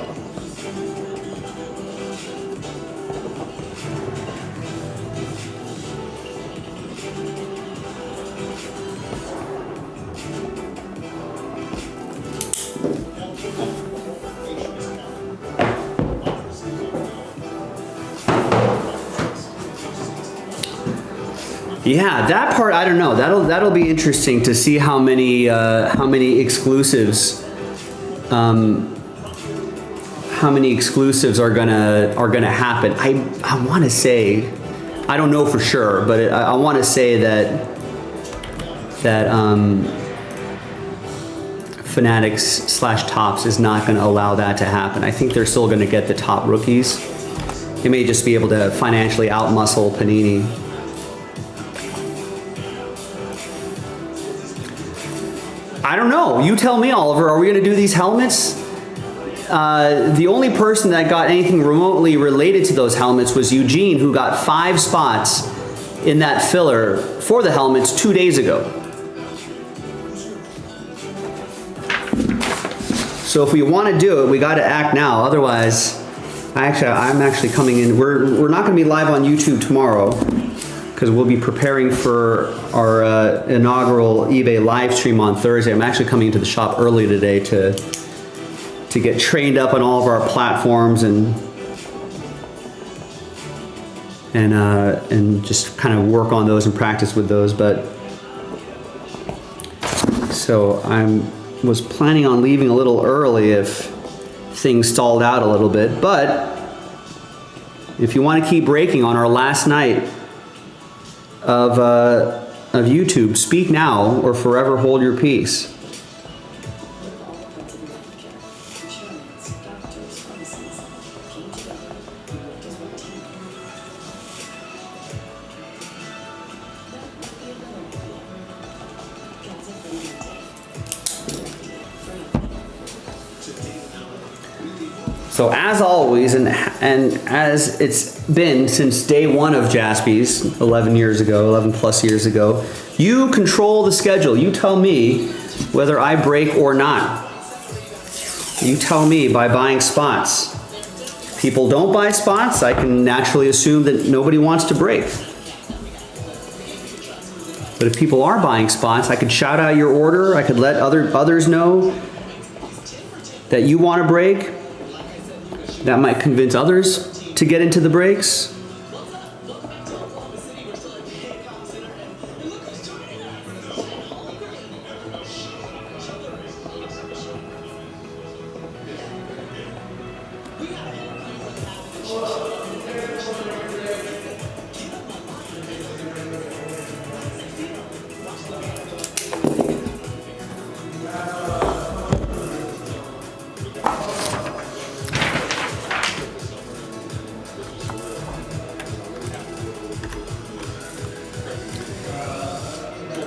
Yeah, that part I don't know. That'll be interesting to see how many exclusives, are gonna happen. I want to say, I don't know for sure, but I want to say that Fanatics / Topps is not going to allow that to happen. I think they're still going to get the top rookies. They may just be able to financially outmuscle Panini. I don't know. You tell me, Oliver. Are we going to do these helmets? The only person that got anything remotely related to those helmets was Eugene, who got 5 spots in that filler for the helmets 2 days ago. So if we want to do it, we got to act now. Otherwise, I'm actually coming in. We're not going to be live on YouTube tomorrow, because we'll be preparing for our inaugural eBay live stream on Thursday. I'm actually coming into the shop early today to get trained up on all of our platforms and and just kind of work on those and practice with those. But so was planning on leaving a little early if things stalled out a little bit. But if you want to keep breaking on our last night of YouTube, speak now or forever hold your peace. So as always, and as it's been since day one of Jaspy's 11 plus years ago, you control the schedule. You tell me whether I break or not. You tell me by buying spots. If people don't buy spots, I can naturally assume that nobody wants to break. But if people are buying spots, I could shout out your order. I could let others know that you want to break. That might convince others to get into the breaks.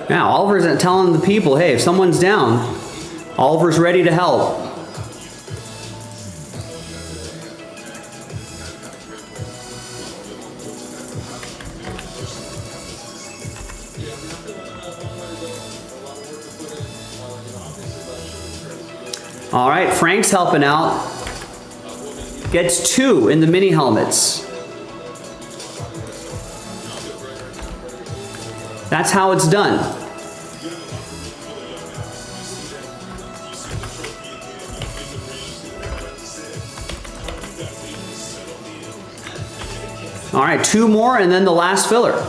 Now, Oliver's telling the people, hey, if someone's down, Oliver's ready to help. All right, Frank's helping out. Gets 2 in the mini helmets. That's how it's done. All right, 2 more and then the last filler.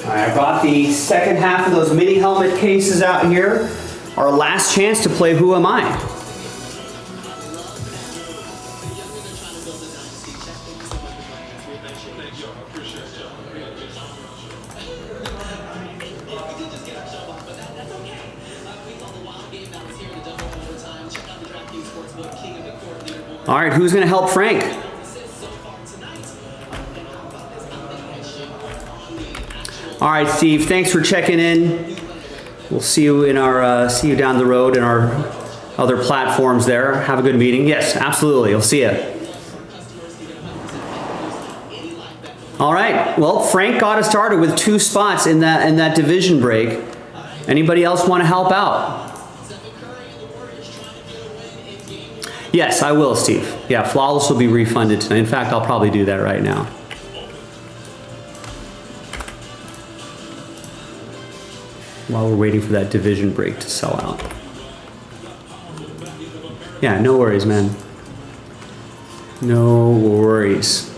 I brought the second half of those mini helmet cases out here. Our last chance to play Who Am I? All right, who's going to help Frank? All right, Steve, thanks for checking in. We'll see you in our see you down the road in our other platforms there. Have a good meeting. Yes, absolutely. I'll see you. All right. Well, Frank got us started with 2 spots in that division break. Anybody else want to help out? Yes, I will, Steve. Yeah, Flawless will be refunded tonight. In fact, I'll probably do that right now. While we're waiting for that division break to sell out. Yeah, no worries, man. No worries.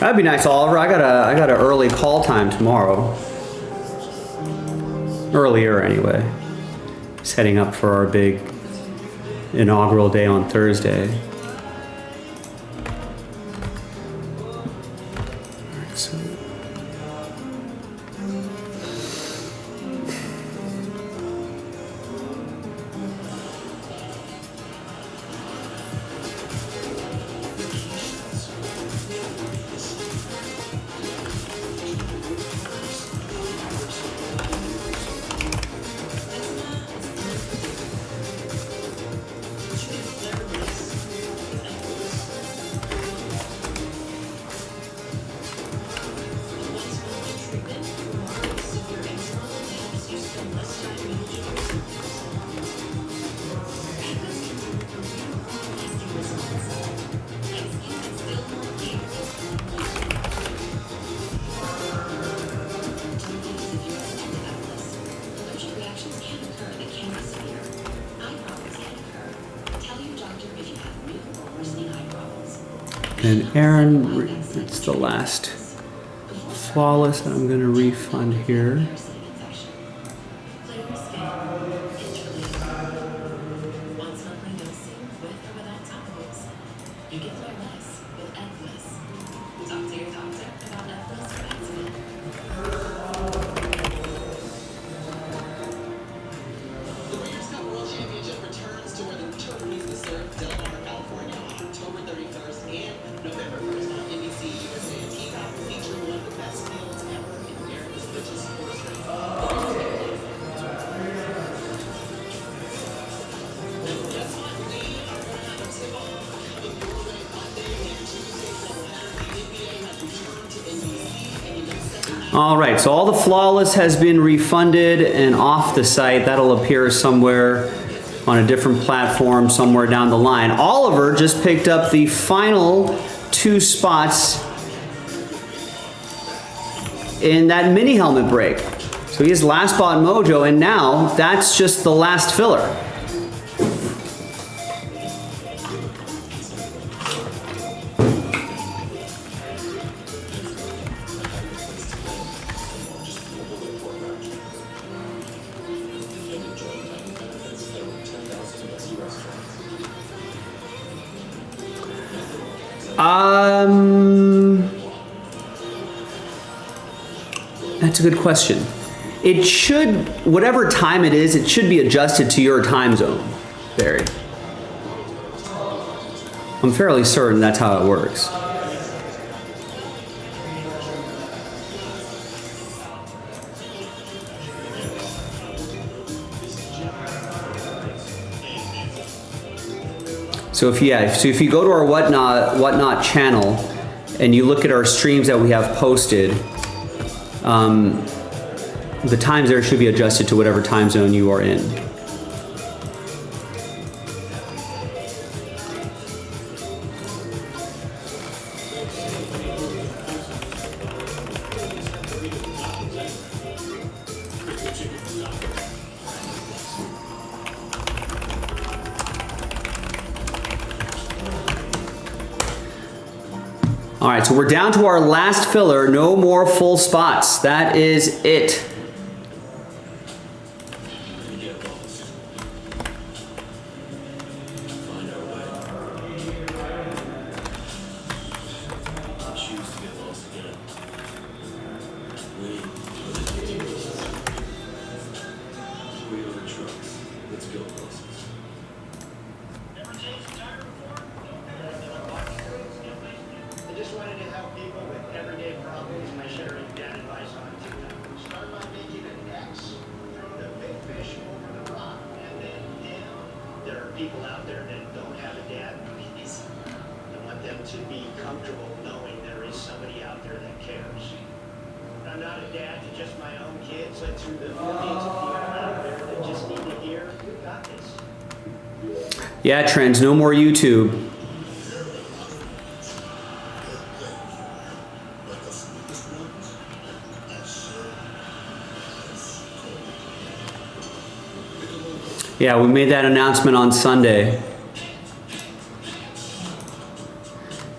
That'd be nice, Oliver. I got an early call time tomorrow. Earlier, anyway. Setting up for our big inaugural day on Thursday. Alright, so and Aaron, it's the last Flawless that I'm going to refund here. All right, so all the Flawless has been refunded and off the site. That'll appear somewhere on a different platform somewhere down the line. Oliver just picked up the final 2 spots in that mini helmet break. So he has last spot mojo, and now that's just the last filler. That's a good question. It should, whatever time it is, it should be adjusted to your time zone, Barry. I'm fairly certain that's how it works. So if you go to our whatnot channel and you look at our streams that we have posted, the times there should be adjusted to whatever time zone you are in. All right, so we're down to our last filler. No more full spots. That is it. I just wanted to help people with everyday problems by sharing bad advice on TikTok. Start by making an X, throw the big fish over the rock, and then down. There are people out there that don't have a dad. I want them to be comfortable knowing there is somebody out there that cares. I'm not a dad to just my own kids, but to the millions of people out there that just need to hear, you got this. Yeah, Trends, no more YouTube. Yeah, we made that announcement on Sunday.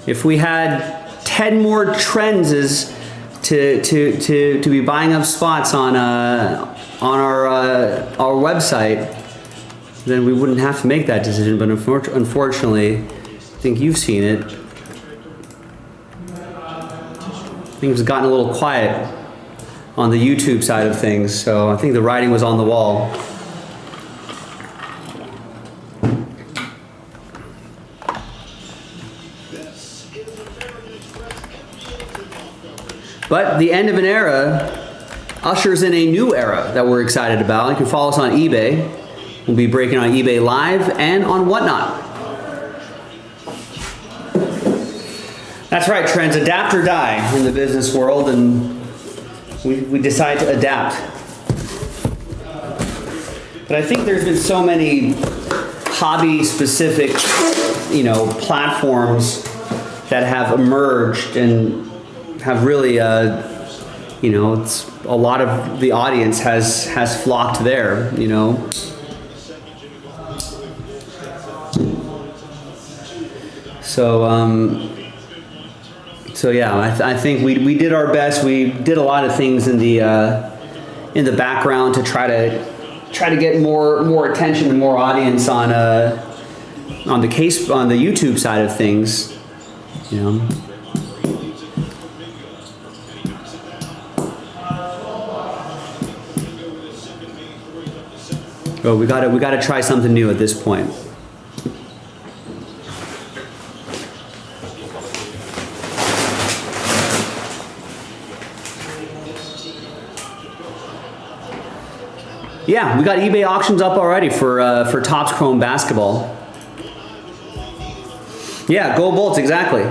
If we had 10 more Trends to be buying up spots on our website, then we wouldn't have to make that decision. But unfortunately, I think you've seen it. Things have gotten a little quiet on the YouTube side of things, so I think the writing was on the wall. But the end of an era ushers in a new era that we're excited about. You can follow us on eBay. We'll be breaking on eBay Live and on Whatnot. That's right, Trends. Adapt or die in the business world, and we decide to adapt. But I think there's been so many hobby-specific, platforms that have emerged and have really, it's a lot of the audience has flocked there, So yeah, I think we did our best. We did a lot of things in the background to try to get more attention and more audience on the YouTube side of things, But we gotta try something new at this point. Yeah, we got eBay auctions up already for Topps Chrome basketball. Yeah, go Bolts, exactly.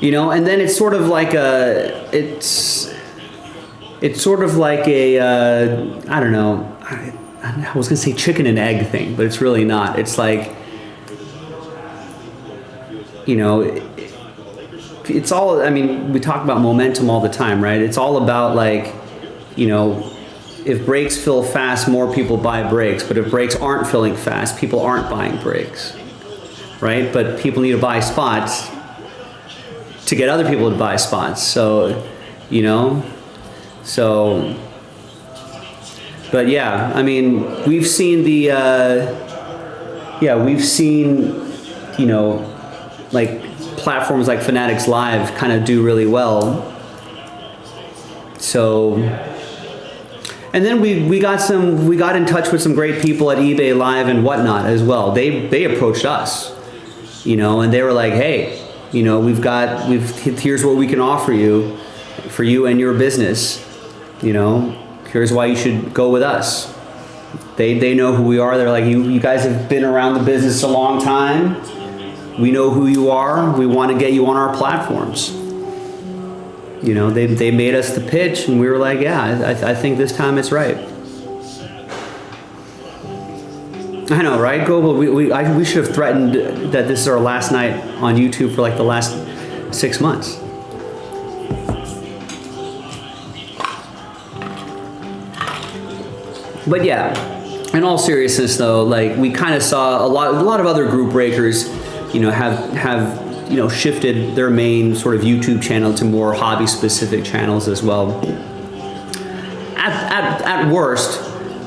And then it's sort of like I don't know. I was gonna say chicken and egg thing, but it's really not. It's like, it's all. I mean, we talk about momentum all the time, right? It's all about if breaks fill fast, more people buy breaks. But if breaks aren't filling fast, people aren't buying breaks, right? But people need to buy spots to get other people to buy spots. So, but yeah, I mean, we've seen like platforms like Fanatics Live kind of do really well. So, and then we got in touch with some great people at eBay Live and Whatnot as well. They approached us, and they were like, hey, here's what we can offer you for you and your business. Here's why you should go with us. They know who we are. They're like, you guys have been around the business a long time. We know who you are. We want to get you on our platforms. You know, they made us the pitch, and we were like, yeah, I think this time it's right. I know, right, Goebel? We should have threatened that this is our last night on YouTube for like the last 6 months. But yeah, in all seriousness though, like we kind of saw a lot of other group breakers, you know, have you know, shifted their main sort of YouTube channel to more hobby specific channels as well. At worst,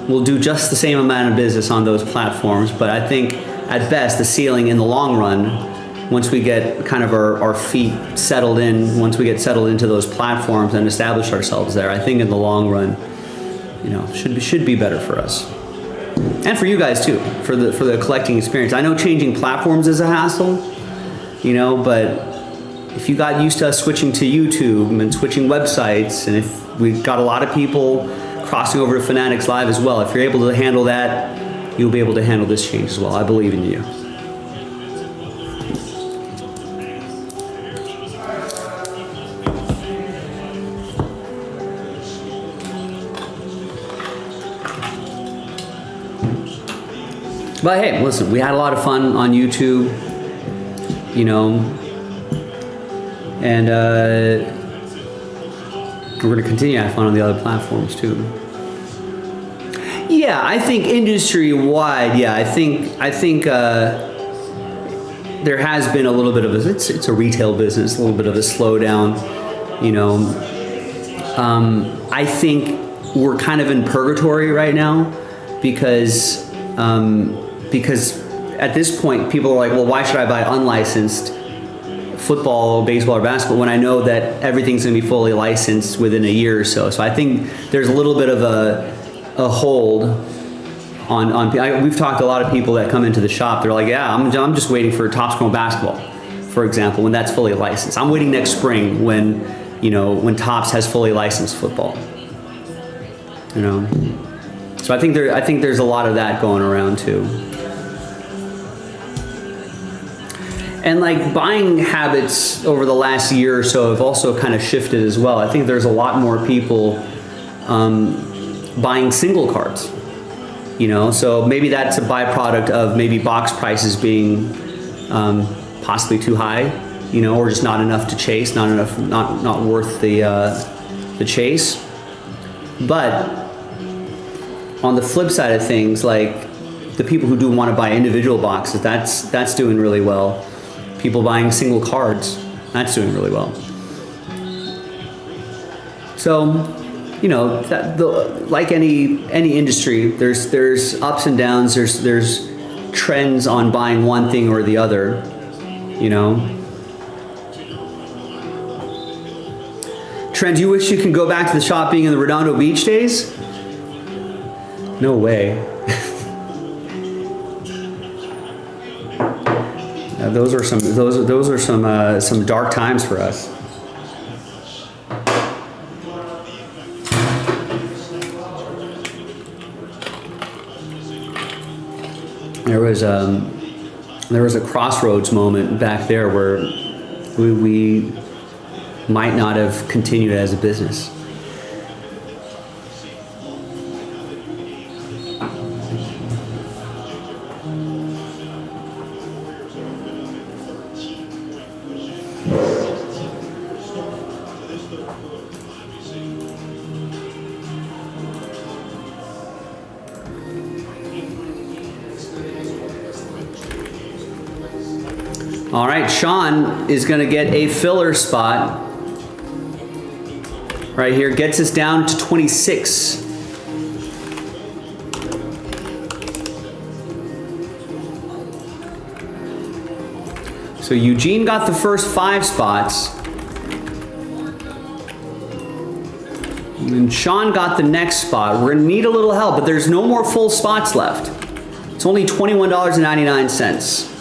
we'll do just the same amount of business on those platforms, but I think at best the ceiling in the long run, once we get kind of our feet settled in, once we get settled into those platforms and establish ourselves there, I think in the long run, you know, should be better for us. And for you guys too, for the collecting experience. I know changing platforms is a hassle, you know, but if you got used to us switching to YouTube and switching websites, and if we've got a lot of people crossing over to Fanatics Live as well, if you're able to handle that, you'll be able to handle this change as well. I believe in you. But hey, listen, we had a lot of fun on YouTube, you know, and we're going to continue to have fun on the other platforms too. Yeah, I think industry-wide, yeah, I think there has been a little bit of it's a retail business, a little bit of a slowdown, you know. I think we're kind of in purgatory right now because at this point people are like, well, why should I buy unlicensed football, baseball, or basketball when I know that everything's going to be fully licensed within a year or so? So I think there's a little bit of a hold on we've talked to a lot of people that come into the shop. They're like, yeah, I'm just waiting for Topps Chrome basketball, for example, when that's fully licensed. I'm waiting next spring when Topps has fully licensed football. You know, so I think there's a lot of that going around too. And like buying habits over the last year or so have also kind of shifted as well. I think there's a lot more people buying single cards, you know, so maybe that's a byproduct of maybe box prices being possibly too high, you know, or just not enough to chase, not worth the chase. But on the flip side of things, like the people who do want to buy individual boxes, that's doing really well. People buying single cards, that's doing really well. So, you know, like any industry, there's ups and downs. There's trends on buying one thing or the other. You know, trends. You wish you could go back to the shopping in the Redondo Beach days? No way. Those are some dark times for us. There was a crossroads moment back there where we might not have continued as a business. All right, Sean is going to get a filler spot right here. Gets us down to 26. So Eugene got the first 5 spots. And Sean got the next spot. We're going to need a little help, but there's no more full spots left. It's only $21.99.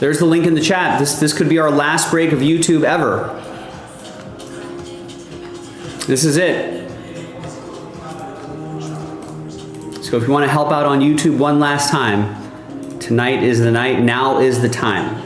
There's the link in the chat. This could be our last break of YouTube ever. This is it. So if you want to help out on YouTube one last time, tonight is the night, now is the time.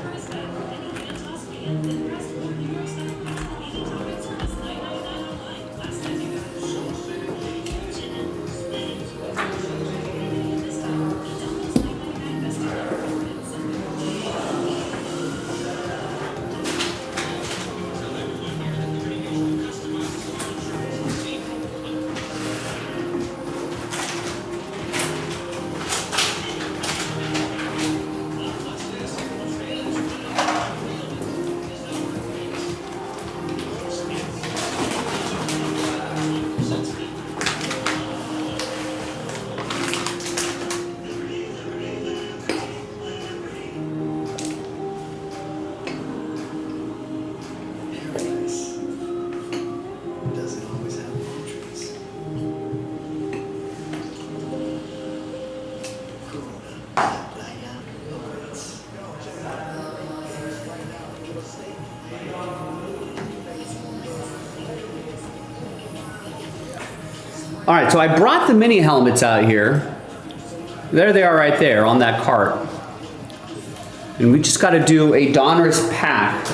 All right, so I brought the mini helmets out here. There they are right there on that cart. And we just got to do a Donruss pack.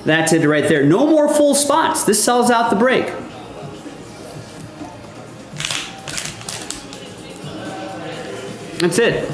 That's it right there. No more full spots. This sells out the break. That's it.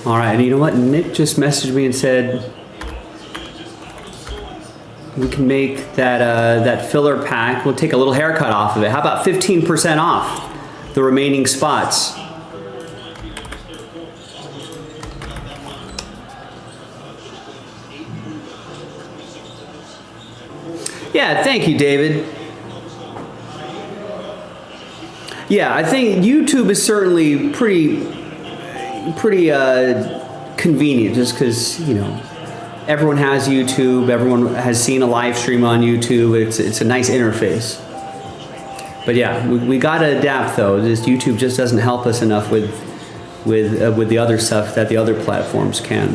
All right, and you know what? Nick just messaged me and said we can make that that filler pack. We'll take a little haircut off of it. How about 15% off the remaining spots? Yeah, thank you, David. Yeah, I think YouTube is certainly pretty convenient, just because, you know, everyone has YouTube, everyone has seen a live stream on YouTube. It's a nice interface. But yeah, we gotta adapt though. YouTube just doesn't help us enough with the other stuff that the other platforms can.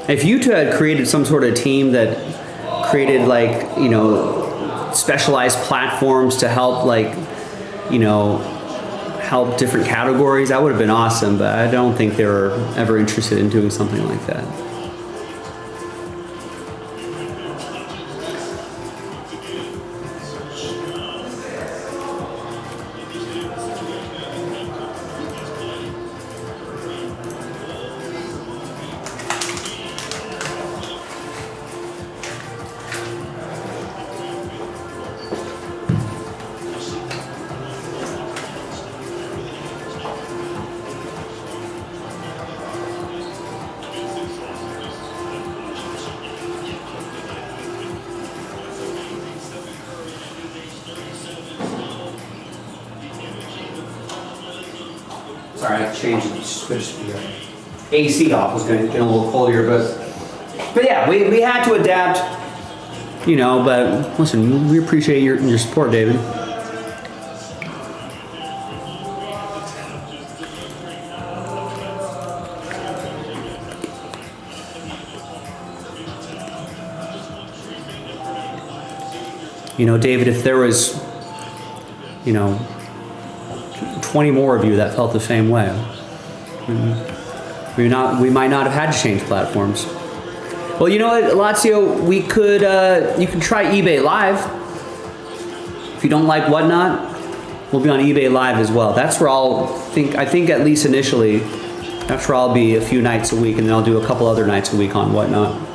If YouTube had created some sort of team that created, like, you know, specialized platforms to help, like, you know, help different categories, that would have been awesome, but I don't think they were ever interested in doing something like that. Sorry, I have to change it. Switch the AC off. It was going to get a little cold here, but yeah, we had to adapt, you know. But listen, we appreciate your support, David. You know, David, if there was, you know, 20 more of you that felt the same way, we might not have had to change platforms. Well, you know what, Lazio, we could, you can try eBay Live. If you don't like Whatnot, we'll be on eBay Live as well. That's where I think at least initially, that's where I'll be a few nights a week, and then I'll do a couple other nights a week on Whatnot.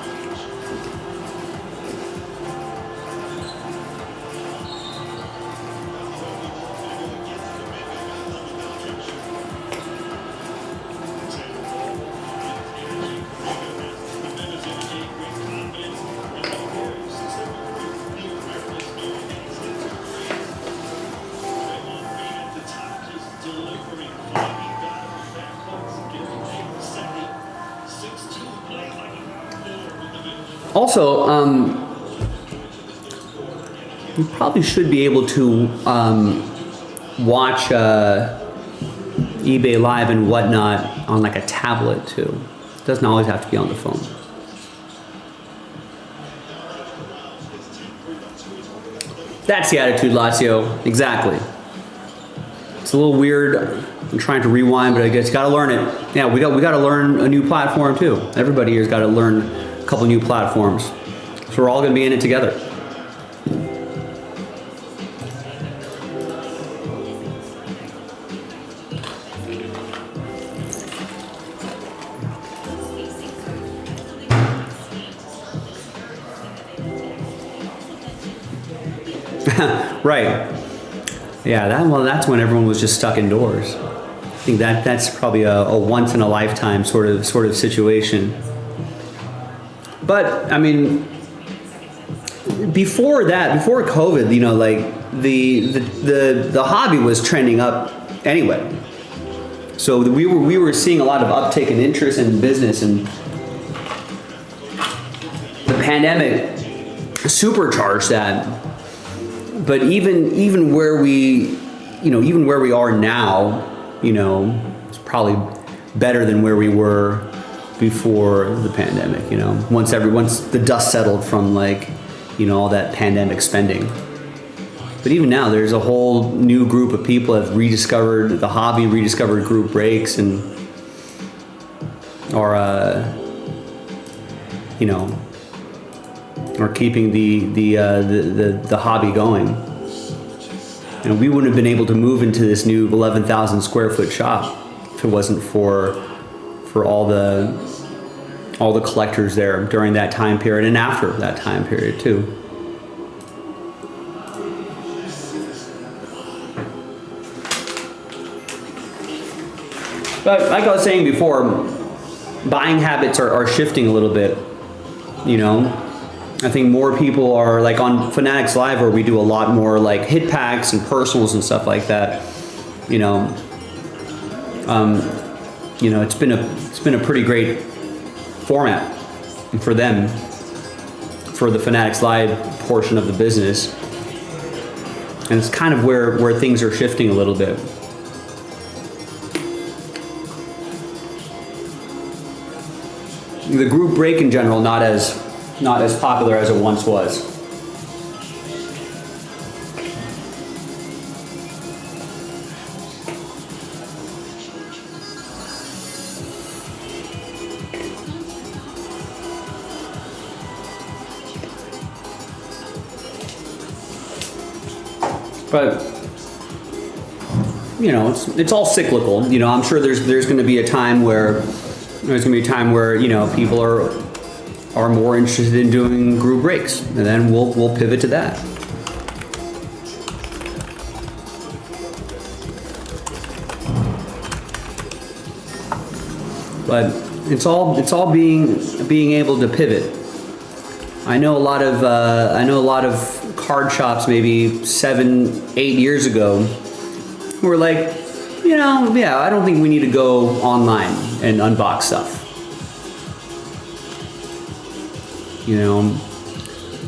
Also, you probably should be able to watch eBay Live and Whatnot on like a tablet too. It doesn't always have to be on the phone. That's the attitude, Lazio. Exactly. It's a little weird. I'm trying to rewind, but I guess you got to learn it. Yeah, we got to learn a new platform too. Everybody here's got to learn a couple new platforms. So we're all going to be in it together. Right. Yeah, that's when everyone was just stuck indoors. I think that's probably a once in a lifetime sort of situation. But I mean, before COVID, you know, like the hobby was trending up anyway. So we were seeing a lot of uptake in interest in business, and the pandemic supercharged that. But even where we are now, you know, it's probably better than where we were before the pandemic, you know, once the dust settled from, like, you know, all that pandemic spending. But even now, there's a whole new group of people that have rediscovered the hobby, rediscovered group breaks, and are you know, are keeping the hobby going. And we wouldn't have been able to move into this new 11,000 square foot shop if it wasn't for all the collectors there during that time period and after that time period too. But like I was saying before, buying habits are shifting a little bit, you know. I think more people are, like, on Fanatics Live, where we do a lot more like hit packs and personals and stuff like that. You know, it's been a pretty great format for them, for the Fanatics Live portion of the business, and it's kind of where things are shifting a little bit. The group break in general, not as popular as it once was. But, you know, it's all cyclical. You know, I'm sure there's going to be a time where you know, people are more interested in doing group breaks, and then we'll pivot to that. But it's all being able to pivot. I know a lot of card shops maybe 7-8 years ago were like, you know, yeah, I don't think we need to go online and unbox stuff. You know,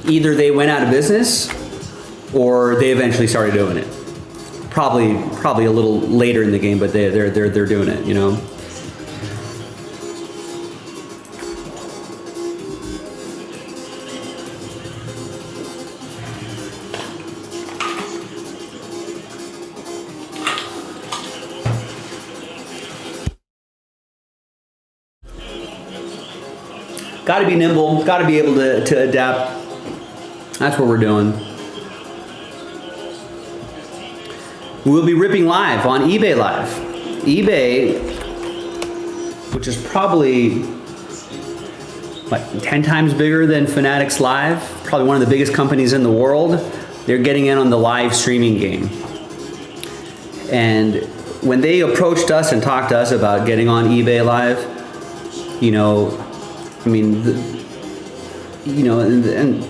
either they went out of business or they eventually started doing it. Probably a little later in the game, but they're doing it, you know. Got to be nimble, got to be able to adapt. That's what we're doing. We'll be ripping live on eBay Live. eBay, which is probably what, 10 times bigger than Fanatics Live, probably one of the biggest companies in the world. They're getting in on the live streaming game. And when they approached us and talked to us about getting on eBay Live, you know, I mean, and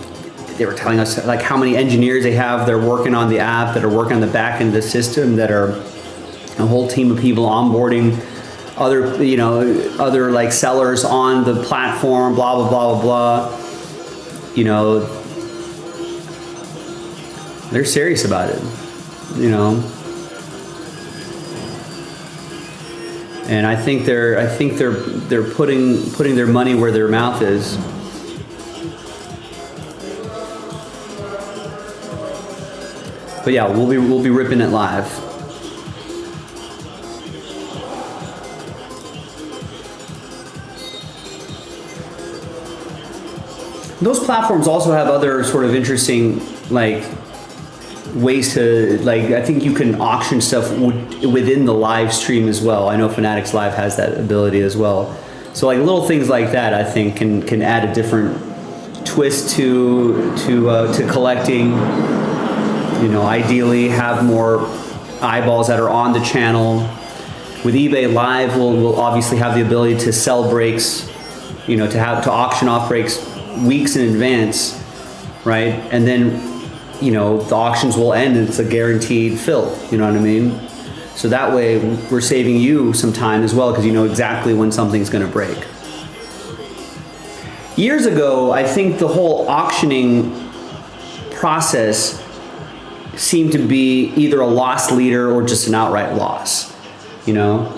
they were telling us like how many engineers they have. They're working on the app, that are working on the back end of the system, that are a whole team of people onboarding other like sellers on the platform, blah, blah, blah, blah, blah. You know, they're serious about it, you know. And I think they're putting their money where their mouth is. But yeah, we'll be ripping it live. Those platforms also have other sort of interesting like ways to, like, I think you can auction stuff within the live stream as well. I know Fanatics Live has that ability as well. So like little things like that, I think can add a different twist to collecting. You know, ideally have more eyeballs that are on the channel. With eBay Live, we'll obviously have the ability to sell breaks, you know, to auction off breaks weeks in advance, right? And then, you know, the auctions will end and it's a guaranteed fill, you know what I mean? So that way we're saving you some time as well, because you know exactly when something's gonna break. Years ago, I think the whole auctioning process seemed to be either a loss leader or just an outright loss, you know?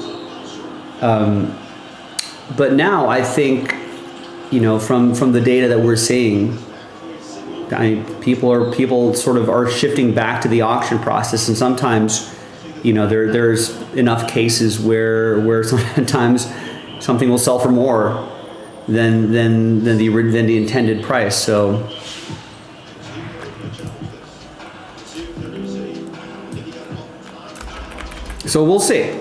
But now I think, you know, from the data that we're seeing, people sort of are shifting back to the auction process, and sometimes, you know, there's enough cases where sometimes something will sell for more than the intended price. So we'll see.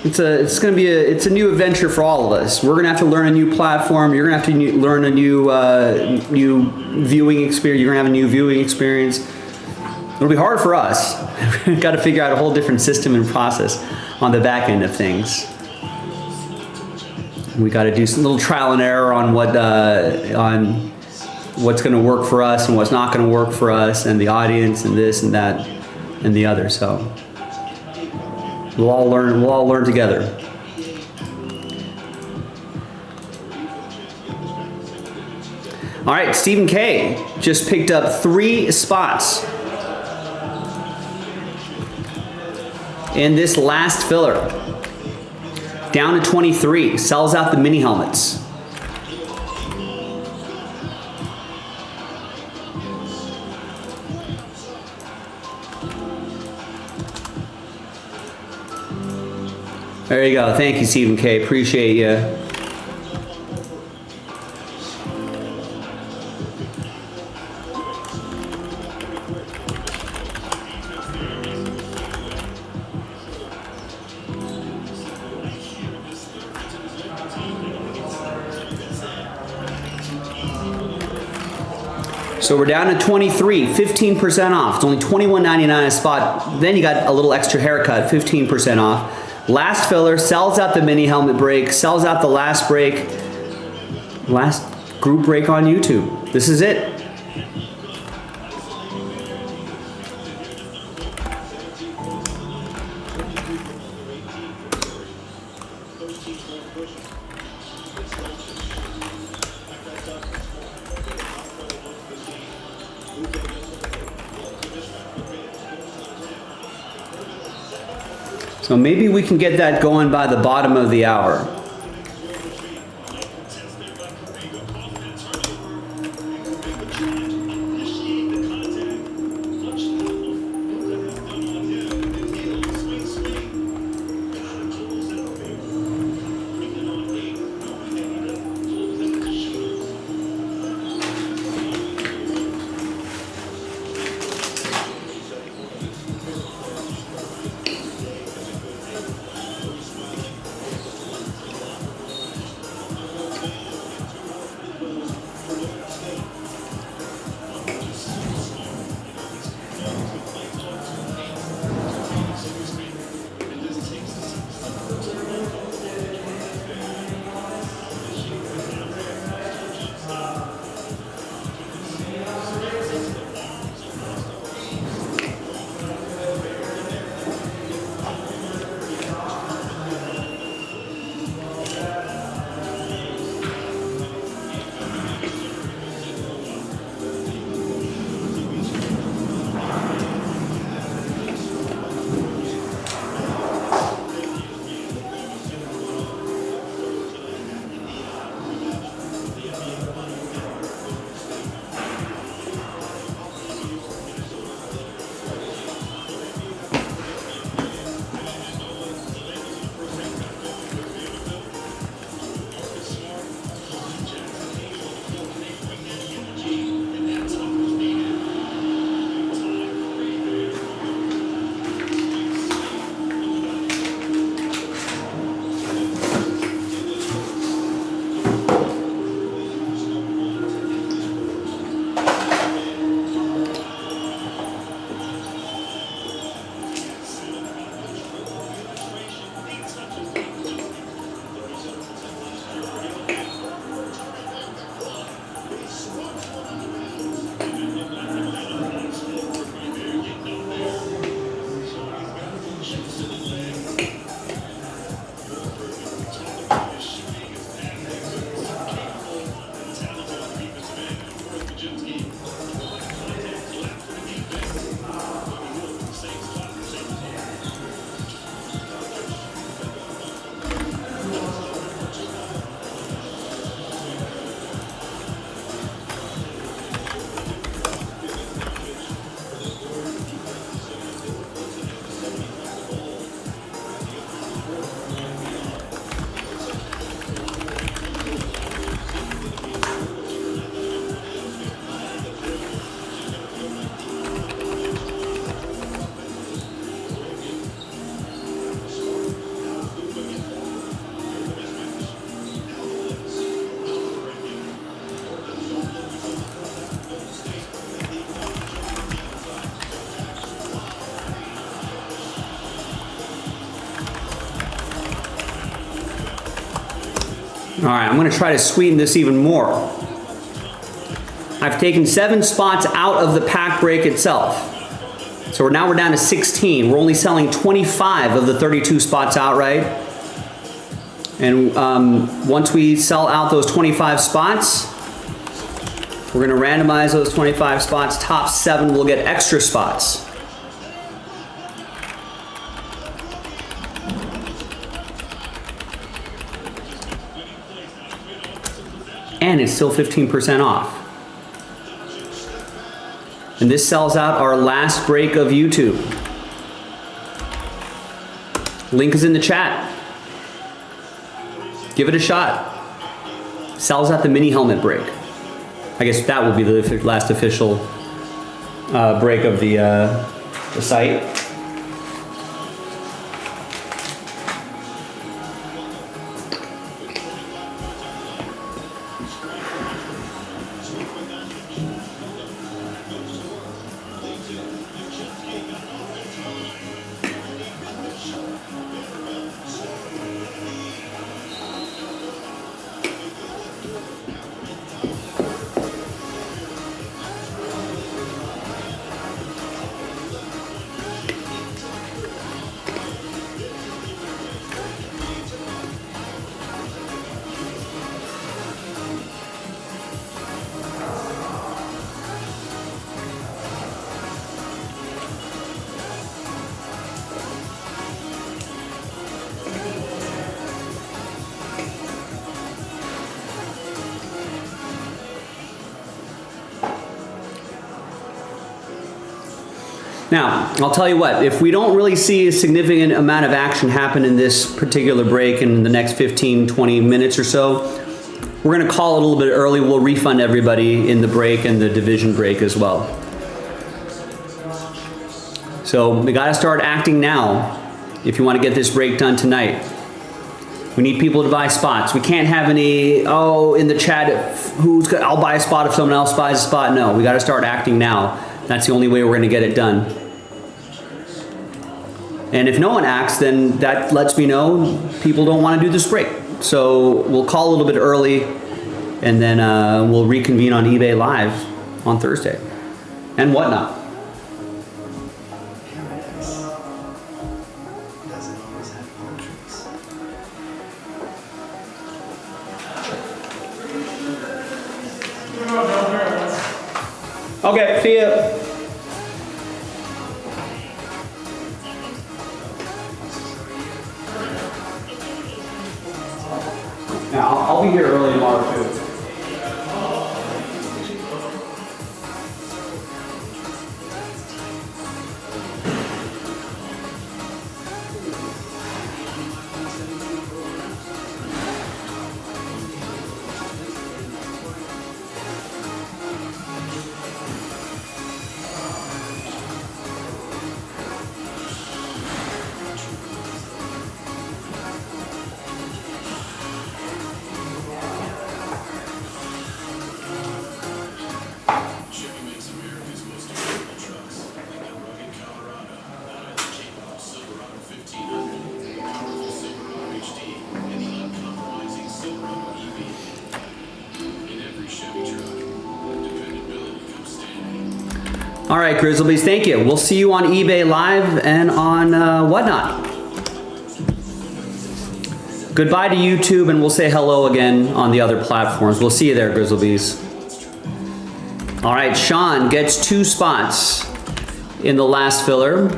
It's going to be a new adventure for all of us. We're going to have to learn a new platform. You're going to have to learn a new viewing experience. You're going to have a new viewing experience. It'll be hard for us. We've got to figure out a whole different system and process on the back end of things. We got to do some little trial and error on what's going to work for us and what's not going to work for us, and the audience and this and that and the other. So we'll all learn together. All right, Stephen K just picked up 3 spots in this last filler. Down to 23, sells out the mini helmets. There you go. Thank you, Stephen K. Appreciate you. So we're down to 23, 15% off. It's only $21.99 a spot. Then you got a little extra haircut, 15% off. Last filler, sells out the mini helmet break, sells out the last break, last group break on YouTube. This is it. So maybe we can get that going by the bottom of the hour. All right, I'm gonna try to sweeten this even more. I've taken 7 spots out of the pack break itself. So now we're down to 16. We're only selling 25 of the 32 spots outright. And once we sell out those 25 spots, we're gonna randomize those 25 spots. Top 7 will get extra spots. And it's still 15% off. And this sells out our last break of YouTube. Link is in the chat. Give it a shot. Sells out the mini helmet break. I guess that will be the last official break of the site. Now, I'll tell you what, if we don't really see a significant amount of action happen in this particular break in the next 15, 20 minutes or so, we're going to call it a little bit early. We'll refund everybody in the break and the division break as well. So we got to start acting now if you want to get this break done tonight. We need people to buy spots. We can't have any, oh, in the chat, I'll buy a spot if someone else buys a spot. No, we got to start acting now. That's the only way we're going to get it done. And if no one acts, then that lets me know people don't want to do this break. So we'll call a little bit early, and then we'll reconvene on eBay Live on Thursday and whatnot. Okay, see ya. Yeah, I'll be here early tomorrow too. All right, Grizzlies, thank you. We'll see you on eBay Live and on whatnot. Goodbye to YouTube, and we'll say hello again on the other platforms. We'll see you there, Grizzlies. All right, Sean gets 2 spots in the last filler.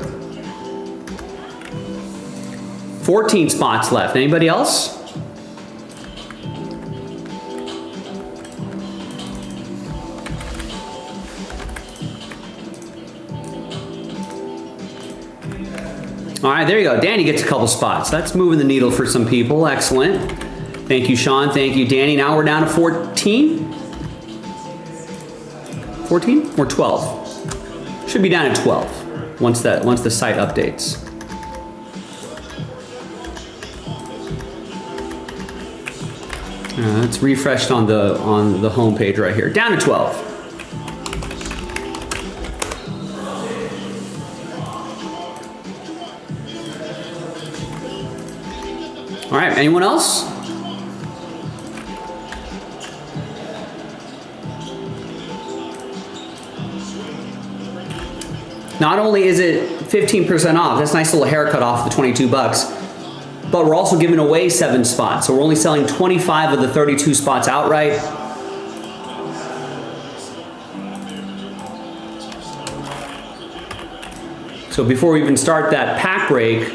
14 spots left. Anybody else? All right, there you go. Danny gets a couple spots. That's moving the needle for some people. Excellent. Thank you, Sean. Thank you, Danny. Now we're down to 14. 14 or 12? Should be down to 12 once the site updates. It's refreshed on the home page right here. Down to 12. All right, anyone else? Not only is it 15% off, that's a nice little haircut off the 22 bucks, but we're also giving away 7 spots. So we're only selling 25 of the 32 spots outright. So before we even start that pack break,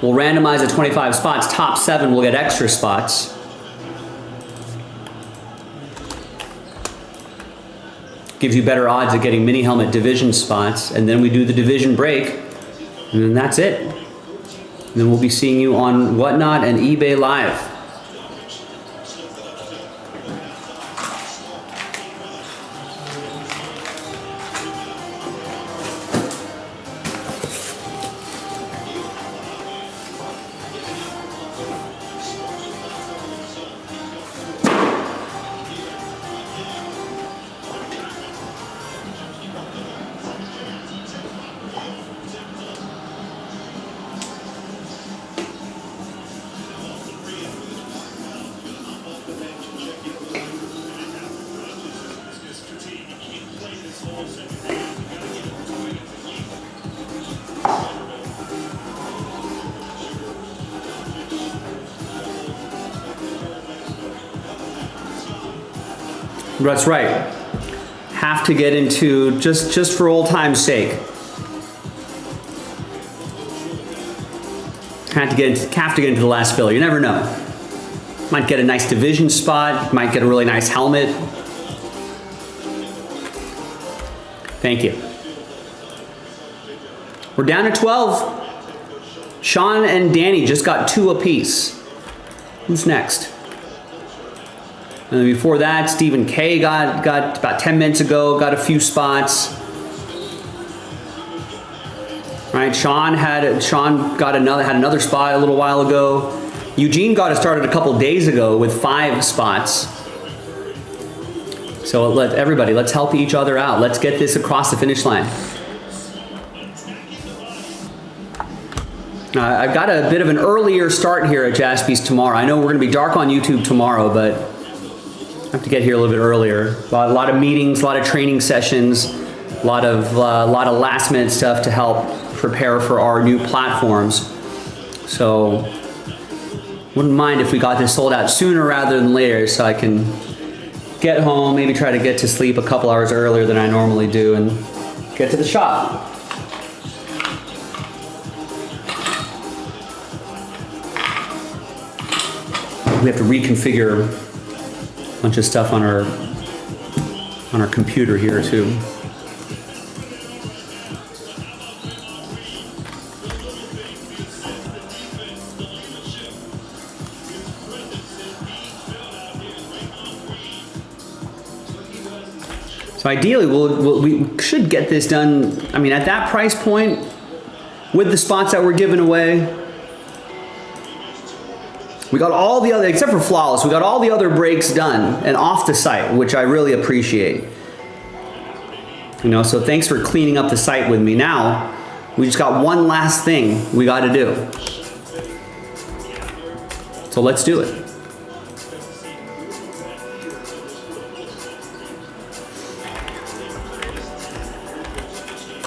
we'll randomize the 25 spots. Top 7 will get extra spots. Gives you better odds at getting mini helmet division spots. And then we do the division break. And then that's it. And then we'll be seeing you on Whatnot and eBay Live. That's right. Have to get into, just for old time's sake. Have to get into the last filler. You never know. Might get a nice division spot. Might get a really nice helmet. Thank you. We're down to 12. Sean and Danny just got 2 apiece. Who's next? And then before that, Stephen K got about 10 minutes ago, got a few spots. All right, Sean had another spot a little while ago. Eugene got it started a couple days ago with 5 spots. So let's help each other out. Let's get this across the finish line. I've got a bit of an earlier start here at Jaspy's tomorrow. I know we're going to be dark on YouTube tomorrow, but I have to get here a little bit earlier. A lot of meetings, a lot of training sessions, a lot of last minute stuff to help prepare for our new platforms. So wouldn't mind if we got this sold out sooner rather than later, so I can get home, maybe try to get to sleep a couple hours earlier than I normally do, and get to the shop. We have to reconfigure a bunch of stuff on our computer here too. So ideally, we should get this done. I mean, at that price point, with the spots that we're giving away, we got all the other, except for Flawless, we got all the other breaks done and off the site, which I really appreciate. You know, so thanks for cleaning up the site with me. Now, we just got one last thing we got to do. So let's do it.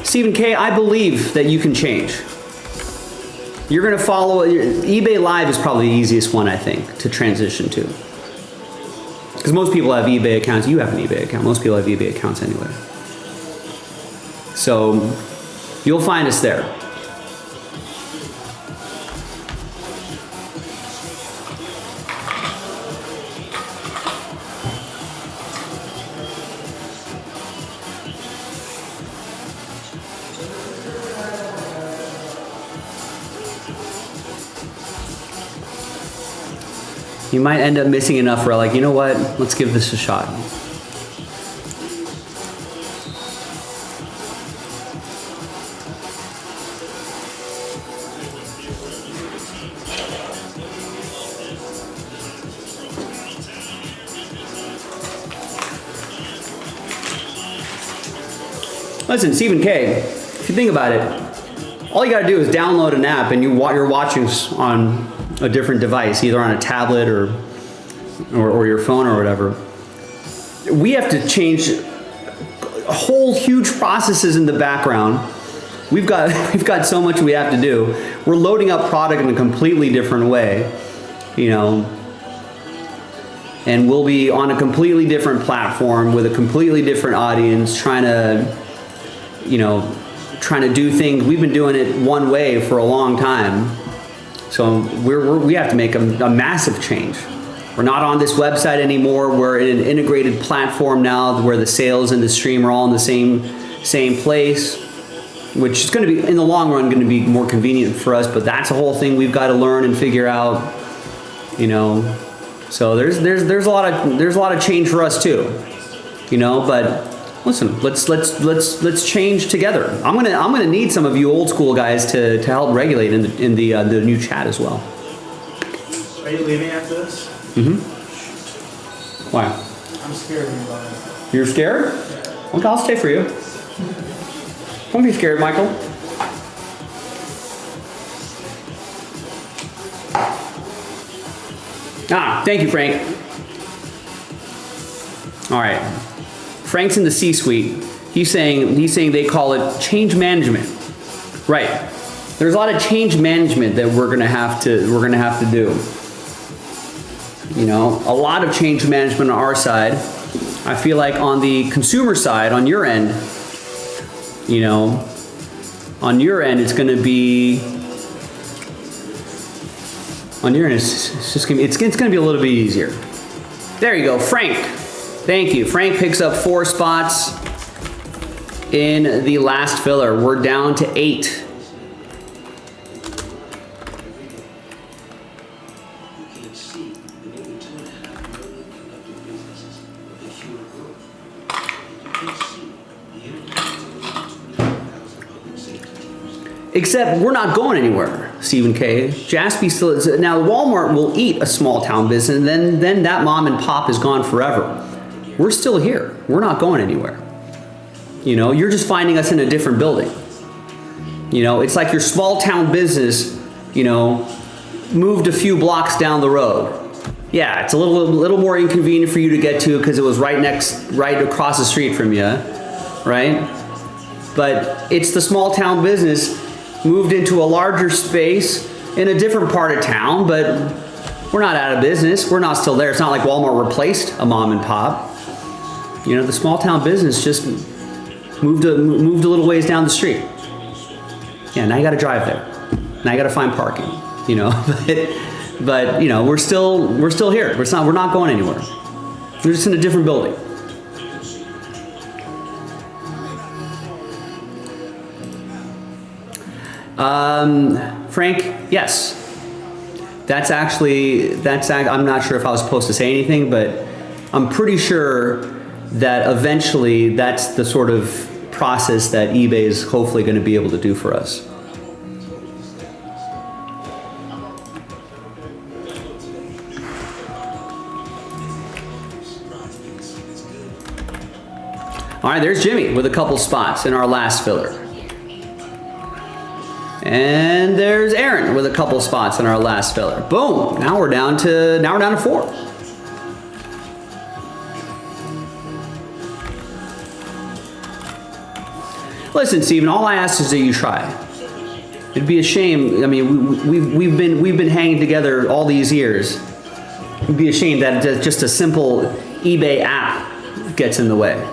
Stephen K, I believe that you can change. You're going to follow, eBay Live is probably the easiest one, I think, to transition to. Because most people have eBay accounts. You have an eBay account. Most people have eBay accounts anyway. So you'll find us there. You might end up missing enough where, like, you know what? Let's give this a shot. Listen, Stephen K, if you think about it, all you gotta do is download an app and you're watching on a different device, either on a tablet or your phone or whatever. We have to change whole huge processes in the background. We've got so much we have to do. We're loading up product in a completely different way, you know, and we'll be on a completely different platform with a completely different audience, trying to do things. We've been doing it one way for a long time. So we have to make a massive change. We're not on this website anymore. We're in an integrated platform now where the sales and the stream are all in the same place, which is going to be, in the long run, going to be more convenient for us. But that's a whole thing we've got to learn and figure out, you know. So there's a lot of change for us too, you know. But listen, let's change together. I'm gonna need some of you old school guys to help regulate in the new chat as well. Are you leaving after this? Mm-hmm. Why? I'm scared of you, buddy. You're scared? Okay, I'll stay for you. Don't be scared, Michael. Thank you, Frank. All right. Frank's in the C-suite. He's saying they call it change management. Right. There's a lot of change management that we're gonna have to do. You know, a lot of change management on our side. I feel like on the consumer side, on your end, you know, on your end it's gonna be. On your end, it's gonna be a little bit easier. There you go, Frank. Thank you. Frank picks up 4 spots in the last filler. We're down to 8. Except we're not going anywhere, Stephen K. Jaspy still is. Now, Walmart will eat a small town business, and then that mom and pop is gone forever. We're still here. We're not going anywhere. You know, you're just finding us in a different building. You know, it's like your small town business, you know, moved a few blocks down the road. Yeah, it's a little more inconvenient for you to get to because it was right across the street from you, right? But it's the small town business moved into a larger space in a different part of town, but we're not out of business. We're not still there. It's not like Walmart replaced a mom and pop. You know, the small town business just moved a little ways down the street. Yeah, now you got to drive there. Now you got to find parking. You know, but you know, we're still here. We're not going anywhere. We're just in a different building. Frank, yes. I'm not sure if I was supposed to say anything, but I'm pretty sure that eventually that's the sort of process that eBay is hopefully going to be able to do for us. All right, there's Jimmy with a couple spots in our last filler. And there's Aaron with a couple spots in our last filler. Boom! Now we're down to 4. Listen, Stephen, all I ask is that you try. It'd be a shame. I mean, we've been hanging together all these years. It'd be a shame that just a simple eBay app gets in the way.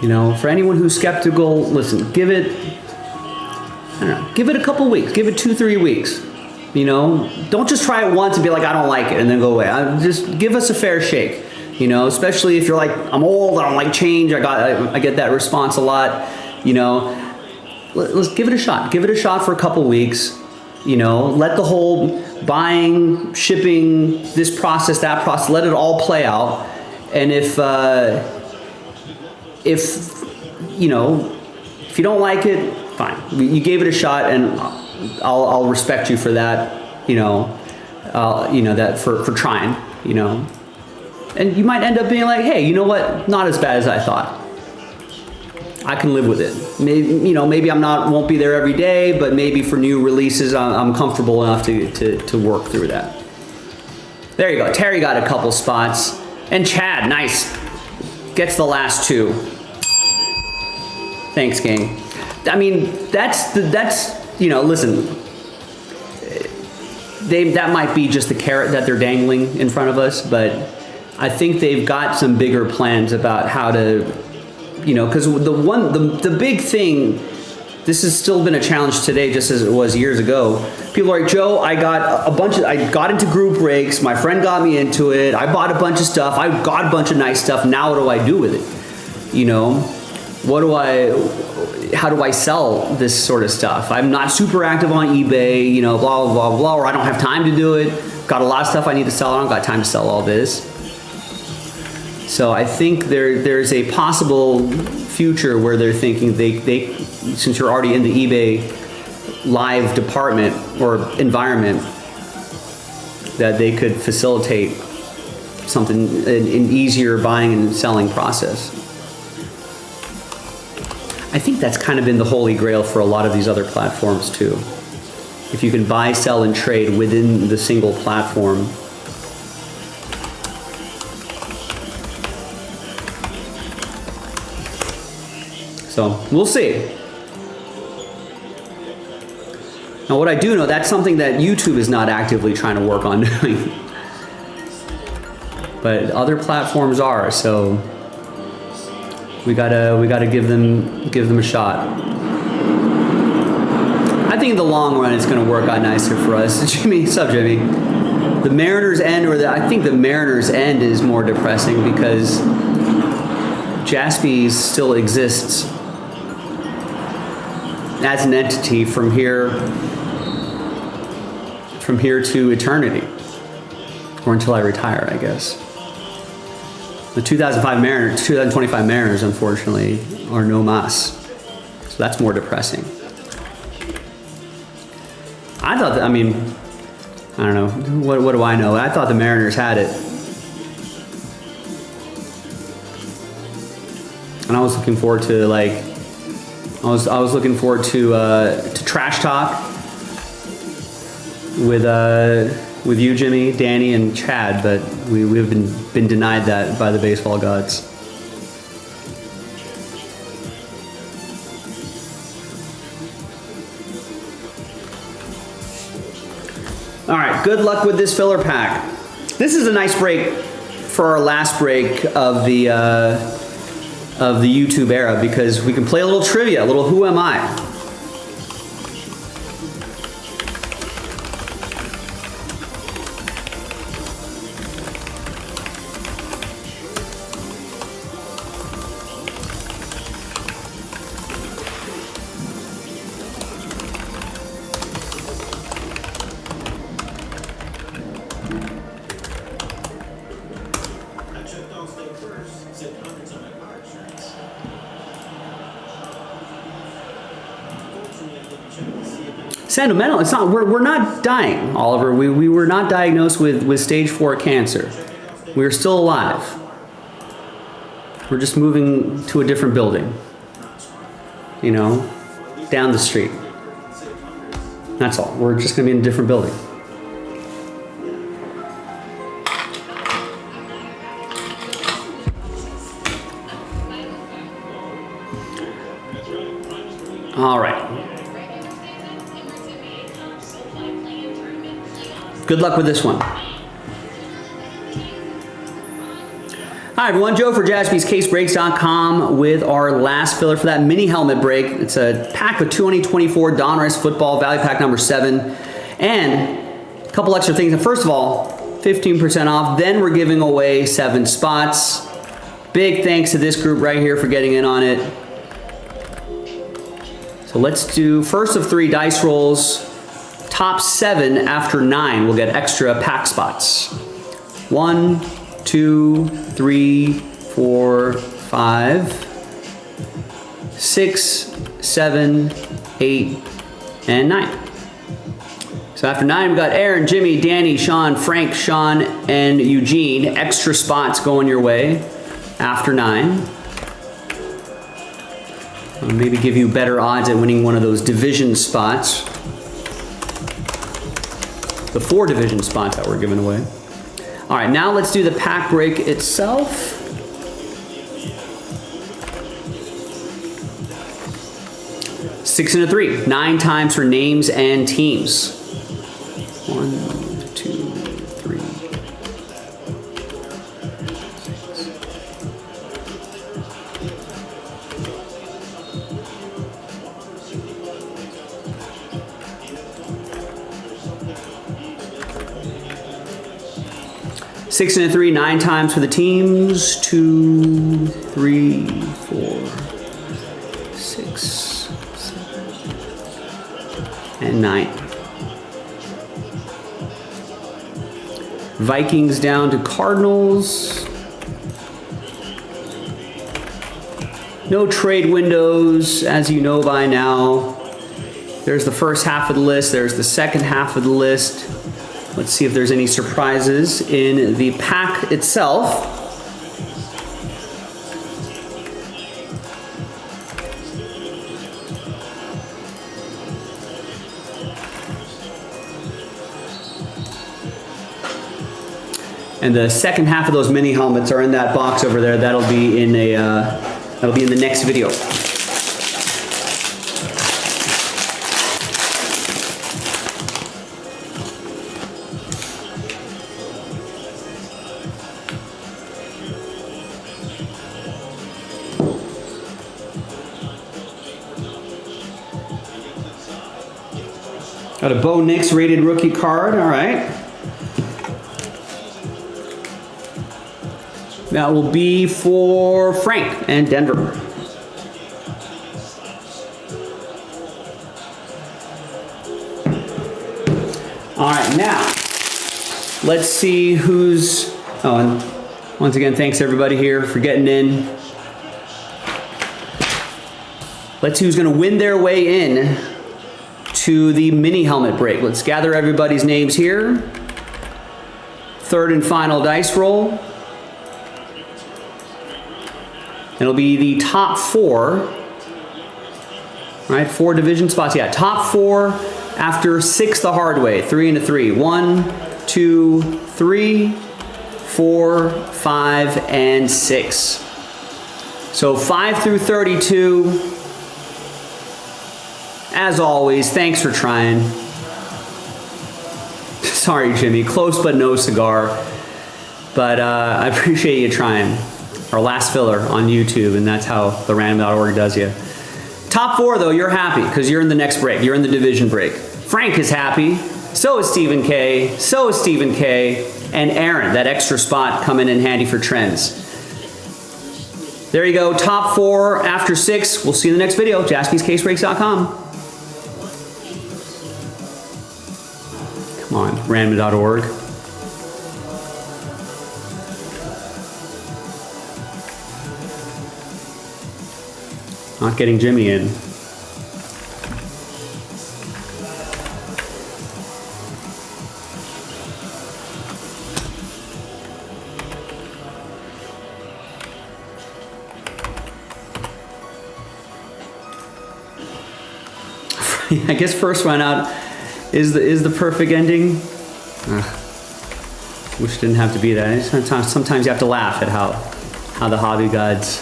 You know, for anyone who's skeptical, listen, give it a couple weeks, give it 2-3 weeks. You know, don't just try it once and be like, I don't like it, and then go away. Just give us a fair shake. You know, especially if you're like, I'm old, I don't like change. I get that response a lot. You know, let's give it a shot. Give it a shot for a couple weeks. You know, let the whole buying, shipping, this process, that process, let it all play out. And if you know, if you don't like it, fine. You gave it a shot, and I'll respect you for that. You know, that for trying. You know, and you might end up being like, hey, you know what? Not as bad as I thought. I can live with it. Maybe won't be there every day, but maybe for new releases, I'm comfortable enough to work through that. There you go. Terry got a couple spots, and Chad, nice, gets the last 2. Thanks, gang. I mean, that's listen, that might be just the carrot that they're dangling in front of us, but I think they've got some bigger plans about how to, because the big thing, this has still been a challenge today, just as it was years ago. People are like, Joe, I got into group breaks. My friend got me into it. I bought a bunch of stuff. I got a bunch of nice stuff. Now what do I do with it? You know, how do I sell this sort of stuff? I'm not super active on eBay, blah, blah, blah, blah, or I don't have time to do it. Got a lot of stuff I need to sell. I don't got time to sell all this. So I think there's a possible future where they're thinking they since you're already in the eBay live department or environment, that they could facilitate an easier buying and selling process. I think that's kind of been the holy grail for a lot of these other platforms too. If you can buy, sell, and trade within the single platform. So we'll see. Now what I do know, that's something that YouTube is not actively trying to work on doing. But other platforms are, so we gotta give them a shot. I think in the long run it's gonna work out nicer for us. Jimmy, what's up, Jimmy? The Mariners End, I think the Mariners End is more depressing because Jaspy's still exists as an entity from here to eternity, or until I retire, I guess. The 2025 Mariners, unfortunately, are no mas. So that's more depressing. I thought that, I mean, I don't know. What do I know? I thought the Mariners had it. And I was looking forward to I was looking forward to trash talk with you, Jimmy, Danny, and Chad, but we've been denied that by the baseball gods. All right, good luck with this filler pack. This is a nice break for our last break of the YouTube era because we can play a little trivia, a little Who Am I? I checked off state first, said hundreds on my car insurance. Unfortunately, I didn't check to see if it Sentimental. It's not. We're not dying, Oliver. We were not diagnosed with stage 4 cancer. We are still alive. We're just moving to a different building. You know, down the street. That's all. We're just going to be in a different building. All right. Good luck with this one. Hi everyone, Joe for JaspysCaseBreaks.com with our last filler for that mini helmet break. It's a pack of 2024 Donruss Football Value Pack number 7. And a couple extra things. First of all, 15% off. Then we're giving away 7 spots. Big thanks to this group right here for getting in on it. So let's do first of 3 dice rolls. Top 7 after 9 will get extra pack spots. 1, 2, 3, 4, 5, 6, 7, 8, and 9. So after 9, we've got Aaron, Jimmy, Danny, Sean, Frank, Sean, and Eugene. Extra spots going your way after 9. I'll maybe give you better odds at winning one of those division spots. The 4 division spots that we're giving away. All right, now let's do the pack break itself. Six and a 3, 9 times for names and teams. 1, 2, 3. 6 and a 3, 9 times for the teams. 2, 3, 4, 6, 7, and 9. Vikings down to Cardinals. No trade windows, as you know by now. There's the first half of the list. There's the second half of the list. Let's see if there's any surprises in the pack itself. And the second half of those mini helmets are in that box over there. That'll be in the next video. Got a Bo Nix rated rookie card, all right. That will be for Frank and Denver. All right, now, let's see who's, oh, and Once again, thanks everybody here for getting in. Let's see who's going to win their way in to the mini helmet break. Let's gather everybody's names here. Third and final dice roll. It'll be the top 4. Right, 4 division spots. Yeah, top 4 after 6 the hard way. 3 and a 3. 1, 2, 3, 4, 5, and 6. So 5 through 32. As always, thanks for trying. Sorry, Jimmy, close but no cigar. But I appreciate you trying. Our last filler on YouTube, and that's how the random.org does you. Top 4, though, you're happy because you're in the next break. You're in the division break. Frank is happy. So is Stephen K. So is Stephen K. And Aaron, that extra spot coming in handy for trends. There you go. Top 4 after 6. We'll see you in the next video. JaspysCaseBreaks.com. Come on, random.org. Not getting Jimmy in. I guess first run out is the perfect ending. Wish it didn't have to be that. Sometimes you have to laugh at how the hobby gods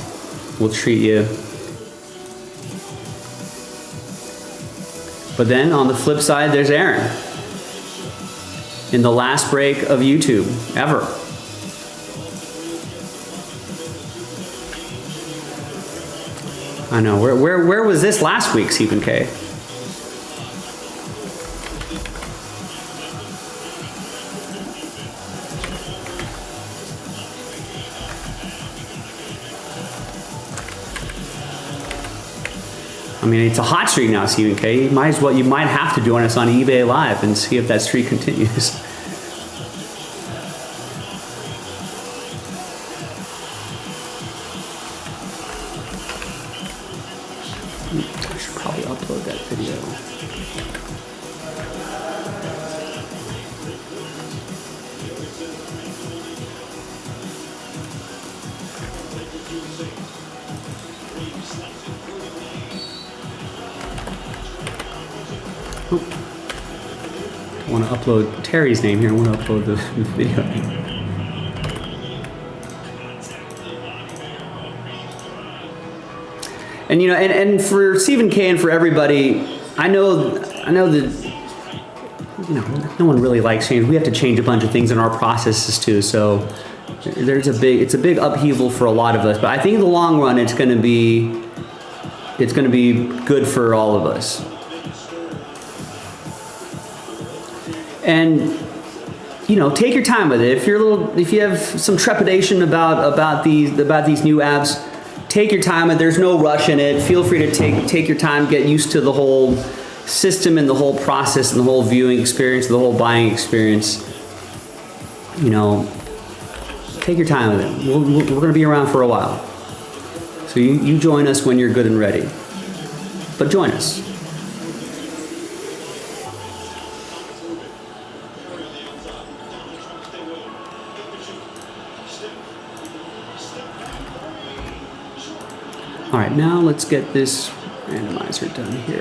will treat you. But then on the flip side, there's Aaron in the last break of YouTube ever. I know. Where was this last week, Stephen K? I mean, it's a hot streak now, Stephen K. You might have to join us on eBay Live and see if that streak continues. I should probably upload that video. I want to upload Terry's name here. I want to upload the video. And you know, and for Stephen K. and for everybody, I know that you know no one really likes change. We have to change a bunch of things in our processes too. So it's a big upheaval for a lot of us. But I think in the long run, it's going to be good for all of us. And you know, take your time with it. If you have some trepidation about these new apps, take your time. There's no rush in it. Feel free to take your time, get used to the whole system and the whole process and the whole viewing experience, the whole buying experience. You know, take your time with it. We're going to be around for a while. So you join us when you're good and ready. But join us. All right, now let's get this randomizer done here.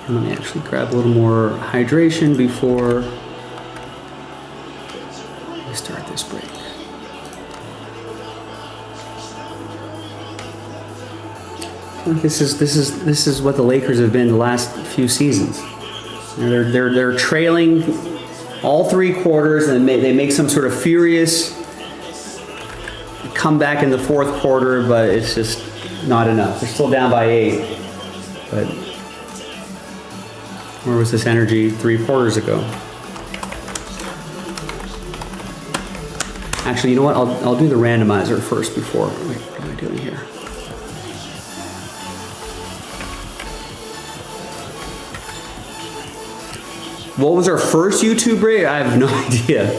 And let me actually grab a little more hydration before we start this break. I think this is what the Lakers have been the last few seasons. They're trailing all 3 quarters, and they make some sort of furious comeback in the 4th quarter, but it's just not enough. They're still down by 8. But where was this energy 3 quarters ago? Actually, you know what? I'll do the randomizer first before. Wait, what am I doing here? What was our first YouTube break? I have no idea.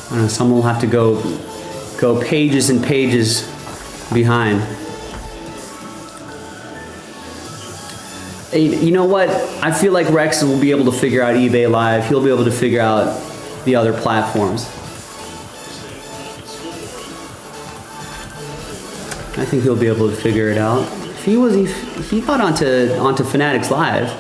I don't know, someone will have to go pages and pages behind. You know what? I feel like Rex will be able to figure out eBay Live. He'll be able to figure out the other platforms. I think he'll be able to figure it out. If he got onto Fanatics Live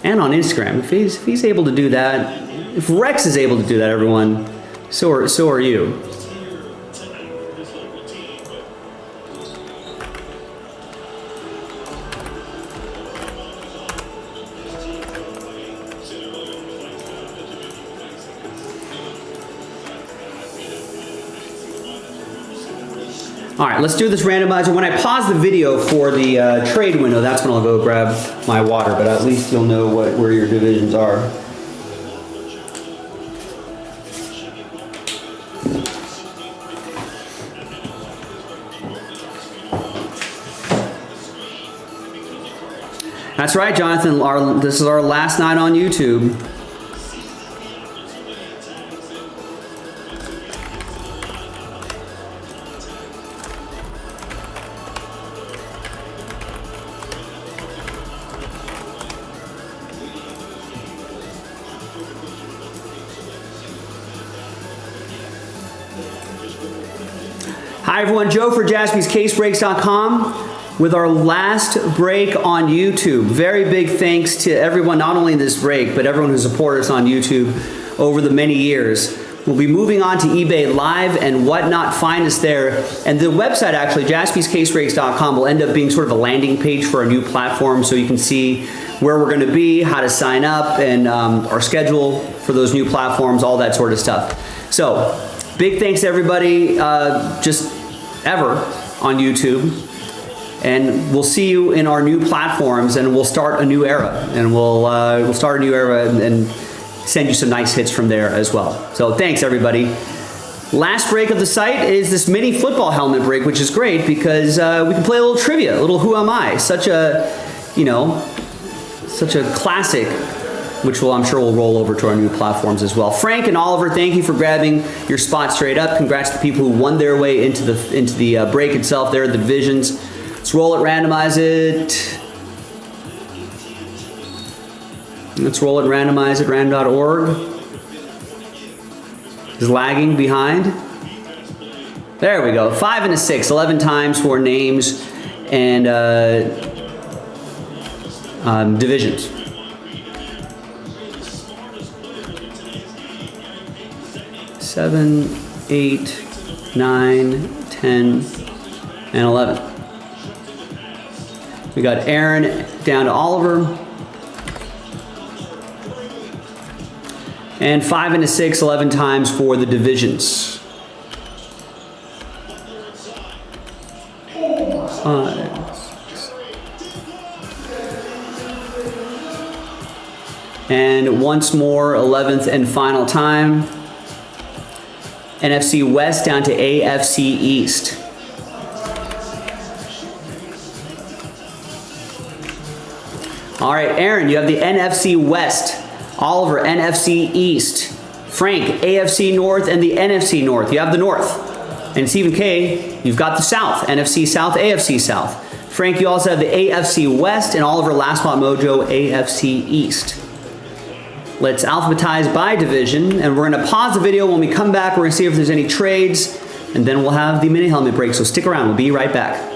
and on Instagram, if he's able to do that, if Rex is able to do that, everyone, so are you. All right, let's do this randomizer. When I pause the video for the trade window, that's when I'll go grab my water, but at least you'll know where your divisions are. That's right, Jonathan. This is our last night on YouTube. Hi everyone, Joe for JaspysCaseBreaks.com with our last break on YouTube. Very big thanks to everyone, not only in this break, but everyone who supported us on YouTube over the many years. We'll be moving on to eBay Live and whatnot. Find us there. And the website, actually, JaspysCaseBreaks.com, will end up being sort of a landing page for our new platform, so you can see where we're going to be, how to sign up, and our schedule for those new platforms, all that sort of stuff. So, big thanks to everybody, just ever on YouTube. And we'll see you in our new platforms, and we'll start a new era. And we'll start a new era and send you some nice hits from there as well. So thanks, everybody. Last break of the site is this mini football helmet break, which is great because we can play a little trivia, a little Who Am I? Such a classic, which I'm sure will roll over to our new platforms as well. Frank and Oliver, thank you for grabbing your spot straight up. Congrats to the people who won their way into the break itself there, the divisions. Let's roll it, randomize it. Let's roll it, randomize it, random.org. Is lagging behind. There we go, 5 and a 6, 11 times for names and divisions. Seven, 8, 9, 10, and 11. We got Aaron down to Oliver. And 5 and a 6, 11 times for the divisions. 5, 6. And once more, 11th and final time. NFC West down to AFC East. All right, Aaron, you have the NFC West. Oliver, NFC East. Frank, AFC North and the NFC North. You have the North. And Stephen K, you've got the South. NFC South, AFC South. Frank, you also have the AFC West, and Oliver, Last Spot Mojo, AFC East. Let's alphabetize by division, and we're going to pause the video. When we come back, we're going to see if there's any trades, and then we'll have the mini helmet break, so stick around. We'll be right back.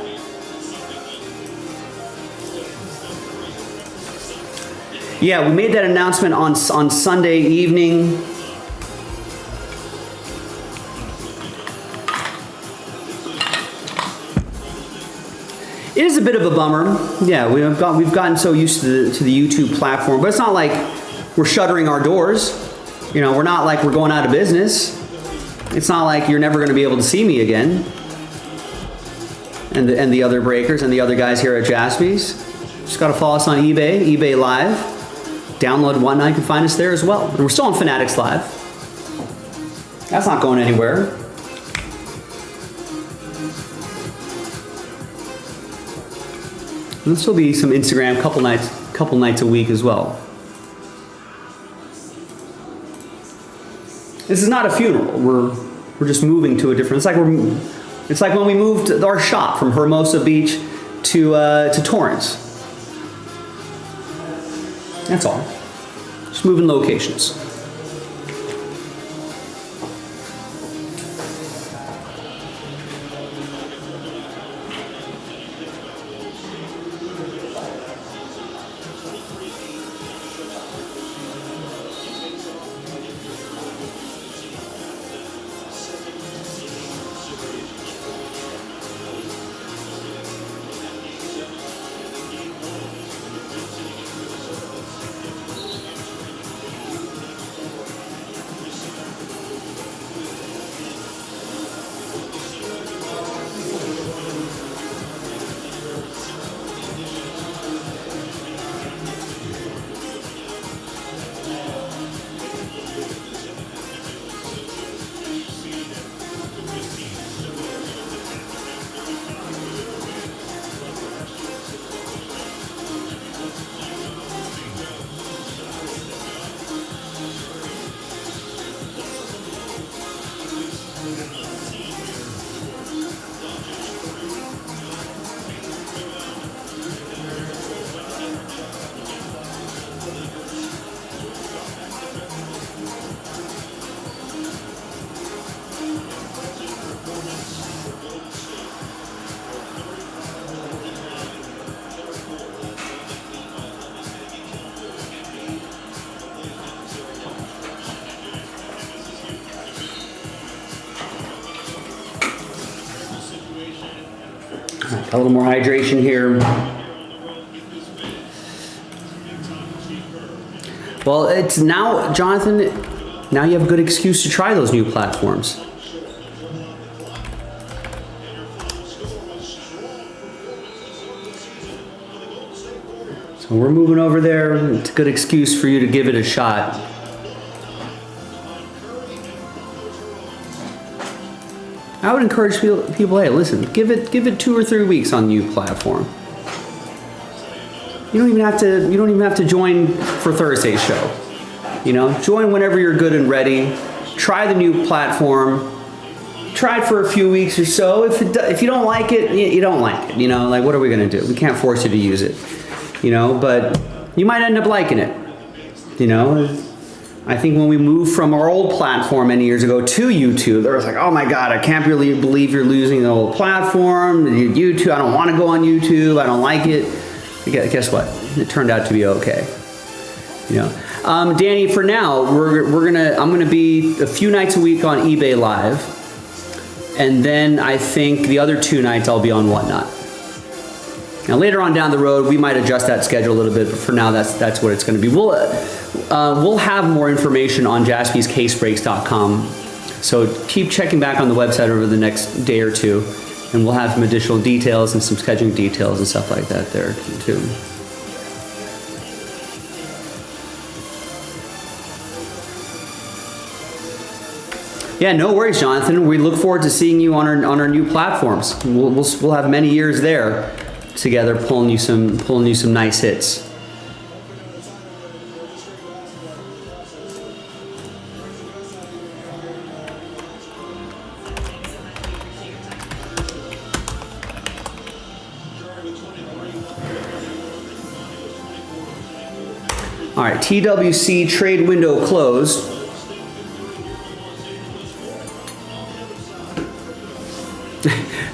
Yeah, we made that announcement on Sunday evening. It is a bit of a bummer. Yeah, we've gotten so used to the YouTube platform, but it's not like we're shuttering our doors. You know, we're not like we're going out of business. It's not like you're never going to be able to see me again. And the other breakers and the other guys here at Jaspys. Just got to follow us on eBay Live. Download Whatnot, you can find us there as well. And we're still on Fanatics Live. That's not going anywhere. There'll still be some Instagram couple nights a week as well. This is not a funeral. We're just moving to a different. It's like when we moved our shop from Hermosa Beach to Torrance. That's all. Just moving locations. A little more hydration here. Well, it's now, Jonathan, now you have a good excuse to try those new platforms. So we're moving over there. It's a good excuse for you to give it a shot. I would encourage people, hey, listen, give it 2 or 3 weeks on the new platform. You don't even have to join for Thursday's show. You know, join whenever you're good and ready. Try the new platform. Try it for a few weeks or so. If you don't like it, you don't like it. You know, like what are we gonna do? We can't force you to use it. You know, but you might end up liking it. You know. I think when we moved from our old platform many years ago to YouTube, there was like, oh my God, I can't really believe you're losing the old platform. YouTube, I don't want to go on YouTube. I don't like it. Guess what? It turned out to be okay. You know, Danny, for now, I'm gonna be a few nights a week on eBay Live, and then I think the other 2 nights I'll be on Whatnot. Now later on down the road, we might adjust that schedule a little bit, but for now, that's what it's going to be. We'll have more information on jaspyscasebreaks.com, so keep checking back on the website over the next day or 2, and we'll have some additional details and some scheduling details and stuff like that there too. Yeah, no worries, Jonathan. We look forward to seeing you on our new platforms. We'll have many years there together, pulling you some nice hits. All right, TWC trade window closed.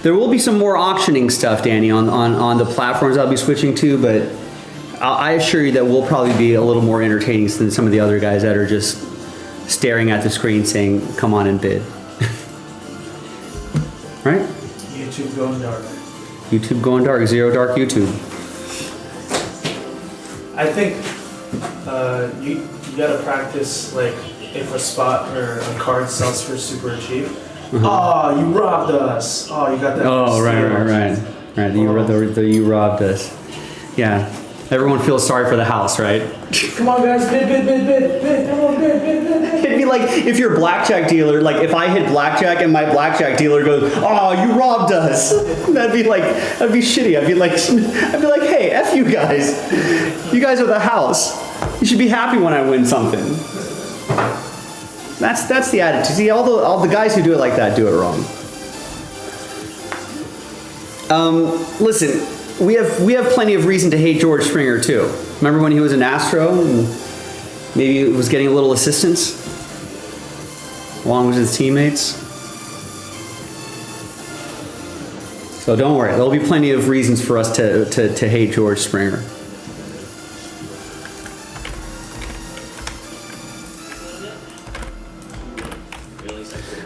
There will be some more auctioning stuff, Danny, on the platforms I'll be switching to, but I assure you that we'll probably be a little more entertaining than some of the other guys that are just staring at the screen saying, come on and bid. Right? YouTube going dark. YouTube going dark, zero dark YouTube. I think you gotta practice, like, if a spot or a card sells for super cheap. Oh, you robbed us. Oh, you got that. Oh, right. You robbed us. Yeah. Everyone feels sorry for the house, right? Come on, guys, bid, come on, bid. It'd be like if your blackjack dealer, like if I hit blackjack and my blackjack dealer goes, "Oh, you robbed us." That'd be shitty. I'd be like, "Hey, F you guys. You guys are the house. You should be happy when I win something." That's the attitude. See, all the guys who do it like that do it wrong. Listen, we have plenty of reason to hate George Springer too. Remember when he was an Astro and maybe was getting a little assistance along with his teammates? So don't worry, there'll be plenty of reasons for us to hate George Springer.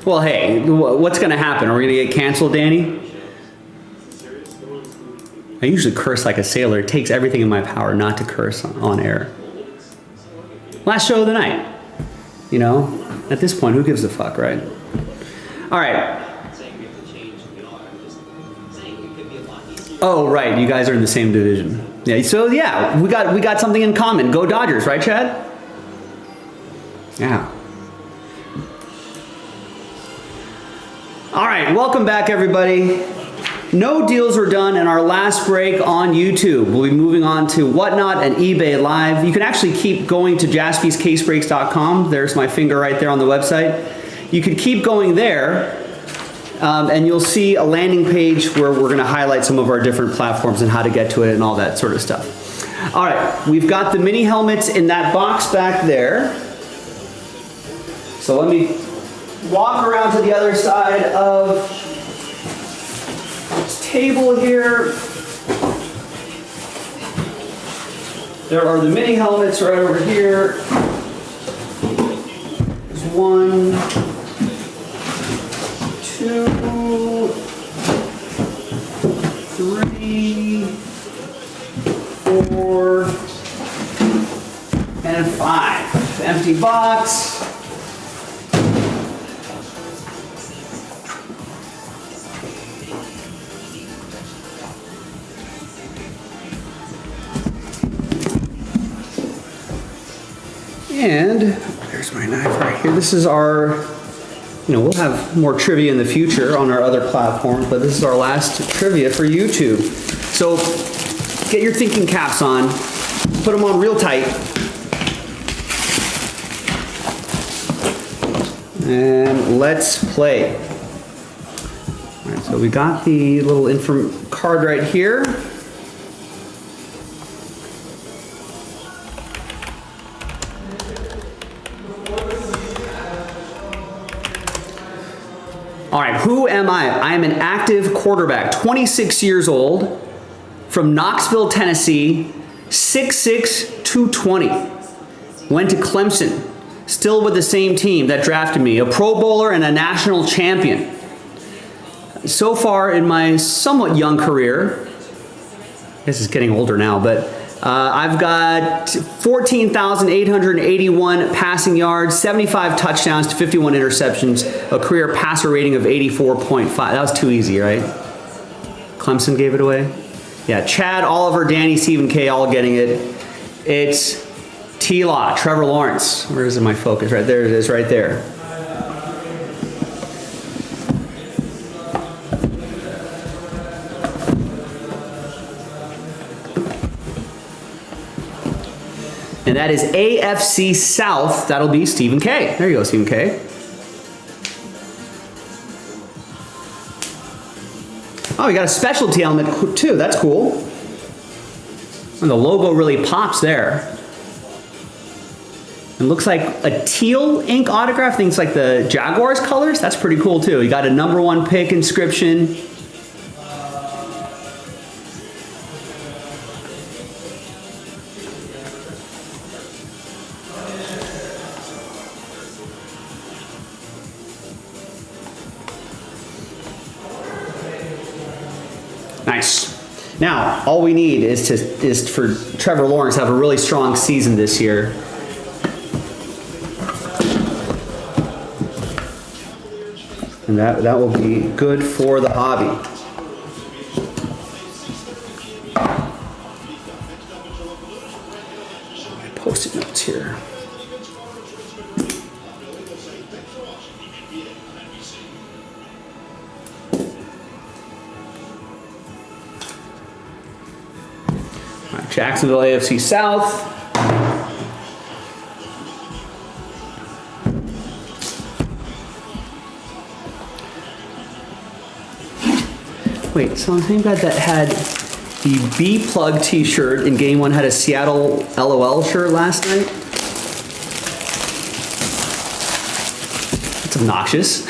Well, hey, what's going to happen? Are we going to get canceled, Danny? I usually curse like a sailor. It takes everything in my power not to curse on air. Last show of the night. You know, at this point, who gives a fuck, right? All right. Oh, right. You guys are in the same division. Yeah. So yeah, we got something in common. Go Dodgers, right, Chad? Yeah. All right. Welcome back, everybody. No deals were done in our last break on YouTube. We'll be moving on to Whatnot and eBay Live. You can actually keep going to jaspyscasebreaks.com. There's my finger right there on the website. You could keep going there, and you'll see a landing page where we're going to highlight some of our different platforms and how to get to it and all that sort of stuff. All right, we've got the mini helmets in that box back there. So let me walk around to the other side of this table here. There are the mini helmets right over here. There's 1, 2, 3, 4, and 5. Empty box. And there's my knife right here. This is our, we'll have more trivia in the future on our other platforms, but this is our last trivia for YouTube. So get your thinking caps on, put them on real tight, and let's play. All right, so we got the little info card right here. All right, who am I? I am an active quarterback, 26 years old, from Knoxville, Tennessee, 6'6", 220. Went to Clemson, still with the same team that drafted me, a Pro Bowler and a national champion. So far in my somewhat young career, this is getting older now, but I've got 14,881 passing yards, 75 touchdowns to 51 interceptions, a career passer rating of 84.5. That was too easy, right? Clemson gave it away? Yeah, Chad, Oliver, Danny, Stephen K, all getting it. It's T-Law, Trevor Lawrence. Where is my focus? Right there it is, right there. And that is AFC South. That'll be Stephen K. There you go, Stephen K. Oh, you got a specialty element too. That's cool. And the logo really pops there. It looks like a teal ink autograph. I think it's like the Jaguars colors. That's pretty cool too. You got a #1 pick inscription. Nice. Now, all we need is for Trevor Lawrence to have a really strong season this year. And that will be good for the hobby. here. All right, Jacksonville AFC South. Wait, so the same guy that had the B plug t-shirt in game one had a Seattle LOL shirt last night? It's obnoxious.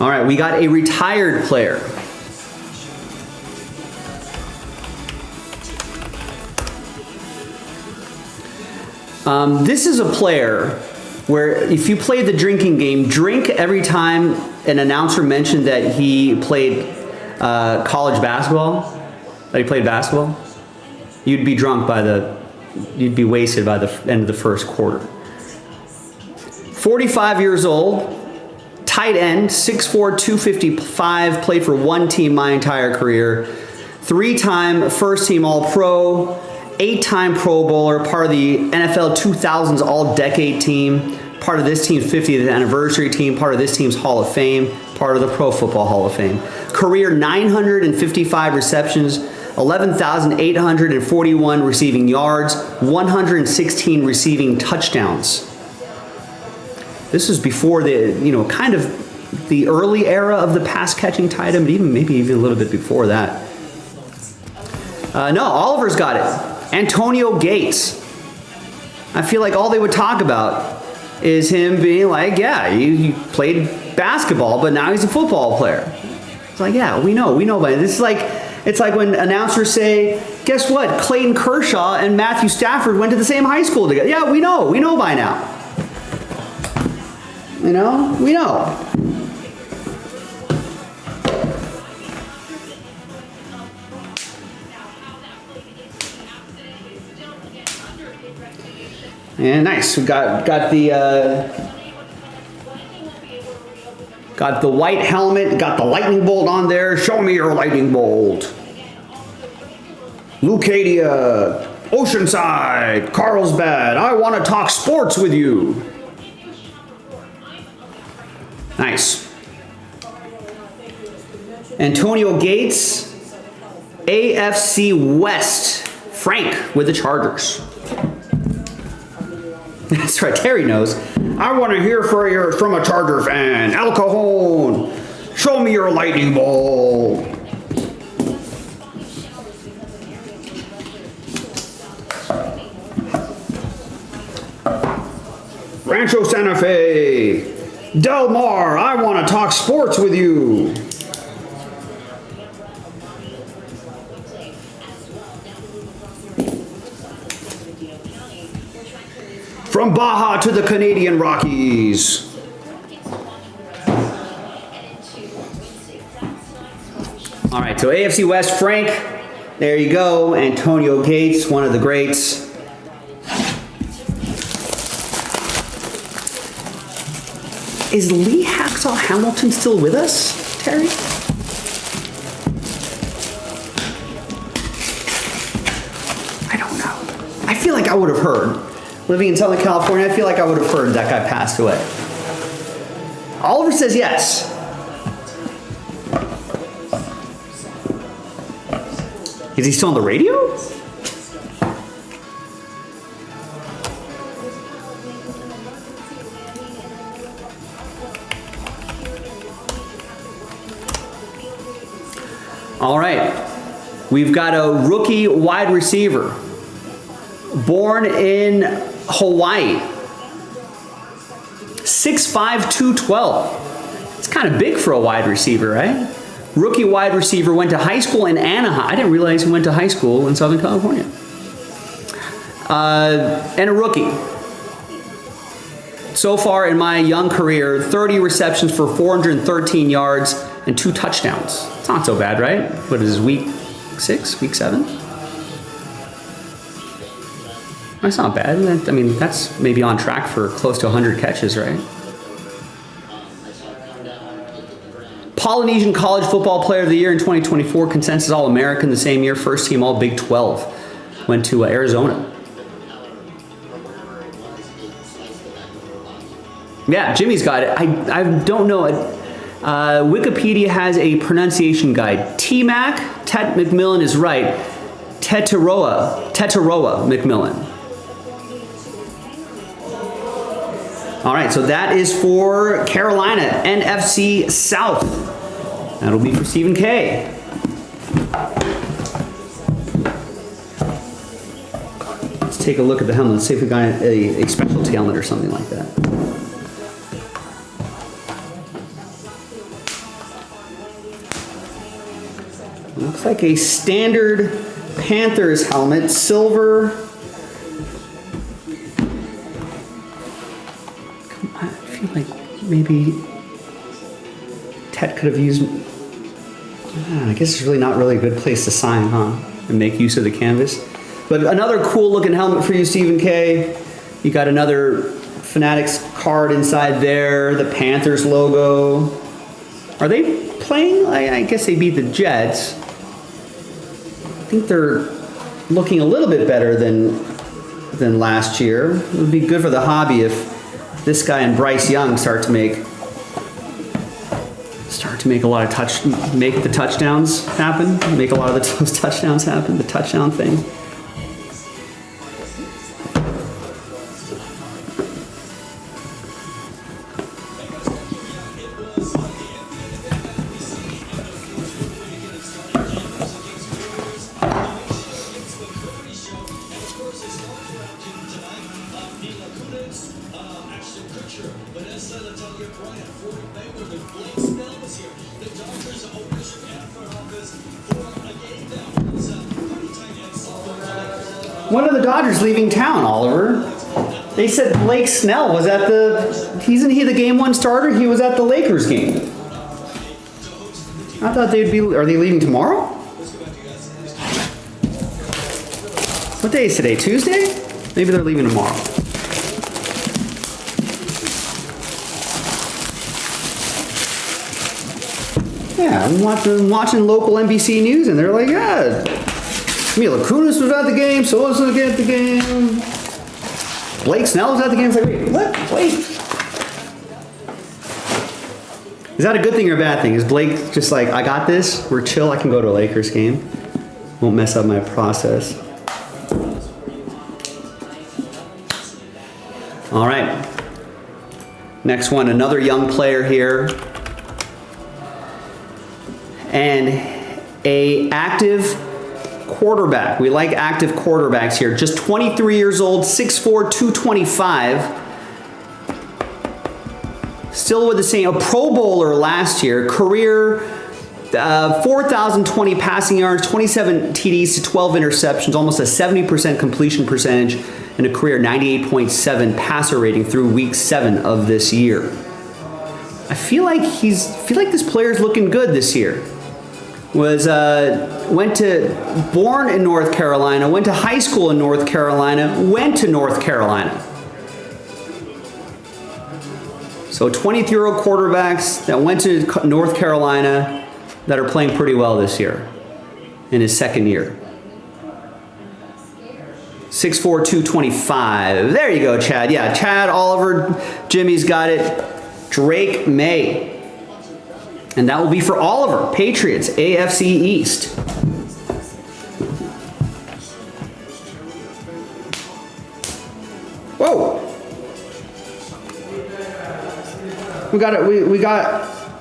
All right, we got a retired player. This is a player where if you play the drinking game, drink every time an announcer mentioned that he played college basketball, that he played basketball. You'd be drunk you'd be wasted by the end of the first quarter. 45 years old. Tight end, 6'4", 255, played for one team my entire career. 3-time first team All-Pro, 8-time Pro Bowler, part of the NFL 2000s All-Decade team, part of this team's 50th anniversary team, part of this team's Hall of Fame, part of the Pro Football Hall of Fame. Career 955 receptions, 11,841 receiving yards, 116 receiving touchdowns. This was before the, kind of the early era of the pass catching tight end, but maybe even a little bit before that. No, Oliver's got it. Antonio Gates. I feel like all they would talk about is him being like, yeah, he played basketball, but now he's a football player. It's like, yeah, we know, but it's like when announcers say, guess what? Clayton Kershaw and Matthew Stafford went to the same high school together. Yeah, we know by now. We know. And nice. We got the white helmet, got the lightning bolt on there. Show me your lightning bolt. Lucadia, Oceanside, Carlsbad. I want to talk sports with you. Nice. Antonio Gates, AFC West, Frank with the Chargers. That's right, Terry knows. I want to hear from a Charger fan. El Cajon, show me your lightning bolt. Rancho Santa Fe. Del Mar, I want to talk sports with you. From Baja to the Canadian Rockies. All right, so AFC West, Frank. There you go. Antonio Gates, one of the greats. Is Lee Hacksaw Hamilton still with us, Terry? I don't know. I feel like I would have heard. Living in Southern California, I feel like I would have heard that guy passed away. Oliver says yes. Is he still on the radio? All right, we've got a rookie wide receiver, born in Hawaii, 6'5", 212. It's kind of big for a wide receiver, right? Rookie wide receiver, went to high school in Anaheim. I didn't realize he went to high school in Southern California. And a rookie. So far in my young career, 30 receptions for 413 yards and 2 touchdowns. It's not so bad, right? What is this, week 6, week 7? That's not bad. I mean, that's maybe on track for close to 100 catches, right? Polynesian College Football Player of the Year in 2024, consensus All-American the same year, first team All Big 12. Went to Arizona. Yeah, Jimmy's got it. I don't know it. Wikipedia has a pronunciation guide. T-Mac, Tet McMillan is right. Tetaroa McMillan. All right, so that is for Carolina, NFC South. That'll be for Stephen K. Let's take a look at the helmet. Let's see if we got a specialty helmet or something like that. Looks like a standard Panthers helmet, silver. I feel like maybe Tet could have used. I guess it's really not really a good place to sign, huh? And make use of the canvas. But another cool looking helmet for you, Stephen K. You got another Fanatics card inside there, the Panthers logo. Are they playing? I guess they beat the Jets. I think they're looking a little bit better than last year. It would be good for the hobby if this guy and Bryce Young start to make a lot of make the touchdowns happen. Make a lot of those touchdowns happen. The touchdown thing. When are the Dodgers leaving town, Oliver? They said Blake Snell was at isn't he the game one starter? He was at the Lakers game. I thought they'd be, are they leaving tomorrow? What day is today, Tuesday? Maybe they're leaving tomorrow. Yeah, I'm watching local NBC News and they're like, yeah, Mila Kunis was at the game, so was at the game. Blake Snell was at the game. It's like, wait, what? Wait. Is that a good thing or a bad thing? Is Blake just like, I got this, we're chill, I can go to a Lakers game. Won't mess up my process. All right. Next one, another young player here. And a active quarterback. We like active quarterbacks here. Just 23 years old, 6'4", 225. Still with the same, a Pro Bowler last year. Career 4,020 passing yards, 27 TDs to 12 interceptions, almost a 70% completion percentage, and a career 98.7 passer rating through week 7 of this year. I feel like this player's looking good this year. Born in North Carolina, went to high school in North Carolina, went to North Carolina. So 23-year-old quarterbacks that went to North Carolina that are playing pretty well this year in his second year. 6'4", 225. There you go, Chad. Yeah, Chad, Oliver, Jimmy's got it. Drake May. And that will be for Oliver, Patriots, AFC East. Whoa. We got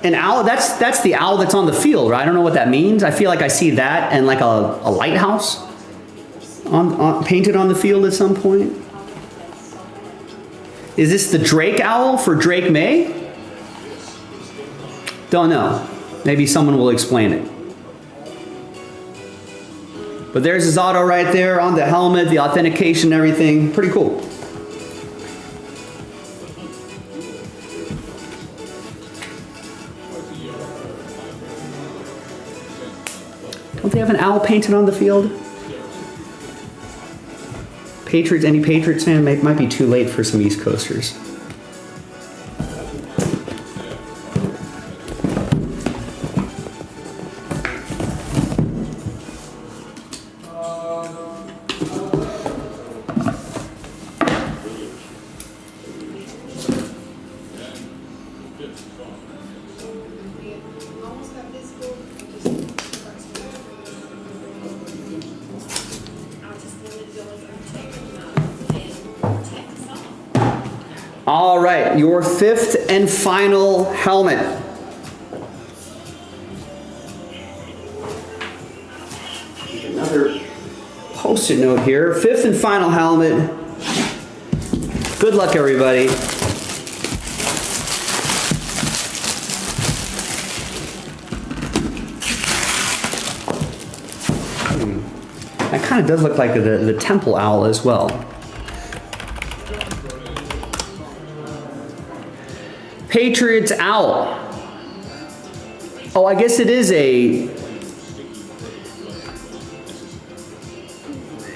an owl. That's the owl that's on the field, right? I don't know what that means. I feel like I see that and like a lighthouse painted on the field at some point. Is this the Drake owl for Drake May? Don't know. Maybe someone will explain it. But there's his auto right there on the helmet, the authentication and everything. Pretty cool. Don't they have an owl painted on the field? Patriots, any Patriots fan? Might be too late for some East Coasters. All right, your fifth and final helmet. Another post-it note here. Fifth and final helmet. Good luck, everybody. That kind of does look like the temple owl as well. Patriots owl. Oh, I guess it is a...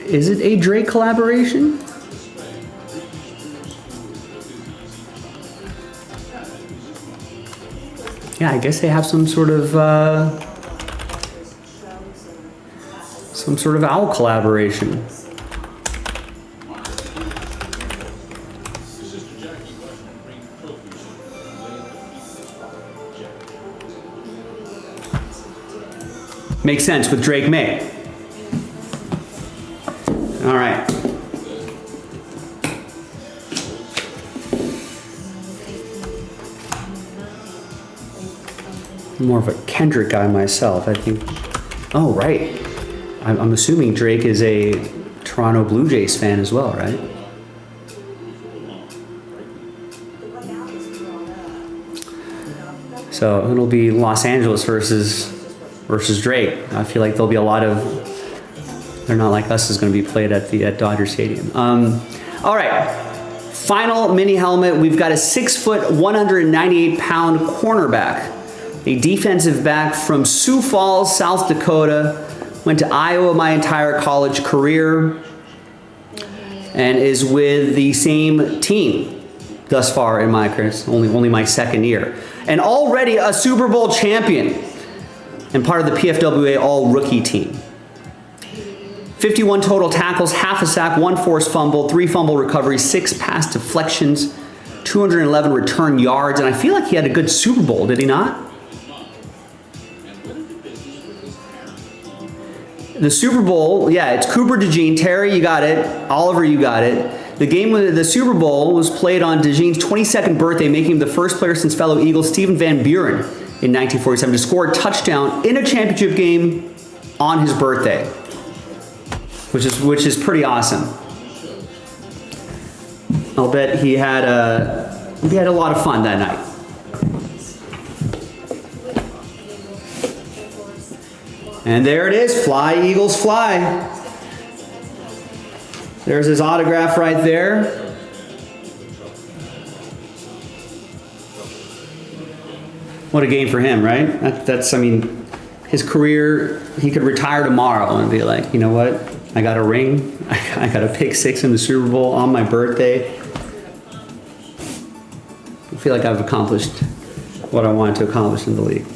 Is it a Drake collaboration? Yeah, I guess they have some sort of owl collaboration. Makes sense with Drake May. All right. I'm more of a Kendrick guy myself, I think. Oh, right. I'm assuming Drake is a Toronto Blue Jays fan as well, right? So it'll be Los Angeles versus Drake. I feel like there'll be a lot of They're Not Like Us is going to be played at Dodger Stadium. All right, final mini helmet. We've got a 6 foot, 198-pound cornerback, a defensive back from Sioux Falls, South Dakota. Went to Iowa my entire college career, and is with the same team thus far in my career. It's only my second year, and already a Super Bowl champion and part of the PFWA All-Rookie team. 51 total tackles, half a sack, 1 forced fumble, 3 fumble recoveries, 6 pass deflections, 211 return yards, and I feel like he had a good Super Bowl, did he not? The Super Bowl, yeah, it's Cooper DeJean. Terry, you got it. Oliver, you got it. The Super Bowl was played on DeJean's 22nd birthday, making him the first player since fellow Eagle Stephen Van Buren in 1947 to score a touchdown in a championship game on his birthday, which is pretty awesome. I'll bet he had a lot of fun that night. And there it is, Fly Eagles Fly. There's his autograph right there. What a game for him, right? I mean, his career, he could retire tomorrow and be like, you know what? I got a ring. I got a pick 6 in the Super Bowl on my birthday. I feel like I've accomplished what I wanted to accomplish in the league.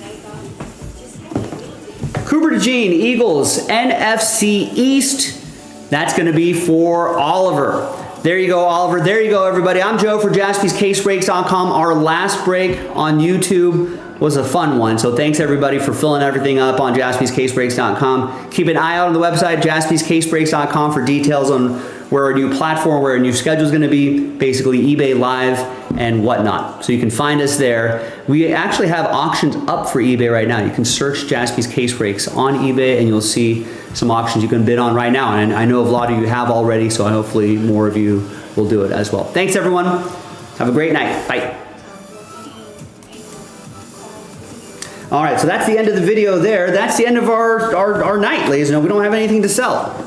Cooper DeJean, Eagles, NFC East. That's going to be for Oliver. There you go, Oliver. There you go, everybody. I'm Joe for JaspysCaseBreaks.com. Our last break on YouTube was a fun one, so thanks everybody for filling everything up on JaspysCaseBreaks.com. Keep an eye out on the website, JaspysCaseBreaks.com, for details on where our new platform, where our new schedule is going to be, basically eBay Live and whatnot. So you can find us there. We actually have auctions up for eBay right now. You can search Jaspy's Case Breaks on eBay and you'll see some auctions you can bid on right now. And I know a lot of you have already, so hopefully more of you will do it as well. Thanks everyone. Have a great night. Bye. All right, so that's the end of the video there. That's the end of our night, ladies and gentlemen. We don't have anything to sell.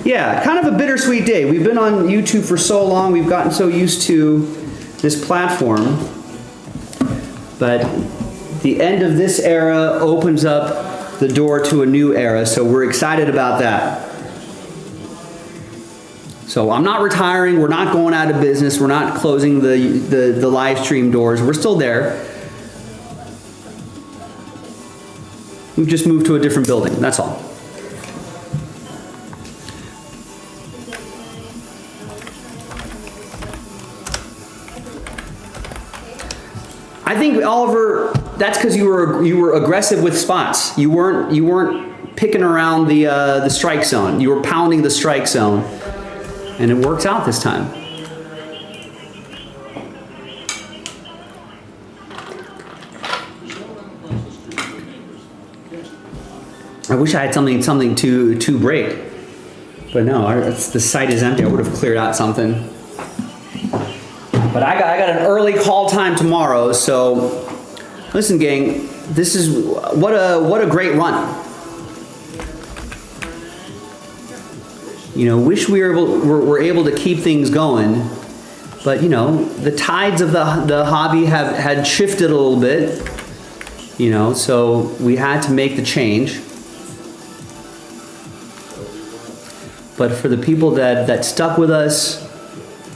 Yeah, kind of a bittersweet day. We've been on YouTube for so long. We've gotten so used to this platform. But the end of this era opens up the door to a new era, so we're excited about that. So I'm not retiring. We're not going out of business. We're not closing the live stream doors. We're still there. We've just moved to a different building. That's all. I think, Oliver, that's because you were aggressive with spots. You weren't picking around the strike zone. You were pounding the strike zone, and it worked out this time. I wish I had something to break, but no. The site is empty. I would have cleared out something. But I got an early call time tomorrow, so listen, gang, this is what a great run. You know, wish we were able to keep things going, but you know, the tides of the hobby had shifted a little bit. You know, so we had to make the change. But for the people that stuck with us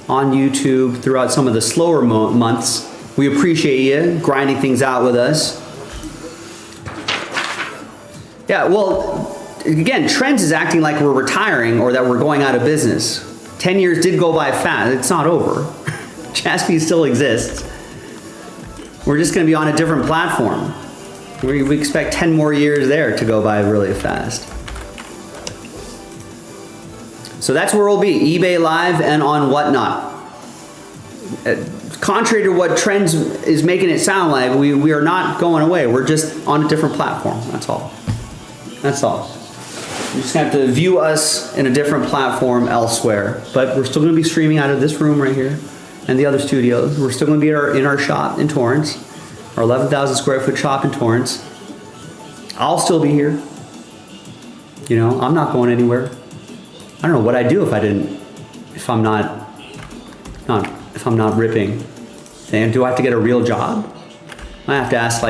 on YouTube throughout some of the slower months, we appreciate you grinding things out with us. Yeah, well, again, Trends is acting like we're retiring or that we're going out of business. 10 years did go by fast. It's not over. Jaspy still exists. We're just going to be on a different platform. We expect 10 more years there to go by really fast. So that's where we'll be, eBay Live and on Whatnot. Contrary to what Trends is making it sound like, we are not going away. We're just on a different platform. That's all. That's all. You're just going to have to view us in a different platform elsewhere. But we're still going to be streaming out of this room right here and the other studios. We're still going to be in our shop in Torrance, our 11,000 square foot shop in Torrance. I'll still be here. You know, I'm not going anywhere. I don't know what I'd do if I'm not ripping. And do I have to get a real job? I have to ask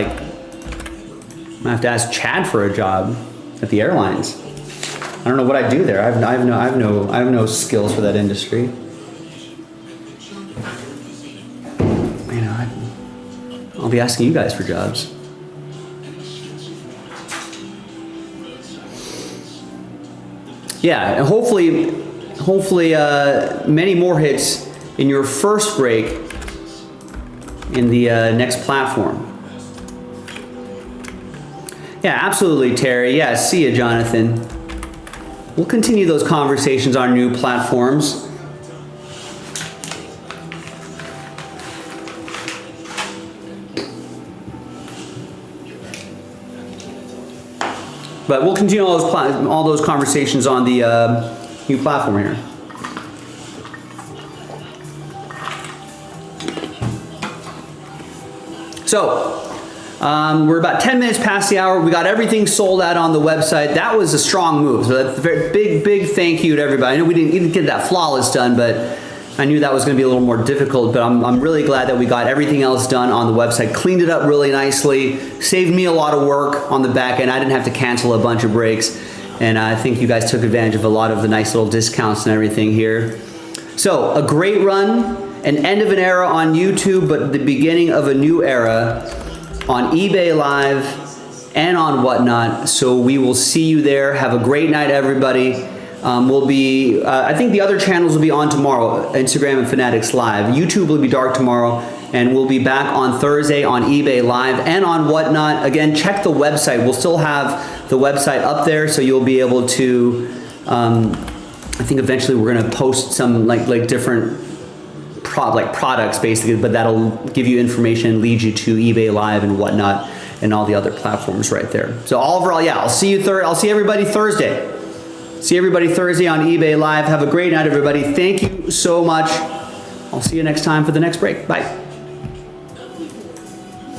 Chad for a job at the airlines. I don't know what I'd do there. I have no skills for that industry. You know, I'll be asking you guys for jobs. Yeah, and hopefully many more hits in your first break in the next platform. Yeah, absolutely, Terry. Yeah, see you, Jonathan. We'll continue those conversations on new platforms. But we'll continue all those conversations on the new platform here. So, we're about 10 minutes past the hour. We got everything sold out on the website. That was a strong move. So that's a very big thank you to everybody. I know we didn't get that flawless done, but I knew that was going to be a little more difficult. But I'm really glad that we got everything else done on the website. Cleaned it up really nicely. Saved me a lot of work on the back end. I didn't have to cancel a bunch of breaks. And I think you guys took advantage of a lot of the nice little discounts and everything here. So, a great run. An end of an era on YouTube, but the beginning of a new era on eBay Live and on Whatnot. So we will see you there. Have a great night, everybody. We'll be, I think the other channels will be on tomorrow, Instagram and Fanatics Live. YouTube will be dark tomorrow, and we'll be back on Thursday on eBay Live and on Whatnot. Again, check the website. We'll still have the website up there, so you'll be able to, I think eventually we're gonna post some like different products basically, but that'll give you information, lead you to eBay Live and Whatnot and all the other platforms right there. So overall, yeah, I'll see everybody Thursday. See everybody Thursday on eBay Live. Have a great night, everybody. Thank you so much. I'll see you next time for the next break. Bye.